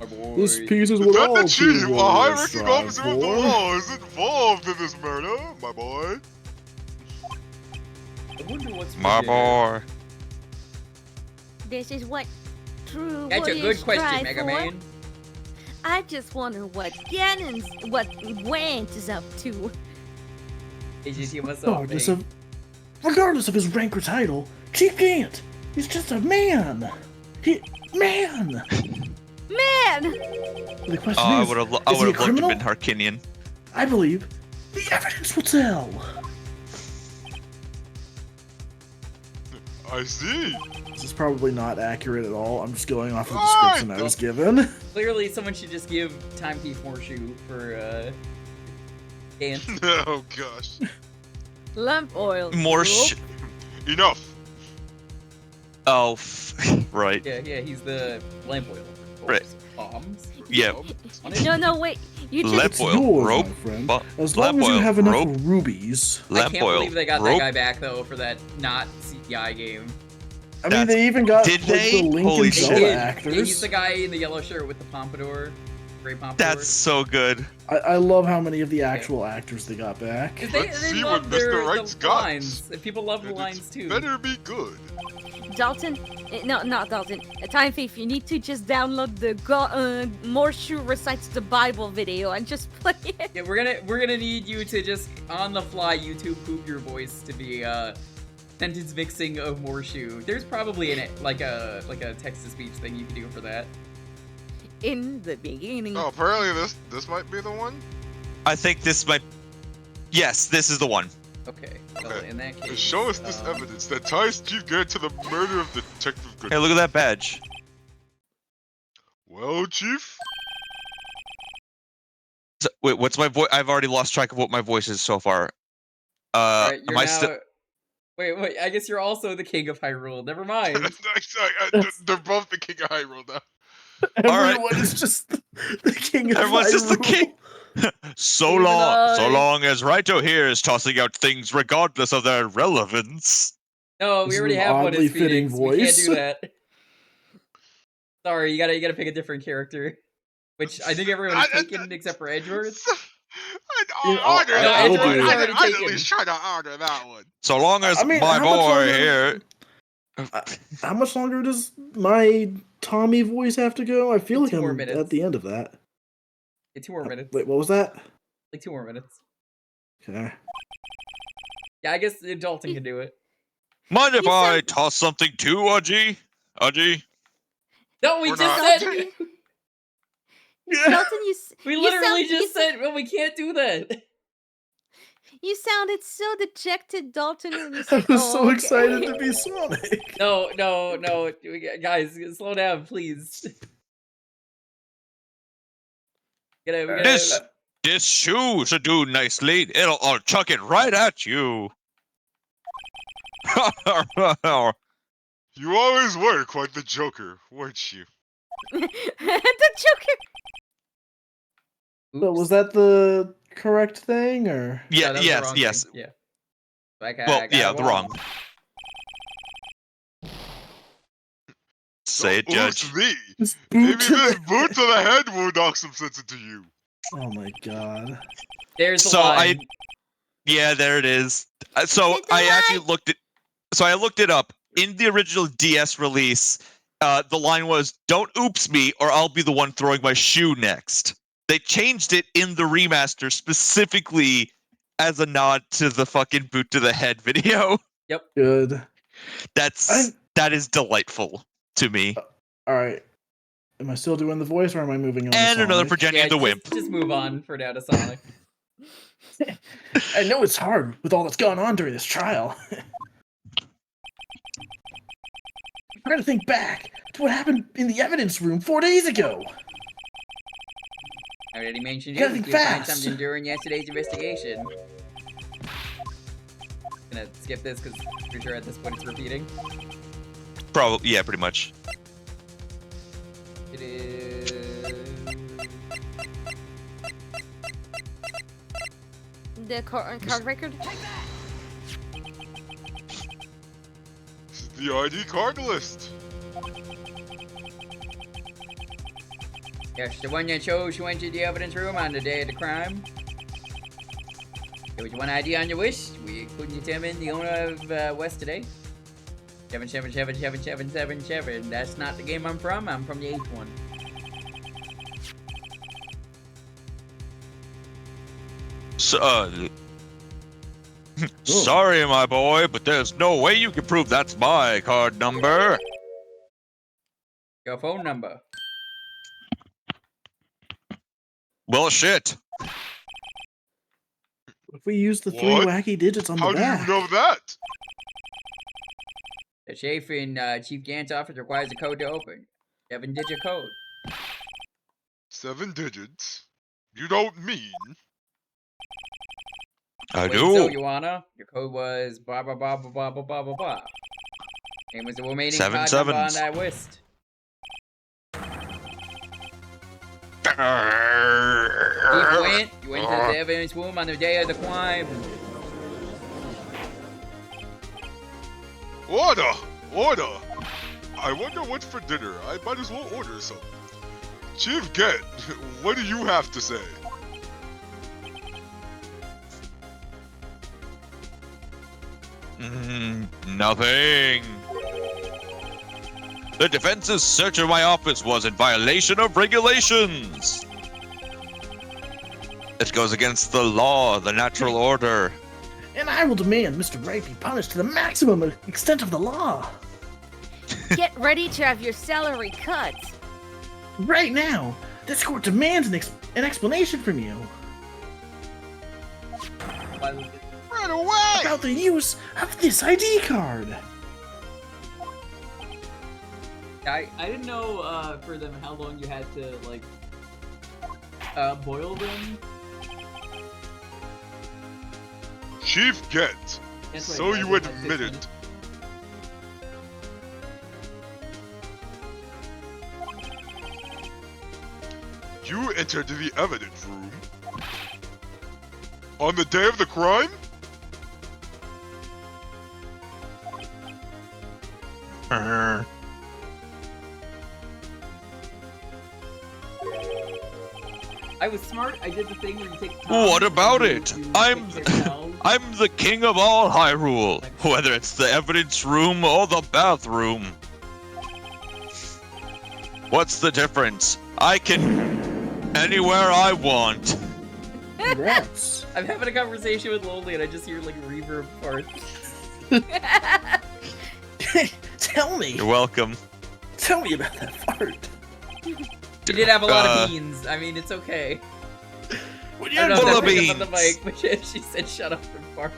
boy. This piece is Is what that all the true chief, a warriors high-ranking strive officer of the for. law, is involved in this murder, my boy? I wonder what's for My dinner. boy. This is what true That's a warriors good question, strive Mega for. Man. I just wonder what Want is up to. Did you see what's up, Regardless of his rank or title, Chief Gant, he's just a man! Man! Man! The question I is, would have is he a loved to have criminal? been Harkinian. I believe the evidence will tell. I see. This is probably not accurate at all. I'm just going off of the Ah, description I was given. Clearly, someone should just give Timepiece Horseshoe for, Gant. Oh, gosh. Lamp oil. More Whoop. Enough. Oh, right. Yeah, he's the lamp oil. Right. Bombs. Yeah. No, wait. You just Lamp It's oil, yours, rope, my friend. bu- As lamp long as you oil, have enough rope, rubies. I lamp can't oil, believe they got rope. that guy back, though, for that not CGI game. I mean, That's- they even got Did like, they? the Link Holy and shit. Zelda Yeah, actors. he's the guy in the yellow shirt with the pompadour. Gray pompadour. That's so good. I love how many of the actual actors they got back. 'Cause Let's they see love what their Mr. Wright's the got. lines. People love the And lines, it's too. better be good. Dalton, no, not Dalton. Time Thief, you need to just download the Morshu Recites the Bible video and just play it. Yeah, we're gonna need you to just on the fly YouTube poop your voice to be sentence mixing of Morshu. There's probably like a text to speech thing you can do for that. In the beginning. Oh, apparently this might be the one. I think this might. Yes, this is the one. Okay. Well, Okay. in that case, Show us this evidence that ties Chief Gant to the murder of Detective Good. Hey, look at that badge. Well, Chief. Wait, what's my voice? I've already lost track of what my voice is so far. Alright, Am I still? Wait. I guess you're also the king of Hyrule. Never mind. They're both the king of Hyrule now. Everyone is just the king of Everyone's just the Hyrule. king. So Even long as Raito here is tossing out things regardless of their relevance. No, This we is already an have one oddly as fitting Phoenix. We can't voice. do that. Sorry, you gotta pick a different character. Which I think everyone's taken except for Edgeworth. I'll do it. I'd at least try to honor that one. So long as I mean, my how much boy longer- here. How much longer does my Tommy voice have to go? I feel like 2 more I'm minutes. at the end of that. Yeah, 2 more minutes. Wait, what was that? Like 2 more minutes. Okay. Yeah, I guess Dalton can do it. Mind if You I said- toss something too, Aji? Aji? No, we We're just not- said Dalton, we you literally sound- just said well, we can't do that. you sounded so dejected, Dalton, when you I said, was "Oh, so okay." excited to be Sonic. No, guys, slow down, please. We gotta- This shoe should do nicely. I'll chuck it right at you. You always were quite the Joker, weren't you? The Joker. So was that the correct thing, or? No, Yeah, that was the wrong yes. thing. Yeah. I Well, got yeah, it the wrong. Say it, Judge. Oops, me. This Maybe boot to this the- boot to the head will knock some sense into you. Oh my god. There's the So line. Yeah, there it is. So It's the I actually line. looked at. So I looked it up. In the original DS release, the line was, "Don't oops me, or I'll be the one throwing my shoe next." They changed it in the remaster specifically as a nod to the fucking boot to the head video. Yep. Good. That is delightful to me. All right. Am I still doing the voice, or am I moving on? And to another Sonic? for Jenny and the Wimp. Just move on for now to Sonic. I know it's hard with all that's gone on during this trial. I'm trying to think back to what happened in the evidence room 4 days ago. I already mentioned Gotta you. think You find fast. something during yesterday's investigation. Gonna skip this because I'm pretty sure at this point it's repeating. Probably, yeah, pretty much. It is The card record. This is the ID card list. yes, the one that shows you entered the evidence room on the day of the crime. There was one ID on your wish. We couldn't determine the owner of West today. 7777777. That's not the game I'm from. I'm from the 8th one. So, sorry, my boy, but there's no way you can prove that's my card number. Your phone number. Well, shit. If we use the 3 What? wacky digits on How the do back. you know that? The safe in Chief Gant's office requires a code to open. 7-digit code. 7 digits? You don't mean... I Wait, do. So, Joanna, your code was blah blah blah blah blah blah blah blah blah. And was the remaining 7 card number on sevens. that list. You went to the evidence room on the day of the crime. Order! Order! I wonder what's for dinner. I might as well order some. Chief Get, what do you have to say? Nothing. The defense's search of my office was in violation of regulations. It goes against the law, the natural order. And I will demand Mr. Wright be punished to the maximum extent of the law. Get ready to have your salary cut. Right now, this court demands an explanation from you Right away! about the use of this ID card. I didn't know for them how long you had to like boil them. Chief Get, That's what so I you imagine, like, 6 admit it. minutes. You entered the evidence room on the day of the crime? I was smart. I did the thing where you take time. What about and it? you I'm fix yourself. I'm the king of all Hyrule, whether it's the evidence room or the bathroom. What's the difference? I can anywhere I want. Congrats. I'm having a conversation with Lonely and I just hear like reverb parts. Tell me. You're welcome. Tell me about that fart. You did have a lot of beans. I mean, it's okay. What I don't know if full that of picked up on the beans. mic, but she said shut up and fart.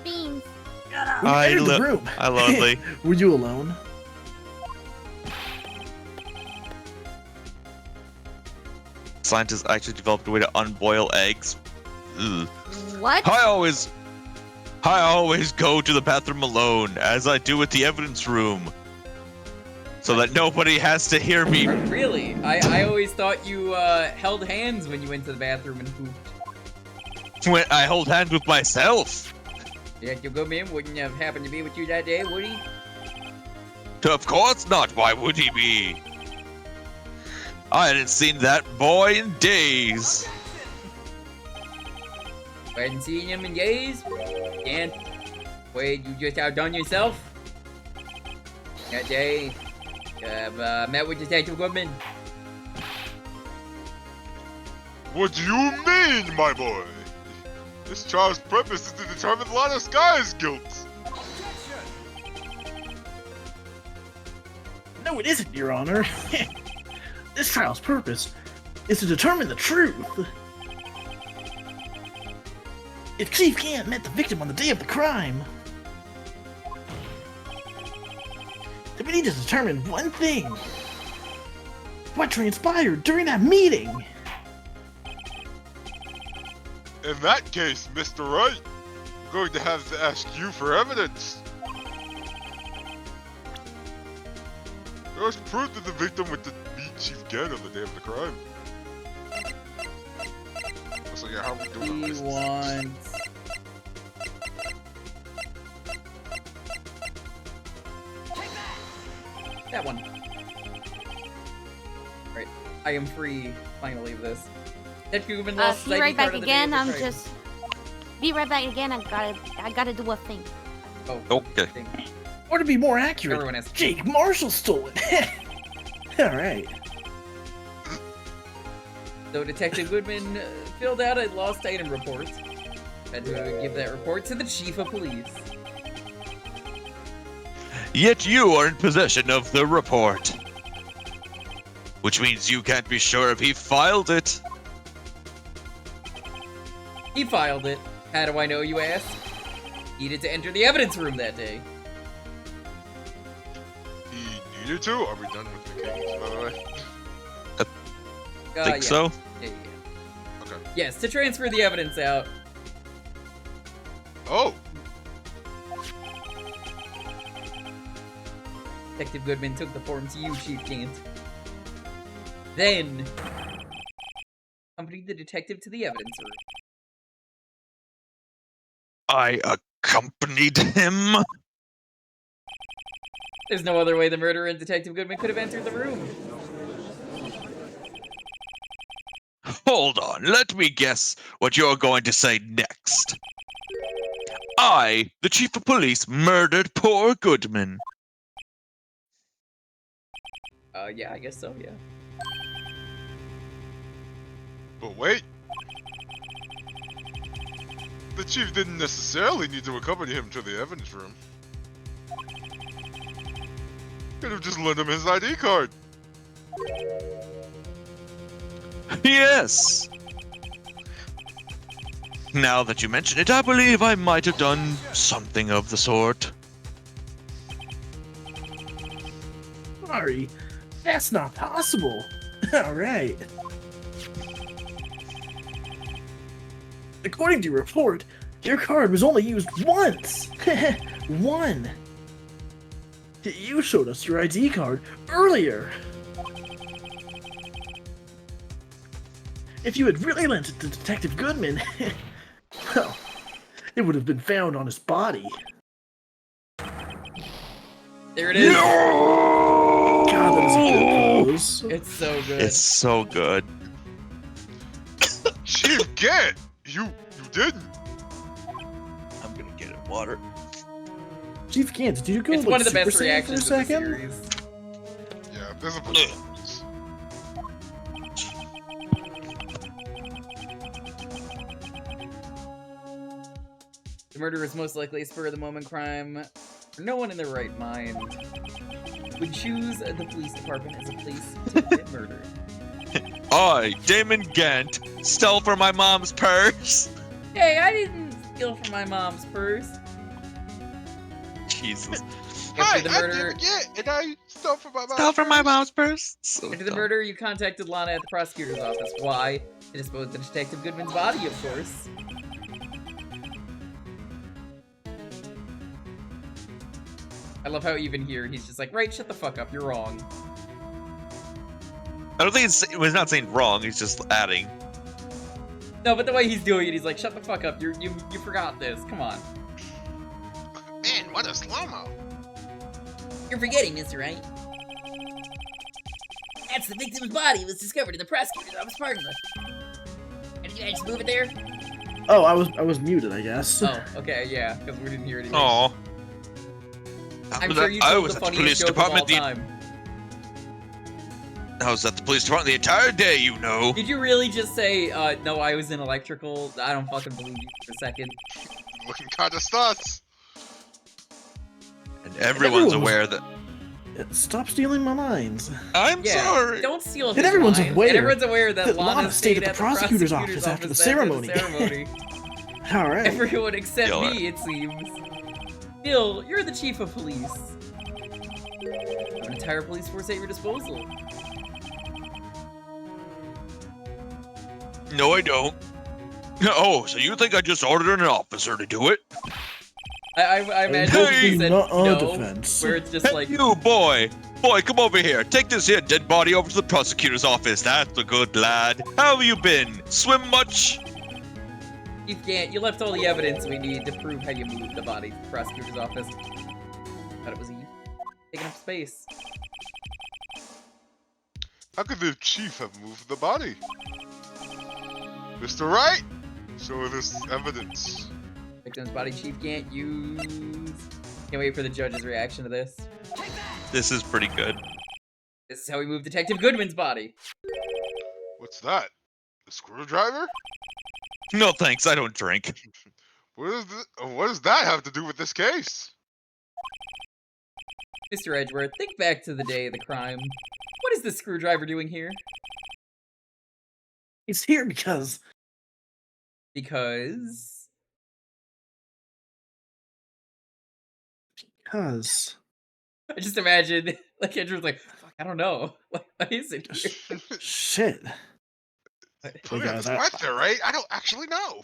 Beans. When you entered the room, I lonely. were you alone? Scientists actually developed a way to unboil eggs. Ugh. What? I always go to the bathroom alone, as I do with the evidence room, so that nobody has to hear me. Really? I always thought you held hands when you went to the bathroom and pooped. When I hold hands with myself. Yeah, your good man wouldn't have happened to be with you that day, would he? Of course not. Why would he be? I hadn't seen that boy in days. I hadn't seen him in days. And Wait, you just outdone yourself? That day, met with Detective Goodman. What do you mean, my boy? This trial's purpose is to determine Lana Sky's guilt. No, it isn't, Your Honor. This trial's purpose is to determine the truth. If Chief Gant met the victim on the day of the crime, then we need to determine one thing. What transpired during that meeting? In that case, Mr. Wright, I'm going to have to ask you for evidence. There was proof that the victim went to meet Chief Gant on the day of the crime. So yeah, how are we doing He this? wants... That one. Right. I am free, finally, of this. Detective Goodman lost his be ID right back card on the day of again. the I'm crime. just. Be right back again. I gotta do a thing. Oh, Okay. thing. Or to be more accurate, Everyone has to. Jake Marshall stole it. Alright. So Detective Goodman filled out a lost item report. Had to give that report to the Chief of Police. Yet you are in possession of the report. Which means you can't be sure if he filed it. He filed it. How do I know, you ask? He needed to enter the evidence room that day. He needed to? Are we done with the case, by the way? Think yeah. so? Yeah. Okay. Yes, to transfer the evidence out. Oh! Detective Goodman took the form to you, Chief Gant. Then, accompanied the detective to the evidence room. I accompanied him. There's no other way the murderer and Detective Goodman could have entered the room. Hold on, let me guess what you're going to say next. I, the Chief of Police, murdered poor Goodman. Yeah, I guess so, yeah. But wait! The chief didn't necessarily need to accompany him to the evidence room. Could have just lent him his ID card. Yes. Now that you mention it, I believe I might have done something of the sort. Sorry, that's not possible. Alright. According to your report, your card was only used once. One. You showed us your ID card earlier. If you had really lent it to Detective Goodman, well, it would have been found on his body. There it is! God, that is a good pose. It's so good. It's so good. Chief Gant! You didn't! I'm gonna get him water. Chief Gant, did you go It's like, one of the Super best Saiyan for a reactions of the second? series. Yeah, there's a performance. The murder is most likely a spur-of-the-moment crime. No one in their right mind would choose the police department as a place to commit murder. I, Damon Gant, stole from my mom's purse. Hey, I didn't steal from my mom's purse. Jesus. Hi, After the I'm murder, David Gant, and I stole from my mom's Stole from my purse. mom's purse. So after the dumb. murder, you contacted Lana at the prosecutor's office. Why? To dispose of Detective Goodman's body, of course. I love how even here he's just like, right, shut the fuck up, you're wrong. I don't think it was not saying wrong. He's just adding. No, but the way he's doing it, he's like, shut the fuck up, you forgot this, come on. Man, what a slow-mo. You're forgetting, Mr. Wright. That's the victim's body was discovered in the prosecutor's office parking lot. And did you guys move it there? Oh, I was muted, I guess. Oh, okay, yeah, because we didn't hear anything. Oh. I'm sure you told the funniest joke of all time. I was at the police department the entire day, you know. Did you really just say, no, I was in electrical? I don't fucking believe you for a second. Looking kinda sus. And everyone's everyone was- aware that... Stop stealing my lines. I'm sorry. Don't steal And his everyone's line. aware And everyone's aware that that Lana Lana stayed stayed at the prosecutor's office after the ceremony. All right. Everyone except Kill her. me, it seems. Bill, you're the chief of police. You have an entire police force at your disposal. No, I don't. Oh, so you think I just ordered an officer to do it? I imagine Hey, you said not our no, defense. where it's just Hey, like, you, boy! Boy, come over here. Take this here dead body over to the prosecutor's office. That's a good lad. How have you been? Swim much? you can't. You left all the evidence we need to prove how you moved the body to the prosecutor's office. Thought it was Eve. Taking up space. How could the chief have moved the body? Mr. Wright, show this evidence. Victim's body chief can't use. Can't wait for the judge's reaction to this. This is pretty good. This is how we move Detective Goodman's body. What's that? A screwdriver? No thanks, I don't drink. What does that have to do with this case? Mr. Edgeworth, think back to the day of the crime. What is the screwdriver doing here? He's here because Because... I just imagine, like, Edgeworth's like, fuck, I don't know. What is it here? shit. Put me on the guys, spot there, right? I don't actually know.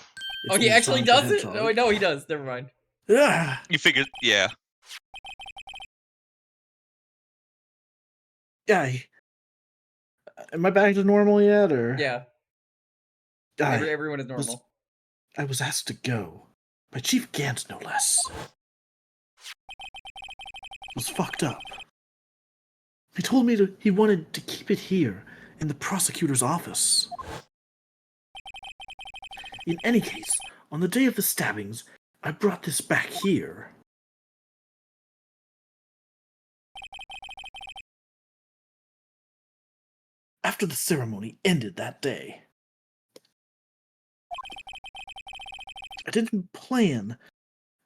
Oh, he actually does it? No, no, he does. Never mind. Yeah. You figured, yeah. Yeah. Am I back to normal yet, or? Yeah, I everyone is normal. I was asked to go by Chief Gant, no less. Was fucked up. He told me he wanted to keep it here in the prosecutor's office. In any case, on the day of the stabbings, I brought this back here. After the ceremony ended that day, I didn't plan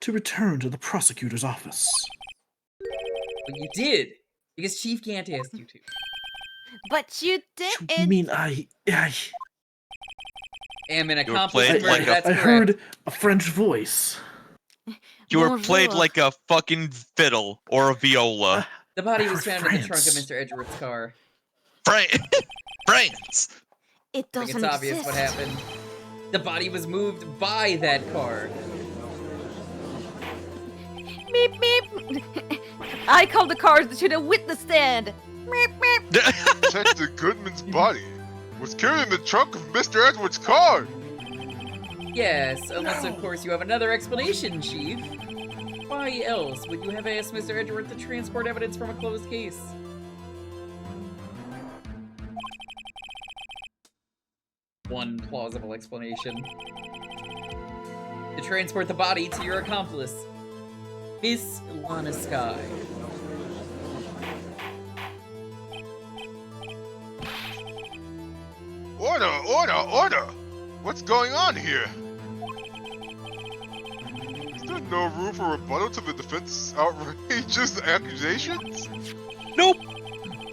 to return to the prosecutor's office. But you did, because Chief Gant asked you to. But you You didn't. mean I Am an were accomplice played in murder, like a- that's I correct. heard a French voice. You were Bonjour. played like a fucking fiddle or a viola. The body I was heard found in the trunk of France. Mr. Edgeworth's car. France! It I think doesn't it's obvious exist. what happened. The body was moved by that car. Meep meep. I call the cars to the witness stand. Meep meep. Detective Goodman's body was carried in the trunk of Mr. Edwards' car. Yes, unless of course you have another explanation, Chief. Why else would you have asked Mr. Edgeworth to transport evidence from a closed case? One plausible explanation. To transport the body to your accomplice, Miss Lana Sky. Order, order, order! What's going on here? Is there no room for rebuttal to the defense's outrageous accusations? Nope.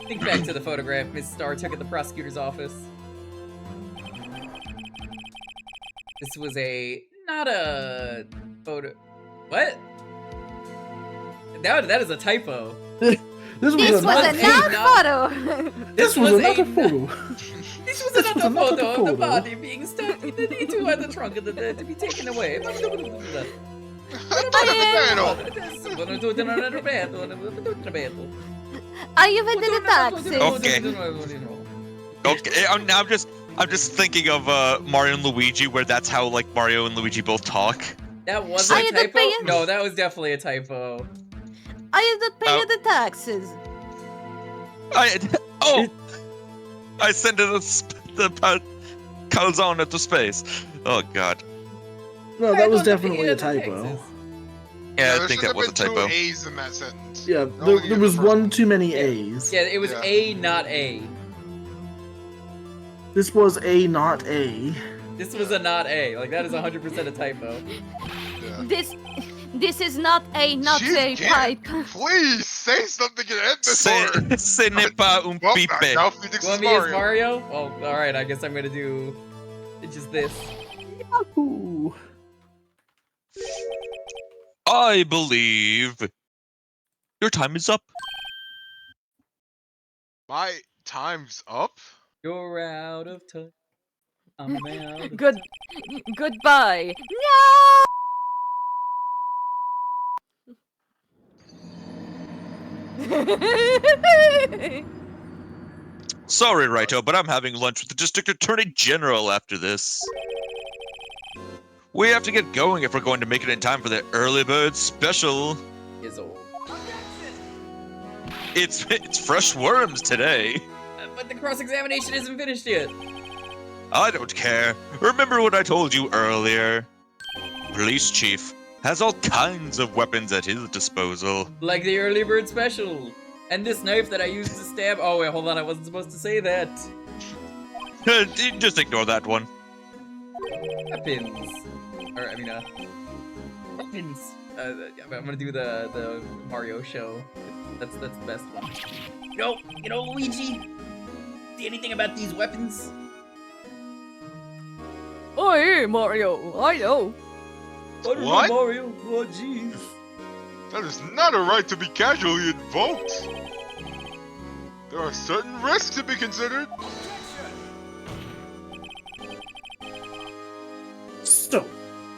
Think back to the photograph Miss Starr took at the prosecutor's office. This was not a photo. What? That is a typo. This was This was another a photo. photo. This was another photo. This was This another was another photo of the photo. body being stuck in the D2 at the trunk of the to be taken away. I even did a taxi. Okay. Okay, I'm just thinking of Mario and Luigi, where that's how like Mario and Luigi both talk. That wasn't I a had to typo? pay it. No, that was definitely a typo. I had to pay Oh. the taxes. I sent it the calzone into space. Oh god. No, I that was thought the definitely a P in typo. Texas. Yeah, I there think should that was a have been typo. two A's in that sentence. Yeah, Only there in was the first one too many Yeah. A's. Yeah, it was Yeah. A, not A. This was a not a. This was a not A. Like, that is 100% a typo. Yeah. This is not a Chief pipe. Kid, please say something and end this horror. Se ne pas un Well, pipe. now Phoenix You want is me as Mario. Mario? Oh, alright, I guess I'm gonna do just this. Ooh. I believe your time is up. My time's up? You're out of touch. I'm out of Good. touch. Goodbye. No. Sorry, Raito, but I'm having lunch with the District Attorney General after this. We have to get going if we're going to make it in time for the early bird special. Is old. It's fresh worms today. But the cross-examination isn't finished yet. I don't care. Remember what I told you earlier? Police chief has all kinds of weapons at his disposal. Like the early bird special. And this knife that I used to stab. Oh, wait, hold on. I wasn't supposed to say that. Just ignore that one. Weapons. Or, I mean, weapons. I'm gonna do the Mario show. That's the best one. You know, Luigi? See anything about these weapons? Oh, hey, Mario. I know. I don't know, What? Mario. Oh, jeez. That is not a right to be casually invoked. There are certain risks to be considered. So,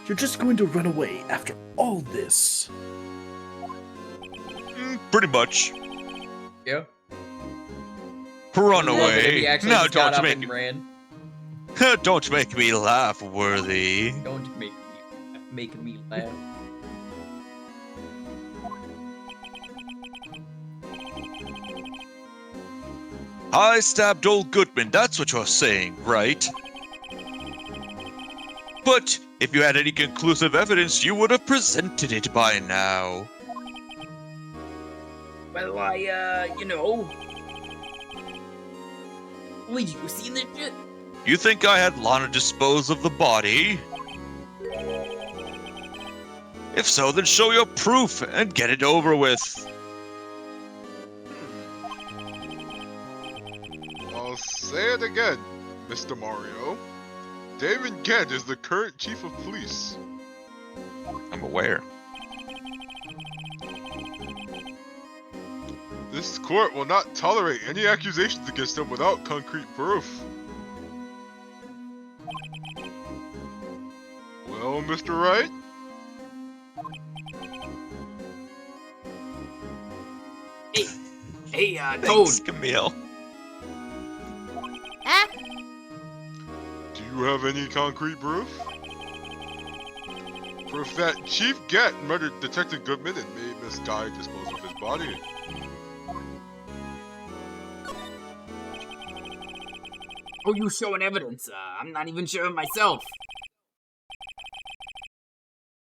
you're just going to run away after all this? Pretty much. Yeah. Run He away. actually Now just got don't up make and ran. don't make me laugh, Worthy. Don't make me laugh. I stabbed old Goodman, that's what you're saying, right? But if you had any conclusive evidence, you would have presented it by now. Well, you know. Luigi, you seen this shit? You think I had Lana dispose of the body? If so, then show your proof and get it over with. I'll say it again, Mr. Mario. David Gant is the current chief of police. I'm aware. This court will not tolerate any accusations against him without concrete proof. Well, Mr. Wright? Hey, Toad. Thanks, Camille. Ah, Do you have any concrete proof? Proof that Chief Gant murdered Detective Goodman and made Miss Guy dispose of his body. Oh, you showing evidence? I'm not even sure of myself.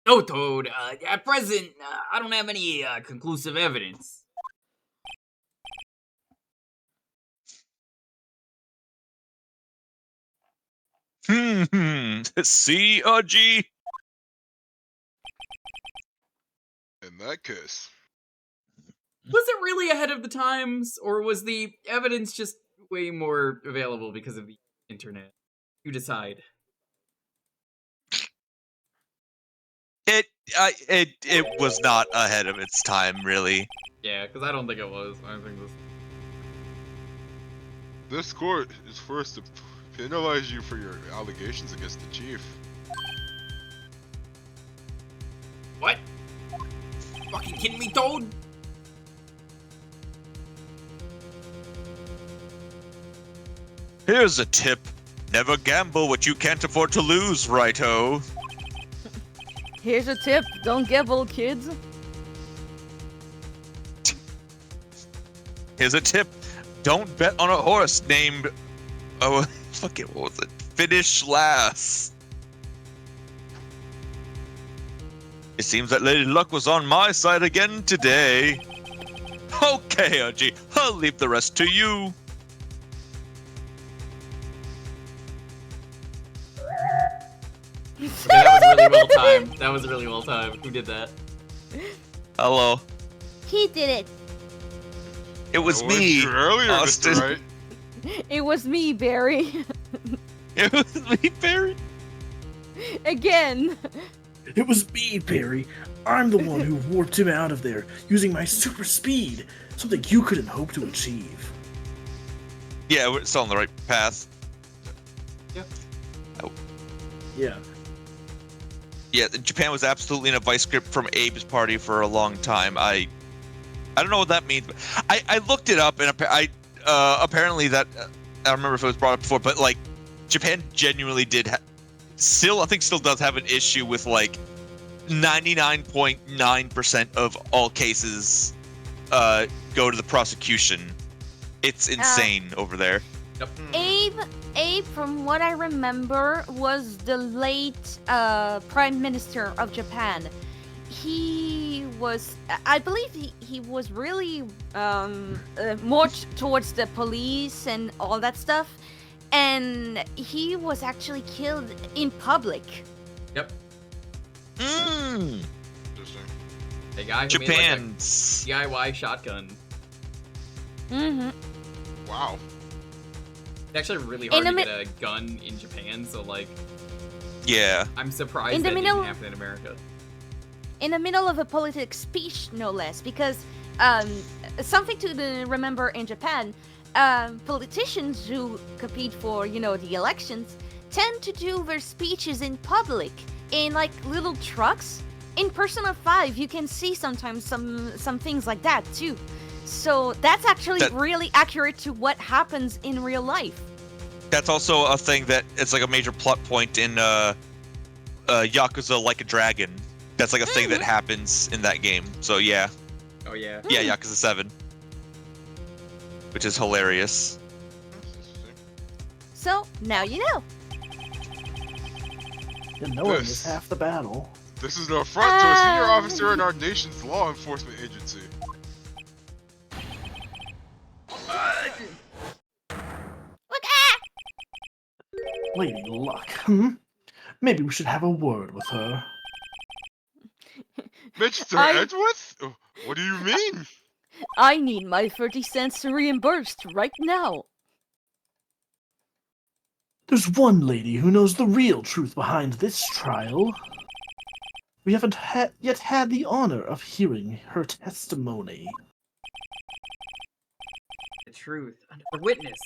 No, Toad. At present, I don't have any conclusive evidence. C or G? In that case, Was it really ahead of the times, or was the evidence just way more available because of the internet? You decide. It was not ahead of its time, really. Yeah, because I don't think it was. I think this. this court is forced to penalize you for your allegations against the chief. What? Fucking kidding me, Toad? Here's a tip. Never gamble what you can't afford to lose, righto. Here's a tip. Don't gamble, kids. Here's a tip. Don't bet on a horse named... Oh, fuck it, what was it? Finish last. It seems that Lady Luck was on my side again today. Okay, Archie, I'll leave the rest to you. Okay, that was really well timed. That was really well timed. Who did that? Hello. He did it. It was I me, you earlier, Austin. Mr. Wright. It was me, Barry. It was me, Barry. Again. It was me, Barry. I'm the one who warped him out of there using my super speed, something you couldn't hope to achieve. Yeah, we're still on the right path. Yeah. Yeah, Japan was absolutely in a vice grip from Abe's party for a long time. I don't know what that means, but I looked it up, and apparently that I don't remember if it was brought up before, but like Japan genuinely did still does have an issue with like 99.9% of all cases go to the prosecution. It's insane over there. Yep. Abe, from what I remember, was the late Prime Minister of Japan. He was, I believe he was really more towards the police and all that stuff. And he was actually killed in public. Yep. Mm. The guy who Japan's made like a DIY shotgun. Mm-hmm. Wow. It's actually really hard to get a gun in Japan, so like, yeah. I'm surprised that didn't happen in America. In the middle of a political speech, no less, because something to remember in Japan, politicians who compete for, the elections tend to do their speeches in public, in like little trucks. In Persona 5, you can see sometimes some things like that too. So that's actually really accurate to what happens in real life. That's also a thing that it's like a major plot point in Yakuza Like a Dragon. That's like a thing that happens in that game. So yeah. Oh yeah. Yeah, Yakuza 7. Which is hilarious. So now you know. And knowing is half the battle. This is an affront to a senior officer in our nation's law enforcement agency. Lady Luck, Maybe we should have a word with her. Mr. Edgeworth? What do you mean? I need my 30 cents reimbursed right now. There's one lady who knows the real truth behind this trial. We haven't yet had the honor of hearing her testimony. The truth. The witness.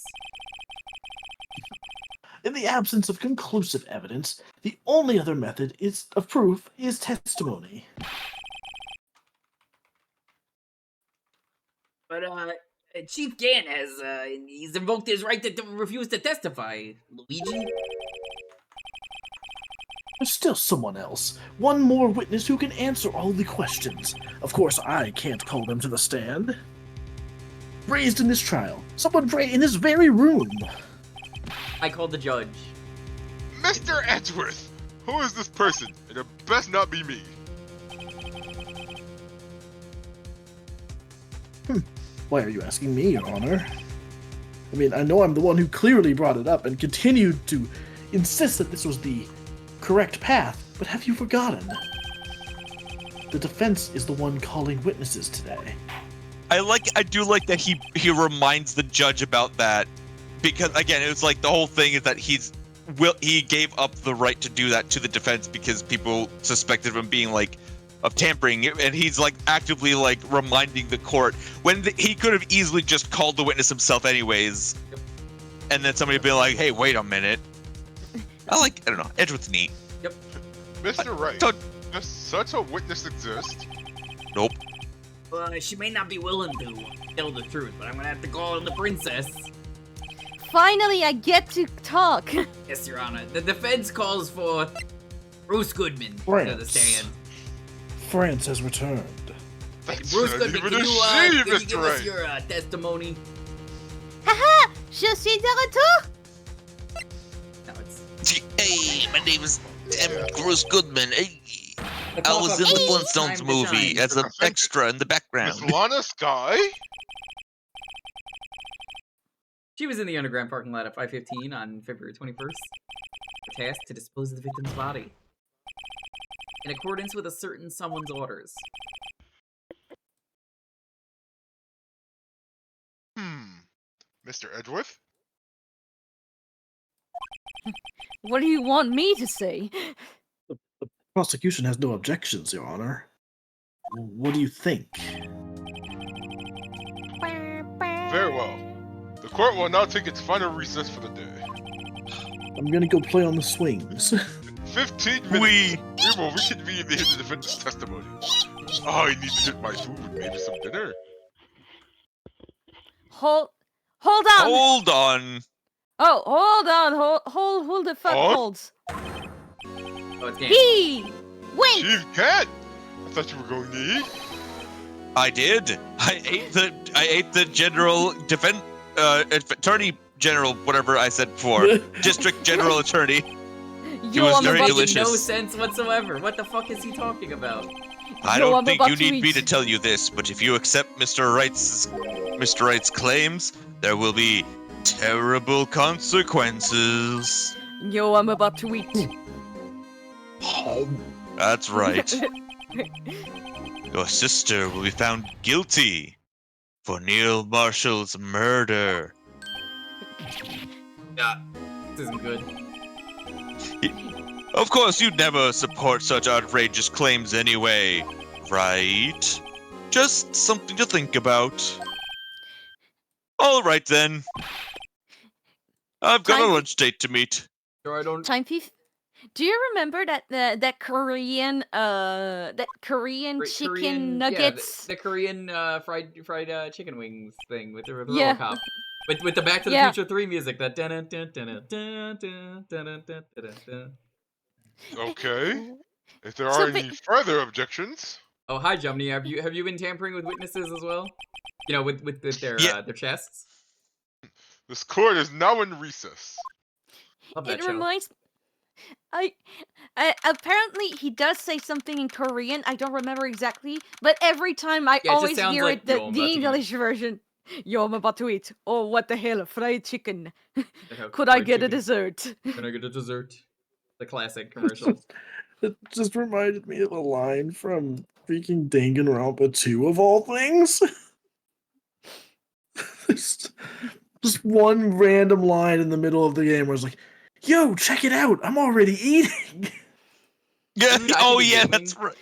In the absence of conclusive evidence, the only other method of proof is testimony. But Chief Gant has he's invoked his right to refuse to testify. Luigi. There's still someone else. One more witness who can answer all the questions. Of course, I can't call them to the stand. Raised in this trial. Someone right in this very room. I called the judge. Mr. Edgeworth! Who is this person? And it best not be me. Why are you asking me, Your Honor? I mean, I know I'm the one who clearly brought it up and continued to insist that this was the correct path, but have you forgotten? The defense is the one calling witnesses today. I do like that he reminds the judge about that, because again, it was like the whole thing is that he gave up the right to do that to the defense because people suspected him being like of tampering, and he's like actively like reminding the court when he could have easily just called the witness himself anyways, and then somebody be like, "Hey, wait a minute." I don't know. Edgeworth's neat. Yep. Mr. Wright, does such a witness exist? Nope. She may not be willing to tell the truth, but I'm gonna have to call in the princess. Finally, I get to talk. Yes, Your Honor. The defense calls for Bruce Goodman to the stand. France has returned. That's Bruce not Goodman, even can a you shame, give Mr. us Wright. your testimony? Haha! Je suis de retour! No, it's... Hey, my name is Bruce Goodman. Hey. Elle is in the Time Flintstones to movie shine. as an extra in the Miss background. Lana Sky? She was in the underground parking lot at 5:15 on February 21st. Tasked to dispose of the victim's body in accordance with a certain someone's orders. Mr. Edgeworth? What do you want me to say? Prosecution has no objections, Your Honor. What do you think? Very well. The court will now take its final recess for the day. I'm gonna go play on the swings. 15 minutes. We will reconvene to hear the defendant's testimony. I need to get my food, maybe some dinner. Hold on. Hold on. Oh, hold on. Hold the fuck On? holds. Oh, it's game. He wait. Chief Cat! I thought you were going to eat. I did. I ate the general attorney general, whatever I said before. District general attorney. Yo, was I'm very about Making delicious. no sense whatsoever. What the fuck is he talking about? I Yo, don't I'm think about you to need me eat. to tell you this, but if you accept Mr. Wright's claims, there will be terrible consequences. Yo, I'm about to eat. That's right. Your sister will be found guilty for Neil Marshall's murder. Yeah, this isn't good. Of course, you'd never support such outrageous claims anyway, right? Just something to think about. All right then. I've got a Time- lunch date to meet. Sure, I don't. Time thief. Do you remember that Korean Korean- chicken yeah, nuggets? the Korean fried chicken wings thing with the Yeah. RoboCop. With the Back to the Yeah. Future 3 music, that dun dun dun dun dun dun dun dun dun dun. Okay. If there So are any further objections, Oh, hi, Jumney. Have you been tampering with witnesses as well? You know, with their their chests. this court is now in recess. Love that It show. reminds. I apparently he does say something in Korean. I don't remember exactly, but every time I Yeah, it just always sounds hear like, it "Yo, the, I'm the about to eat." English version. Yo, I'm about to eat. Oh, what the hell? Fried chicken. Yeah, Could I fried get a chicken. dessert? Can I get a dessert? The classic commercial. It just reminded me of a line from freaking Danganronpa 2 of all things. just one random line in the middle of the game where it's like, yo, check it out, I'm already eating. Yeah. Dude, I Oh could be yeah, gaming. that's right.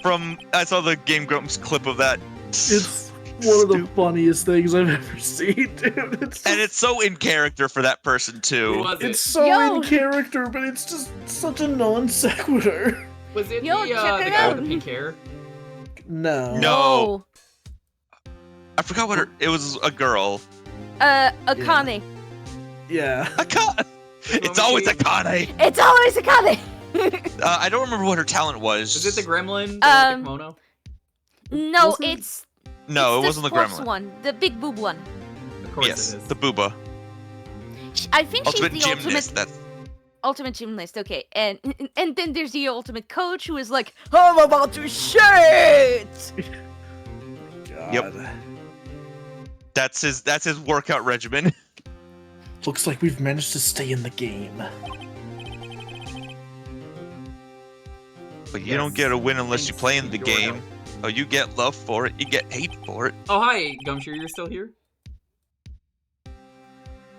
From I saw the Game Grumps clip of that. It's one of the funniest things I've ever seen, dude. It's so in character for that person Who too. was it? It's so Yo. in character, but it's just such a non sequitur. Was it Yo, the check it guy out. with the pink hair? No. No. I forgot what it was. A girl. Akane. Yeah. Akane. It's always Akane. It's always Akane. I don't remember what her talent was. Was it the gremlin? The kimono? No, Wasn't- it's No, it's it wasn't the sports gremlin. one, the big boob one. Of course Yes, it is. the booba. I think Ultimate she's the gymnast. That's ultimate gymnast. Okay, and then there's the ultimate coach who is like, I'm about to shit. God. Yep. That's his workout regimen. Looks like we've managed to stay in the game. But you don't get a win unless you play in the Thanks, game. Oh, you get love for it. You get hate for it. Oh, hi, Gumshoe, you're still here?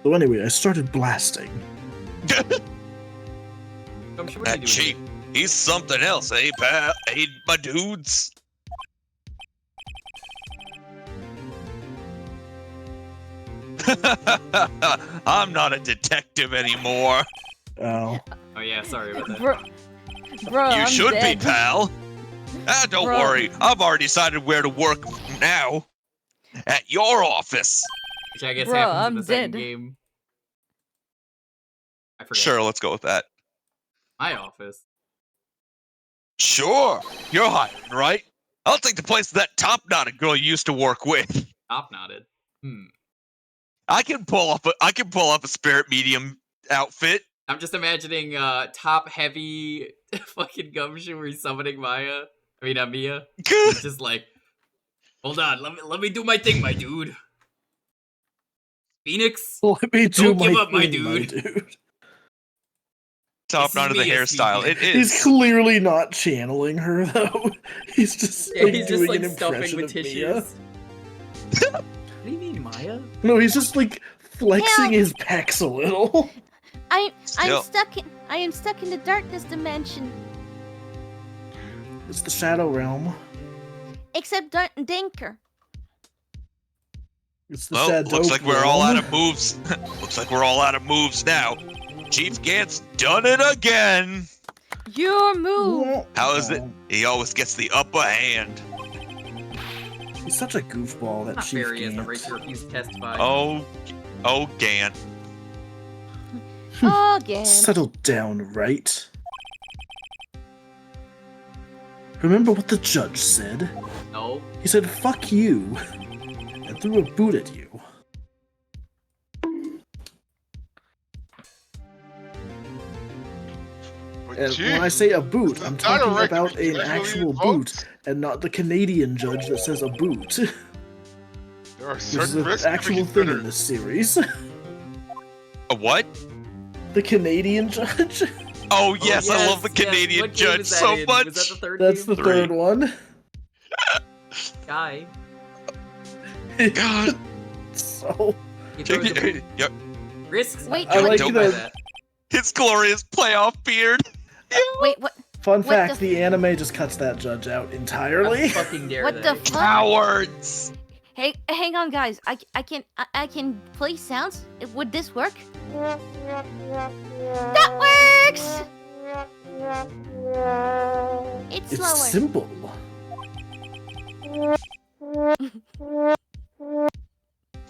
So anyway, I started blasting. Gumshoe, what are you That doing? cheap. He's something else, eh, pal? Hey, my dudes. I'm not a detective anymore. Oh. Oh yeah, sorry about that. Bro, You I'm should dead. be, pal. Don't Bro. worry. I've already decided where to work now. At your office. Which I guess Bro, happens in I'm the second dead. game. I forget. Sure, let's go with that. My office. Sure. You're hiring, right? I'll take the place of that top-knotted girl you used to work with. Top knotted. I can pull off a spirit medium outfit. I'm just imagining top heavy fucking Gumshoe where he's summoning Maya. I mean, Mia. He's just like, hold on, let me do my thing, my dude. Phoenix, Let me don't give up, my dude. Top knot of the Mia hairstyle. speaking. It is. He's clearly not channeling her though. He's just Yeah, like he's doing just like an stuffing impression with of Mia. tissues. What do you mean, Maya? No, he's just like flexing Help. his pecs a little. I'm Still. I am stuck in the darkness dimension. It's the Shadow Realm. Except Dinker. It's the Well, Shadow looks like we're all Realm. out of moves. Looks like we're all out of moves now. Chief Gant's done it again. Your move. How is it? He always gets the upper hand. He's such a goofball, that Not Chief fair, he has the Gant. right to refuse to testify. Oh, Gant. Again. Settle down, Wright. Remember what the judge said? No. He said, fuck you, and threw a boot at you. But And Chief, when I say a boot, this I'm is not a talking record about we an usually actual invoke. boot, and not the Canadian judge that says a boot. there are Which is certain an risks actual to be thing in considered. this series. A what? The Canadian judge? Oh yes, I love the yes. Canadian What game judge is that so in? much. Was that the third That's game? the third one. Guy. God. So, He throws a boot. Yep. Risks. Wait, I like don't buy that. that. His glorious playoff beard. Wait, what? fun What fact, the the anime just cuts that judge out entirely. How fucking dare What they? the fuck? Cowards. Hey, hang on, guys. I can play sounds. Would this work? That works. It's It's slower. simple.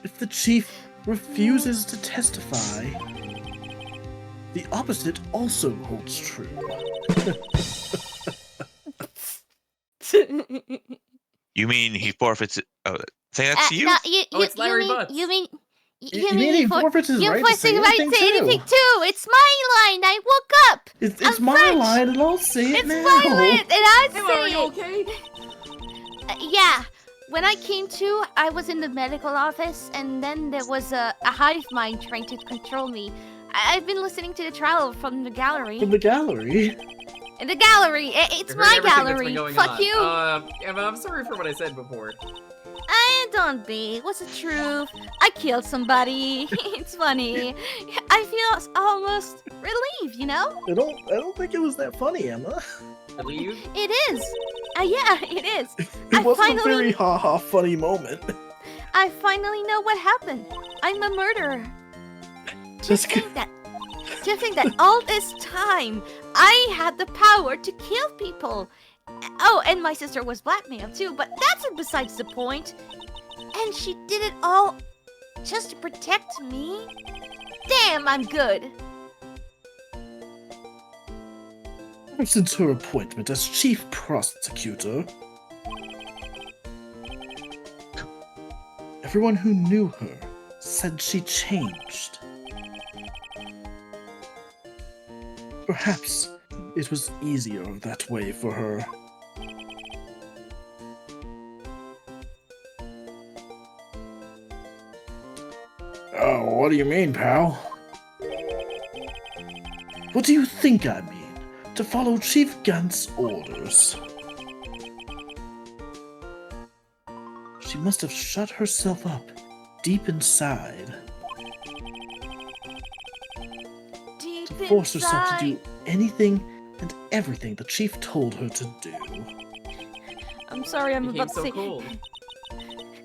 If the chief refuses to testify, the opposite also holds true. You mean he forfeits it? Oh, say that's you. No, Oh, it's Larry Butts. You mean You mean he forfeits his you right to say forfeit anything, right to anything too? too? It's my line. I woke up. It's I'm my French. line, and I'll say it It's now. my line, and I Hey, say are you it. okay? Yeah. When I came to, I was in the medical office, and then there was a hive mind trying to control me. I've been listening to the trial from the gallery. From the gallery. In the gallery. It's I've heard my everything that's gallery. been going Fuck on. you. Emma, I'm sorry for what I said before. Don't be. What's the truth? I killed somebody. It's funny. I feel almost relieved, you know? I don't think it was that funny, Emma. Believe? It is. Yeah, it is. It I wasn't a finally- very ha-ha funny moment. I finally know what happened. I'm a murderer. Just To think that all this time I had the power to kill people. Oh, and my sister was blackmailed too, but that's besides the point. And she did it all just to protect me? Damn, I'm good. Since her appointment as chief prosecutor, everyone who knew her said she changed. Perhaps it was easier that way for her. Oh, what do you mean, pal? What do you think I mean? To follow Chief Gant's orders. She must have shut herself up deep inside Deep to force herself to do inside. anything and everything the chief told her to do. I'm sorry, I'm Became about to so say. cold.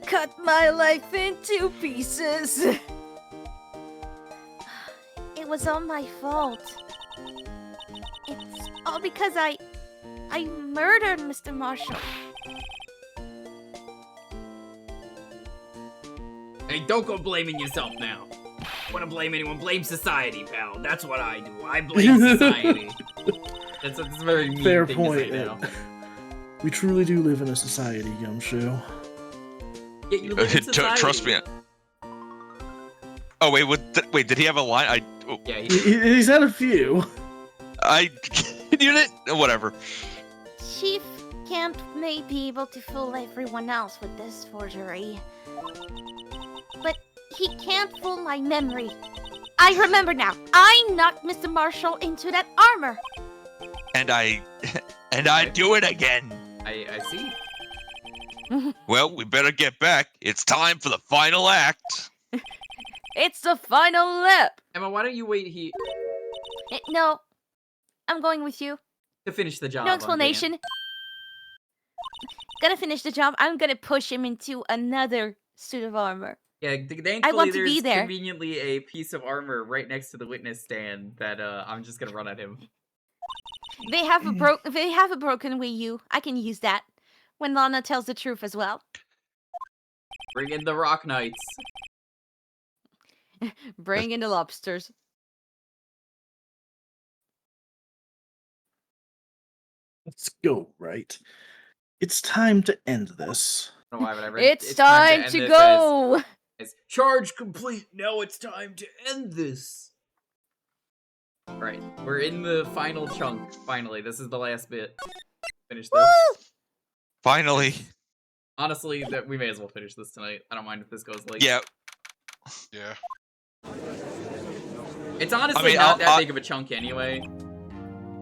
Cut my life into pieces. It was all my fault. It's all because I murdered Mr. Marshall. Hey, don't go blaming yourself now. Want to blame anyone? Blame society, pal. That's what I do. I blame society. That's a very mean Fair thing point. to say now. We truly do live in a society, Gumshoe. Yeah, you live in society. Trust me. Oh wait, wait, did he have a line? Yeah, He's had a few. second unit? Whatever. Chief Camp may be able to fool everyone else with this forgery. But he can't fool my memory. I remember now. I knocked Mr. Marshall into that armor. And I do it again. I see. Well, we better get back. It's time for the final act. It's the final lap. Emma, why don't you wait here No, I'm going with you. to finish the job? No on explanation. Gonna finish the job. I'm gonna push him into another suit of armor. Yeah, thankfully I want to there's be there. conveniently a piece of armor right next to the witness stand that I'm just gonna run at him. They have a broken Wii U. I can use that when Lana tells the truth as well. Bring in the Rock Knights. Bring in the lobsters. Let's go, Wright. It's time to end this. I don't know why, but I read, It's time end to this go. as charge complete. Now it's time to end this. Right, we're in the final chunk. Finally, this is the last bit. Finish this. Finally. Honestly, that we may as well finish this tonight. I don't mind if this goes late. Yeah. Yeah. It's honestly not that big of a chunk anyway.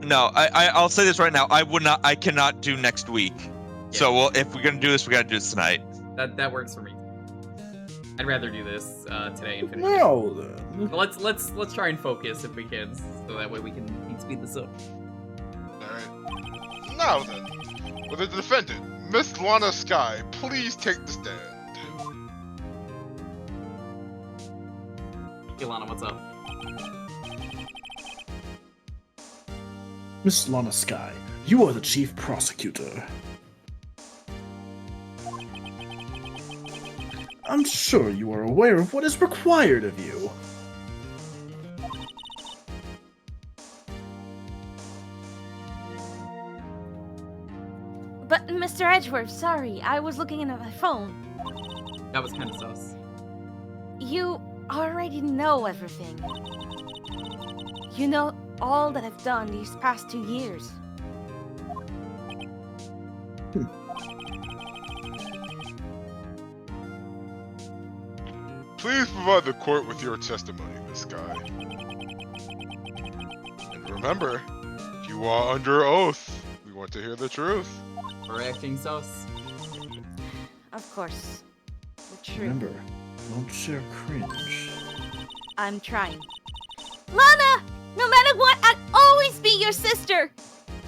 No, I'll say this right now. I cannot do next week. Yeah. So if we're gonna do this, we gotta do this tonight. That works for me. I'd rather do this today and finish Well, it. then. But let's try and focus if we can, so that way we can speed this up. Alright. Now then, with the defendant, Miss Lana Sky, please take the stand. Ilana, what's up? Miss Lana Sky, you are the chief prosecutor. I'm sure you are aware of what is required of you. But Mr. Edgeworth, sorry, I was looking into my phone. That was kind of sus. You already know everything. You know all that I've done these past 2 years. Please provide the court with your testimony, Miss Sky. And remember, you are under oath. We want to hear the truth. We're acting sus. Of course. The truth. Remember, don't share cringe. I'm trying. Lana! No matter what, I'll always be your sister!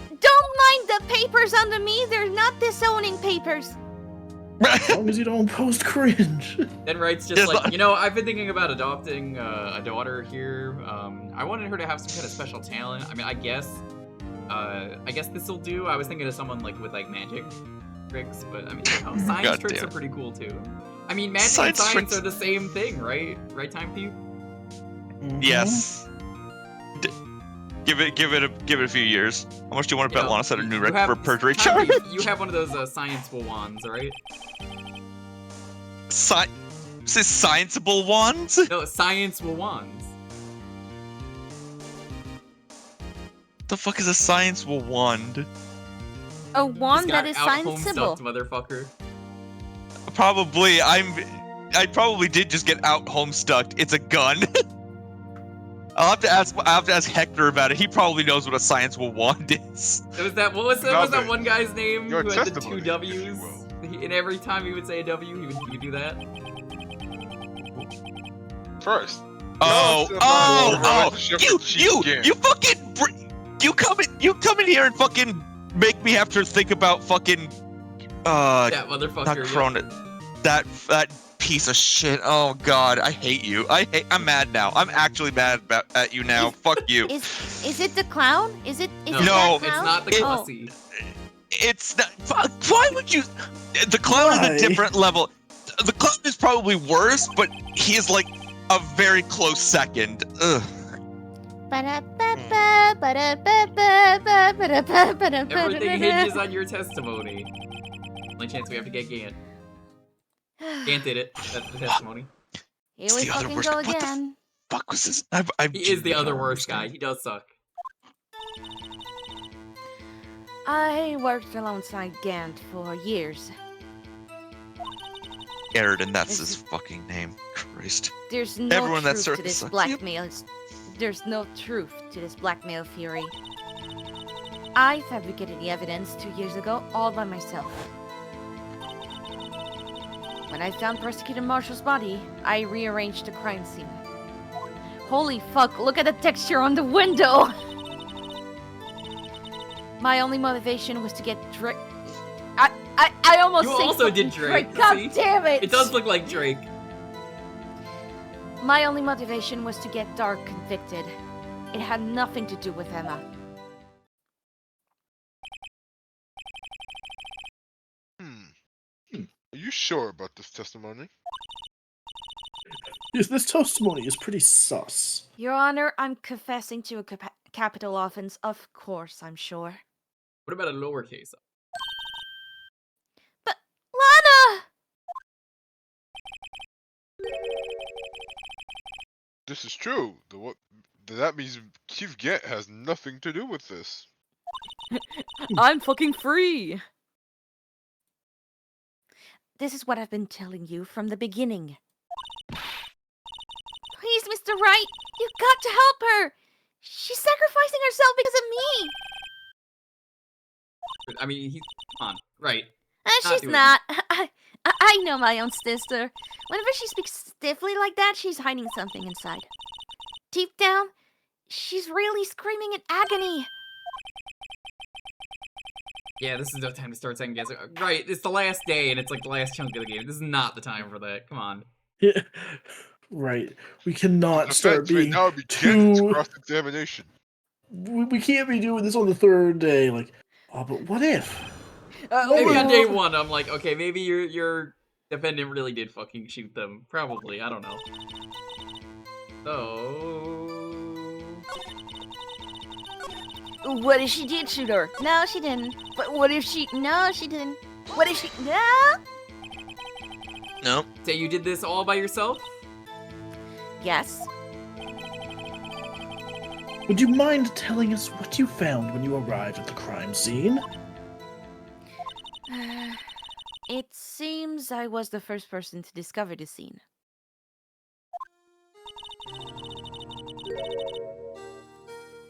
Don't mind the papers under me, they're not disowning papers. As long as you don't post cringe. Then Wright's just like, you know, I've been thinking about adopting a daughter here. I wanted her to have some kind of special talent. I mean, I guess this'll do. I was thinking of someone like with like magic tricks, but I mean, you know, science tricks are pretty cool too. I mean, magic and science are the same thing, right? Right, Time Thief? Yes. Give it a few years. How much do you want to bet Lana set a new record for perjury charge? You have one of those scienceable wands, right? Scienceable wands? No, scienceable wands. The fuck is a scienceable wand? A wand that is scienceable. Motherfucker. Probably. I probably did just get out homestuck. It's a gun. I'll have to ask Hector about it. He probably knows what a scienceable wand is. What was that one guy's name who had the 2 W's? And every time he would say a W, he would do that. First. You come in here and fucking make me have to think about fucking that motherfucker. Not Corona. That piece of shit. Oh god, I hate you. I'm mad now. I'm actually mad at you now. Fuck you. Is it the clown? Is it no, that clown? It's not the Clussy. It's not. Why would you? The clown is a different level. The clown is probably worse, but he is like a very close second. Ugh. Everything hinges on your testimony. Only chance we have to get Gant. Gant did it. That's the testimony. Here we fucking go again. Fuck was this? He is the other worst guy. He does suck. I worked alongside Gant for years. Aridin, that's his fucking name. Christ. There's no Everyone that truth to starts this sucks. blackmail. There's no truth to this blackmail theory. I fabricated the evidence 2 years ago all by myself. When I found Prosecutor Marshall's body, I rearranged the crime scene. Holy fuck, look at the texture on the window! My only motivation was to get Drake. I almost You said also did fucking Drake. God see? damn it! It does look like Drake. My only motivation was to get Dark convicted. It had nothing to do with Emma. Are you sure about this testimony? Yes, this testimony is pretty sus. Your Honor, I'm confessing to a capital offense. Of course, I'm sure. What about a lowercase? But, Lana! This is true. That means Chief Gant has nothing to do with this. I'm fucking free! This is what I've been telling you from the beginning. Please, Mr. Wright, you've got to help her! She's sacrificing herself because of me! I mean, come on, right. She's doing not. I know my own sister. Whenever she speaks stiffly like that, she's hiding something inside. Deep down, she's really screaming in agony. Yeah, this is no time to start second guessing. Right, it's the last day, and it's like the last chunk of the game. This is not the time for that. Come on. Yeah, right. We cannot start being that would be too. cross-examination. We can't be doing this on the third day. Like, oh, but what if? Maybe on day one, I'm like, okay, maybe your defendant really did fucking shoot them. Probably, I don't know. So... What if she did shoot her? No, she didn't. But what if she... No, she didn't. What if she... No? No. Say you did this all by yourself? Yes. Would you mind telling us what you found when you arrived at the crime scene? It seems I was the first person to discover the scene.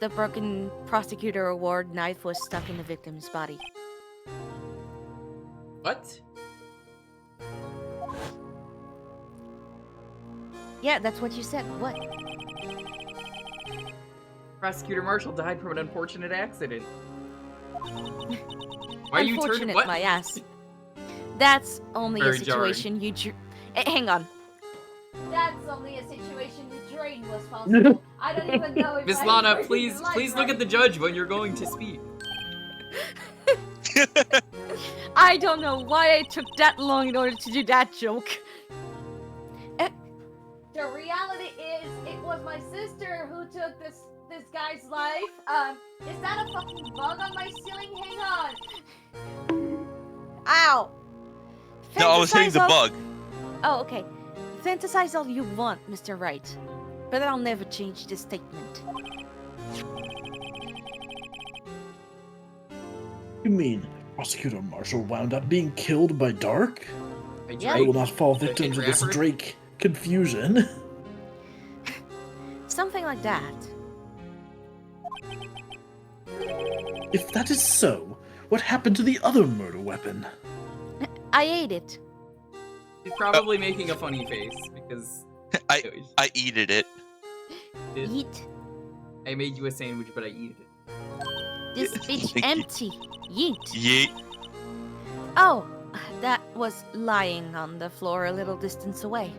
The broken prosecutor award knife was stuck in the victim's body. What? Yeah, that's what you said. What? Prosecutor Marshall died from an unfortunate accident. Why are you turning Unfortunate, what? my ass. That's only Very a situation you hang on. That's only a situation you dreamed was possible. I don't even know if Miss I Lana, heard please it live, look right? at the judge when you're going to speak. I don't know why I took that long in order to do that joke. The reality is, it was my sister who took this guy's life. Is that a fucking bug on my ceiling? Hang on. Ow. No, I was hitting the Fantasize all- bug. Oh, okay. Fantasize all you want, Mr. Wright. But I'll never change this statement. You mean Prosecutor Marshall wound up being killed by Dark? Yeah. I will not fall The victim to hit this rapper? Drake confusion. Something like that. If that is so, what happened to the other murder weapon? I ate it. She's probably making a funny face because I eated it. Eat. I made you a sandwich, but I eat it. This bitch empty. Yeet. Yeet. Oh, that was lying on the floor a little distance away.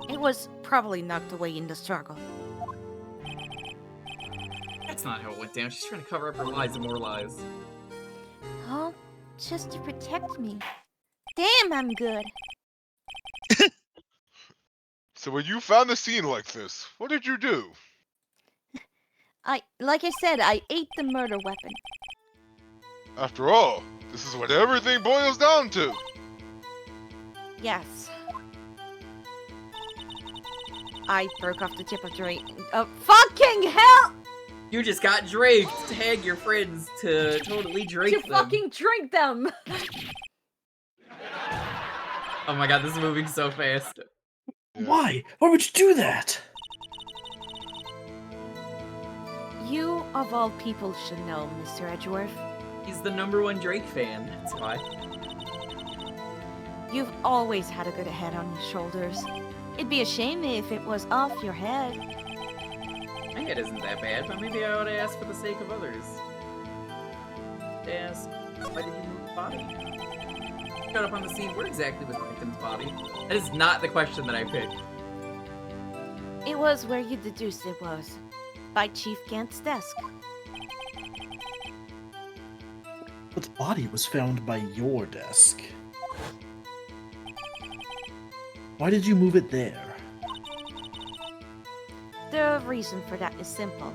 It was probably knocked away in the struggle. That's not how it went down. She's trying to cover up her lies and more lies. Oh, just to protect me. Damn, I'm good. So when you found a scene like this, what did you do? Like I said, I ate the murder weapon. After all, this is what everything boils down to. Yes. I broke off the tip of Drake. Oh, fucking hell! You just got draped. Tag your friends to totally drape To them. fucking drink them! Oh my god, this is moving so fast. Why? Why would you do that? You, of all people, should know, Mr. Edgeworth. He's the #1 Drake fan, that's why. You've always had a good head on your shoulders. It'd be a shame if it was off your head. My head isn't that bad, but maybe I ought to ask for the sake of others. Ask, why did you move the body? Showed up on the scene, where exactly was the victim's body? That is not the question that I picked. It was where you deduced it was. By Chief Gant's desk. But the body was found by your desk. Why did you move it there? The reason for that is simple.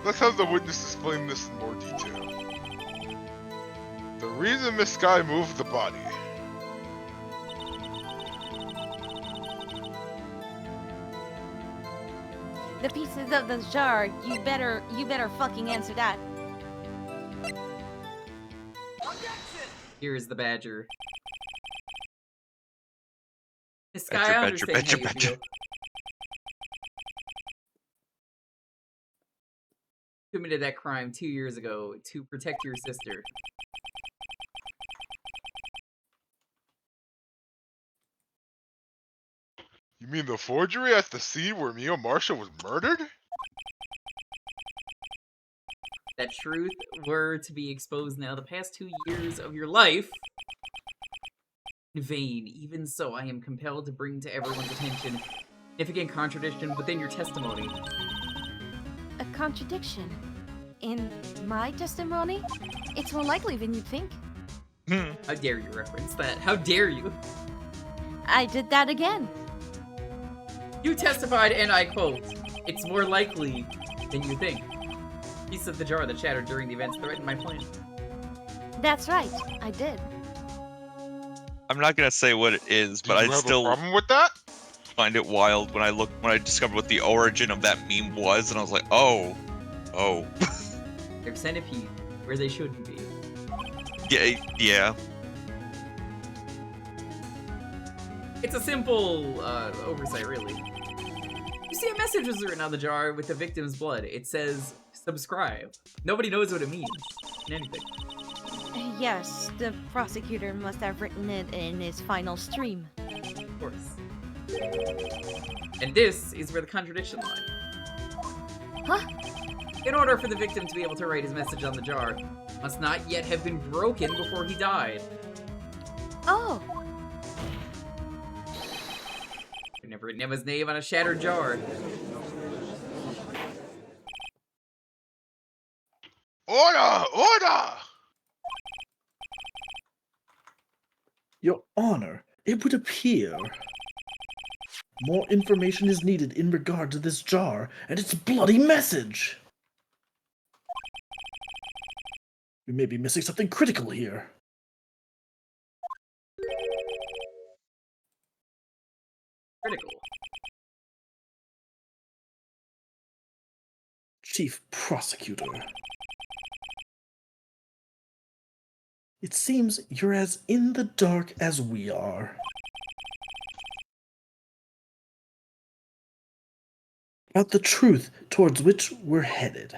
Let's have the witness explain this in more detail. The reason Miss Sky moved the body. The pieces of the jar, you better fucking answer that. Here's the badger. Miss Sky, Badger, I badger, understand badger, how you badger. feel. Committed that crime 2 years ago to protect your sister. You mean the forgery at the scene where Mia Marshall was murdered? That truth were to be exposed now, the past 2 years of your life in vain. Even so, I am compelled to bring to everyone's attention significant contradiction within your testimony. A contradiction? In my testimony? It's more likely than you'd think. How dare you reference that? How dare you? I did that again. You testified, and I quote, "It's more likely than you think." Piece of the jar that shattered during the events threatened my plan. That's right, I did. I'm not gonna say what it is, but Do you I have still a problem with that? find it wild when I discovered what the origin of that meme was, and I was like, oh. They're centipede, where they shouldn't be. Yeah. It's a simple oversight, really. You see, a message was written on the jar with the victim's blood. It says, subscribe. Nobody knows what it means in anything. Yes, the prosecutor must have written it in his final stream. Of course. And this is where the contradiction lies. Huh? In order for the victim to be able to write his message on the jar, it must not yet have been broken before he died. Oh, I've never written Emma's name on a shattered jar. Order! Order! Your Honor, it would appear more information is needed in regard to this jar and its bloody message. We may be missing something critical here. Critical. Chief Prosecutor. It seems you're as in the dark as we are. About the truth towards which we're headed.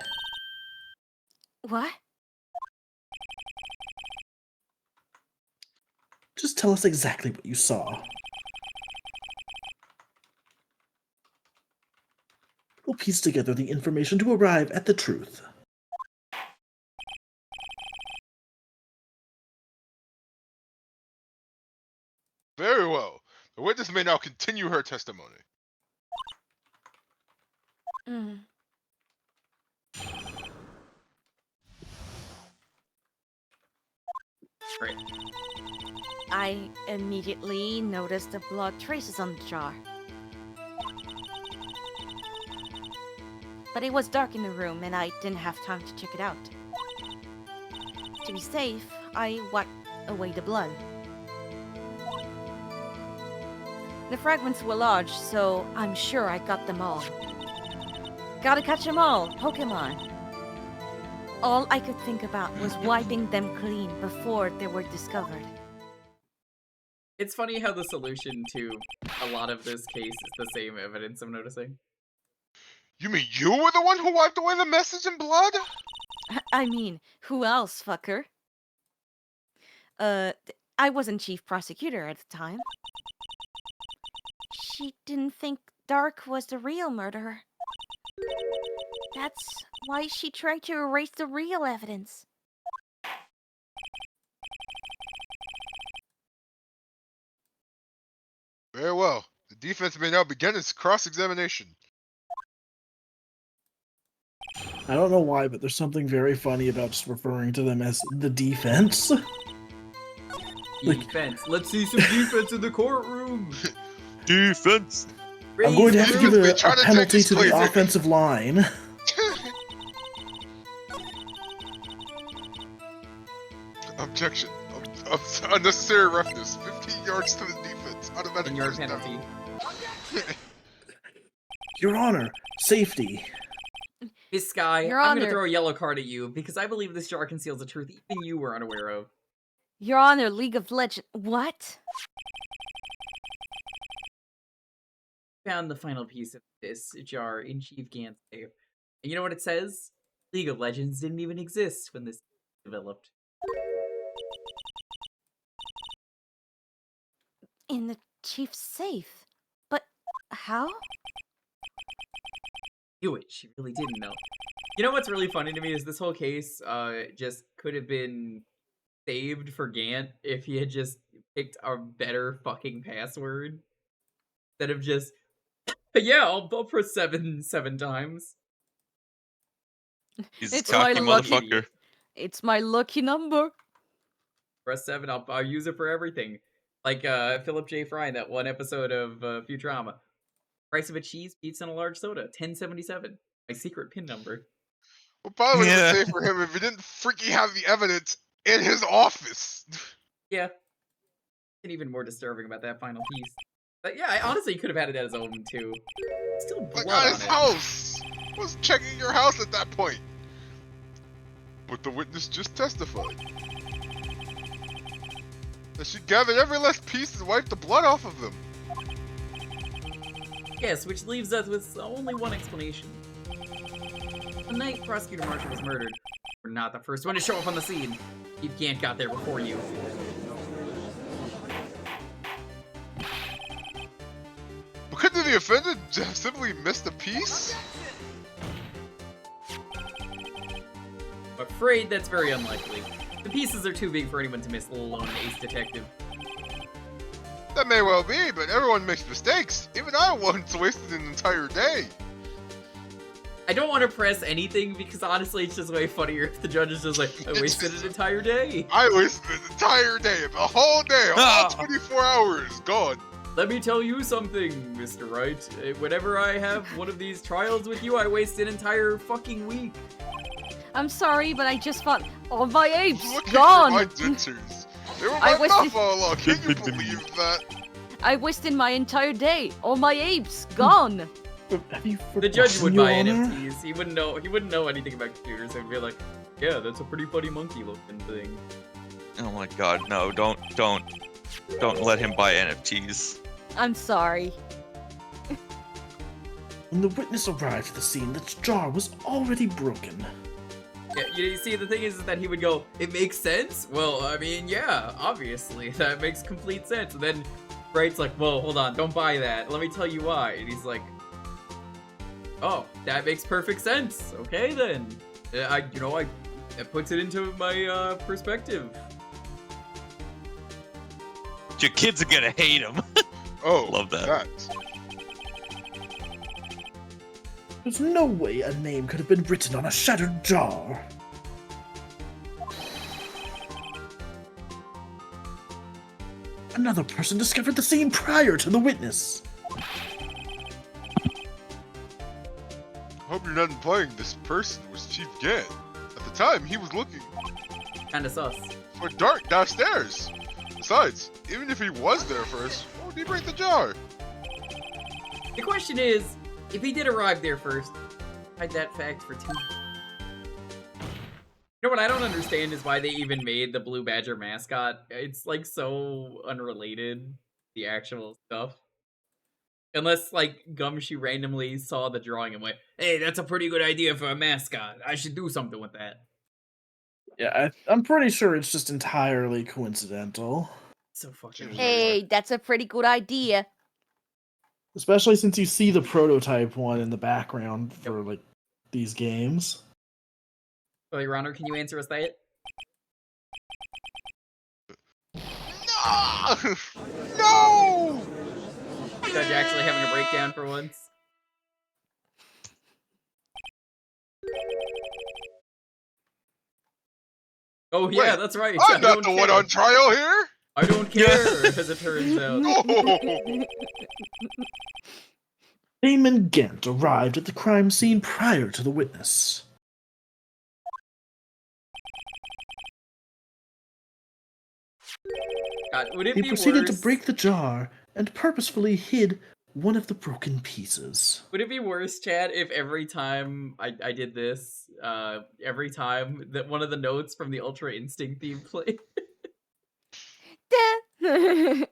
what? Just tell us exactly what you saw. We'll piece together the information to arrive at the truth. Very well. The witness may now continue her testimony. Mm. Right. I immediately noticed the blood traces on the jar. But it was dark in the room and I didn't have time to check it out. To be safe, I away the blood. The fragments were large, so I'm sure I got them all. Gotta catch them all, Pokemon. All I could think about was wiping them clean before they were discovered. It's funny how the solution to a lot of this case is the same evidence I'm noticing. You mean you were the one who wiped away the message in blood? I mean, who else, fucker? I wasn't chief prosecutor at the time. She didn't think Dark was the real murderer. That's why she tried to erase the real evidence. Very well. The defense may now begin its cross-examination. I don't know why, but there's something very funny about just referring to them as the defense. Defense. Let's see some defense in the courtroom. Defense. I'm going to have to give They a try to take penalty his to the playbook. offensive line. Objection. Unnecessary roughness. 15 yards to the defense. Automatic And your first down. penalty. Your Honor, safety. Miss Sky, Your I'm gonna Honor. throw a yellow card at you because I believe this jar conceals a truth even you were unaware of. Your Honor, League of Legends. What? Found the final piece of this jar in Chief Gant's safe. And you know what it says? League of Legends didn't even exist when this developed. In the chief's safe. But how? Knew it. She really didn't know. You know what's really funny to me is this whole case just could have been saved for Gant if he had just picked a better fucking password. Instead of just, yeah, I'll press seven times. He's It's a cocky my lucky- motherfucker. It's my lucky number. Press 7, I'll use it for everything. Like Philip J. Fry in that one episode of Futurama. Price of a cheese, pizza, and a large soda. 1077. My secret PIN number. Well, probably would have Yeah. been safe for him if he didn't freaking have the evidence in his office. Yeah. And even more disturbing about that final piece. But yeah, I honestly could have had it at his own too. Still blood Like, at on his it. house. Was checking your house at that point. But the witness just testified that she gathered every last piece and wiped the blood off of them. Yes, which leaves us with only one explanation. The night Prosecutor Marshall was murdered, we're not the first one to show up on the scene. Chief Gant got there before you. But couldn't the offended have simply missed a piece? I'm afraid that's very unlikely. The pieces are too big for anyone to miss, let alone an ace detective. That may well be, but everyone makes mistakes. Even I once wasted an entire day. I don't want to press anything because honestly it's just way funnier if the judge is just like, I wasted an entire day. I wasted an entire day, a whole day, all 24 hours, gone. Let me tell you something, Mr. Wright. Whenever I have one of these trials with you, I waste an entire fucking week. I'm sorry, but I just found all my apes Looking gone. for my dentures. They were I my wasted- mouth all along. Can you believe that? I wasted my entire day. All my apes gone. Have you The judge forgotten, would Your buy Honor? NFTs. He wouldn't know anything about computers. He'd be like, yeah, that's a pretty funny monkey looking thing. Oh my god, no, don't let him buy NFTs. I'm sorry. When the witness arrived at the scene, the jar was already broken. Yeah, you see, the thing is that he would go, it makes sense? Well, I mean, yeah, obviously, that makes complete sense. And then Wright's like, whoa, hold on, don't buy that. Let me tell you why. And he's like, oh, that makes perfect sense. Okay, then. That puts it into my perspective. Your kids are gonna hate him. Oh, Love that. There's no way a name could have been written on a shattered jar. Another person discovered the scene prior to the witness. I hope you're not implying this person was Chief Gant. At the time, he was looking. Kinda sus. For Dark downstairs. Besides, even if he was there first, why would he break the jar? The question is, if he did arrive there first, hide that fact for 2. You know what I don't understand is why they even made the Blue Badger mascot. It's like so unrelated, the actual stuff. Unless like Gumshoe randomly saw the drawing and went, "Hey, that's a pretty good idea for a mascot. I should do something with that." Yeah, I'm pretty sure it's just entirely coincidental. So fucking weird. Hey, that's a pretty good idea. Especially since you see the prototype one in the background for like these games. Well, Your Honor, can you answer us that? No! No! Judge actually having a breakdown for once. Oh yeah, Wait, that's right. I'm not the one on trial here. I don't care, as it turns out. No! Damon Gent arrived at the crime scene prior to the witness. God, would it He be proceeded worse? to break the jar and purposefully hid one of the broken pieces. Would it be worse, Chad, if every time I did this, every time that one of the notes from the Ultra Instinct theme played? You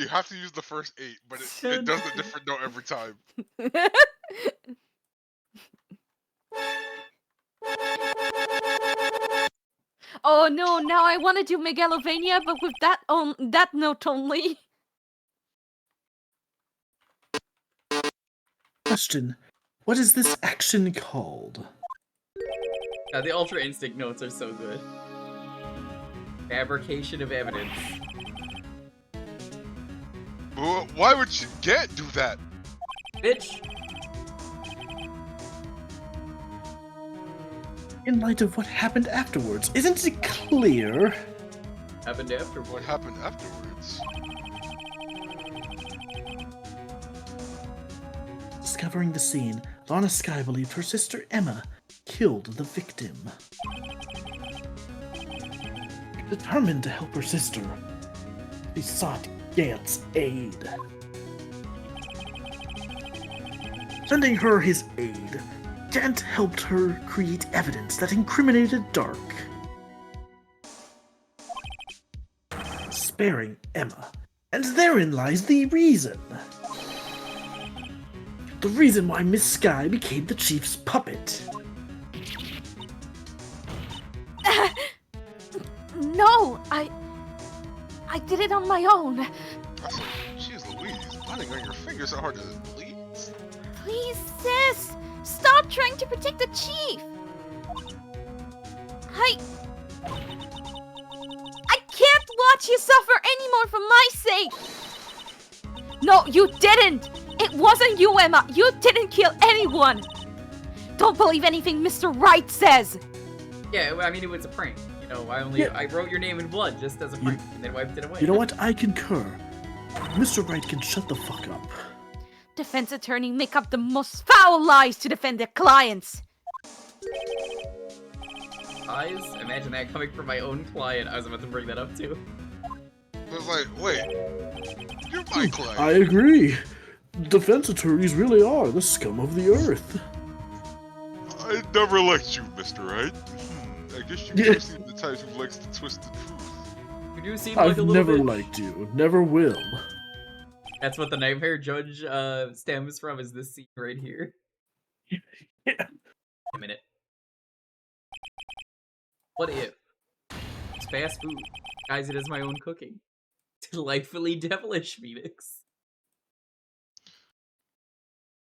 have to use the first 8, but it does a different note every time. Oh no, now I want to do Megalovania, but with that note only. Question: what is this action called? The Ultra Instinct notes are so good. Fabrication of evidence. Why would you Gent do that? Bitch! In light of what happened afterwards, isn't it clear? Happened afterwards. What happened afterwards? Discovering the scene, Lana Skye believed her sister Emma killed the victim. Determined to help her sister, she sought Gant's aid. Sending her his aid, Gant helped her create evidence that incriminated Dark, sparing Emma. And therein lies the reason. The reason why Miss Skye became the chief's puppet. No, I did it on my own. Jeez Louise, biting on your fingers are hard to believe. Please, sis, stop trying to protect the chief. I Can't watch you suffer anymore for my sake. No, you didn't. It wasn't you, Emma. You didn't kill anyone. Don't believe anything Mr. Wright says. Yeah, I mean, it was a prank. You know, I wrote your name in blood just as a prank, and then wiped it away. You know what? I concur. Mr. Wright can shut the fuck up. Defense attorney make up the most foul lies to defend their clients. Lies? Imagine that coming from my own client. I was about to bring that up too. I was like, wait, you're my client. I agree. Defense attorneys really are the scum of the earth. I never liked you, Mr. Wright. I guess you do seem the type who likes to twist the truth. You do seem like I've a little never bit... liked you. Never will. That's what the Nightmare Judge stems from, is this scene right here. Yeah. A minute. What if it's fast food? Guys, it is my own cooking. Delightfully devilish, Phoenix.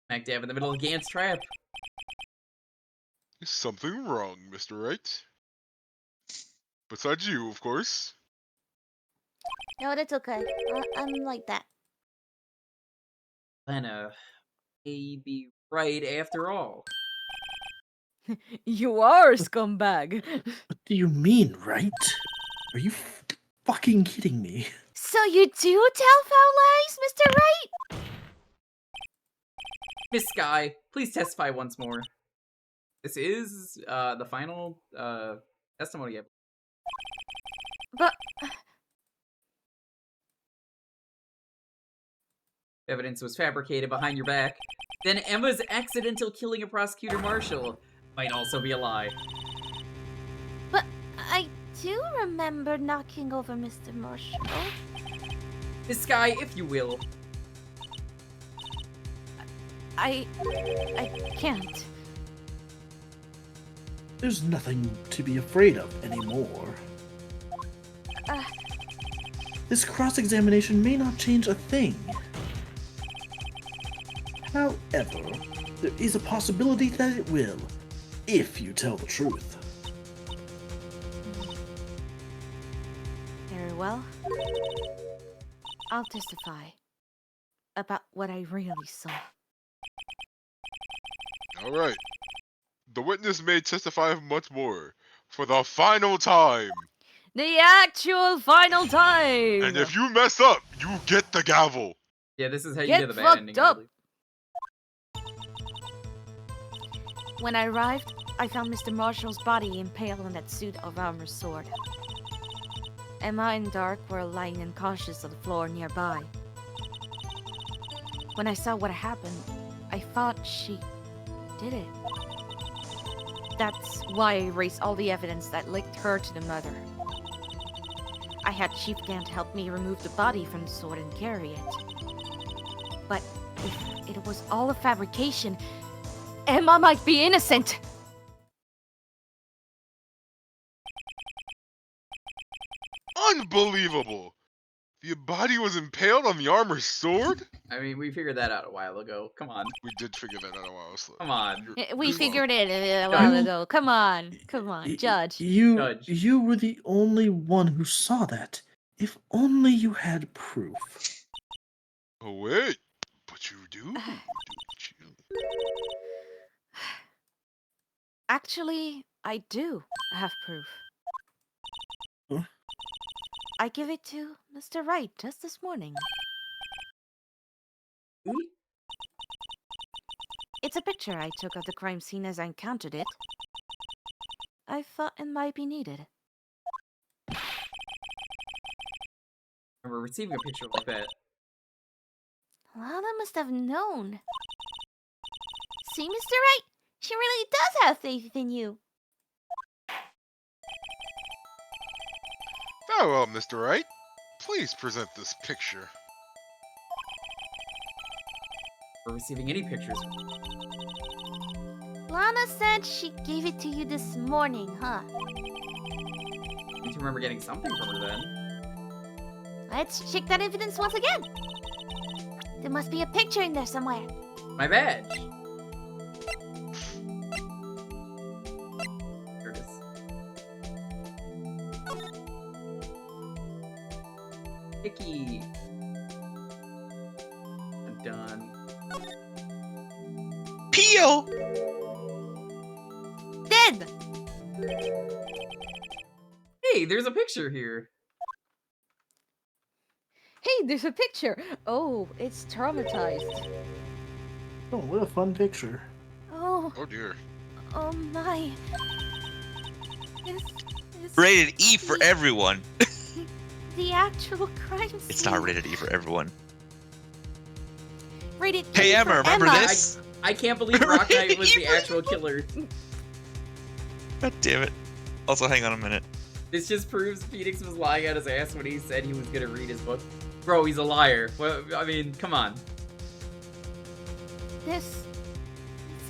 Smack dab in the middle of Gant's trap. Is something wrong, Mr. Wright? Besides you, of course. No, that's okay. I'm like that. Lena may be right after all. You are a scumbag. What do you mean, right? Are you fucking kidding me? So you do tell foul lies, Mr. Wright? Miss Skye, please testify once more. This is the final Testimony. But Evidence was fabricated behind your back. Then Emma's accidental killing of Prosecutor Marshall might also be a lie. But I do remember knocking over Mr. Marshall. This guy, if you will. I can't. There's nothing to be afraid of anymore. This cross-examination may not change a thing. However, there is a possibility that it will, if you tell the truth. Very well. I'll testify about what I really saw. Alright. The witness may testify much more for the final time. the actual final time. And if you mess up, you get the gavel. Yeah, this is how you Get get the bad fucked ending. I up. believe. When I arrived, I found Mr. Marshall's body impaled on that suit of armor sword. Emma and Dark were lying unconscious on the floor nearby. When I saw what happened, I thought she did it. That's why I erased all the evidence that linked her to the murder. I had Chief Gant help me remove the body from the sword and carry it. But if it was all a fabrication, Emma might be innocent! Unbelievable! The body was impaled on the armor sword? I mean, we figured that out a while ago. Come on. We did figure that out a while ago. Come on. We You're figured it a while ago. Come on, Judge. You were the only one who saw that. If only you had proof. Oh wait, but you do? Don't you? Actually, I do have proof. Huh? I give it to Mr. Wright just this morning. It's a picture I took of the crime scene as I encountered it. I thought it might be needed. We're receiving a picture like that. Lana must have known. See, Mr. Wright? She really does have faith in you. Very well, Mr. Wright. Please present this picture. We're receiving any pictures. Lana said she gave it to you this morning, huh? I need to remember getting something from her then. Let's check that evidence once again. There must be a picture in there somewhere. My badge. There it is. Icky. I'm done. Peel! Dead! Hey, there's a picture here. Hey, there's a picture. Oh, it's traumatized. Oh, what a fun picture. Oh, Oh dear. oh my. This Rated E for everyone. the actual crime scene. It's not rated E for everyone. Rated Hey, E Emma, for remember Emma. this? I can't believe Rock Knight was the actual killer. God damn it. Also, hang on a minute. This just proves Phoenix was lying out his ass when he said he was gonna read his book. Bro, he's a liar. Well, I mean, come on. This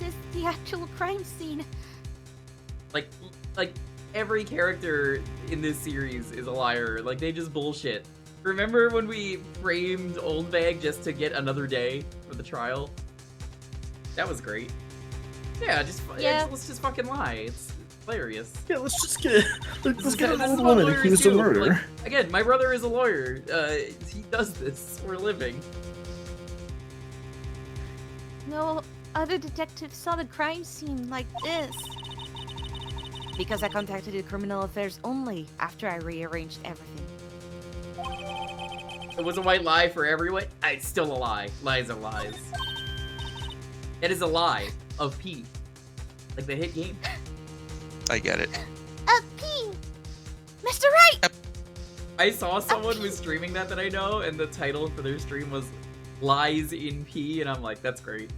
is the actual crime scene. Like every character in this series is a liar. Like, they just bullshit. Remember when we framed Oldbag just to get another day for the trial? That was great. Yeah, let's just fucking lie. It's hilarious. Yeah, let's just get let's get an This is old what woman lawyers accused of do. murder. Like, again, my brother is a lawyer. He does this for a living. No other detective saw the crime scene like this. Because I contacted the criminal affairs only after I rearranged everything. It was a white lie for everyone. It's still a lie. Lies are lies. It is a lie of P. Like the hit game. I get it. A P Mr. Wright! I saw someone was streaming that I know, and the title for their stream was Lies in P, and I'm like, that's great.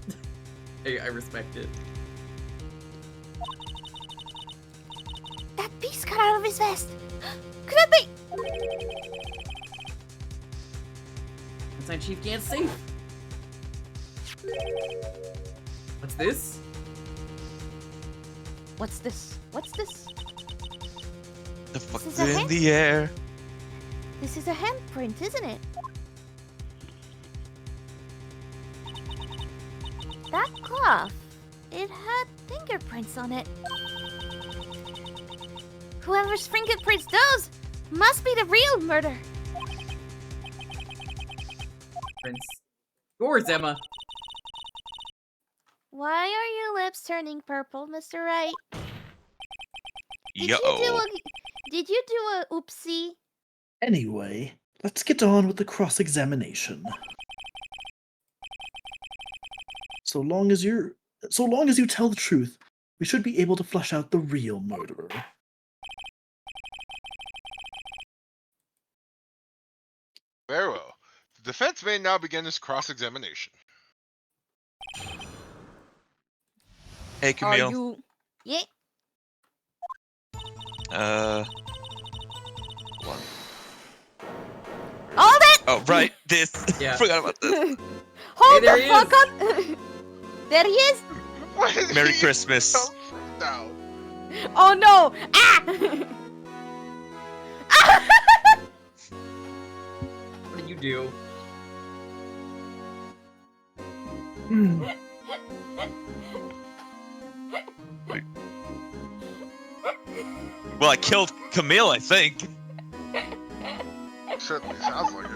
I respect it. That piece got out of his vest. Could that be? Inside Chief can't see. What's this? What's this? What's this? The fuck This is is a in hint? the air? This is a handprint, isn't it? That cloth, it had fingerprints on it. Whoever's fingerprints those must be the real murder. Prince. Yours, Emma. Why are your lips turning purple, Mr. Wright? Yo. Did you do a oopsie? Anyway, let's get on with the cross-examination. So long as you tell the truth, we should be able to flush out the real murderer. Very well. The defense may now begin its cross-examination. Hey, Camille. Are you... Yeah. One. Hold it! Oh, right. This. Yeah. Forgot about this. Hold there the he fuck is. up! There he is! Where did Merry he Christmas. come from now? Oh no! Ah! What do you do? Well, I killed Camille, I think. Certainly sounds like it.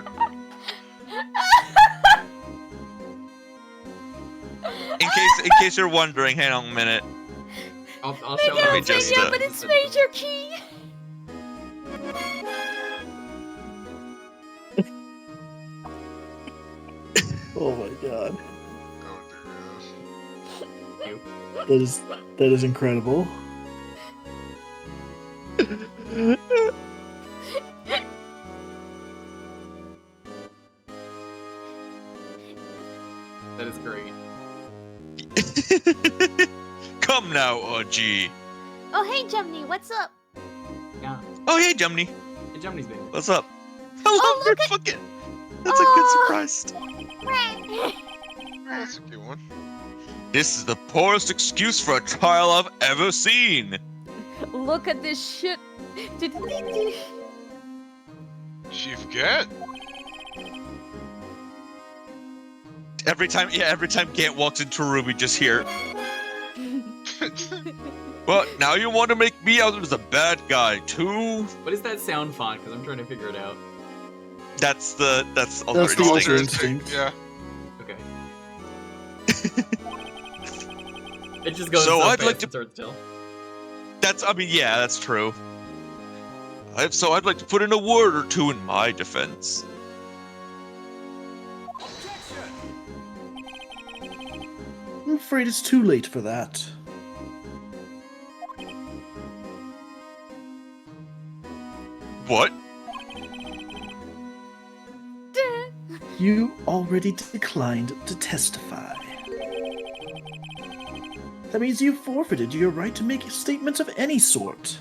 In case you're wondering, hang on a minute. I'll They show don't me him. just, say yeah, but it's Major Key! Oh my god. Oh dear. That is incredible. That is great. Come now, OG. Oh, hey, Jumney, what's up? Yeah. Oh, hey, Jumney. Hey, Jumney's baby. What's up? Hello, look you're at- fucking. That's a good surprise. That's a cute one. This is the poorest excuse for a child I've ever seen. Look at this shit! Chief Gant. Every time Gant walks into a room, we just hear. Well, now you want to make me out as a bad guy too? What is that sound font? Because I'm trying to figure it out. That's That's Ultra the Ultra Instinct. Instinct. Yeah. Okay. It just goes So so I'd fast like to- it's hard to tell. Yeah, that's true. So I'd like to put in a word or two in my defense. I'm afraid it's too late for that. What? You already declined to testify. That means you forfeited your right to make statements of any sort.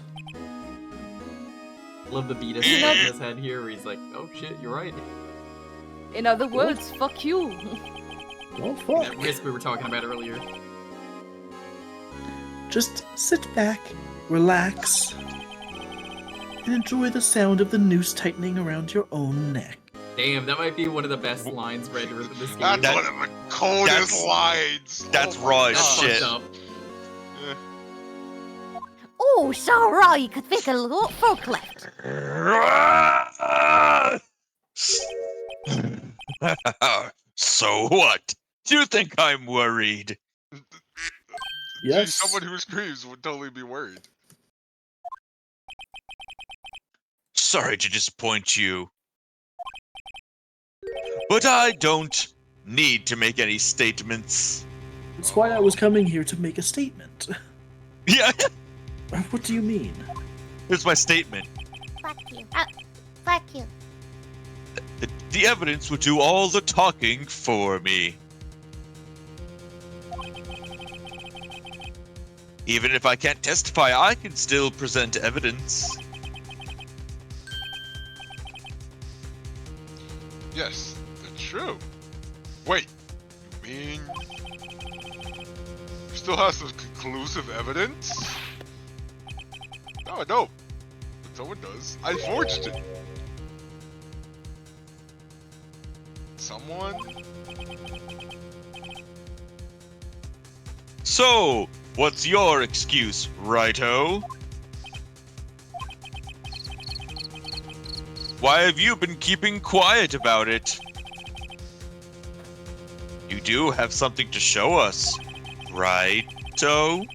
Love the beat in his head here where he's like, oh shit, you're right. In other words, fuck you. Well, That fuck. risk we were talking about earlier. Just sit back, relax, and enjoy the sound of the noose tightening around your own neck. Damn, that might be one of the best lines read in this game. That's That- one of the coldest that's- lines. That's Oh my raw as That's God. shit. fucked up. Oh, so raw you could make a little forklift. So what? Do you think I'm worried? Yes. Someone who screams would totally be worried. Sorry to disappoint you. But I don't need to make any statements. That's why I was coming here to make a statement. Yeah, What do you mean? here's my statement. Fuck you. Fuck you. The evidence will do all the talking for me. Even if I can't testify, I can still present evidence. Yes, that's true. Wait, you mean you still have some conclusive evidence? No, I don't. But someone does. I forged it. Someone? So, what's your excuse, Righto? Why have you been keeping quiet about it? You do have something to show us, righto?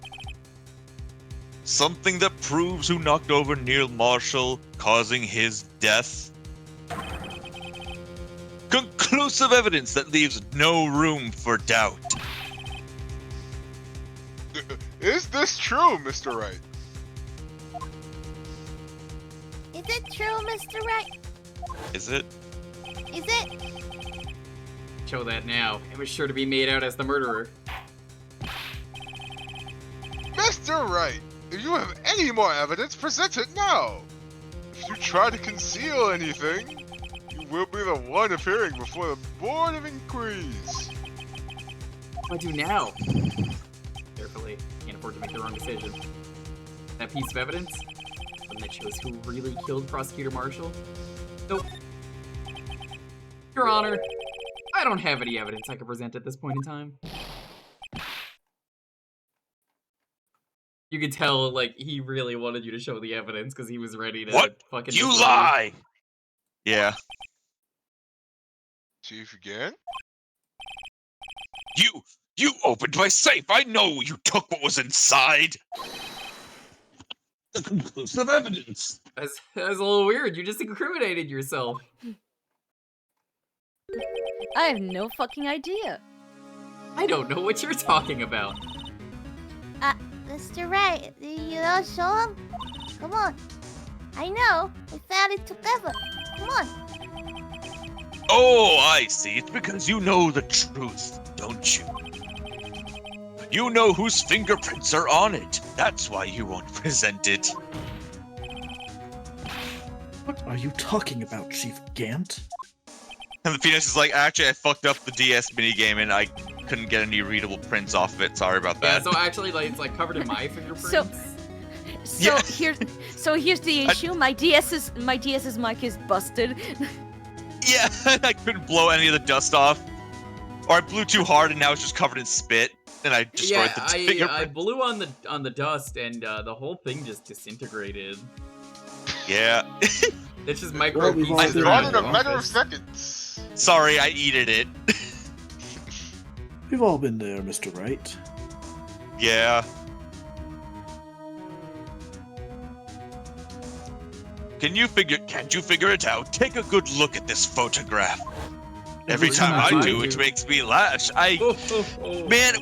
Something that proves who knocked over Neil Marshall, causing his death? Conclusive evidence that leaves no room for doubt. Is this true, Mr. Wright? Is it true, Mr. Wright? Is it? Is it? Show that now. It was sure to be made out as the murderer. Mr. Wright, if you have any more evidence, present it now. If you try to conceal anything, you will be the one appearing before the Board of Inquiries. What do I do now? Carefully. Can't afford to make the wrong decision. That piece of evidence? One that shows who really killed Prosecutor Marshall? Nope. Your Honor, I don't have any evidence I can present at this point in time. You could tell, like, he really wanted you to show the evidence because he was ready to fucking... You lie! Yeah. Chief again? You opened my safe! I know you took what was inside! The conclusive evidence! That's a little weird. You just incriminated yourself. I have no fucking idea. I don't know what you're talking about. Mr. Wright, you know, show him? Come on. I know. We found it together. Come on. Oh, I see. It's because you know the truth, don't you? You know whose fingerprints are on it. That's why you won't present it. What are you talking about, Chief Gant? And the Phoenix is like, actually, I fucked up the DS minigame and I couldn't get any readable prints off of it. Sorry about that. Yeah, so actually, like, it's like covered in my fingerprints. Here's the issue. My DS's mic is busted. Yeah, I couldn't blow any of the dust off. Or I blew too hard and now it's just covered in spit. And I destroyed the fingerprint. I blew on the dust and the whole thing just disintegrated. Yeah. It's just micro pieces. I brought it in a matter of seconds. Sorry, I eated it. We've all been there, Mr. Wright. Yeah. Can't you figure it out? Take a good look at this photograph. Every time I do, it makes me laugh. Man,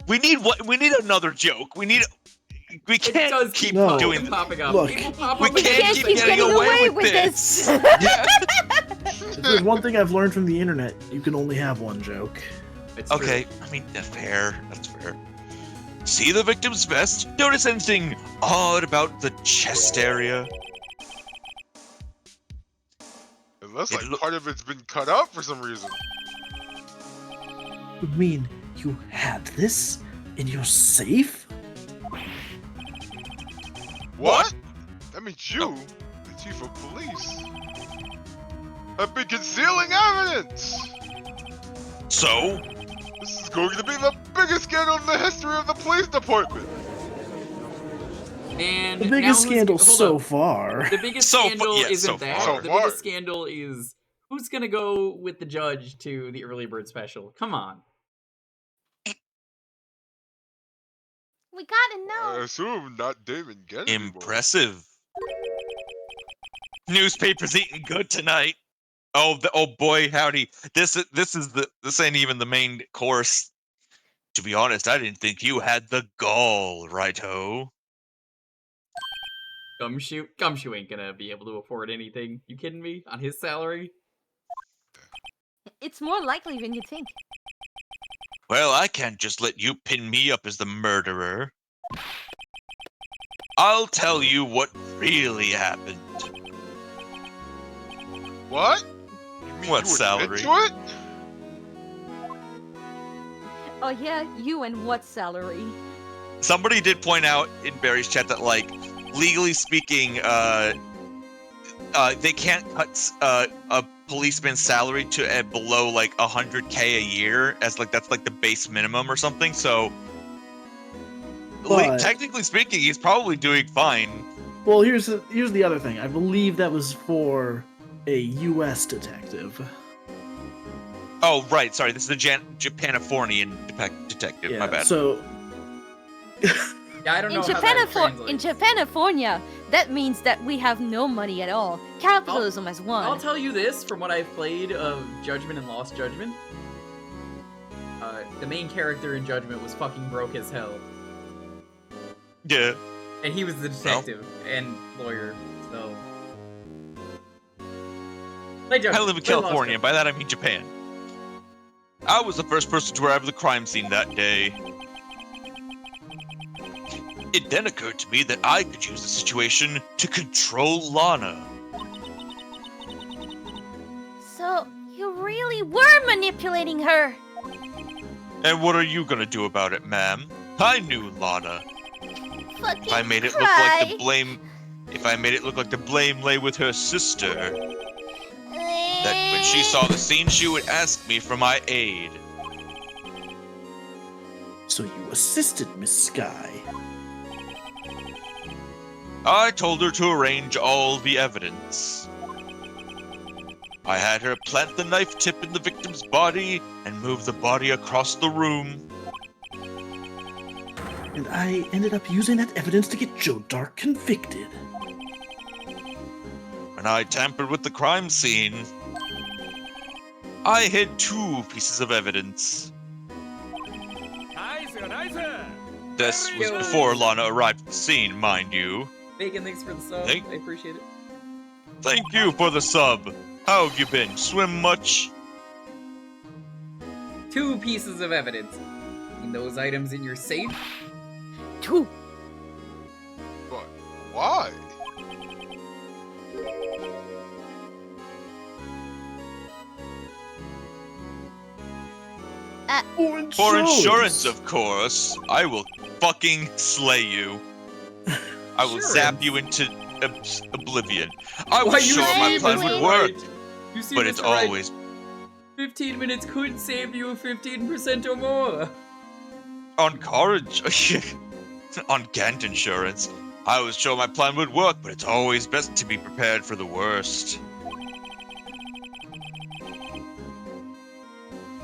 we need another joke. We can't keep doing popping up. Look, we can't keep getting away with this. If there's one thing I've learned from the internet, you can only have one joke. Okay, I mean, that's fair. That's fair. See the victim's vest? Notice anything odd about the chest area? It looks like part of it's been cut out for some reason. You mean you had this in your safe? What? That means you, the chief of police, have been concealing evidence! So? This is going to be the biggest scandal in the history of the police department! And the biggest scandal so far. The biggest scandal isn't that. The far. biggest scandal is who's gonna go with the judge to the early bird special. Come on. We gotta know. I assume not Damon Gannon. Impressive. Newspaper's eating good tonight. Oh boy, howdy. This ain't even the main course. To be honest, I didn't think you had the gall, righto. Gumshoe ain't gonna be able to afford anything. You kidding me? On his salary? It's more likely than you think. Well, I can't just let you pin me up as the murderer. I'll tell you what really happened. What? You mean What you salary? admit to it? Oh yeah, you and what salary? Somebody did point out in Barry's chat that, like, legally speaking, they can't cut a policeman's salary to below like 100K a year, as like that's like the base minimum or something. So, But- technically speaking, he's probably doing fine. Well, here's the other thing. I believe that was for a U.S. detective. Oh, right. Sorry, this is a Japanifornian detective. My bad. So Yeah, I don't know In how that in translates. Japanifornia, that means that we have no money at all. Capitalism has won. I'll tell you this from what I've played of Judgment and Lost Judgment. The main character in Judgment was fucking broke as hell. Yeah. And he was the detective and lawyer, so... Play Judgment. I live in Play Lost California, and Judgment. by that I mean Japan. I was the first person to arrive at the crime scene that day. It then occurred to me that I could use the situation to control Lana. So, you really were manipulating her. And what are you gonna do about it, ma'am? I knew Lana. Fucking If I made it look cry. like the blame, if I made it look like the blame lay with her sister, that when she saw the scene, she would ask me for my aid. So you assisted Miss Sky. I told her to arrange all the evidence. I had her plant the knife tip in the victim's body and move the body across the room. And I ended up using that evidence to get Joe Dark convicted. When I tampered with the crime scene, I hid 2 pieces of evidence. This was before Lana arrived at the scene, mind you. Bacon, thanks for the sub. Thank- I appreciate it. Thank you for the sub. How have you been? Swim much? 2 pieces of evidence. In those items in your safe? 2. But why? For insurance, of course. I will fucking slay you. I will zap you into oblivion. I Why was you sure my see plan Mr. would work, Wright? You see but Mr. it's Wright? always 15 minutes could save you 15% or more. on courage. On Gant insurance. I was sure my plan would work, but it's always best to be prepared for the worst.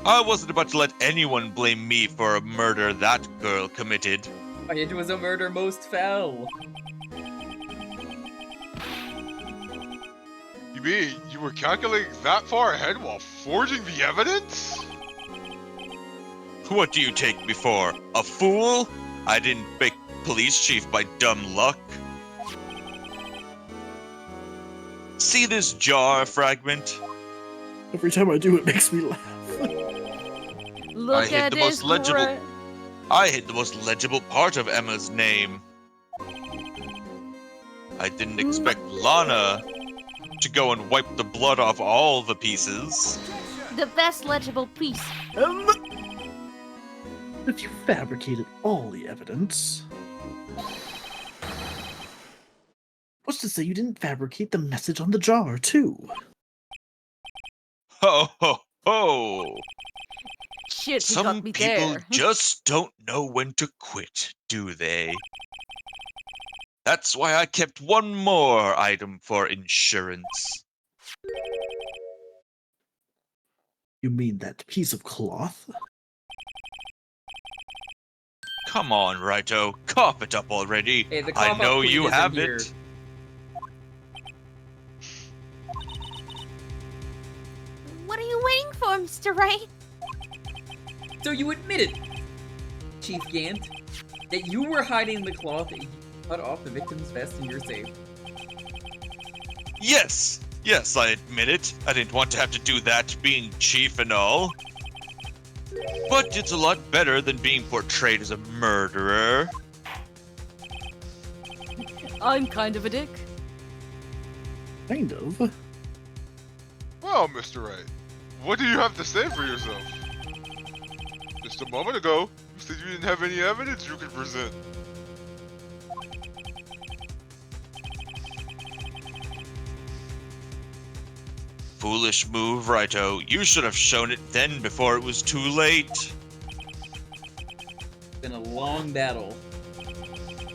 I wasn't about to let anyone blame me for a murder that girl committed. It was a murder most foul. You mean you were calculating that far ahead while forging the evidence? What do you take me for? A fool? I didn't make police chief by dumb luck. See this jar fragment? Every time I do, it makes me laugh. Look hid at the this most legible- gra- I hid the most legible part of Emma's name. I didn't expect Lana to go and wipe the blood off all the pieces. The best legible piece. If you fabricated all the evidence, what's to say you didn't fabricate the message on the jar, too? Ho ho ho! Shit, he Some got me people there. just don't know when to quit, do they? That's why I kept one more item for insurance. You mean that piece of cloth? Come on, Righto, cough it up already. Hey, the I cough know up queen you is in have here. it. What are you waiting for, Mr. Wright? So you admitted, Chief Gant, that you were hiding the cloth Cut off the victim's vest and you're safe. Yes, I admit it. I didn't want to have to do that, being chief and all. But it's a lot better than being portrayed as a murderer. I'm kind of a dick. Kind of. Well, Mr. Wright, what do you have to say for yourself? Just a moment ago, you said you didn't have any evidence you could present. Foolish move, Righto. You should have shown it then before it was too late. It's been a long battle.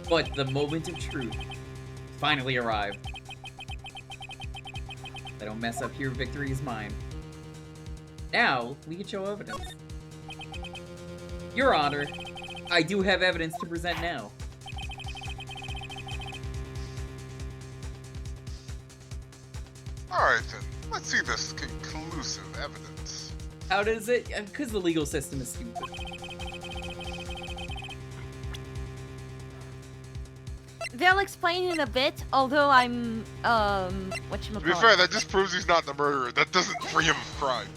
But the moment of truth finally arrived. If I don't mess up here, victory is mine. Now, we can show evidence. Your Honor, I do have evidence to present now. Alright then, let's see this conclusive evidence. How does it? Because the legal system is stupid. They'll explain in a bit, although I'm, whatchamacallit. To be fair, that just proves he's not the murderer. That doesn't free him of crime.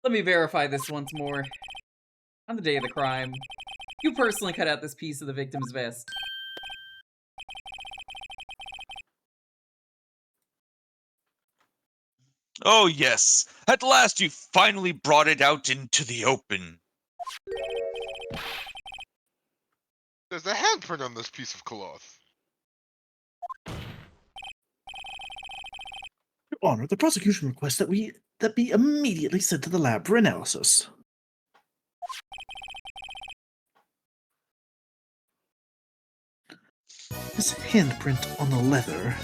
Let me verify this once more. On the day of the crime, you personally cut out this piece of the victim's vest. Oh yes, at last you finally brought it out into the open. There's a handprint on this piece of cloth. Your Honor, the prosecution requests that be immediately sent to the lab for analysis. This handprint on the leather.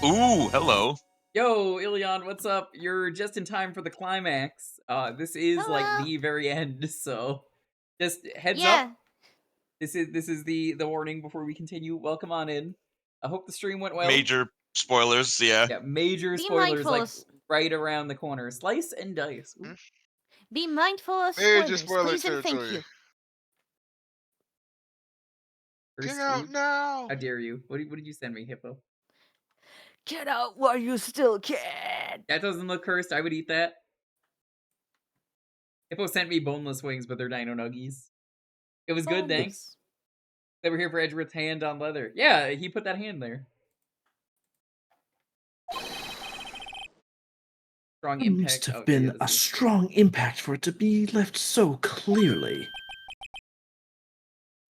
Ooh, hello. Yo, Ilion, what's up? You're just in time for the climax. This is like the very end, so just heads up. This is the warning before we continue. Welcome on in. I hope the stream went well. Major spoilers, yeah. Yeah, major Be spoilers mindful like of- right around the corner. Slice and dice. Ooh. Be mindful of Major spoilers, spoiler please and thank territory. you. First, Get out ooh, now! How dare you? What did you send me, Hippo? Get out while you still can. That doesn't look cursed. I would eat that. Hippo sent me boneless wings, but they're dino nuggies. It was good, thanks. They were here for Edgeworth's hand on leather. Yeah, he put that hand there. Strong There impact. needs to have Oh, been yeah, a this is- strong impact for it to be left so clearly.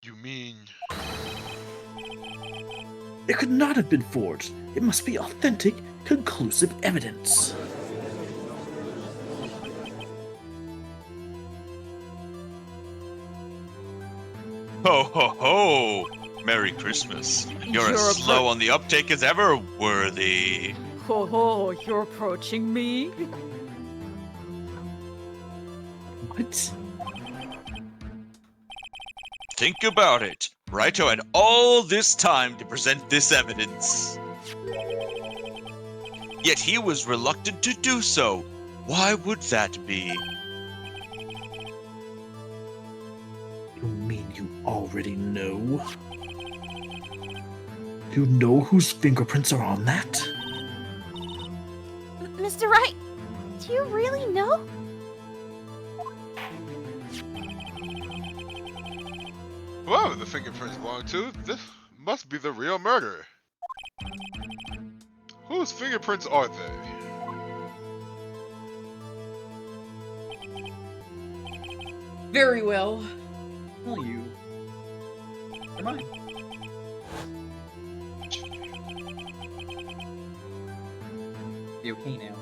You mean... It could not have been forged. It must be authentic, conclusive evidence. Ho ho ho! Merry Christmas. You're You're as slow on the uptake as ever, Worthy. Ho ho, you're approaching me? What? Think about it. Righto had all this time to present this evidence. Yet he was reluctant to do so. Why would that be? You mean you already know? You know whose fingerprints are on that? Mr. Wright, do you really know? Whoever the fingerprints belong to, this must be the real murderer. Whose fingerprints are they? Very well. Tell you. They're mine. Be okay now.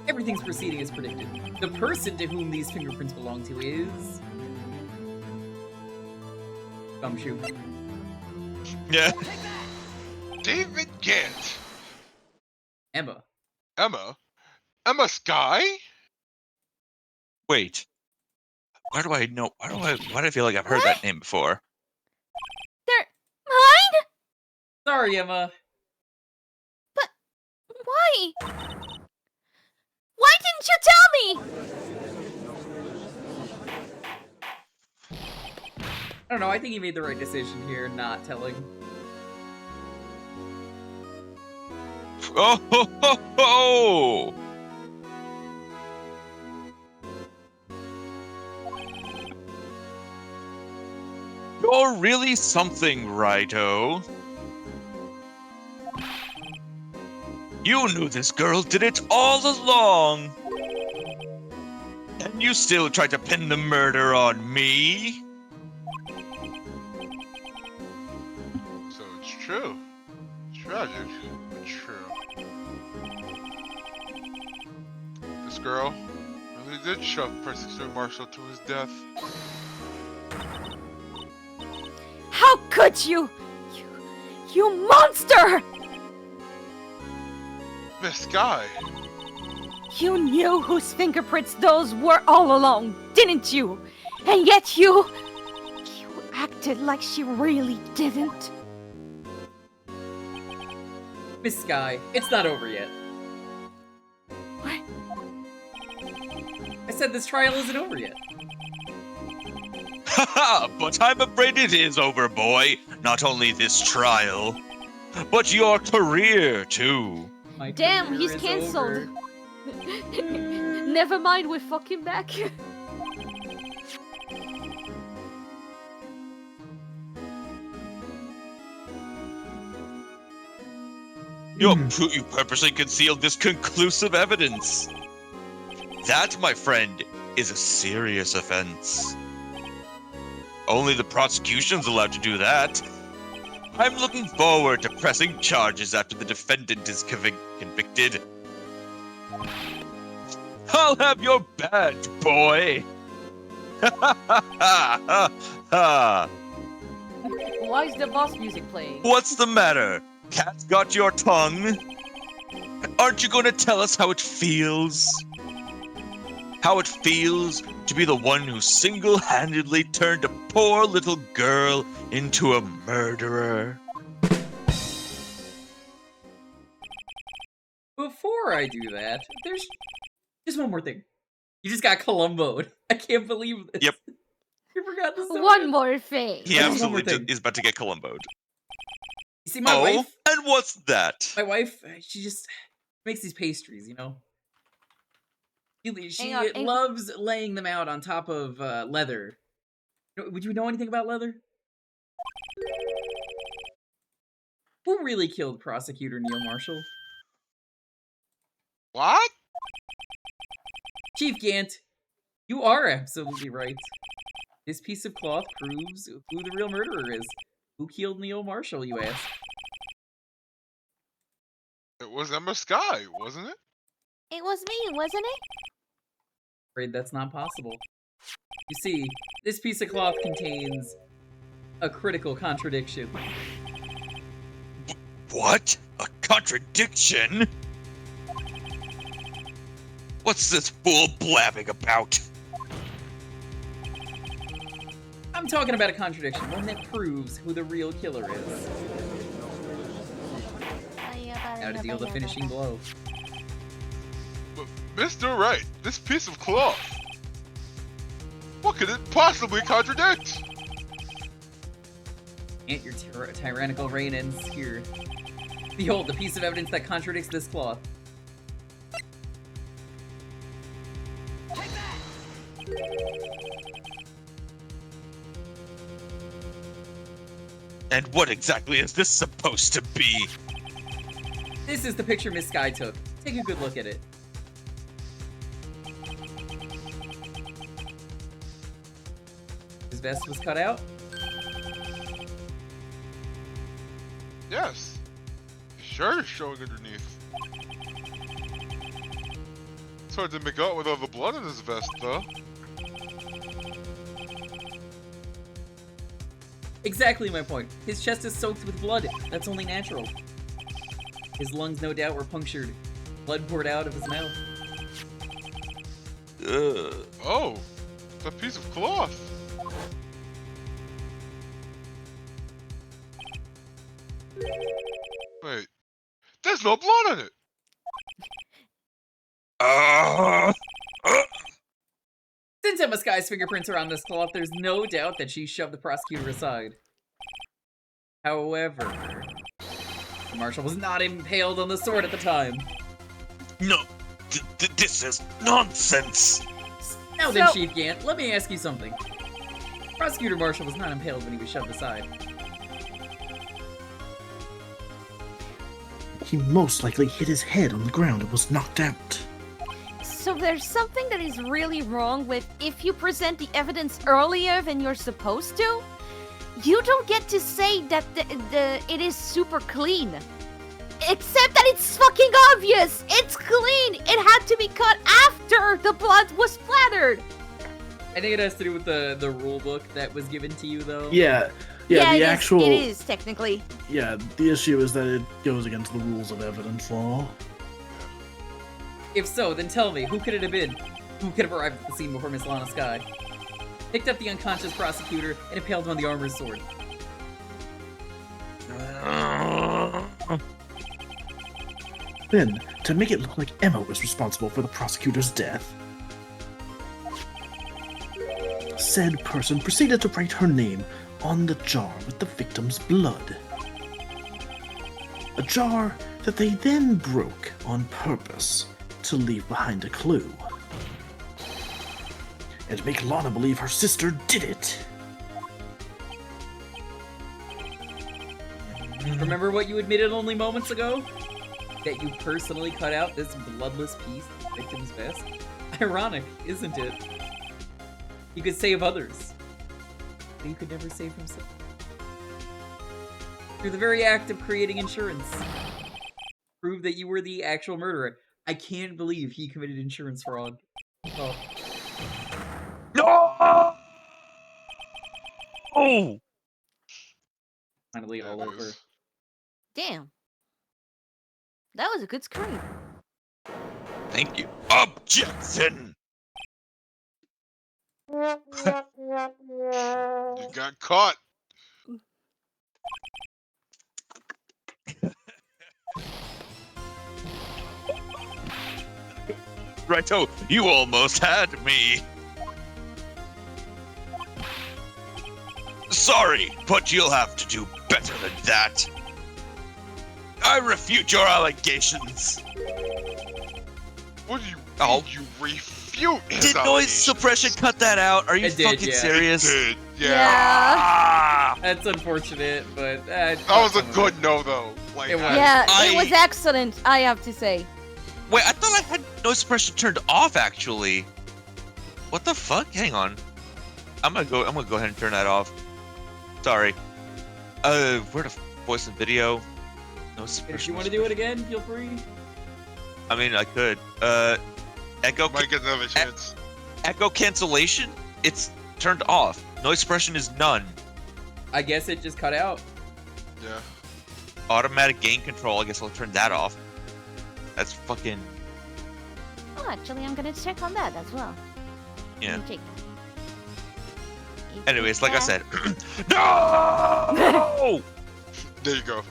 Everything's proceeding as predicted. The person to whom these fingerprints belong to is... Gumshoe. Yeah. David Gant. Emma. Emma? Emma Sky? Wait. Why do I know? Why do I feel like I've heard that name before? They're mine? Sorry, Emma. But why? Why didn't you tell me? don't know, I think he made the right decision here, not telling. Oh ho ho ho! You're really something, Righto. You knew this girl did it all along. And you still tried to pin the murder on me? So it's true. Tragic, but true. This girl really did shove Professor Marshall to his death. How could you? You monster! Miss Guy. You knew whose fingerprints those were all along, didn't you? And yet you acted like she really didn't. Miss Sky, it's not over yet. What? I said this trial isn't over yet. Haha, but I'm afraid it is over, boy. Not only this trial, but your career, too. My Damn, career he's is cancelled. over. Never mind, we're fucking back. You purposely concealed this conclusive evidence. That, my friend, is a serious offense. Only the prosecution's allowed to do that. I'm looking forward to pressing charges after the defendant is convicted. I'll have your badge, boy! Why is the boss music playing? What's the matter? Cat's got your tongue? Aren't you going to tell us how it feels? How it feels to be the one who single-handedly turned a poor little girl into a murderer? Before I do that, there's just one more thing. You just got Columbo'd. I can't believe this. Yep. You forgot this. One more thing. He absolutely is about to get Columbo'd. You see, my wife. And what's that? My wife, she just makes these pastries, you know? She loves laying them out on top of leather. Would you know anything about leather? Who really killed Prosecutor Neil Marshall? What? Chief Gant, you are absolutely right. This piece of cloth proves who the real murderer is. Who killed Neil Marshall, you ask? It was Emma Sky, wasn't it? It was me, wasn't it? Afraid that's not possible. You see, this piece of cloth contains a critical contradiction. What? A contradiction? What's this fool blabbing about? I'm talking about a contradiction, one that proves who the real killer is. Now to deal the finishing blow. But Mr. Wright, this piece of cloth. What could it possibly contradict? Aunt, your tyrannical reign ends here. Behold, the piece of evidence that contradicts this cloth. And what exactly is this supposed to be? This is the picture Miss Sky took. Take a good look at it. His vest was cut out? Yes. His shirt is showing underneath. It's hard to make out with all the blood in his vest, though. Exactly my point. His chest is soaked with blood. That's only natural. His lungs, no doubt, were punctured. Blood poured out of his mouth. Oh, it's a piece of cloth. Wait, there's no blood on it. Since I'm Namaskai's fingerprints are on this cloth, there's no doubt that she shoved the prosecutor aside. However, the marshal was not impaled on the sword at the time. No, this is nonsense. Now then, Chief Gant, let me ask you something. Prosecutor Marshall was not impaled when he was shoved aside. He most likely hit his head on the ground and was knocked out. So there's something that is really wrong with if you present the evidence earlier than you're supposed to, you don't get to say that it is super clean. Except that it's fucking obvious! It's clean! It had to be cut after the blood was splattered! I think it has to do with the rule book that was given to you, though. Yeah, the actual... It is, technically. Yeah, the issue is that it goes against the rules of evidence law. If so, then tell me, who could it have been? Who could have arrived at the scene before Miss Lana Sky? Picked up the unconscious prosecutor and impaled him on the armorer's sword. Then, to make it look like Emma was responsible for the prosecutor's death, said person proceeded to write her name on the jar with the victim's blood. A jar that they then broke on purpose to leave behind a clue. And make Lana believe her sister did it. Remember what you admitted only moments ago? That you personally cut out this bloodless piece of the victim's vest? Ironic, isn't it? You could save others, but you could never save himself. Through the very act of creating insurance. Prove that you were the actual murderer. I can't believe he committed insurance fraud. Oh. No! Oh! Finally all over. Damn. That was a good scream. Thank you. Objection! You got caught. Righto, you almost had me. Sorry, but you'll have to do better than that. I refute your allegations. What do you mean you refute his Did noise allegations? suppression cut that out? Are you It did, fucking yeah. serious? It did, yeah. Ah! That's unfortunate, but... That was a good no, though. Like, It was. Yeah, it was excellent, I have to say. Wait, I thought I had noise suppression turned off, actually. What the fuck? Hang on. I'm gonna go ahead and turn that off. Sorry. Where to voice and video? No suppression. If you want to do it again, feel free. I mean, I could. Echo. Might get another chance. Echo cancellation? It's turned off. Noise suppression is none. I guess it just cut out. Yeah. Automatic gain control. I guess I'll turn that off. That's fucking. Oh, actually, I'm gonna check on that as well. Yeah. Let me check. Anyways, like I said. No! There you go.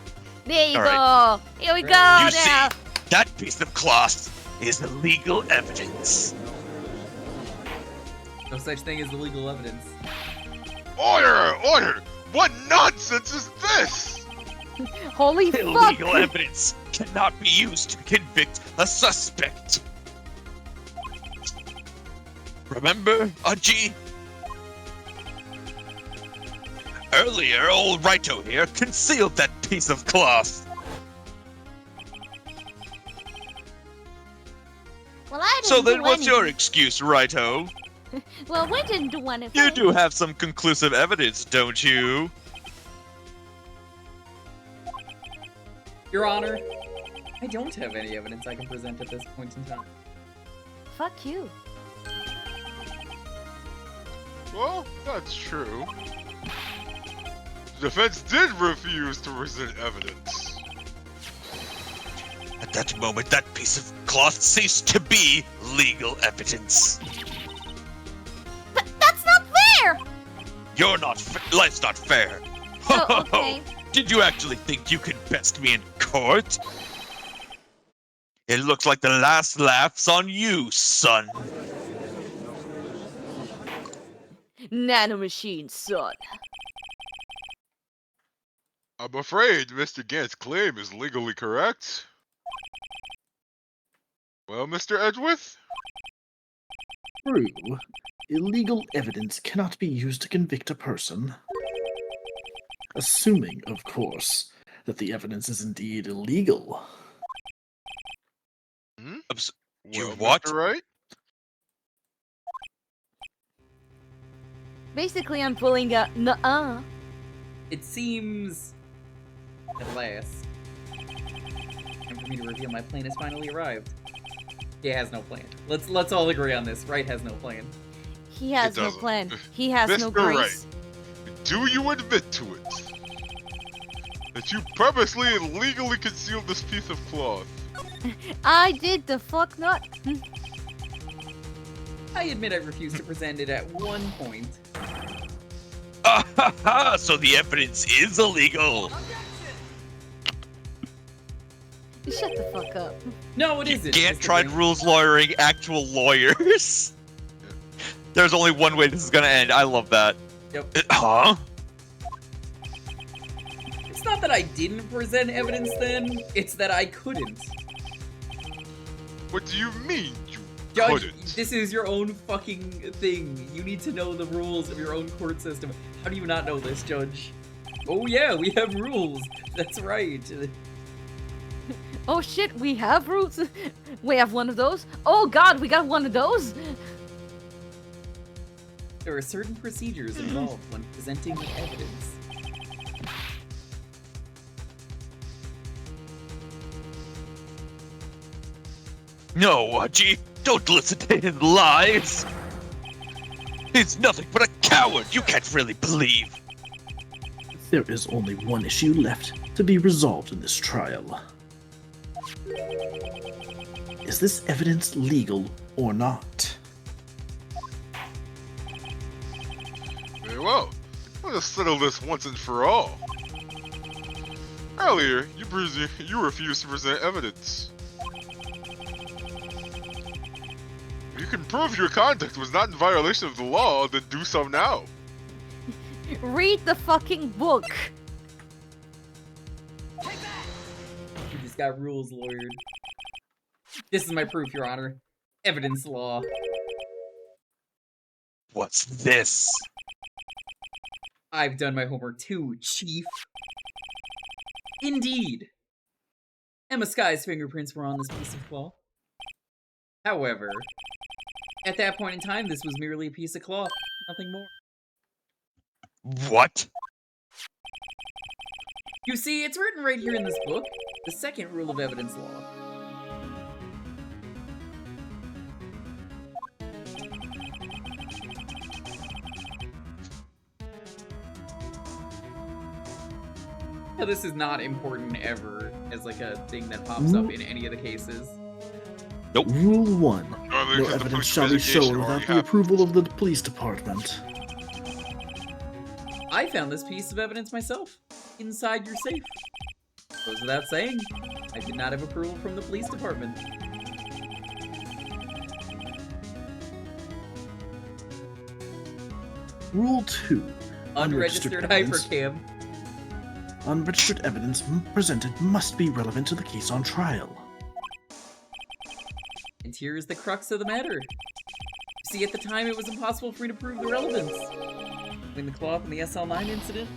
There you All go. right. Here we go You now. see, that piece of cloth is legal evidence. No such thing as illegal evidence. Order! Order! What nonsense is this? Holy fuck. Illegal evidence cannot be used to convict a suspect. Remember, Aji? Earlier, old Righto here concealed that piece of cloth. Well, I didn't So then do what's your anything. excuse, Righto? Well, we didn't do anything. You do have some conclusive evidence, don't you? Your Honor, I don't have any evidence I can present at this point in time. Fuck you. Well, that's true. The defense did refuse to present evidence. At that moment, that piece of cloth ceased to be legal evidence. But that's not fair! You're not life's not fair. Oh, okay. Did you actually think you could best me in court? It looks like the last laugh's on you, son. nanomachines, son. I'm afraid Mr. Gant's claim is legally correct. Well, Mr. Edgeworth? True. Illegal evidence cannot be used to convict a person. Assuming, of course, that the evidence is indeed illegal. Hmm? You Well, what? Mr. Wright? Basically, I'm pulling a nuh-uh. It seems, at last, time for me to reveal my plan has finally arrived. He has no plan. Let's all agree on this. Wright has no plan. He has no doesn't. plan. He has no Mr. grace. Wright, do you admit to it? That you purposely and legally concealed this piece of cloth? I did the fuck not. I admit I refused to present it at one point. So the evidence is illegal. Shut the fuck up. No, it isn't. Gant Mr. tried Green. rules lawyering actual lawyers. There's only one way this is gonna end. I love that. Yep. Huh? It's not that I didn't present evidence then, it's that I couldn't. What do you mean, you Judge, couldn't? this is your own fucking thing. You need to know the rules of your own court system. How do you not know this, Judge? Oh yeah, we have rules. That's right. Oh shit, we have roots. We have one of those. Oh god, we got one of those. There are certain procedures involved when presenting evidence. No, Haji, don't listen to his lies. He's nothing but a coward you can't really believe. There is only one issue left to be resolved in this trial. Is this evidence legal or not? Very well. Let us settle this once and for all. Earlier, you refused to present evidence. If you can prove your conduct was not in violation of the law, then do so now. Read the fucking book. You just got rules lawyered. This is my proof, Your Honor. Evidence law. What's this? I've done my homework too, Chief. Indeed. Emma Sky's fingerprints were on this piece of cloth. However, at that point in time, this was merely a piece of cloth, nothing more. What? You see, it's written right here in this book, the second rule of evidence law. Now, this is not important ever as like a thing that pops up in any of the cases. Nope. Rule 1. Because No the evidence police shall be investigation shown already without the happened. approval of the police department. I found this piece of evidence myself, inside your safe. Goes without saying, I did not have approval from the police department. Rule 2. Unregistered evidence. hypercam. Unregistered evidence presented must be relevant to the case on trial. And here's the crux of the matter. See, at the time it was impossible for me to prove the relevance. Between the cloth and the SL9 incident.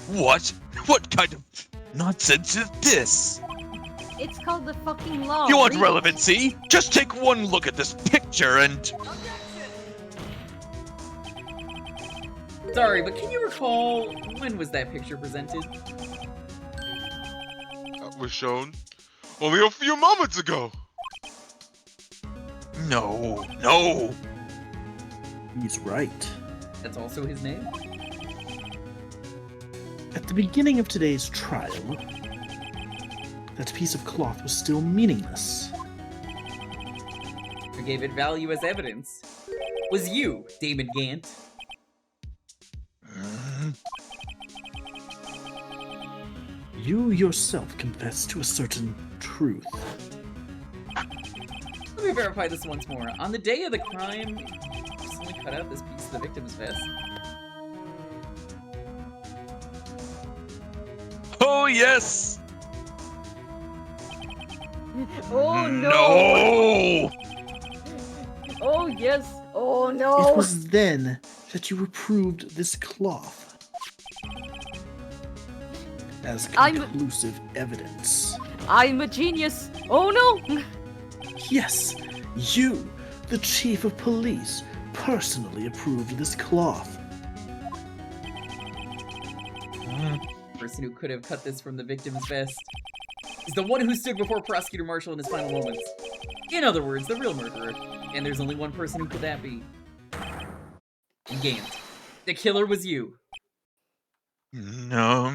What? What kind of nonsense is this? It's called the fucking law. You want Read- relevancy? Just take one look at this picture and... Sorry, but can you recall when was that picture presented? That was shown only a few moments ago. No, no. He's right. That's also his name? At the beginning of today's trial, that piece of cloth was still meaningless. Who gave it value as evidence? Was you, Damon Gant. You yourself confessed to a certain truth. Let me verify this once more. On the day of the crime, just only cut out this piece of the victim's vest. Oh yes. Oh no! No. Oh yes! Oh It no! was then that you reproved this cloth as I'm- conclusive evidence. I'm a genius! Oh no! Yes, you, the chief of police, personally approved this cloth. The person who could have cut this from the victim's vest is the one who stood before Prosecutor Marshall in his final moments. In other words, the real murderer. And there's only one person who could that be. Gant. The killer was you. No.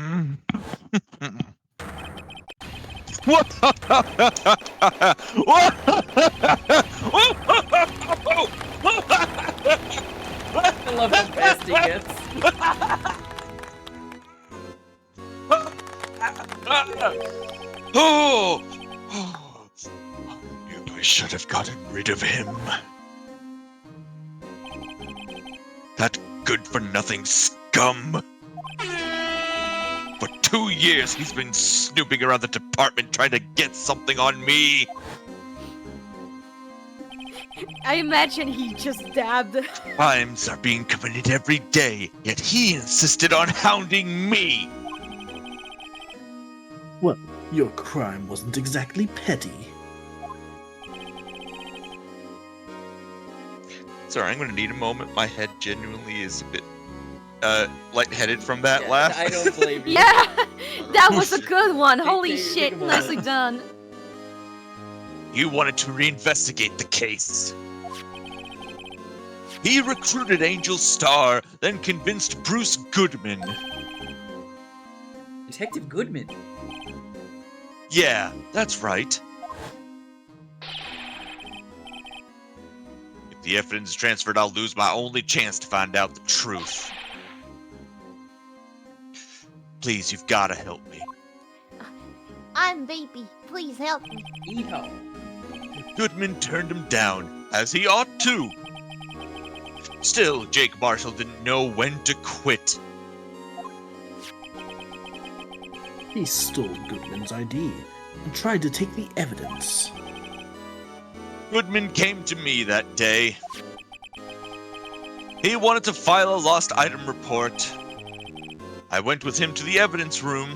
I love how fast he gets. Oh! I knew I should have gotten rid of him. That good-for-nothing scum. For 2 years, he's been snooping around the department trying to get something on me. I imagine he just dabbed. Crimes are being committed every day, yet he insisted on hounding me. Well, your crime wasn't exactly petty. Sorry, I'm gonna need a moment. My head genuinely is a bit, lightheaded from that Yeah, laugh. I don't blame you. Yeah! That was a good one! Take- Holy take- shit! take a moment. Nicely done! You wanted to reinvestigate the case. He recruited Angel Starr, then convinced Bruce Goodman. Detective Goodman. Yeah, that's right. If the evidence is transferred, I'll lose my only chance to find out the truth. Please, you've gotta help me. I'm baby. Please help me. Yeehaw. Goodman turned him down, as he ought to. Still, Jake Marshall didn't know when to quit. He stole Goodman's ID and tried to take the evidence. Goodman came to me that day. He wanted to file a lost item report. I went with him to the evidence room.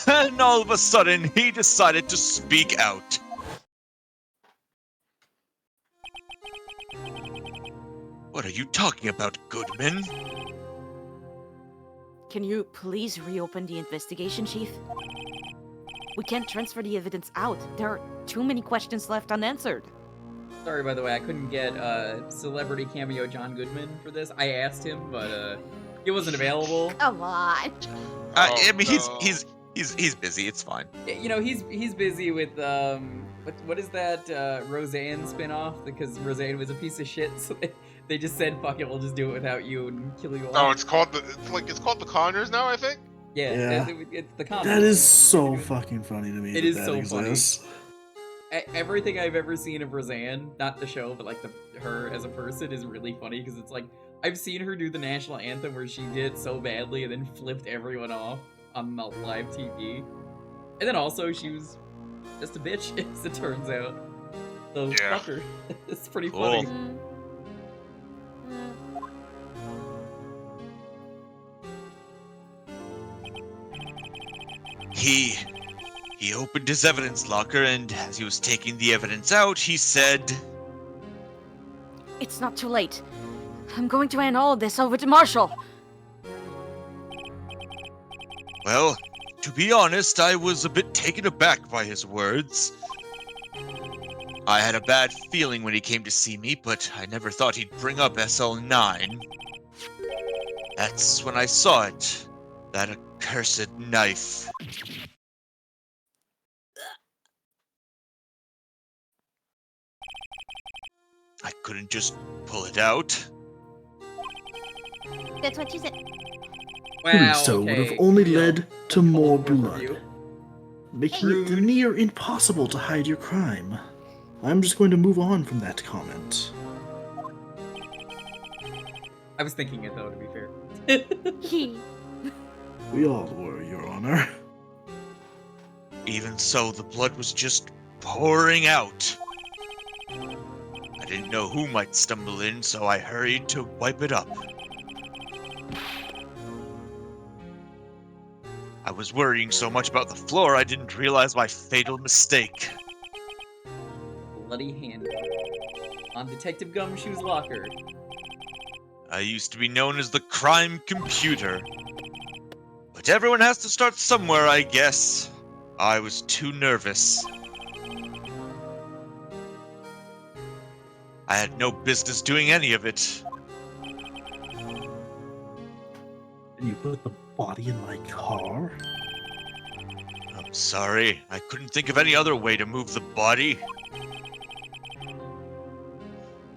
And all of a sudden, he decided to speak out. What are you talking about, Goodman? Can you please reopen the investigation, Chief? We can't transfer the evidence out. There are too many questions left unanswered. Sorry, by the way, I couldn't get celebrity cameo John Goodman for this. I asked him, but he wasn't available. Come on. I mean, no. he's busy. It's fine. You know, he's busy with what is that Roseanne spinoff? Because Roseanne was a piece of shit, so they just said, "Fuck it, we'll just do it without you and kill you all." Oh, it's called the Connors now, I think. Yeah. It's the comic. That is so fucking funny to me. It is that so exists. Everything I've ever seen of Roseanne, not the show, but like her as a person, is really funny because it's like I've seen her do the national anthem where she did it so badly and then flipped everyone off on the live TV, and then also she was just a bitch, as it turns out. So Yeah. fuck her. It's pretty Cool. funny. He opened his evidence locker, and as he was taking the evidence out, he said, It's not too late. I'm going to hand all of this over to Marshall. well, to be honest, I was a bit taken aback by his words. I had a bad feeling when he came to see me, but I never thought he'd bring up SL9. That's when I saw it. That accursed knife. I couldn't just pull it out. That's what she said. Doing Wow. so would okay. have only Real. led to Full more overview. blood. making it near impossible to hide your crime. I'm just going to move on from that comment. I was thinking it though, to be fair. We all were, Your Honor. Even so, the blood was just pouring out. I didn't know who might stumble in, so I hurried to wipe it up. I was worrying so much about the floor, I didn't realize my fatal mistake. Bloody hand on Detective Gumshoe's locker. I used to be known as the crime computer. But everyone has to start somewhere, I guess. I was too nervous. I had no business doing any of it. And you put the body in my car? I'm sorry, I couldn't think of any other way to move the body.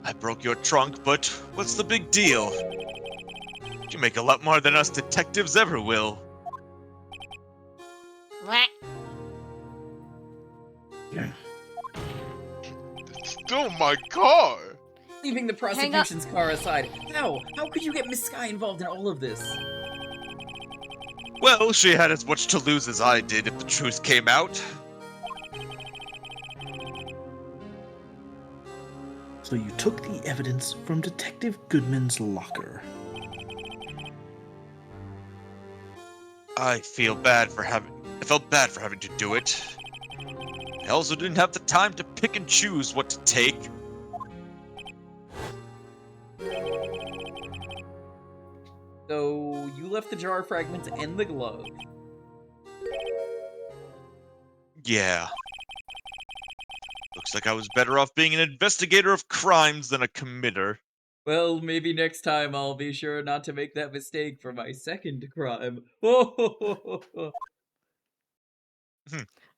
I broke your trunk, but what's the big deal? You make a lot more than us detectives ever will. What? It's still my car! Leaving the prosecution's car aside, how could you get Miss Sky involved in all of this? Well, she had as much to lose as I did if the truth came out. So you took the evidence from Detective Goodman's locker. I felt bad for having to do it. I also didn't have the time to pick and choose what to take. So you left the jar fragments and the glove. Yeah. Looks like I was better off being an investigator of crimes than a committer. Well, maybe next time I'll be sure not to make that mistake for my second crime.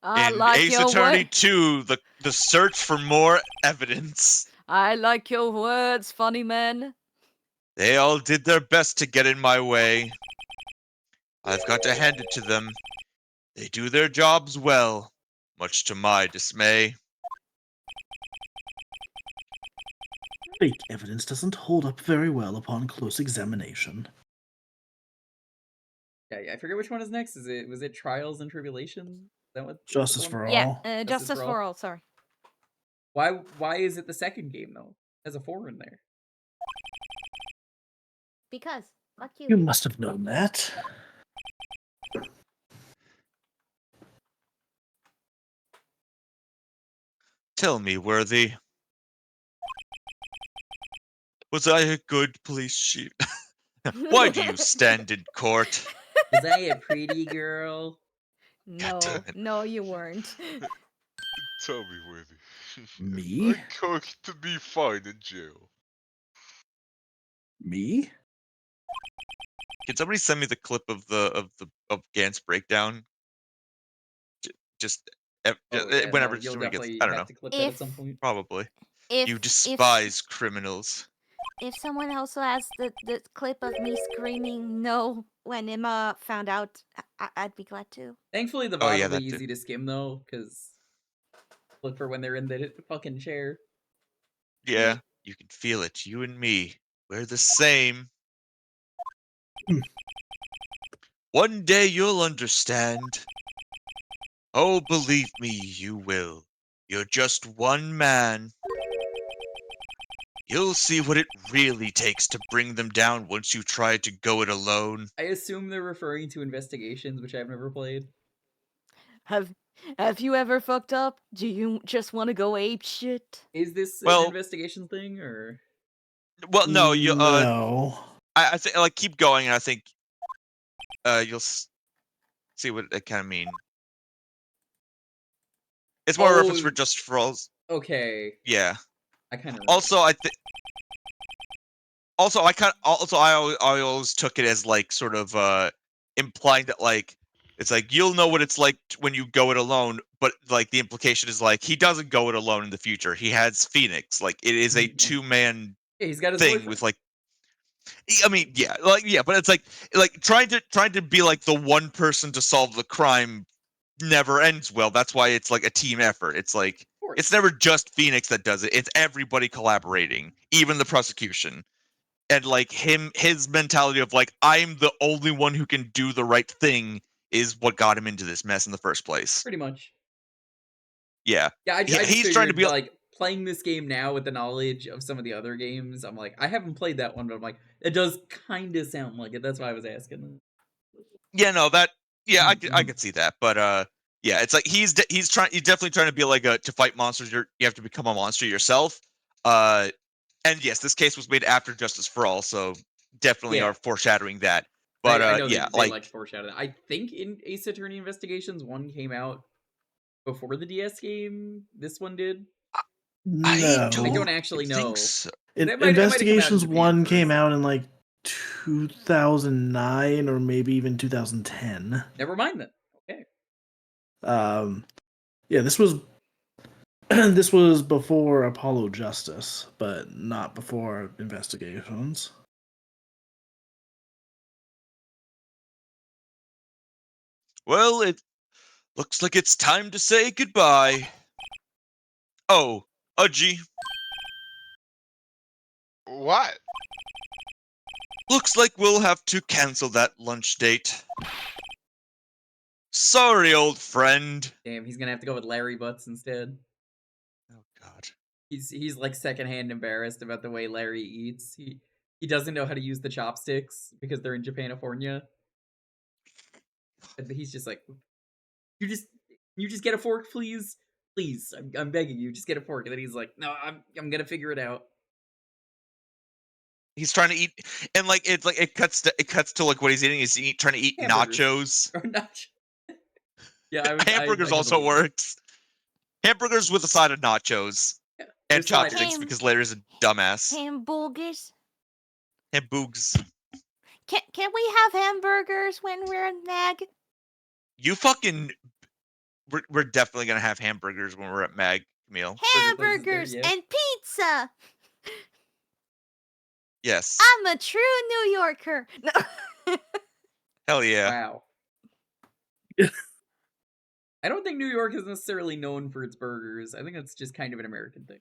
I In like Ace your Attorney word. 2, the search for more evidence. I like your words, funny man. They all did their best to get in my way. I've got to hand it to them. They do their jobs well, much to my dismay. Fake evidence doesn't hold up very well upon close examination. Yeah, I forget which one is next. Was it Trials and Tribulations? Is that what? Justice the one? for Yeah, all. Justice for All, sorry. Why is it the second game though? There's a 4 in there. Because. Fuck you. You must have known that. Tell me, Worthy. Was I a good police chief? Why do you stand in court? Was I a pretty girl? No, no, you weren't. Tell me, Worthy. Me? I'm going to be fine in jail. Me? Can somebody send me the clip of Gant's breakdown? Just whenever you'll somebody gets, definitely I don't have know. to clip that at some point. Probably. If You despise criminals. if someone also has the clip of me screaming no when Emma found out, I'd be glad to. Thankfully, the Oh, VOD yeah, will be that too. easy to skim though, because look for when they're in the fucking chair. Yeah, you can feel it. You and me, we're the same. One day you'll understand. Oh, believe me, you will. You're just one man. You'll see what it really takes to bring them down once you try to go it alone. I assume they're referring to Investigations, which I've never played. Have you ever fucked up? Do you just want to go ape shit? Is this Well- an Investigations thing, or? Well, no, you. No. I think like keep going, and I think you'll see what it kind of mean. It's more a reference for Just for All's. Okay. Yeah. I kind of. Also, I think. Also, I always took it as like sort of implying that like it's like you'll know what it's like when you go it alone, but like the implication is like he doesn't go it alone in the future. He has Phoenix. Like it is a 2-man Yeah, he's got his thing boyfriend. with like. I mean, yeah, but it's like trying to be like the one person to solve the crime never ends well. That's why it's like a team effort. It's like course. it's never just Phoenix that does it. It's everybody collaborating, even the prosecution. And like his mentality of like, I'm the only one who can do the right thing is what got him into this mess in the first place. Pretty much. Yeah. Yeah, I just He's trying to figured, be like, playing this game now with the knowledge of some of the other games, I'm like, I haven't played that one, but I'm like, it does kind of sound like it. That's why I was asking. Yeah, no, that yeah, I Mm-hmm. could see that. But yeah, it's like he's definitely trying to be like to fight monsters, you have to become a monster yourself. And yes, this case was made after Justice for All, so definitely Yeah. are foreshadowing that. But I know yeah, they like like foreshadow that. I think in Ace Attorney Investigations 1 came out before the DS game. This one did. No. I don't actually know. think so. It might have come out in Investigations Japan 1 first. came out in like 2009 or maybe even 2010. Never mind then. Okay. Yeah, this was this was before Apollo Justice, but not before Investigations. Well, it looks like it's time to say goodbye. Oh, Udgy. What? Looks like we'll have to cancel that lunch date. Sorry, old friend. Damn, he's gonna have to go with Larry Butts instead. Oh God. He's like secondhand embarrassed about the way Larry eats. He doesn't know how to use the chopsticks because they're in Japanifornia. And he's just like, you just get a fork, please, please. I'm begging you, just get a fork. And then he's like, no, I'm gonna figure it out. He's trying to eat, and like it cuts to like what he's eating. He's trying to eat Hamburgers. nachos. Or nachos. Yeah, hamburgers I also totally- works. Hamburgers with a side of nachos and There's side- chopsticks because Larry's a dumbass. Hamburgers. Hamboogs. Can we have hamburgers when we're in MAG? You fucking. We're definitely gonna have hamburgers when we're at Mag, Camille. Hamburgers yeah. and pizza. Yes. I'm a true New Yorker. No. Hell yeah. Wow. I don't think New York is necessarily known for its burgers. I think that's just kind of an American thing.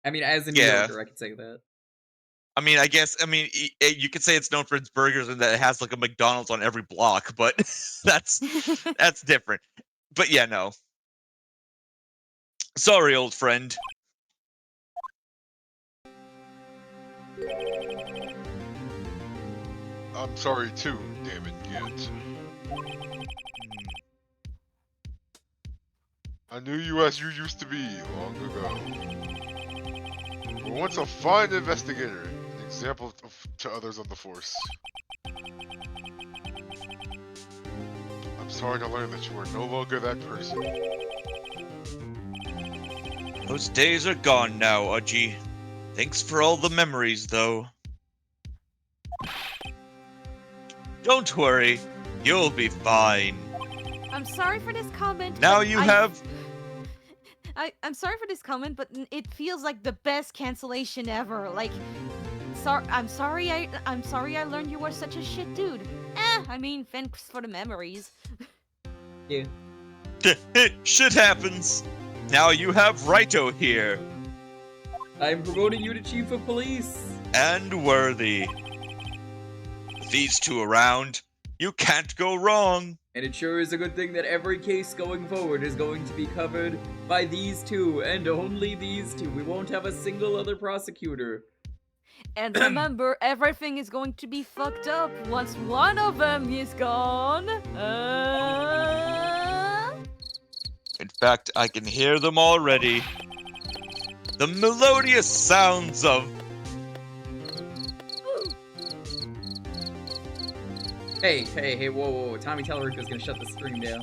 I mean, as a New Yeah. Yorker, I could say that. I mean, you could say it's known for its burgers and that it has like a McDonald's on every block, but that's different. But yeah, no. Sorry, old friend. I'm sorry too, damn it, Git. I knew you as you used to be long ago. But once a fine investigator, an example to others on the force. I'm sorry to learn that you are no longer that person. Those days are gone now, Udgy. Thanks for all the memories, though. Don't worry, you'll be fine. I'm sorry for this comment. Now but you have... I'm sorry for this comment, but it feels like the best cancellation ever. Like, I'm sorry I learned you were such a shit dude. I mean, thanks for the memories. Yeah. Shit happens. Now you have Wrighto here. I'm promoting you to Chief of Police. And Worthy. With these two around, you can't go wrong. And it sure is a good thing that every case going forward is going to be covered by these two, and only these two. We won't have a single other prosecutor. And remember, everything is going to be fucked up once one of them is gone. In fact, I can hear them already. The melodious sounds of... Hey, whoa. Tommy Tellerico's gonna shut the stream down.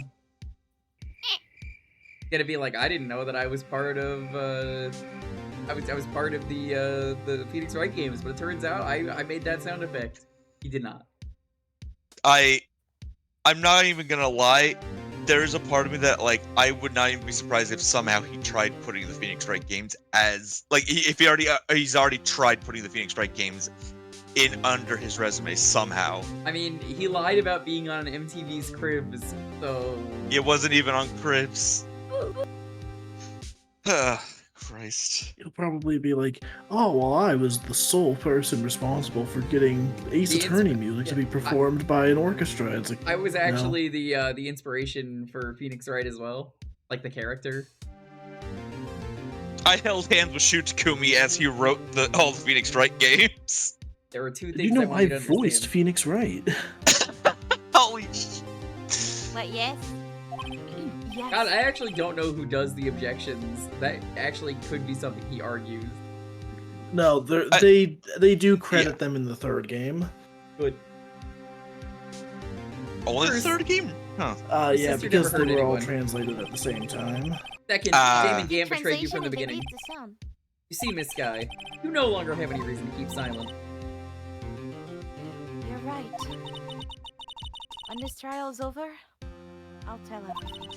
Gonna be like, I didn't know that I was part of, I was part of the Phoenix Wright games, but it turns out I made that sound effect. He did not. I'm not even gonna lie. There's a part of me that, like, I would not even be surprised if somehow he tried putting the Phoenix Wright games as, like, he's already tried putting the Phoenix Wright games in under his resume somehow. I mean, he lied about being on MTV's Cribs, so... It wasn't even on Cribs. Christ. He'll probably be like, "Oh, well, I was the sole person responsible for getting Ace The Attorney music to be performed by an orchestra." It's like, I was actually the inspiration for Phoenix Wright as well, like the character. I held hands with Shutakumi as he wrote all the Phoenix Wright games. There were two "Did things you know I I wanted to voiced understand. Phoenix Wright?" Holy What, yes? Yes. God, I actually don't know who does the objections. That actually could be something he argues. No, they do credit them in the third game. Good. Only the First- third game? Huh. Yeah, sister because never they hurt were all anyone. translated at the same time. Second, Ah. Damon Gant betrayed you Translation from the is beginning. keep the sound. You see, Miss Sky, you no longer have any reason to keep silent. You're right. When this trial is over, I'll tell everything.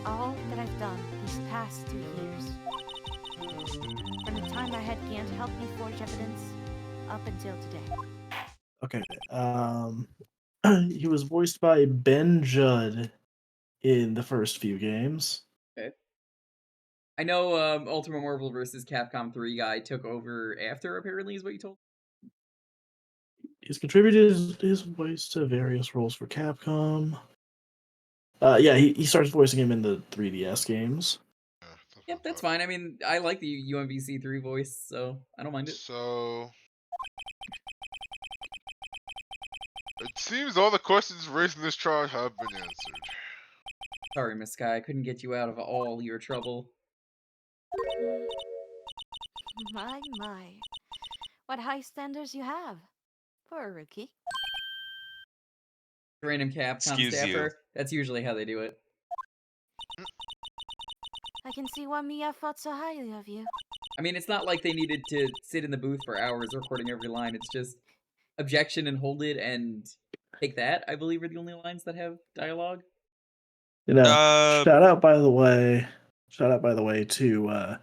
All that I've done these past 2 years. From the time I had Gant help me forge evidence, up until today. Okay. He was voiced by Ben Judd in the first few games. I know Ultimate Marvel vs. Capcom 3 guy took over after, apparently, is what you told me. He's contributed his voice to various roles for Capcom. Yeah, he starts voicing him in the 3DS games. Yep, that's fine. I mean, I like the UMVC 3 voice, so I don't mind it. So it seems all the questions raised in this trial have been answered. Sorry, Miss Sky, I couldn't get you out of all your trouble. My. What high standards you have for a rookie. Random Capcom Excuse you. staffer, that's usually how they do it. I can see why Mia thought so highly of you. I mean, it's not like they needed to sit in the booth for hours recording every line. It's just objection and hold it and take that, I believe, are the only lines that have dialogue. You know, shout out by the way to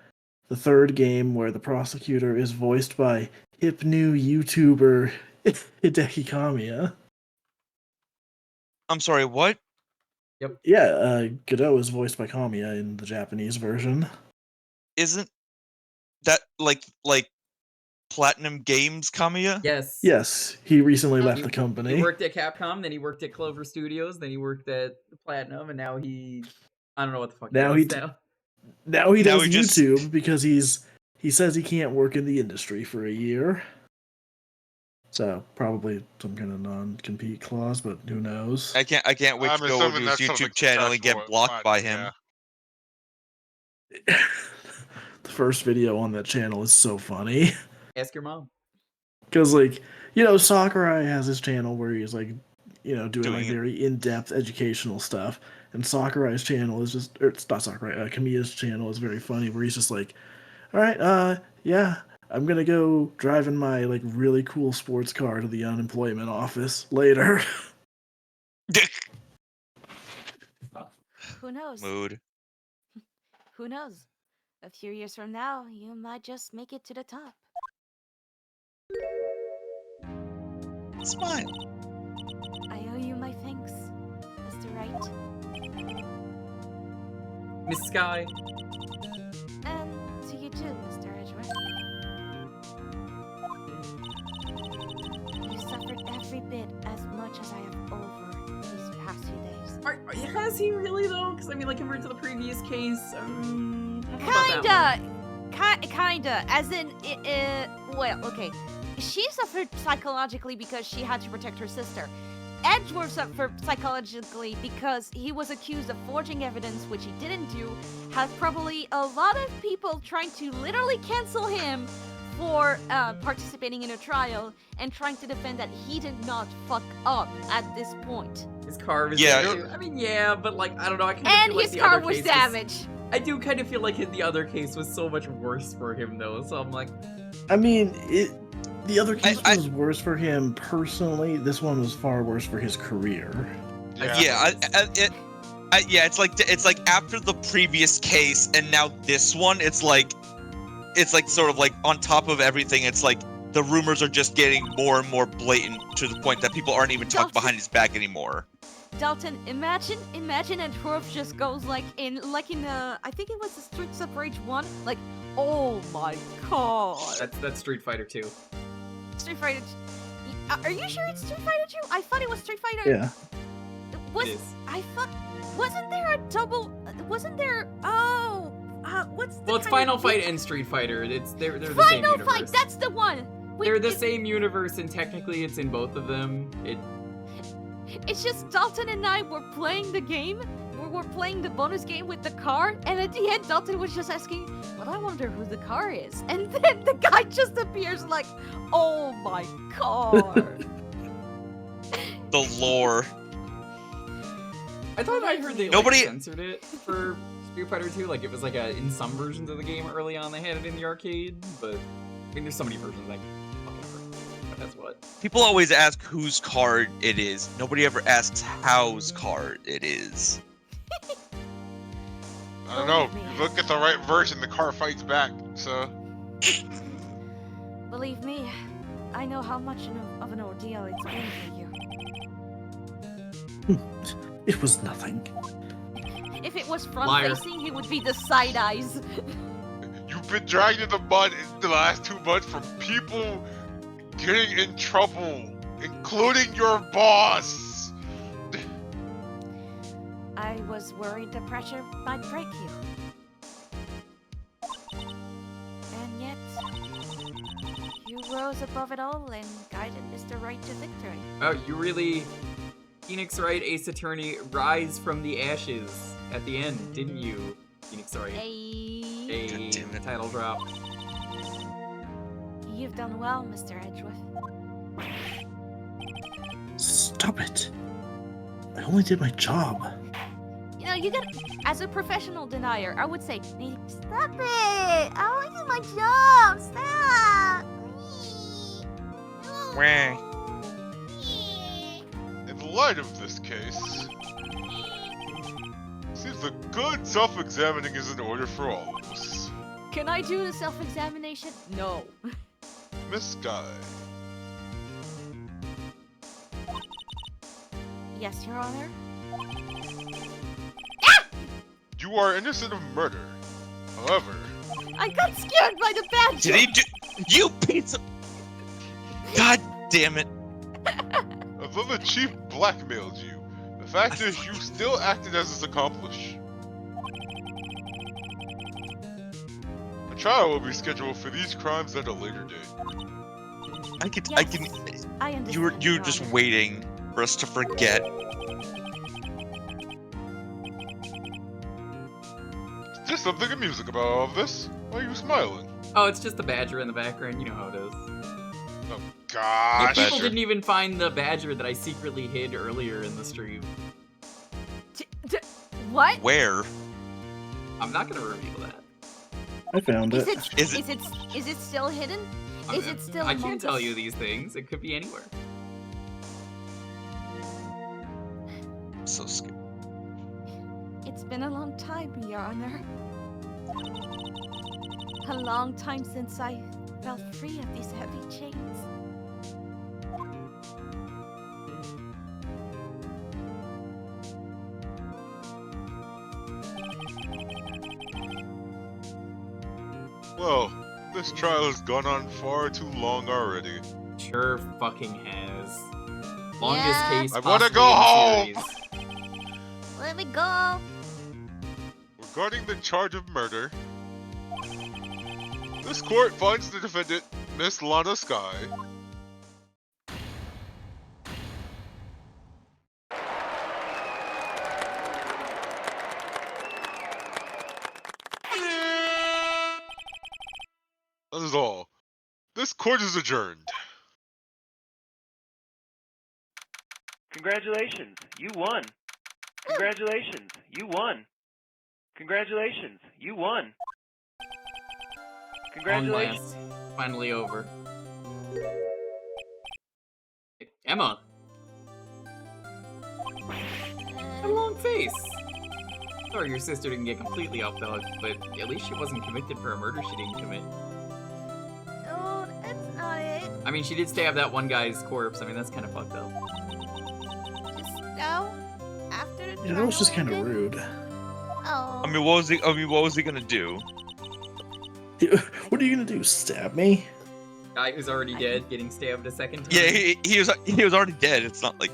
the third game where the prosecutor is voiced by hip new YouTuber Hideki Kamiya. I'm sorry, what? Yeah, Godot is voiced by Kamiya in the Japanese version. Isn't that like Platinum Games Kamiya? Yes. Yes, he recently left the company. He worked at Capcom, then he worked at Clover Studios, then he worked at Platinum, and now he... I don't know what the fuck Now he he does now. Now he Now does he just- YouTube because he says he can't work in the industry for a year. So probably some kind of non-compete clause, but who knows? I can't wait I'm to go over assuming to his that's something YouTube channel and get contractual, blocked by him. yeah. The first video on that channel is so funny. Ask your mom. Because, Sakurai has his channel where he's, doing like very in-depth educational stuff. And Sakurai's channel is just, or it's not Sakurai, Kamiya's channel is very funny where he's just like, all right, yeah, I'm going to go drive in my, really cool sports car to the unemployment office later. Who knows? Mood. Who knows? A few years from now, you might just make it to the top. Smile. I owe you my thanks, Mr. Wright. Miss Sky. And to you too, Mr. Edgeworth. You suffered every bit as much as I have over these past few days. Has he really, though? Because, compared to the previous case, I don't know about that one. Kinda. As in, well, okay. She suffered psychologically because she had to protect her sister. Edgeworth suffered psychologically because he was accused of forging evidence, which he didn't do. Has probably a lot of people trying to literally cancel him for participating in a trial and trying to defend that he did not fuck up at this point. His car was Yeah. damaged. I mean, yeah, but, I don't know. I kind of And feel like his the car other was case damaged. I do kind of feel like the other case was so much worse for him, though. So I'm like, I mean, the other case was worse for him personally. This one was far worse for his career. Yeah, it's like after the previous case and now this one, it's like sort of like on top of everything. It's like the rumors are just getting more and more blatant to the point that people aren't even talking behind his back anymore. Dalton, imagine and Dwarf just goes like in I think it was the Streets of Rage 1, like, oh my god. That's Street Fighter 2. Street Fighter. Are you sure it's Street Fighter 2? I thought it was Street Fighter. Yeah. It is. I thought. Wasn't there a double? Wasn't there? Oh, what's the? Well, it's kind Final of- Fight and Street Fighter. They're the same Final universe. Fight. That's the one. They're the same universe, and technically it's in both of them. It's just Dalton and I were playing the game. We were playing the bonus game with the car, and at the end, Dalton was just asking, "Well, I wonder who the car is." And then the guy just appears like, "Oh my god." The lore. I thought I heard they Nobody- censored it for Street Fighter 2. Like, it was like in some versions of the game early on they had it in the arcade, but I mean, there's so many versions like but that's what. People always ask whose card it is. Nobody ever asks how's card it is. I don't know. You look at the right version, the car fights back. So Believe me, I know how much of an ordeal it's been for you. It was nothing. If it was front Liar. facing, it would be the side eyes. you've been dragged in the mud in the last 2 months from people getting in trouble, including your boss. I was worried the pressure might break you. And yet, you rose above it all and guided Mr. Wright to victory. Oh, you really, Phoenix Wright, Ace Attorney, rise from the ashes at the end, didn't you, Phoenix Wright? Hey, God damn it. Title drop. you've done well, Mr. Edgeworth. Stop it. I only did my job. You know, you gotta, as a professional denier, I would say, Stop it! I want to do my job. Stop. Wah. In light of this case, seems a good self-examining is in order for all of us. can I do the self-examination? No. Miss Sky, Yes, Your Honor. you are innocent of murder. However, I got scared by the badger. Did he do? You piece of. God damn it! although the chief blackmailed you, the fact is you still acted as his accomplice. A trial will be scheduled for these crimes at a later date. I can. Yes, I understand. You were Your just Honor. waiting for us to forget. Is there something amusing about all of this? Why are you smiling? Oh, it's just the badger in the background. You know how it is. Oh gosh. People badger. didn't even find the badger that I secretly hid earlier in the stream. What? Where? I'm not gonna reveal that. I found Is it. it? Is Is it? Is it still hidden? I'm- Is it still? I among can't tell us? you these things. It could be anywhere. I'm so scared. It's been a long time, Your Honor. A long time since I felt free of these heavy chains. Well, this trial has gone on far too long already. Sure fucking has. Longest Yeah. case I wanna possibly go in home! series. Let me go. Regarding the charge of murder, this court finds the defendant, Miss Lana Sky, that is all. This court is adjourned. Congratulations, you won. Congratulations, you won. Congratulations, you won. Long Congratulations. last. Finally over. Emma! A long face! Sorry your sister didn't get completely off the hook, but at least she wasn't convicted for a murder she didn't commit. No, that's not it. mean, she did stab that one guy's corpse. I mean, that's kind of fucked up. Just no. After the Yeah, that was just trial kind of ended? rude. Oh. I mean, what was he gonna do? What are you gonna do? Stab me? Guy who's already dead getting stabbed a second time. Yeah, he was already dead. It's not like.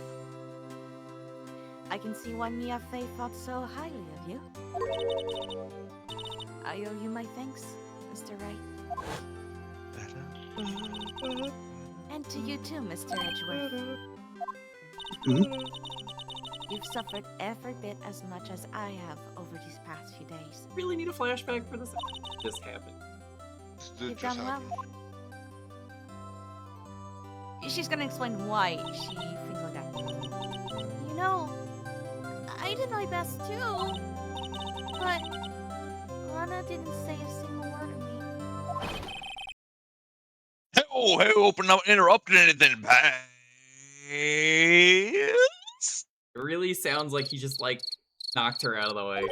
I can see why Mia Fey thought so highly of you. I owe you my thanks, Mr. Wright. And to you too, Mr. Edgeworth. Hmm? You've suffered every bit as much as I have over these past few days. Really need a flashback for this? Just happened. You've done well. She's gonna explain why she feels like that. You know, I did my best too. But Lana didn't say a single word to me. Hey, hope I'm not interrupting anything, pals. It really sounds like he just, like, knocked her out of the way.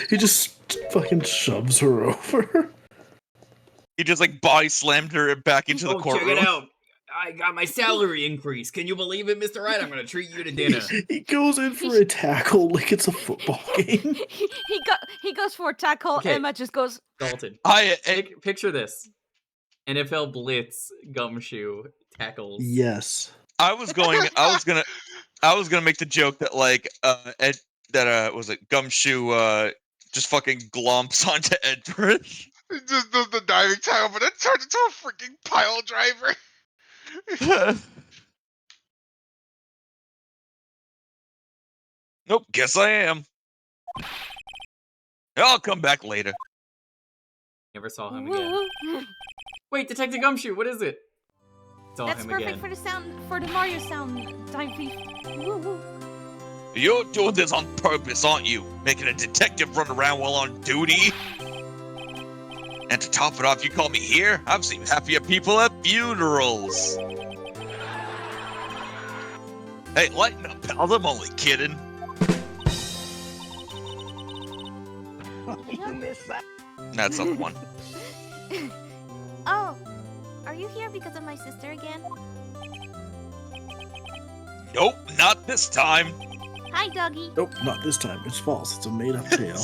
He just fucking shoves her over. He just like body slammed her back into the courtroom. Check it out. I got my salary increase. Can you believe it, Mr. Wright? I'm gonna treat you to dinner. He goes in for a tackle like it's a football game. he goes for a tackle. Okay. Emma just goes. Dalton. Picture this. NFL Blitz Gumshoe tackles. Yes. I was gonna make the joke that like was it Gumshoe just fucking glomps onto Edward. He just does the diving tackle, but it turns into a freaking pile driver. Nope, guess I am. I'll come back later. Never saw him again. Wait, Detective Gumshoe, what is it? Saw That's him perfect again. for the sound, for the Mario sound. Dive thief. Woo woo. You're doing this on purpose, aren't you? Making a detective run around while on duty? And to top it off, you call me here? I've seen happier people at funerals. Hey, lighten up, pal. I'm only kidding. You missed that. That's up one. Oh, are you here because of my sister again? Nope, not this time. Hi, doggy. Nope, not this time. It's false. It's a made-up tale.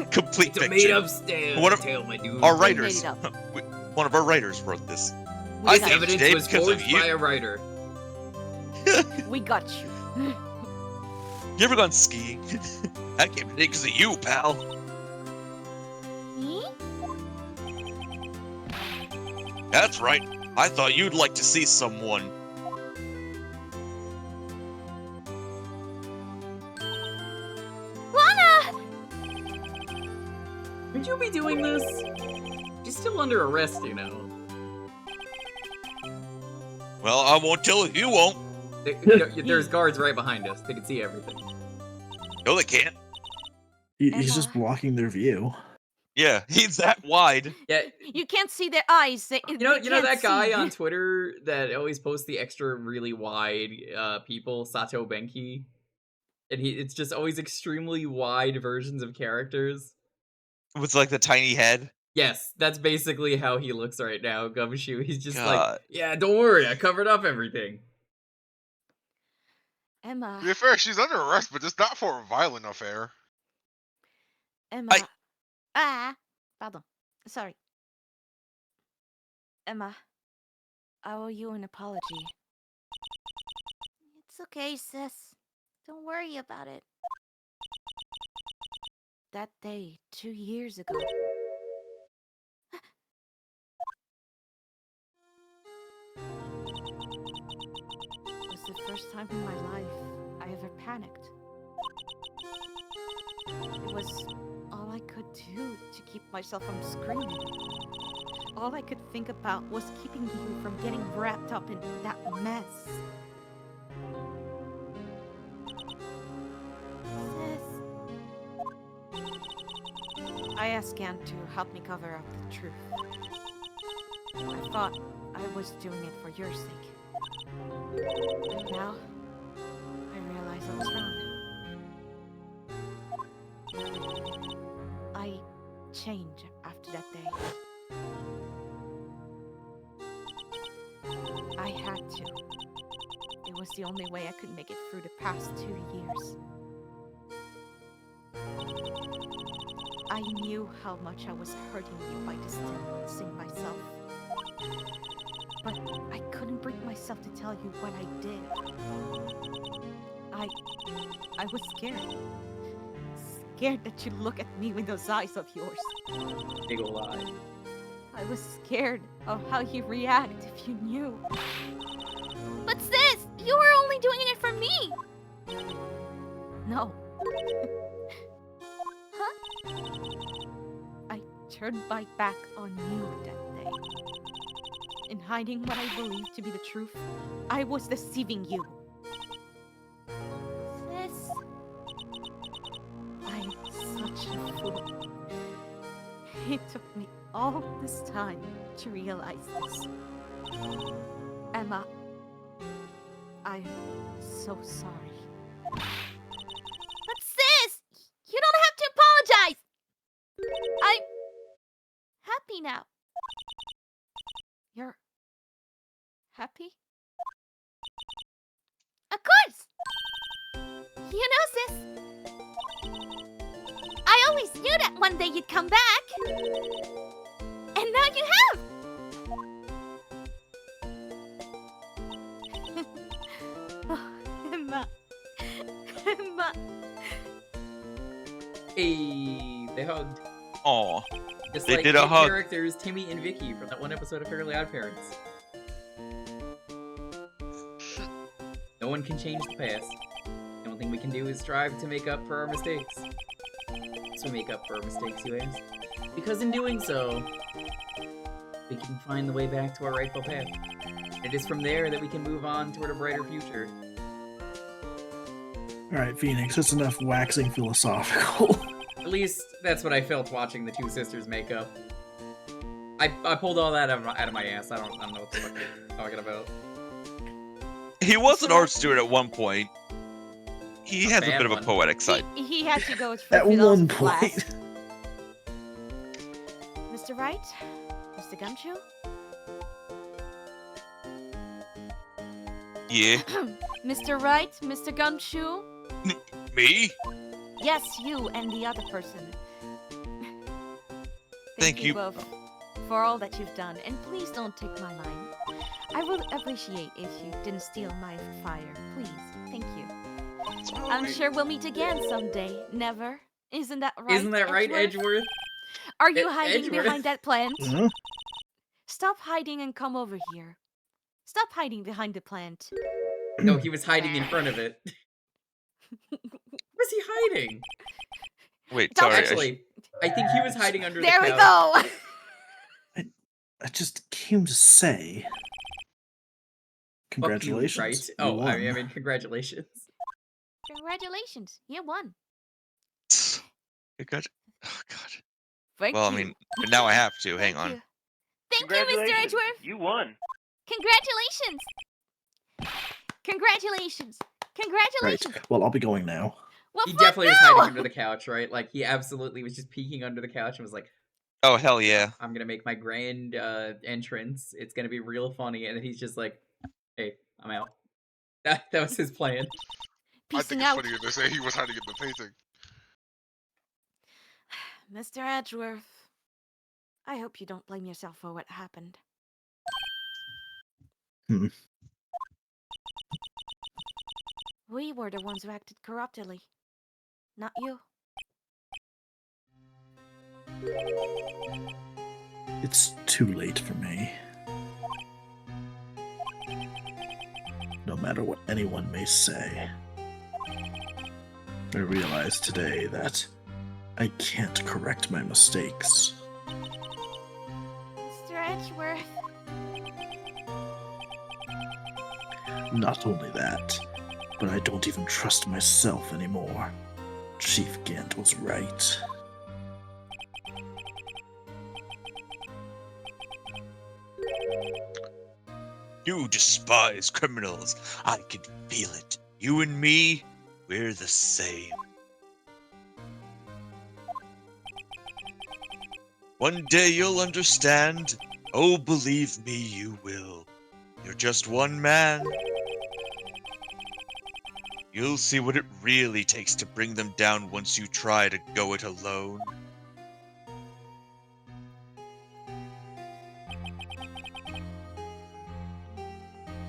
Complete It's a fiction. made-up tale, my dude. Our They writers, made it up. one of our writers wrote this. This came evidence today was because of forged you. by a writer. We got you. You ever gone skiing? I came today because of you, pal. Me? That's right. I thought you'd like to see someone. Lana! Would you be doing this? She's still under arrest, you know. Well, I won't tell if you won't. There's guards right behind us. They can see everything. No, they can't. He's just blocking their view. Yeah, he's that wide. Yeah. You can't see their eyes. You know that guy on Twitter that always posts the extra really wide people, Sato Benki? And it's just always extremely wide versions of characters. With like the tiny head. Yes, that's basically how he looks right now, Gumshoe. He's just God. like, yeah, don't worry, I covered up everything. Emma. To be fair, she's under arrest, but it's not for a violent affair. Emma. Pardon. Sorry. Emma, I owe you an apology. It's okay, sis. Don't worry about it. That day, 2 years ago. Was the first time in my life I ever panicked. It was all I could do to keep myself from screaming. All I could think about was keeping you from getting wrapped up in that mess. Sis. I asked Gant to help me cover up the truth. I thought I was doing it for your sake. But now, I realize I was wrong. I changed after that day. I had to. It was the only way I could make it through the past 2 years. I knew how much I was hurting you by distancing myself. But I couldn't bring myself to tell you what I did. I was scared. Scared that you'd look at me with those eyes of yours. Big ol' lie. I was scared of how you'd react if you knew. But sis, you were only doing it for me. No. Huh? I turned my back on you that day. In hiding what I believed to be the truth, I was deceiving you. Sis, I'm such a fool. It took me all this time to realize this. Emma, I'm so sorry. but sis, you don't have to apologize. I'm happy now. You're happy? Of course. You know, sis, I always knew that one day you'd come back. And now you have. Oh, Emma. Emma. Hey, they hugged. Aw. Just They like did a the hug. characters Timmy and Vicky from that one episode of Fairly Odd Parents. No one can change the past. The only thing we can do is strive to make up for our mistakes. So make up for our mistakes, you ask? Because in doing so, we can find the way back to our rightful path. It is from there that we can move on toward a brighter future. Alright, Phoenix, that's enough waxing philosophical. At least that's what I felt watching the two sisters make up. I pulled all that out of my ass. I don't know what the fuck you're talking about. He was an art student at one point. He has a bad bit of a one. poetic side. He had to go At through one philosophy point. class. Mr. Wright? Mr. Gumshoe? Yeah. Mr. Wright? Mr. Gumshoe? Me? Yes, you and the other person. Thank you. both for all that you've done, and please don't take my line. I would appreciate if you didn't steal my fire. Please. Thank you. I'm sure we'll meet again someday. Never. Isn't that right? Isn't that right, Edgeworth? Are you hiding Edgeworth? behind that plant? Huh? Stop hiding and come over here. Stop hiding behind the plant. No, he was hiding in front of it. Where's he hiding? Wait, sorry. Actually, I think he was hiding under There the we couch. go. I just came to say. Congratulations. Right? you Oh, won. I mean, congratulations. congratulations, you won. You got. Oh God. Thank Well, I you. mean, now I have to. Hang Thank on. you. Thank you, Mr. Congratulations, Edgeworth. you won. Congratulations. Congratulations. Congratulations. Right. Well, I'll be going now. Well, He fuck definitely was no. hiding under the couch, right? Like, he absolutely was just peeking under the couch and was like, Oh hell yeah. I'm gonna make my grand entrance. It's gonna be real funny. And then he's just like, hey, I'm out. That was his plan. I Peacing think it's out. funnier they say he was hiding in the painting. Mr. Edgeworth, I hope you don't blame yourself for what happened. Hmm. We were the ones who acted corruptly, not you. It's too late for me. No matter what anyone may say, I realize today that I can't correct my mistakes. Mr. Edgeworth. Not only that, but I don't even trust myself anymore. Chief Gant was right. You despise criminals. I can feel it. You and me, we're the same. One day you'll understand. Oh, believe me, you will. You're just one man. You'll see what it really takes to bring them down once you try to go it alone.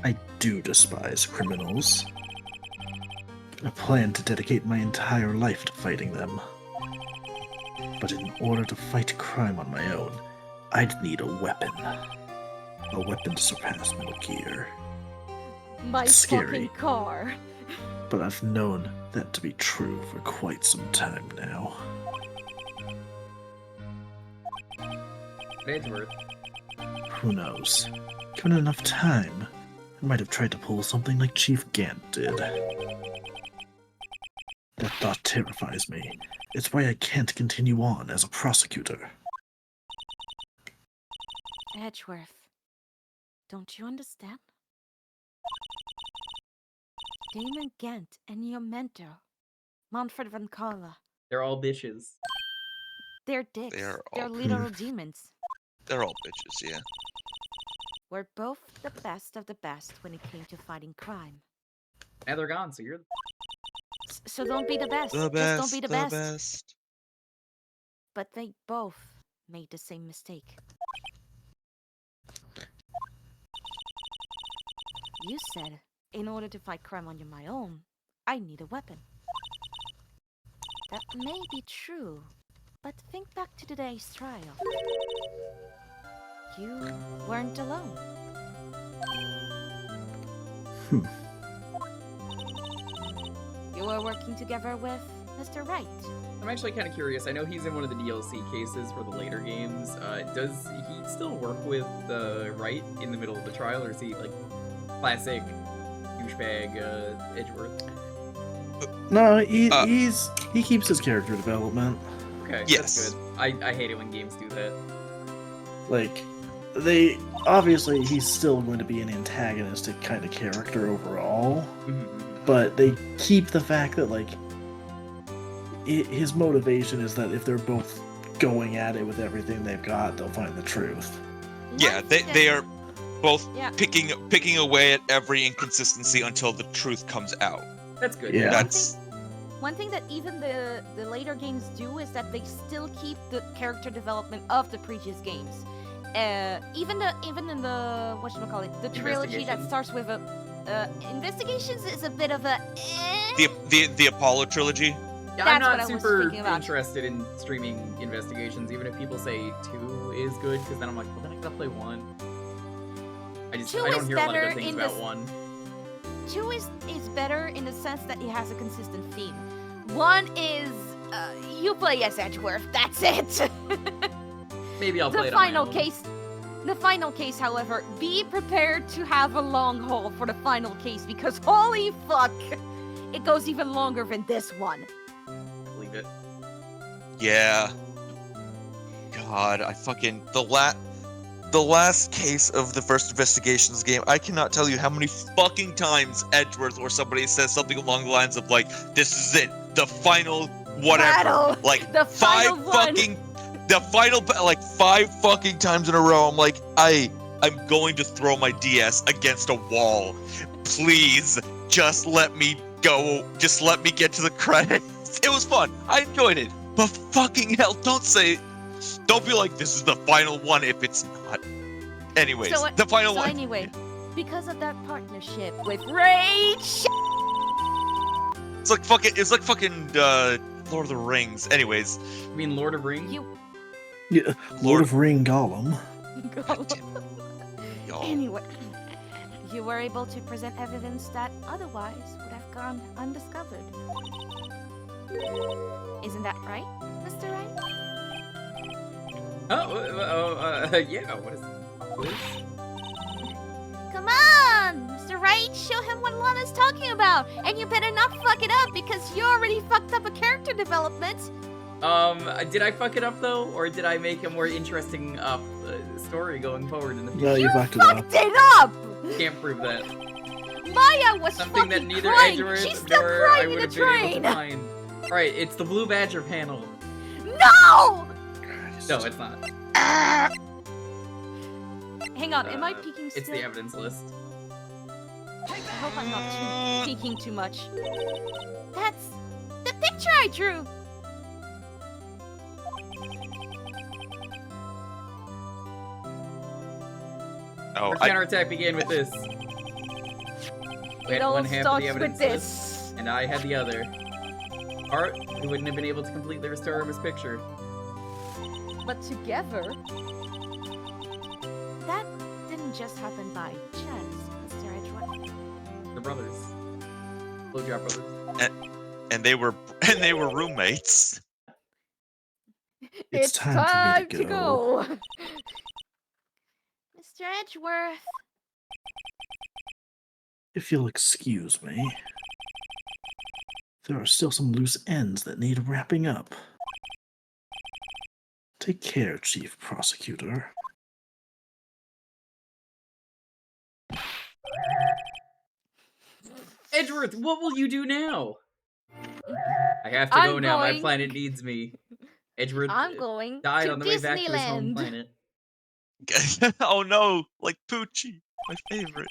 I do despise criminals. I plan to dedicate my entire life to fighting them. But in order to fight crime on my own, I'd need a weapon. A weapon to surpass Metal Gear. My Scary. fucking car. But I've known that to be true for quite some time now. Edgeworth. Who knows? Given enough time, I might have tried to pull something like Chief Gant did. That thought terrifies me. It's why I can't continue on as a prosecutor. Edgeworth, don't you understand? Damon Gant and your mentor, Manfred von Kala, They're all bitches. they're dicks. They're They're all- literal demons. They're all bitches, yeah. We're both the best of the best when it came to fighting crime. Now they're gone, so you're... So don't be the best. The Just best, don't be the the best. best. But they both made the same mistake. You said, in order to fight crime on my own, I need a weapon. That may be true, but think back to today's trial. You weren't alone. You were working together with Mr. Wright. I'm actually kind of curious. I know he's in one of the DLC cases for the later games. Does he still work with Wright in the middle of the trial, or is he like classic douchebag Edgeworth? No, he keeps his character development. Okay, Yes. that's good. I hate it when games do that. Like, they obviously he's still going to be an antagonistic kind of character overall, but they keep the fact that like his motivation is that if they're both going at it with everything they've got, they'll find the truth. Yeah, they are both Yeah. picking away at every inconsistency until the truth comes out. That's good. Yeah. That's One thing that even the later games do is that they still keep the character development of the previous games. Even in the whatchamacallit, the trilogy that Investigation. starts with a Investigations is a bit of a the Apollo trilogy. Yeah, That's I'm what I not was super thinking about. interested in streaming Investigations, even if people say 2 is good, because then I'm like, well, then I gotta play 1. I 2 don't is hear a lot of better good things in about the 1. 2 is better in the sense that it has a consistent theme. 1 is you play as Edgeworth. That's it. Maybe I'll play The it on my final own. case. The final case, however, be prepared to have a long haul for the final case because holy fuck, it goes even longer than this one. Believe it. Yeah. God, I fucking the last case of the first Investigations game. I cannot tell you how many fucking times Edgeworth or somebody says something along the lines of like, "This is it, the final whatever." Battle, like the final one. The final like 5 fucking times in a row. I'm like, I'm going to throw my DS against a wall. Please, just let me go. Just let me get to the credits. It was fun. I enjoyed it. But fucking hell, don't be like, this is the final one if it's not. Anyways, the final one. Anyway, because of that partnership with Rage. It's like fucking Lord of the Rings. Anyways. You mean Lord of Rings? Yeah, Lord of Ring Gollum. Anyway, you were able to present evidence that otherwise would have gone undiscovered. Isn't that right, Mr. Wright? Yeah, what is Come on, Mr. Wright, show him what Lana's talking about, and you better not fuck it up because you already fucked up a character development. Did I fuck it up though, or did I make a more interesting story going forward in the future? No, you fucked it Fucked it up! Can't prove that. Maya was Something that fucking neither crying. Edgeworth She's still nor I crying in would the have been able to train. find. Alright, it's the Blue Badger panel. No! No, it's not. Hang on, am I peeking still? It's the evidence list. hope I'm not peeking too much. That's the picture I drew. Oh, Our counterattack began with this. We It had all one half of starts the with evidence this. list, and I had the other. Art, who wouldn't have been able to completely restore him his picture. But together, That didn't just happen by chance, Mr. Edgeworth. The brothers. Blowjob brothers. and they were roommates. It's time for me to go. Mr. Edgeworth. If you'll excuse me, there are still some loose ends that need wrapping up. Take care, Chief Prosecutor. Edgeworth, what will you do now? I have to go now. My planet needs me. Edgeworth I'm going died to on the way back to his home Disneyland. planet. Oh no, like Poochie, my favorite.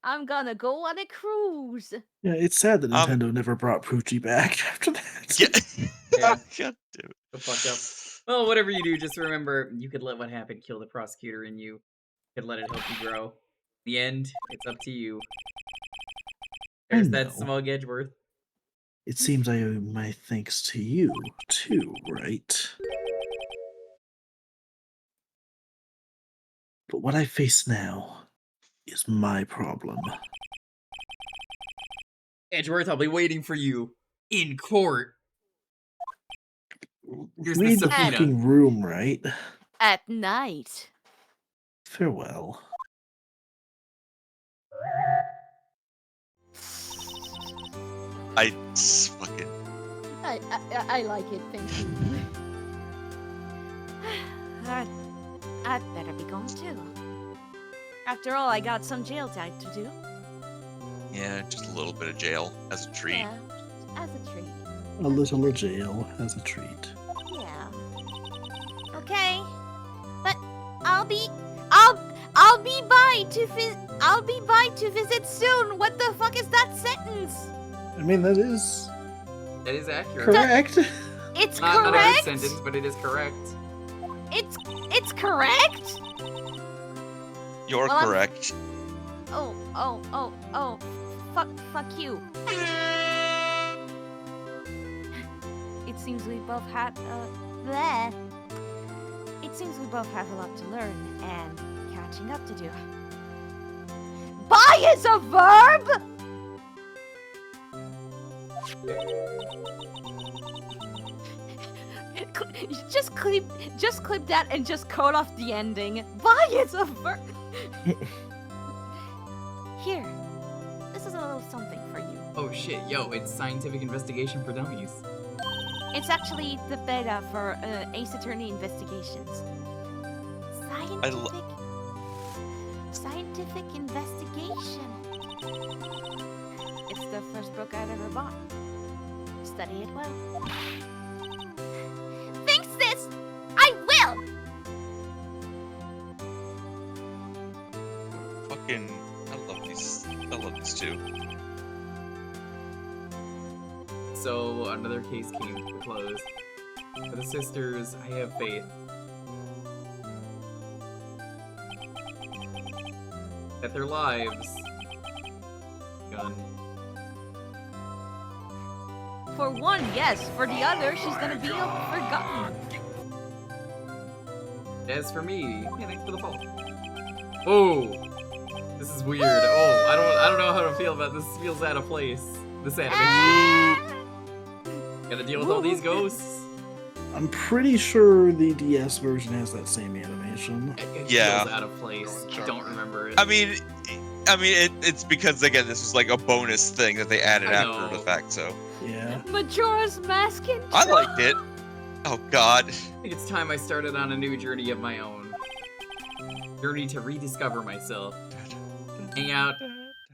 I'm gonna go on a cruise. Yeah, it's sad that Nintendo never brought Poochie back after that. Yeah. God damn it. Go fuck up. Well, whatever you do, just remember you could let what happened kill the prosecutor in you. You could let it help you grow. In the end, it's up to you. There's that smug Edgeworth. It seems I owe my thanks to you, too, right? But what I face now is my problem. Edgeworth, I'll be waiting for you in court. Here's the Read the subpoena. fucking room, right? At night. Farewell. I fucking. I like it. Thank you. I'd better be going too. After all, I got some jail time to do. Yeah, just a little bit of jail as a treat. Yeah, as a treat. A little jail as a treat. Yeah. Okay. But I'll be by to visit soon. What the fuck is that sentence? I mean, that is accurate. correct. It's Not a good correct. sentence, but it is correct. It's correct. You're Well, I'm- correct. Oh. Fuck you. It seems we both have bleh. It seems we both have a lot to learn and catching up to do. Buy is a verb? Just clip that and just cut off the ending. Buy is a verb. Here. This is a little something for you. Oh shit, yo, it's scientific investigation for dummies. It's actually the beta for Ace Attorney Investigations. Scientific investigation. It's the first book I've ever bought. Study it well. Thanks, sis! I will! Fucking, I love these two. So, another case came to a close. For the sisters, I have faith. That their lives... Gun. For one, yes. For the other, she's gonna be forgotten. As for me, yeah, thanks for the follow. Oh! This is weird. Oh, I don't know how to feel about this. This feels out of place. This animation. Gotta deal with all these ghosts. I'm pretty sure the DS version has that same animation. It Yeah. feels out of place. I don't remember it. I mean, it's because again, this was like a bonus thing that they added I after know. the fact. So Yeah. Majora's Mask and I liked it. Oh God. I think it's time I started on a new journey of my own. Journey to rediscover myself. Hang out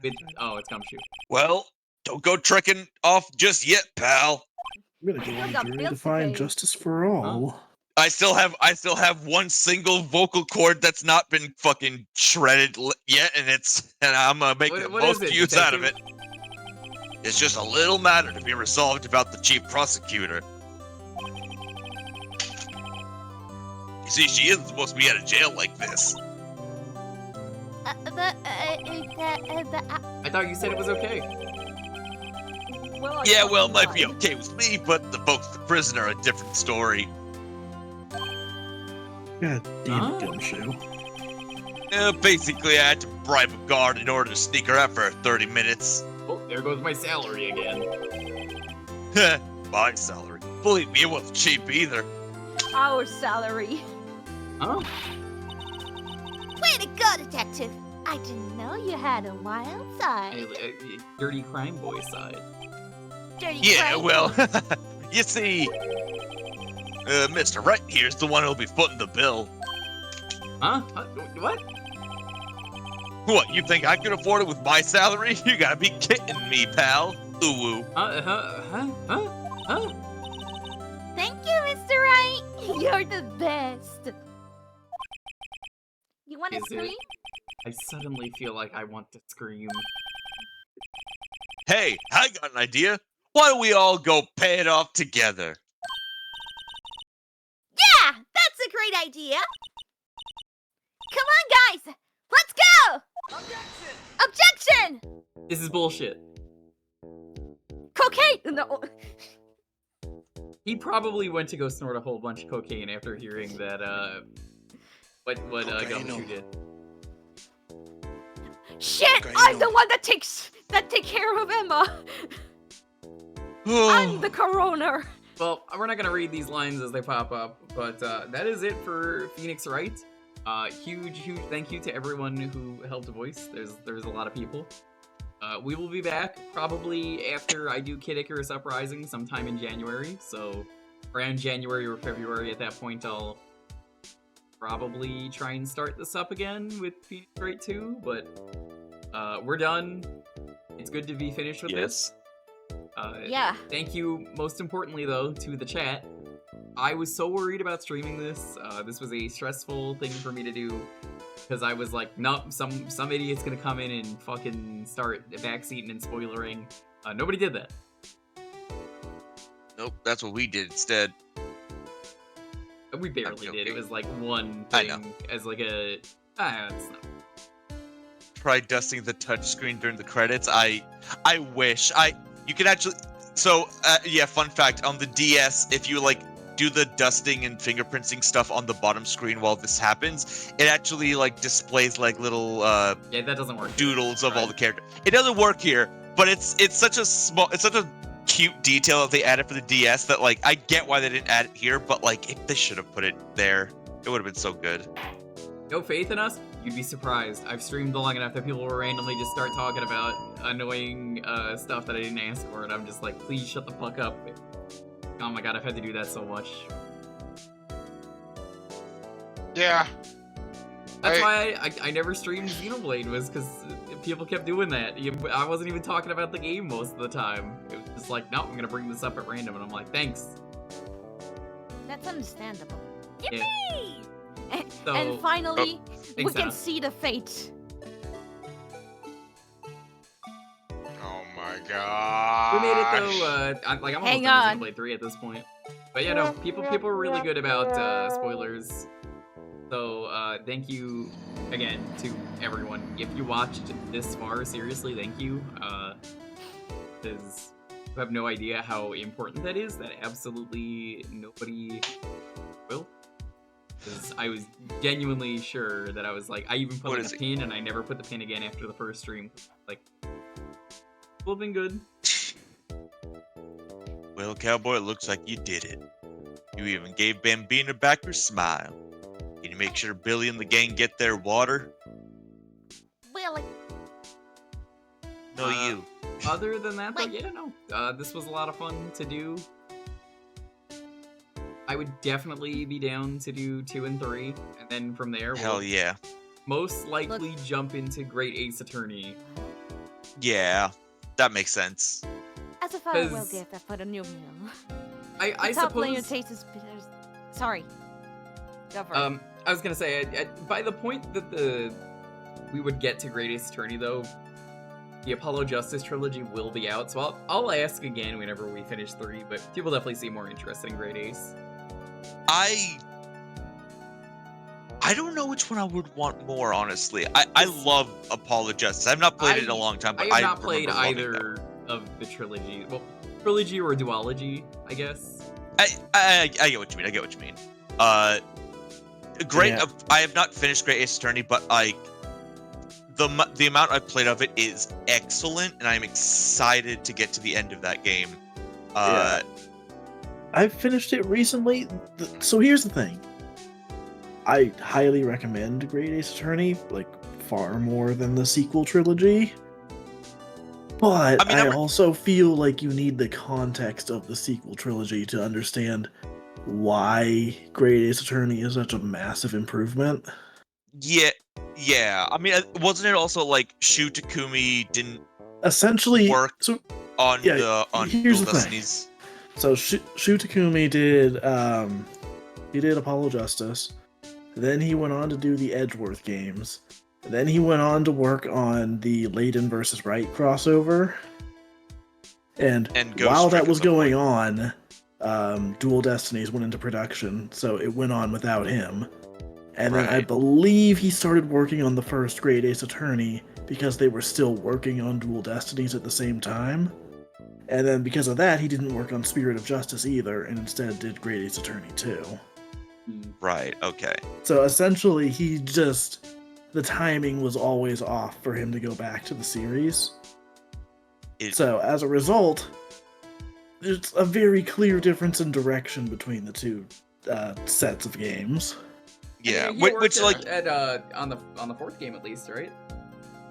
with... Oh, it's Gumshoe. Well, don't go trekking off just yet, pal. I'm gonna go I on a got journey bills to to find pay. justice for all. I still have one single vocal cord that's not been fucking shredded yet, and I'm gonna make the What most is it, use out of it. detective? It's just a little matter to be resolved about the chief prosecutor. You see, she isn't supposed to be out of jail like this. I thought you said it was okay. Well, Yeah, well, it might be okay with me, but the folks at the prison are a different story. God damn it, Gumshoe. Basically, I had to bribe a guard in order to sneak her out for 30 minutes. Oh, there goes my salary again. My salary. Believe me, it wasn't cheap either. Our salary. Huh? Way to go, detective! I didn't know you had a wild side. Dirty crime boy side. Dirty Yeah, crime. well, you see, Mr. Wright here's the one who'll be footing the bill. Huh? What? What, you think I can afford it with my salary? You gotta be kidding me, pal. Ooh. Huh? Thank you, Mr. Wright. You're the best. You want to Is it? scream? I suddenly feel like I want to scream. Hey, I got an idea. Why don't we all go pay it off together? Yeah, that's a great idea. Come on, guys. Let's go. Objection! This is bullshit. Cocaine! No. He probably went to go snort a whole bunch of cocaine after hearing that, what Gumshoe did. Shit! I'm the one that take care of Emma. I'm the coroner. Well, we're not gonna read these lines as they pop up, but that is it for Phoenix Wright. Huge thank you to everyone who helped voice. There's a lot of people. We will be back probably after I do Kid Icarus Uprising sometime in January. So around January or February, at that point, I'll probably try and start this up again with Phoenix Wright 2. But we're done. It's good to be finished with this. Yeah. Thank you, most importantly though, to the chat. I was so worried about streaming this. This was a stressful thing for me to do because I was like, nope, some idiot's gonna come in and fucking start backseating and spoilering. Nobody did that. Nope, that's what we did instead. We barely did. It was like one I thing know. as like a. It's not. Try dusting the touchscreen during the credits. I wish you could actually. So yeah, fun fact on the DS, if you like do the dusting and fingerprinting stuff on the bottom screen while this happens, it actually like displays like little yeah, that doesn't work. Doodles of all the characters. It doesn't work here, but it's such a cute detail that they added for the DS that like I get why they didn't add it here, but like if they should have put it there, it would have been so good. No faith in us? You'd be surprised. I've streamed long enough that people will randomly just start talking about annoying stuff that I didn't ask for, and I'm just like, please shut the fuck up. Oh my god, I've had to do that so much. Yeah. That's why I never streamed Xenoblade, was because people kept doing that. I wasn't even talking about the game most of the time. It was just like, no, I'm gonna bring this up at random, and I'm like, thanks. That's understandable. Yeah. And, and finally, we thanks, can Anna. see the fate. Oh my god. We made it though. I'm almost Hang done on. with Xenoblade 3 at this point. But yeah, no, people are really good about spoilers. So thank you again to everyone. If you watched this far, seriously, thank you. Because you have no idea how important that is. That absolutely nobody will. Because I was genuinely sure that I was like, I even put What like is a it? pin, and I never put the pin again after the first stream. Like, will have been good. Well, cowboy, it looks like you did it. You even gave Bambina back her smile. Can you make sure Billy and the gang get their water? Really? No, you. Other than that, though, yeah, no. This was a lot of fun to do. I would definitely be down to do 2 and 3, and then from there, Hell we'll yeah. most likely jump into Great Ace Attorney. Yeah, that makes sense. As a farewell 'Cause gift, I put a new meal. I The top layer suppose tastes bitter. Sorry. Discover. I was gonna say, by the point that we would get to Great Ace Attorney, though, the Apollo Justice trilogy will be out, so I'll ask again whenever we finish 3, but people definitely seem more interested in Great Ace. I don't know which one I would want more, honestly. I love Apollo Justice. I've not played it in a long time, but I have not played remember loving either of the trilogy. Well, trilogy or duology, I guess. I get what you mean. I get what you mean. Great. Yeah. I have not finished Great Ace Attorney, but like the amount I've played of it is excellent, and I'm excited to get to the end of that game. Yeah. I've finished it recently. So here's the thing. I highly recommend Great Ace Attorney, like far more than the sequel trilogy. But I also feel like you need the context of the sequel trilogy to understand why Great Ace Attorney is such a massive improvement. Yeah. I mean, wasn't it also like Shu Takumi didn't essentially work on here's Dual the Destinies? thing. So Shu Takumi did he did Apollo Justice. Then he went on to do the Edgeworth games. Then he went on to work on the Layden versus Wright crossover. And while that was going on, Dual Destinies went into production, so it went on without him. And then I believe he started working on the first Great Ace Attorney because they were still working on Dual Destinies at the same time. And then because of that, he didn't work on Spirit of Justice either, and instead did Great Ace Attorney 2. Right, okay. So essentially, the timing was always off for him to go back to the series. So as a result, there's a very clear difference in direction between the two sets of games. Yeah, which like on the fourth game at least, right?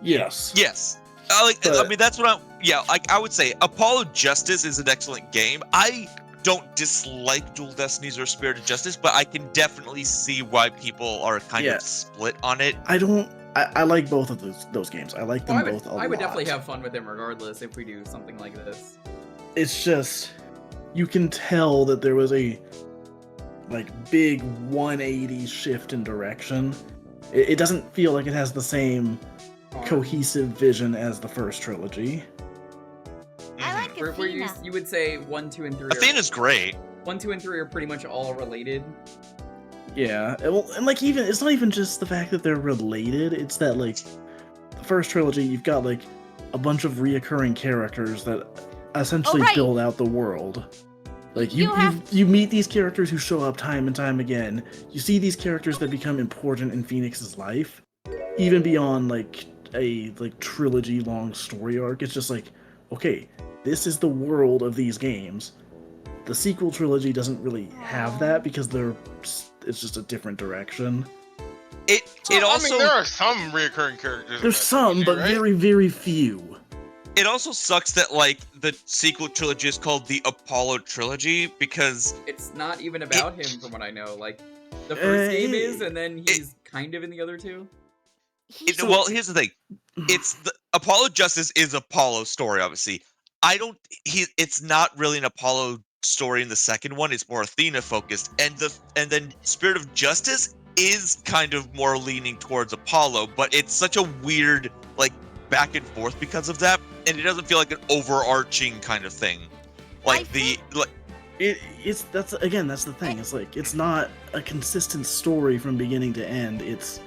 Yes. Yes. I mean, that's what I would say Apollo Justice is an excellent game. I don't dislike Dual Destinies or Spirit of Justice, but I can definitely see why people are kind of split on it. I like both of those games. I like them both a lot. I would definitely have fun with them regardless if we do something like this. It's just, you can tell that there was a big 180 shift in direction. It doesn't feel like it has the same cohesive vision as the first trilogy. I like Athena. You would say 1, 2, and 3. Athena's great. 1, 2, and 3 are pretty much all related. Yeah, well, and it's not even just the fact that they're related. It's that the first trilogy, you've got a bunch of reoccurring characters that essentially build out the world. You meet these characters who show up time and time again. You see these characters that become important in Phoenix's life, even beyond a trilogy long story arc. It's just okay, this is the world of these games. The sequel trilogy doesn't really have that because it's just a different direction. I mean, there are some reoccurring characters. There's some, but very, very few. It also sucks that the sequel trilogy is called the Apollo trilogy because it's not even about him, from what I know. The first game is, and then he's kind of in the other two. Well, here's the thing: it's the Apollo Justice is Apollo's story, obviously. It's not really an Apollo story in the second one. It's more Athena focused, and then Spirit of Justice is kind of more leaning towards Apollo, but it's such a weird back and forth because of that, and it doesn't feel like an overarching kind of thing. That's the thing. It's it's not a consistent story from beginning to end. It's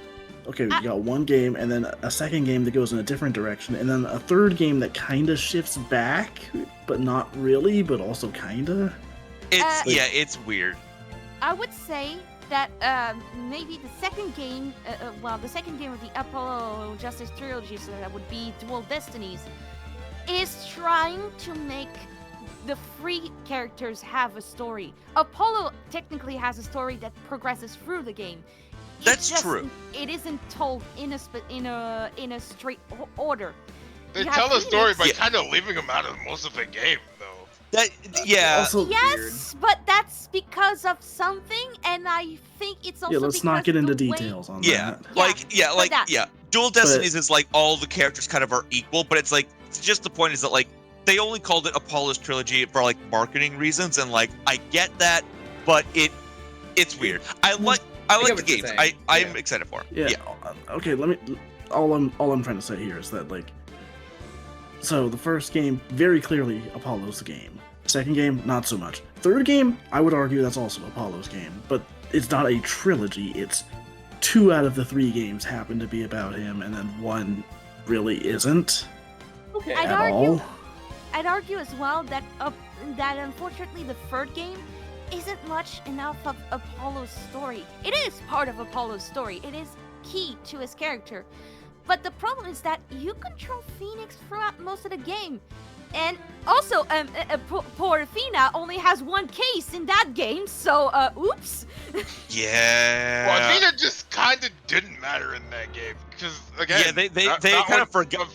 okay, we got one game, and then a second game that goes in a different direction, and then a third game that kind of shifts back, but not really, but also kind of. It's weird. I would say that maybe the second game, the second game of the Apollo Justice trilogy, so that would be Dual Destinies, is trying to make the free characters have a story. Apollo technically has a story that progresses through the game. That's true. It isn't told in a straight order. They tell the story by kind of leaving them out of most of the game, though. Yes, but that's because of something, and I think it's also let's not get into details on that. Dual Destinies is all the characters kind of are equal, but it's just the point is that they only called it Apollo's trilogy for marketing reasons, and I get that, but it's weird. I get like the what you're games. saying. I'm excited for them. Yeah. Okay. Let me. All I'm trying to say here is that like. So the first game, very clearly Apollo's the game. Second game, not so much. Third game, I would argue that's also Apollo's game, but it's not a trilogy. It's 2 out of the 3 games happen to be about him, and then 1 really isn't. Okay. I'd argue as well that that unfortunately the third game isn't much enough of Apollo's story. It is part of Apollo's story. It is key to his character. But the problem is that you control Phoenix throughout most of the game. And also, poor Athena only has 1 case in that game, so, oops. Yeah. Well, Athena just kind of didn't matter in that game. Because, again, they kind of forgot.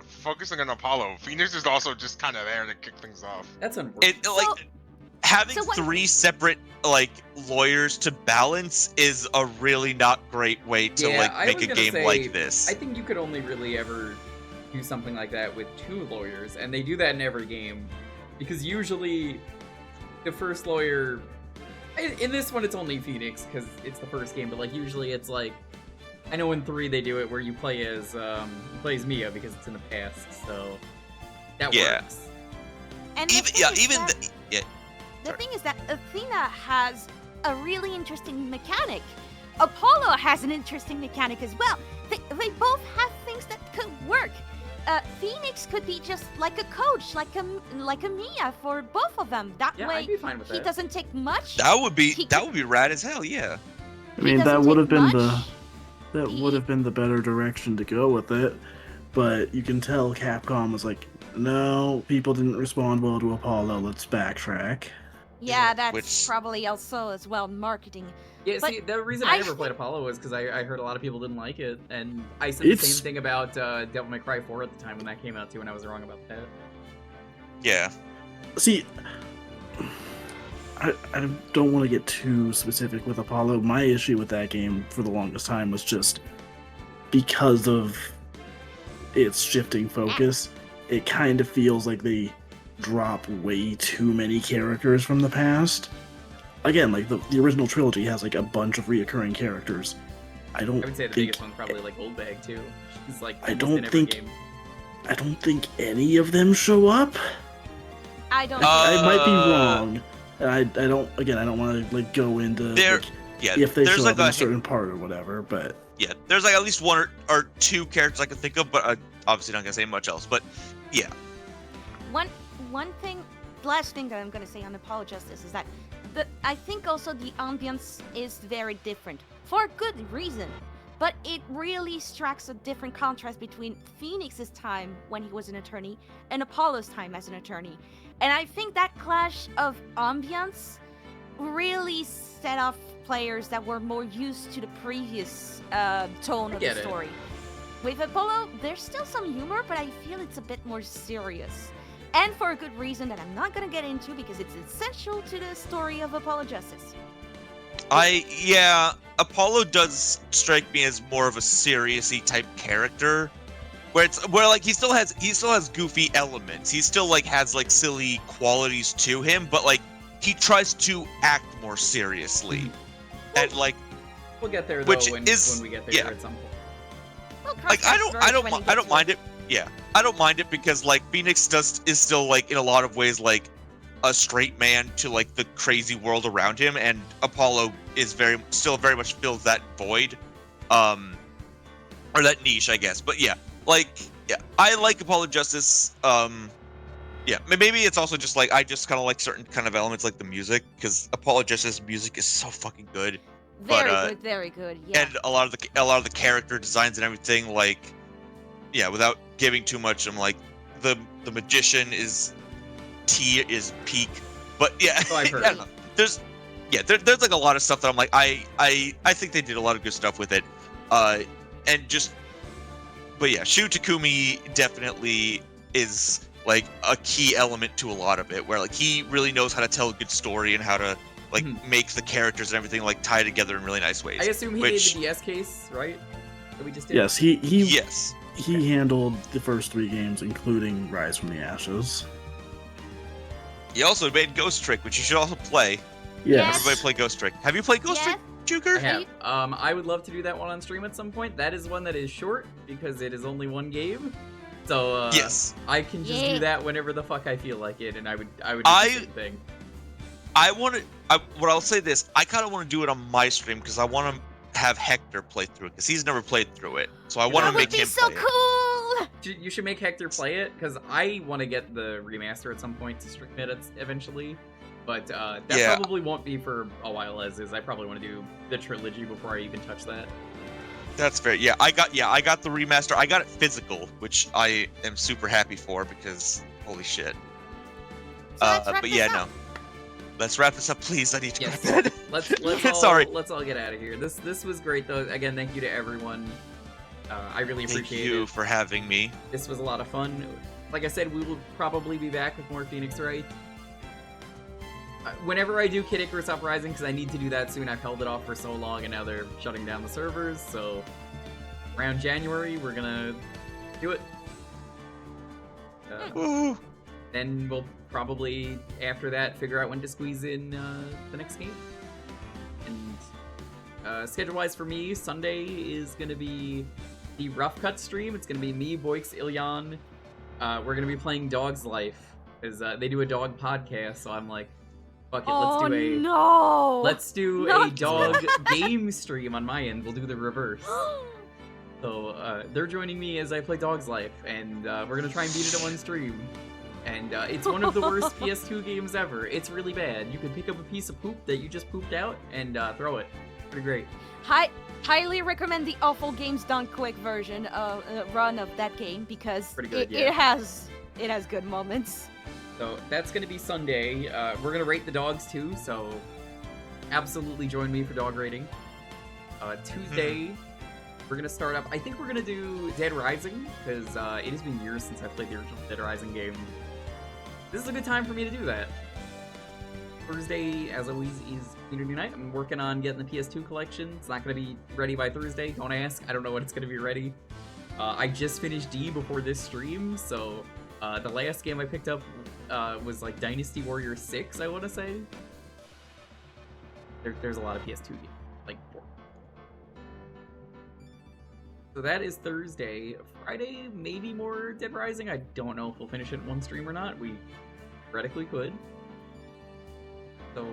Focusing on Apollo, Phoenix is also just kind of there to kick things off. That's unfortunate. Having 3 separate lawyers to balance is a really not great way to make a game like this. I think you could only really ever do something like that with 2 lawyers, and they do that in every game, because usually the first lawyer. In this one, it's only Phoenix because it's the first game, but like usually it's like. I know in 3 they do it where you play as Mia because it's in the past, so that works. And the thing is that Athena has a really interesting mechanic. Apollo has an interesting mechanic as well. They both have things that could work. Phoenix could be just like a coach, like a Mia for both of them. That way, I'd be fine with he that. doesn't take much. That would be rad as hell. Yeah. I mean, that would have been the better direction to go with it, but you can tell Capcom was like, no, people didn't respond well to Apollo, let's backtrack. Yeah, that's probably also as well marketing. Yeah, But see, the reason I never played Apollo was because I heard a lot of people didn't like it, and I said the same thing about Devil May Cry 4 at the time when that came out too, and I was wrong about that. Yeah. See, I don't want to get too specific with Apollo. My issue with that game for the longest time was just because of its shifting focus. It kind of feels like they drop way too many characters from the past. Again, like the original trilogy has like a bunch of reoccurring characters. I would say the biggest one's probably like Old Bag too. She's like I almost don't in every think game. I don't think any of them show up. I don't. I might be wrong. I don't want to like go into if they show up in a certain part or whatever. But yeah, there's like at least 1 or 2 characters I can think of, but obviously not gonna say much else. But yeah. One thing, last thing that I'm gonna say on Apollo Justice is that I think also the ambience is very different for good reason. But it really strikes a different contrast between Phoenix's time when he was an attorney and Apollo's time as an attorney. And I think that clash of ambience really set off players that were more used to the previous tone of the story. With Apollo, there's still some humor, but I feel it's a bit more serious. And for a good reason that I'm not going to get into because it's essential to the story of Apollo Justice. Apollo does strike me as more of a serious-y type character, where like he still has goofy elements. He still like has like silly qualities to him, but like he tries to act more seriously, and like we'll get there though when we get there at some point. Like I don't mind it. Yeah, I don't mind it because like Phoenix is still like in a lot of ways like a straight man to like the crazy world around him, and Apollo is still very much fills that void, or that niche, I guess. But yeah, I like Apollo Justice. Maybe it's also just like I just kind of like certain kind of elements like the music, because Apollo Justice music is so fucking good. Very good. Yeah. And a lot of the character designs and everything, like, yeah, without giving too much, I'm like the magician is peak, but yeah, I've heard. I don't know. There's like a lot of stuff that I'm like I think they did a lot of good stuff with it, but yeah, Shu Takumi definitely is like a key element to a lot of it, where like he really knows how to tell a good story and how to like make the characters and everything like tie together in really nice ways. I assume he made the DS case, right? That we just did. Yes, he handled the first 3 games, including Rise from the Ashes. He also made Ghost Trick, which you should also play. Yes. Everybody play Ghost Trick. Have you played Ghost Trick, Jewker? I have. I would love to do that one on stream at some point. That is one that is short because it is only one game. So yes, I can just do that whenever the fuck I feel like it, and I would do the same thing. What I'll say this, I kind of want to do it on my stream because I want to have Hector play through it because he's never played through it. So I want to make him play it. You should make Hector play it because I want to get the remaster at some point to stream it eventually. But that probably won't be for a while as is. I probably want to do the trilogy before I even touch that. That's fair. Yeah, I got the remaster. I got it physical, which I am super happy for because holy shit. But yeah, no. Let's wrap this up, please. I need to go to bed. Let's all get out of here. This was great though. Again, thank you to everyone. I really appreciate it. Thank you for having me. This was a lot of fun. Like I said, we will probably be back with more Phoenix Wright. Whenever I do Kid Icarus Uprising, because I need to do that soon. I've held it off for so long, and now they're shutting down the servers. So around January, we're gonna do it. Then we'll probably after that figure out when to squeeze in the next game. And schedule-wise for me, Sunday is gonna be the Rough Cut stream. It's gonna be me, Boix, Ilyan. We're gonna be playing Dog's Life because they do a dog podcast. So I'm like, fuck it, let's do a dog game stream on my end. We'll do the reverse. So they're joining me as I play Dog's Life, and we're gonna try and beat it in one stream. And it's one of the worst PS2 games ever. It's really bad. You can pick up a piece of poop that you just pooped out and throw it. Pretty great. Highly recommend the Awful Games Done Quick version run of that game because good, it has good moments. So that's gonna be Sunday. We're gonna rate the dogs too, so absolutely join me for dog rating. Tuesday, we're gonna start up. I think we're gonna do Dead Rising because it has been years since I played the original Dead Rising game. This is a good time for me to do that. Thursday, as always, is Community Night. I'm working on getting the PS2 collection. It's not gonna be ready by Thursday. Don't ask. I don't know when it's gonna be ready. I just finished D before this stream, so the last game I picked up was like Dynasty Warrior 6, I want to say. There's a lot of PS2 games, like 4. So that is Thursday. Friday, maybe more Dead Rising. I don't know if we'll finish it in one stream or not. We theoretically could. So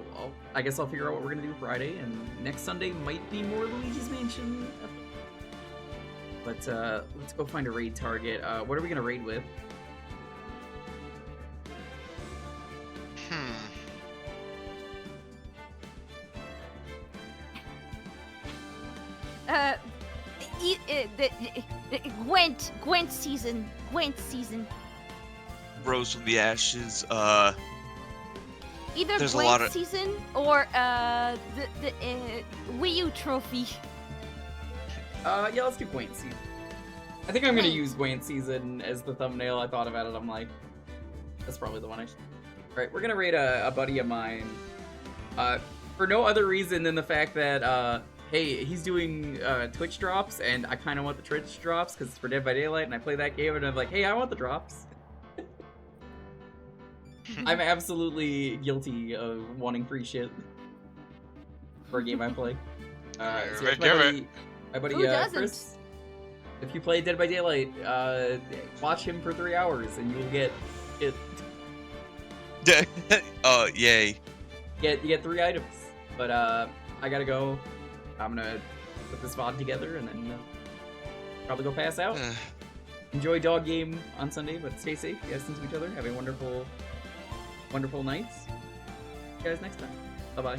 I guess I'll figure out what we're gonna do Friday, and next Sunday might be more Luigi's Mansion. But let's go find a raid target. What are we gonna raid with? Gwent season. Rose from the Ashes. Either there's Gwent season or the Wii U trophy. Yeah, let's do Gwent season. I think I'm gonna use Gwent season as the thumbnail. I thought about it. I'm like, that's probably the one I should. All right, we're gonna raid a buddy of mine. For no other reason than the fact that hey, he's doing Twitch drops, and I kind of want the Twitch drops because it's for Dead by Daylight, and I play that game, and I'm like, hey, I want the drops. I'm absolutely guilty of wanting free shit for a game I play. So my buddy Chris, if you play Dead by Daylight, watch him for 3 hours, and you'll get it. Yay. You get 3 items, but I gotta go. I'm gonna put this VOD together and then probably go pass out. Enjoy dog game on Sunday, but stay safe. You guys listen to each other. Have a wonderful nights. See you guys next time. Bye bye.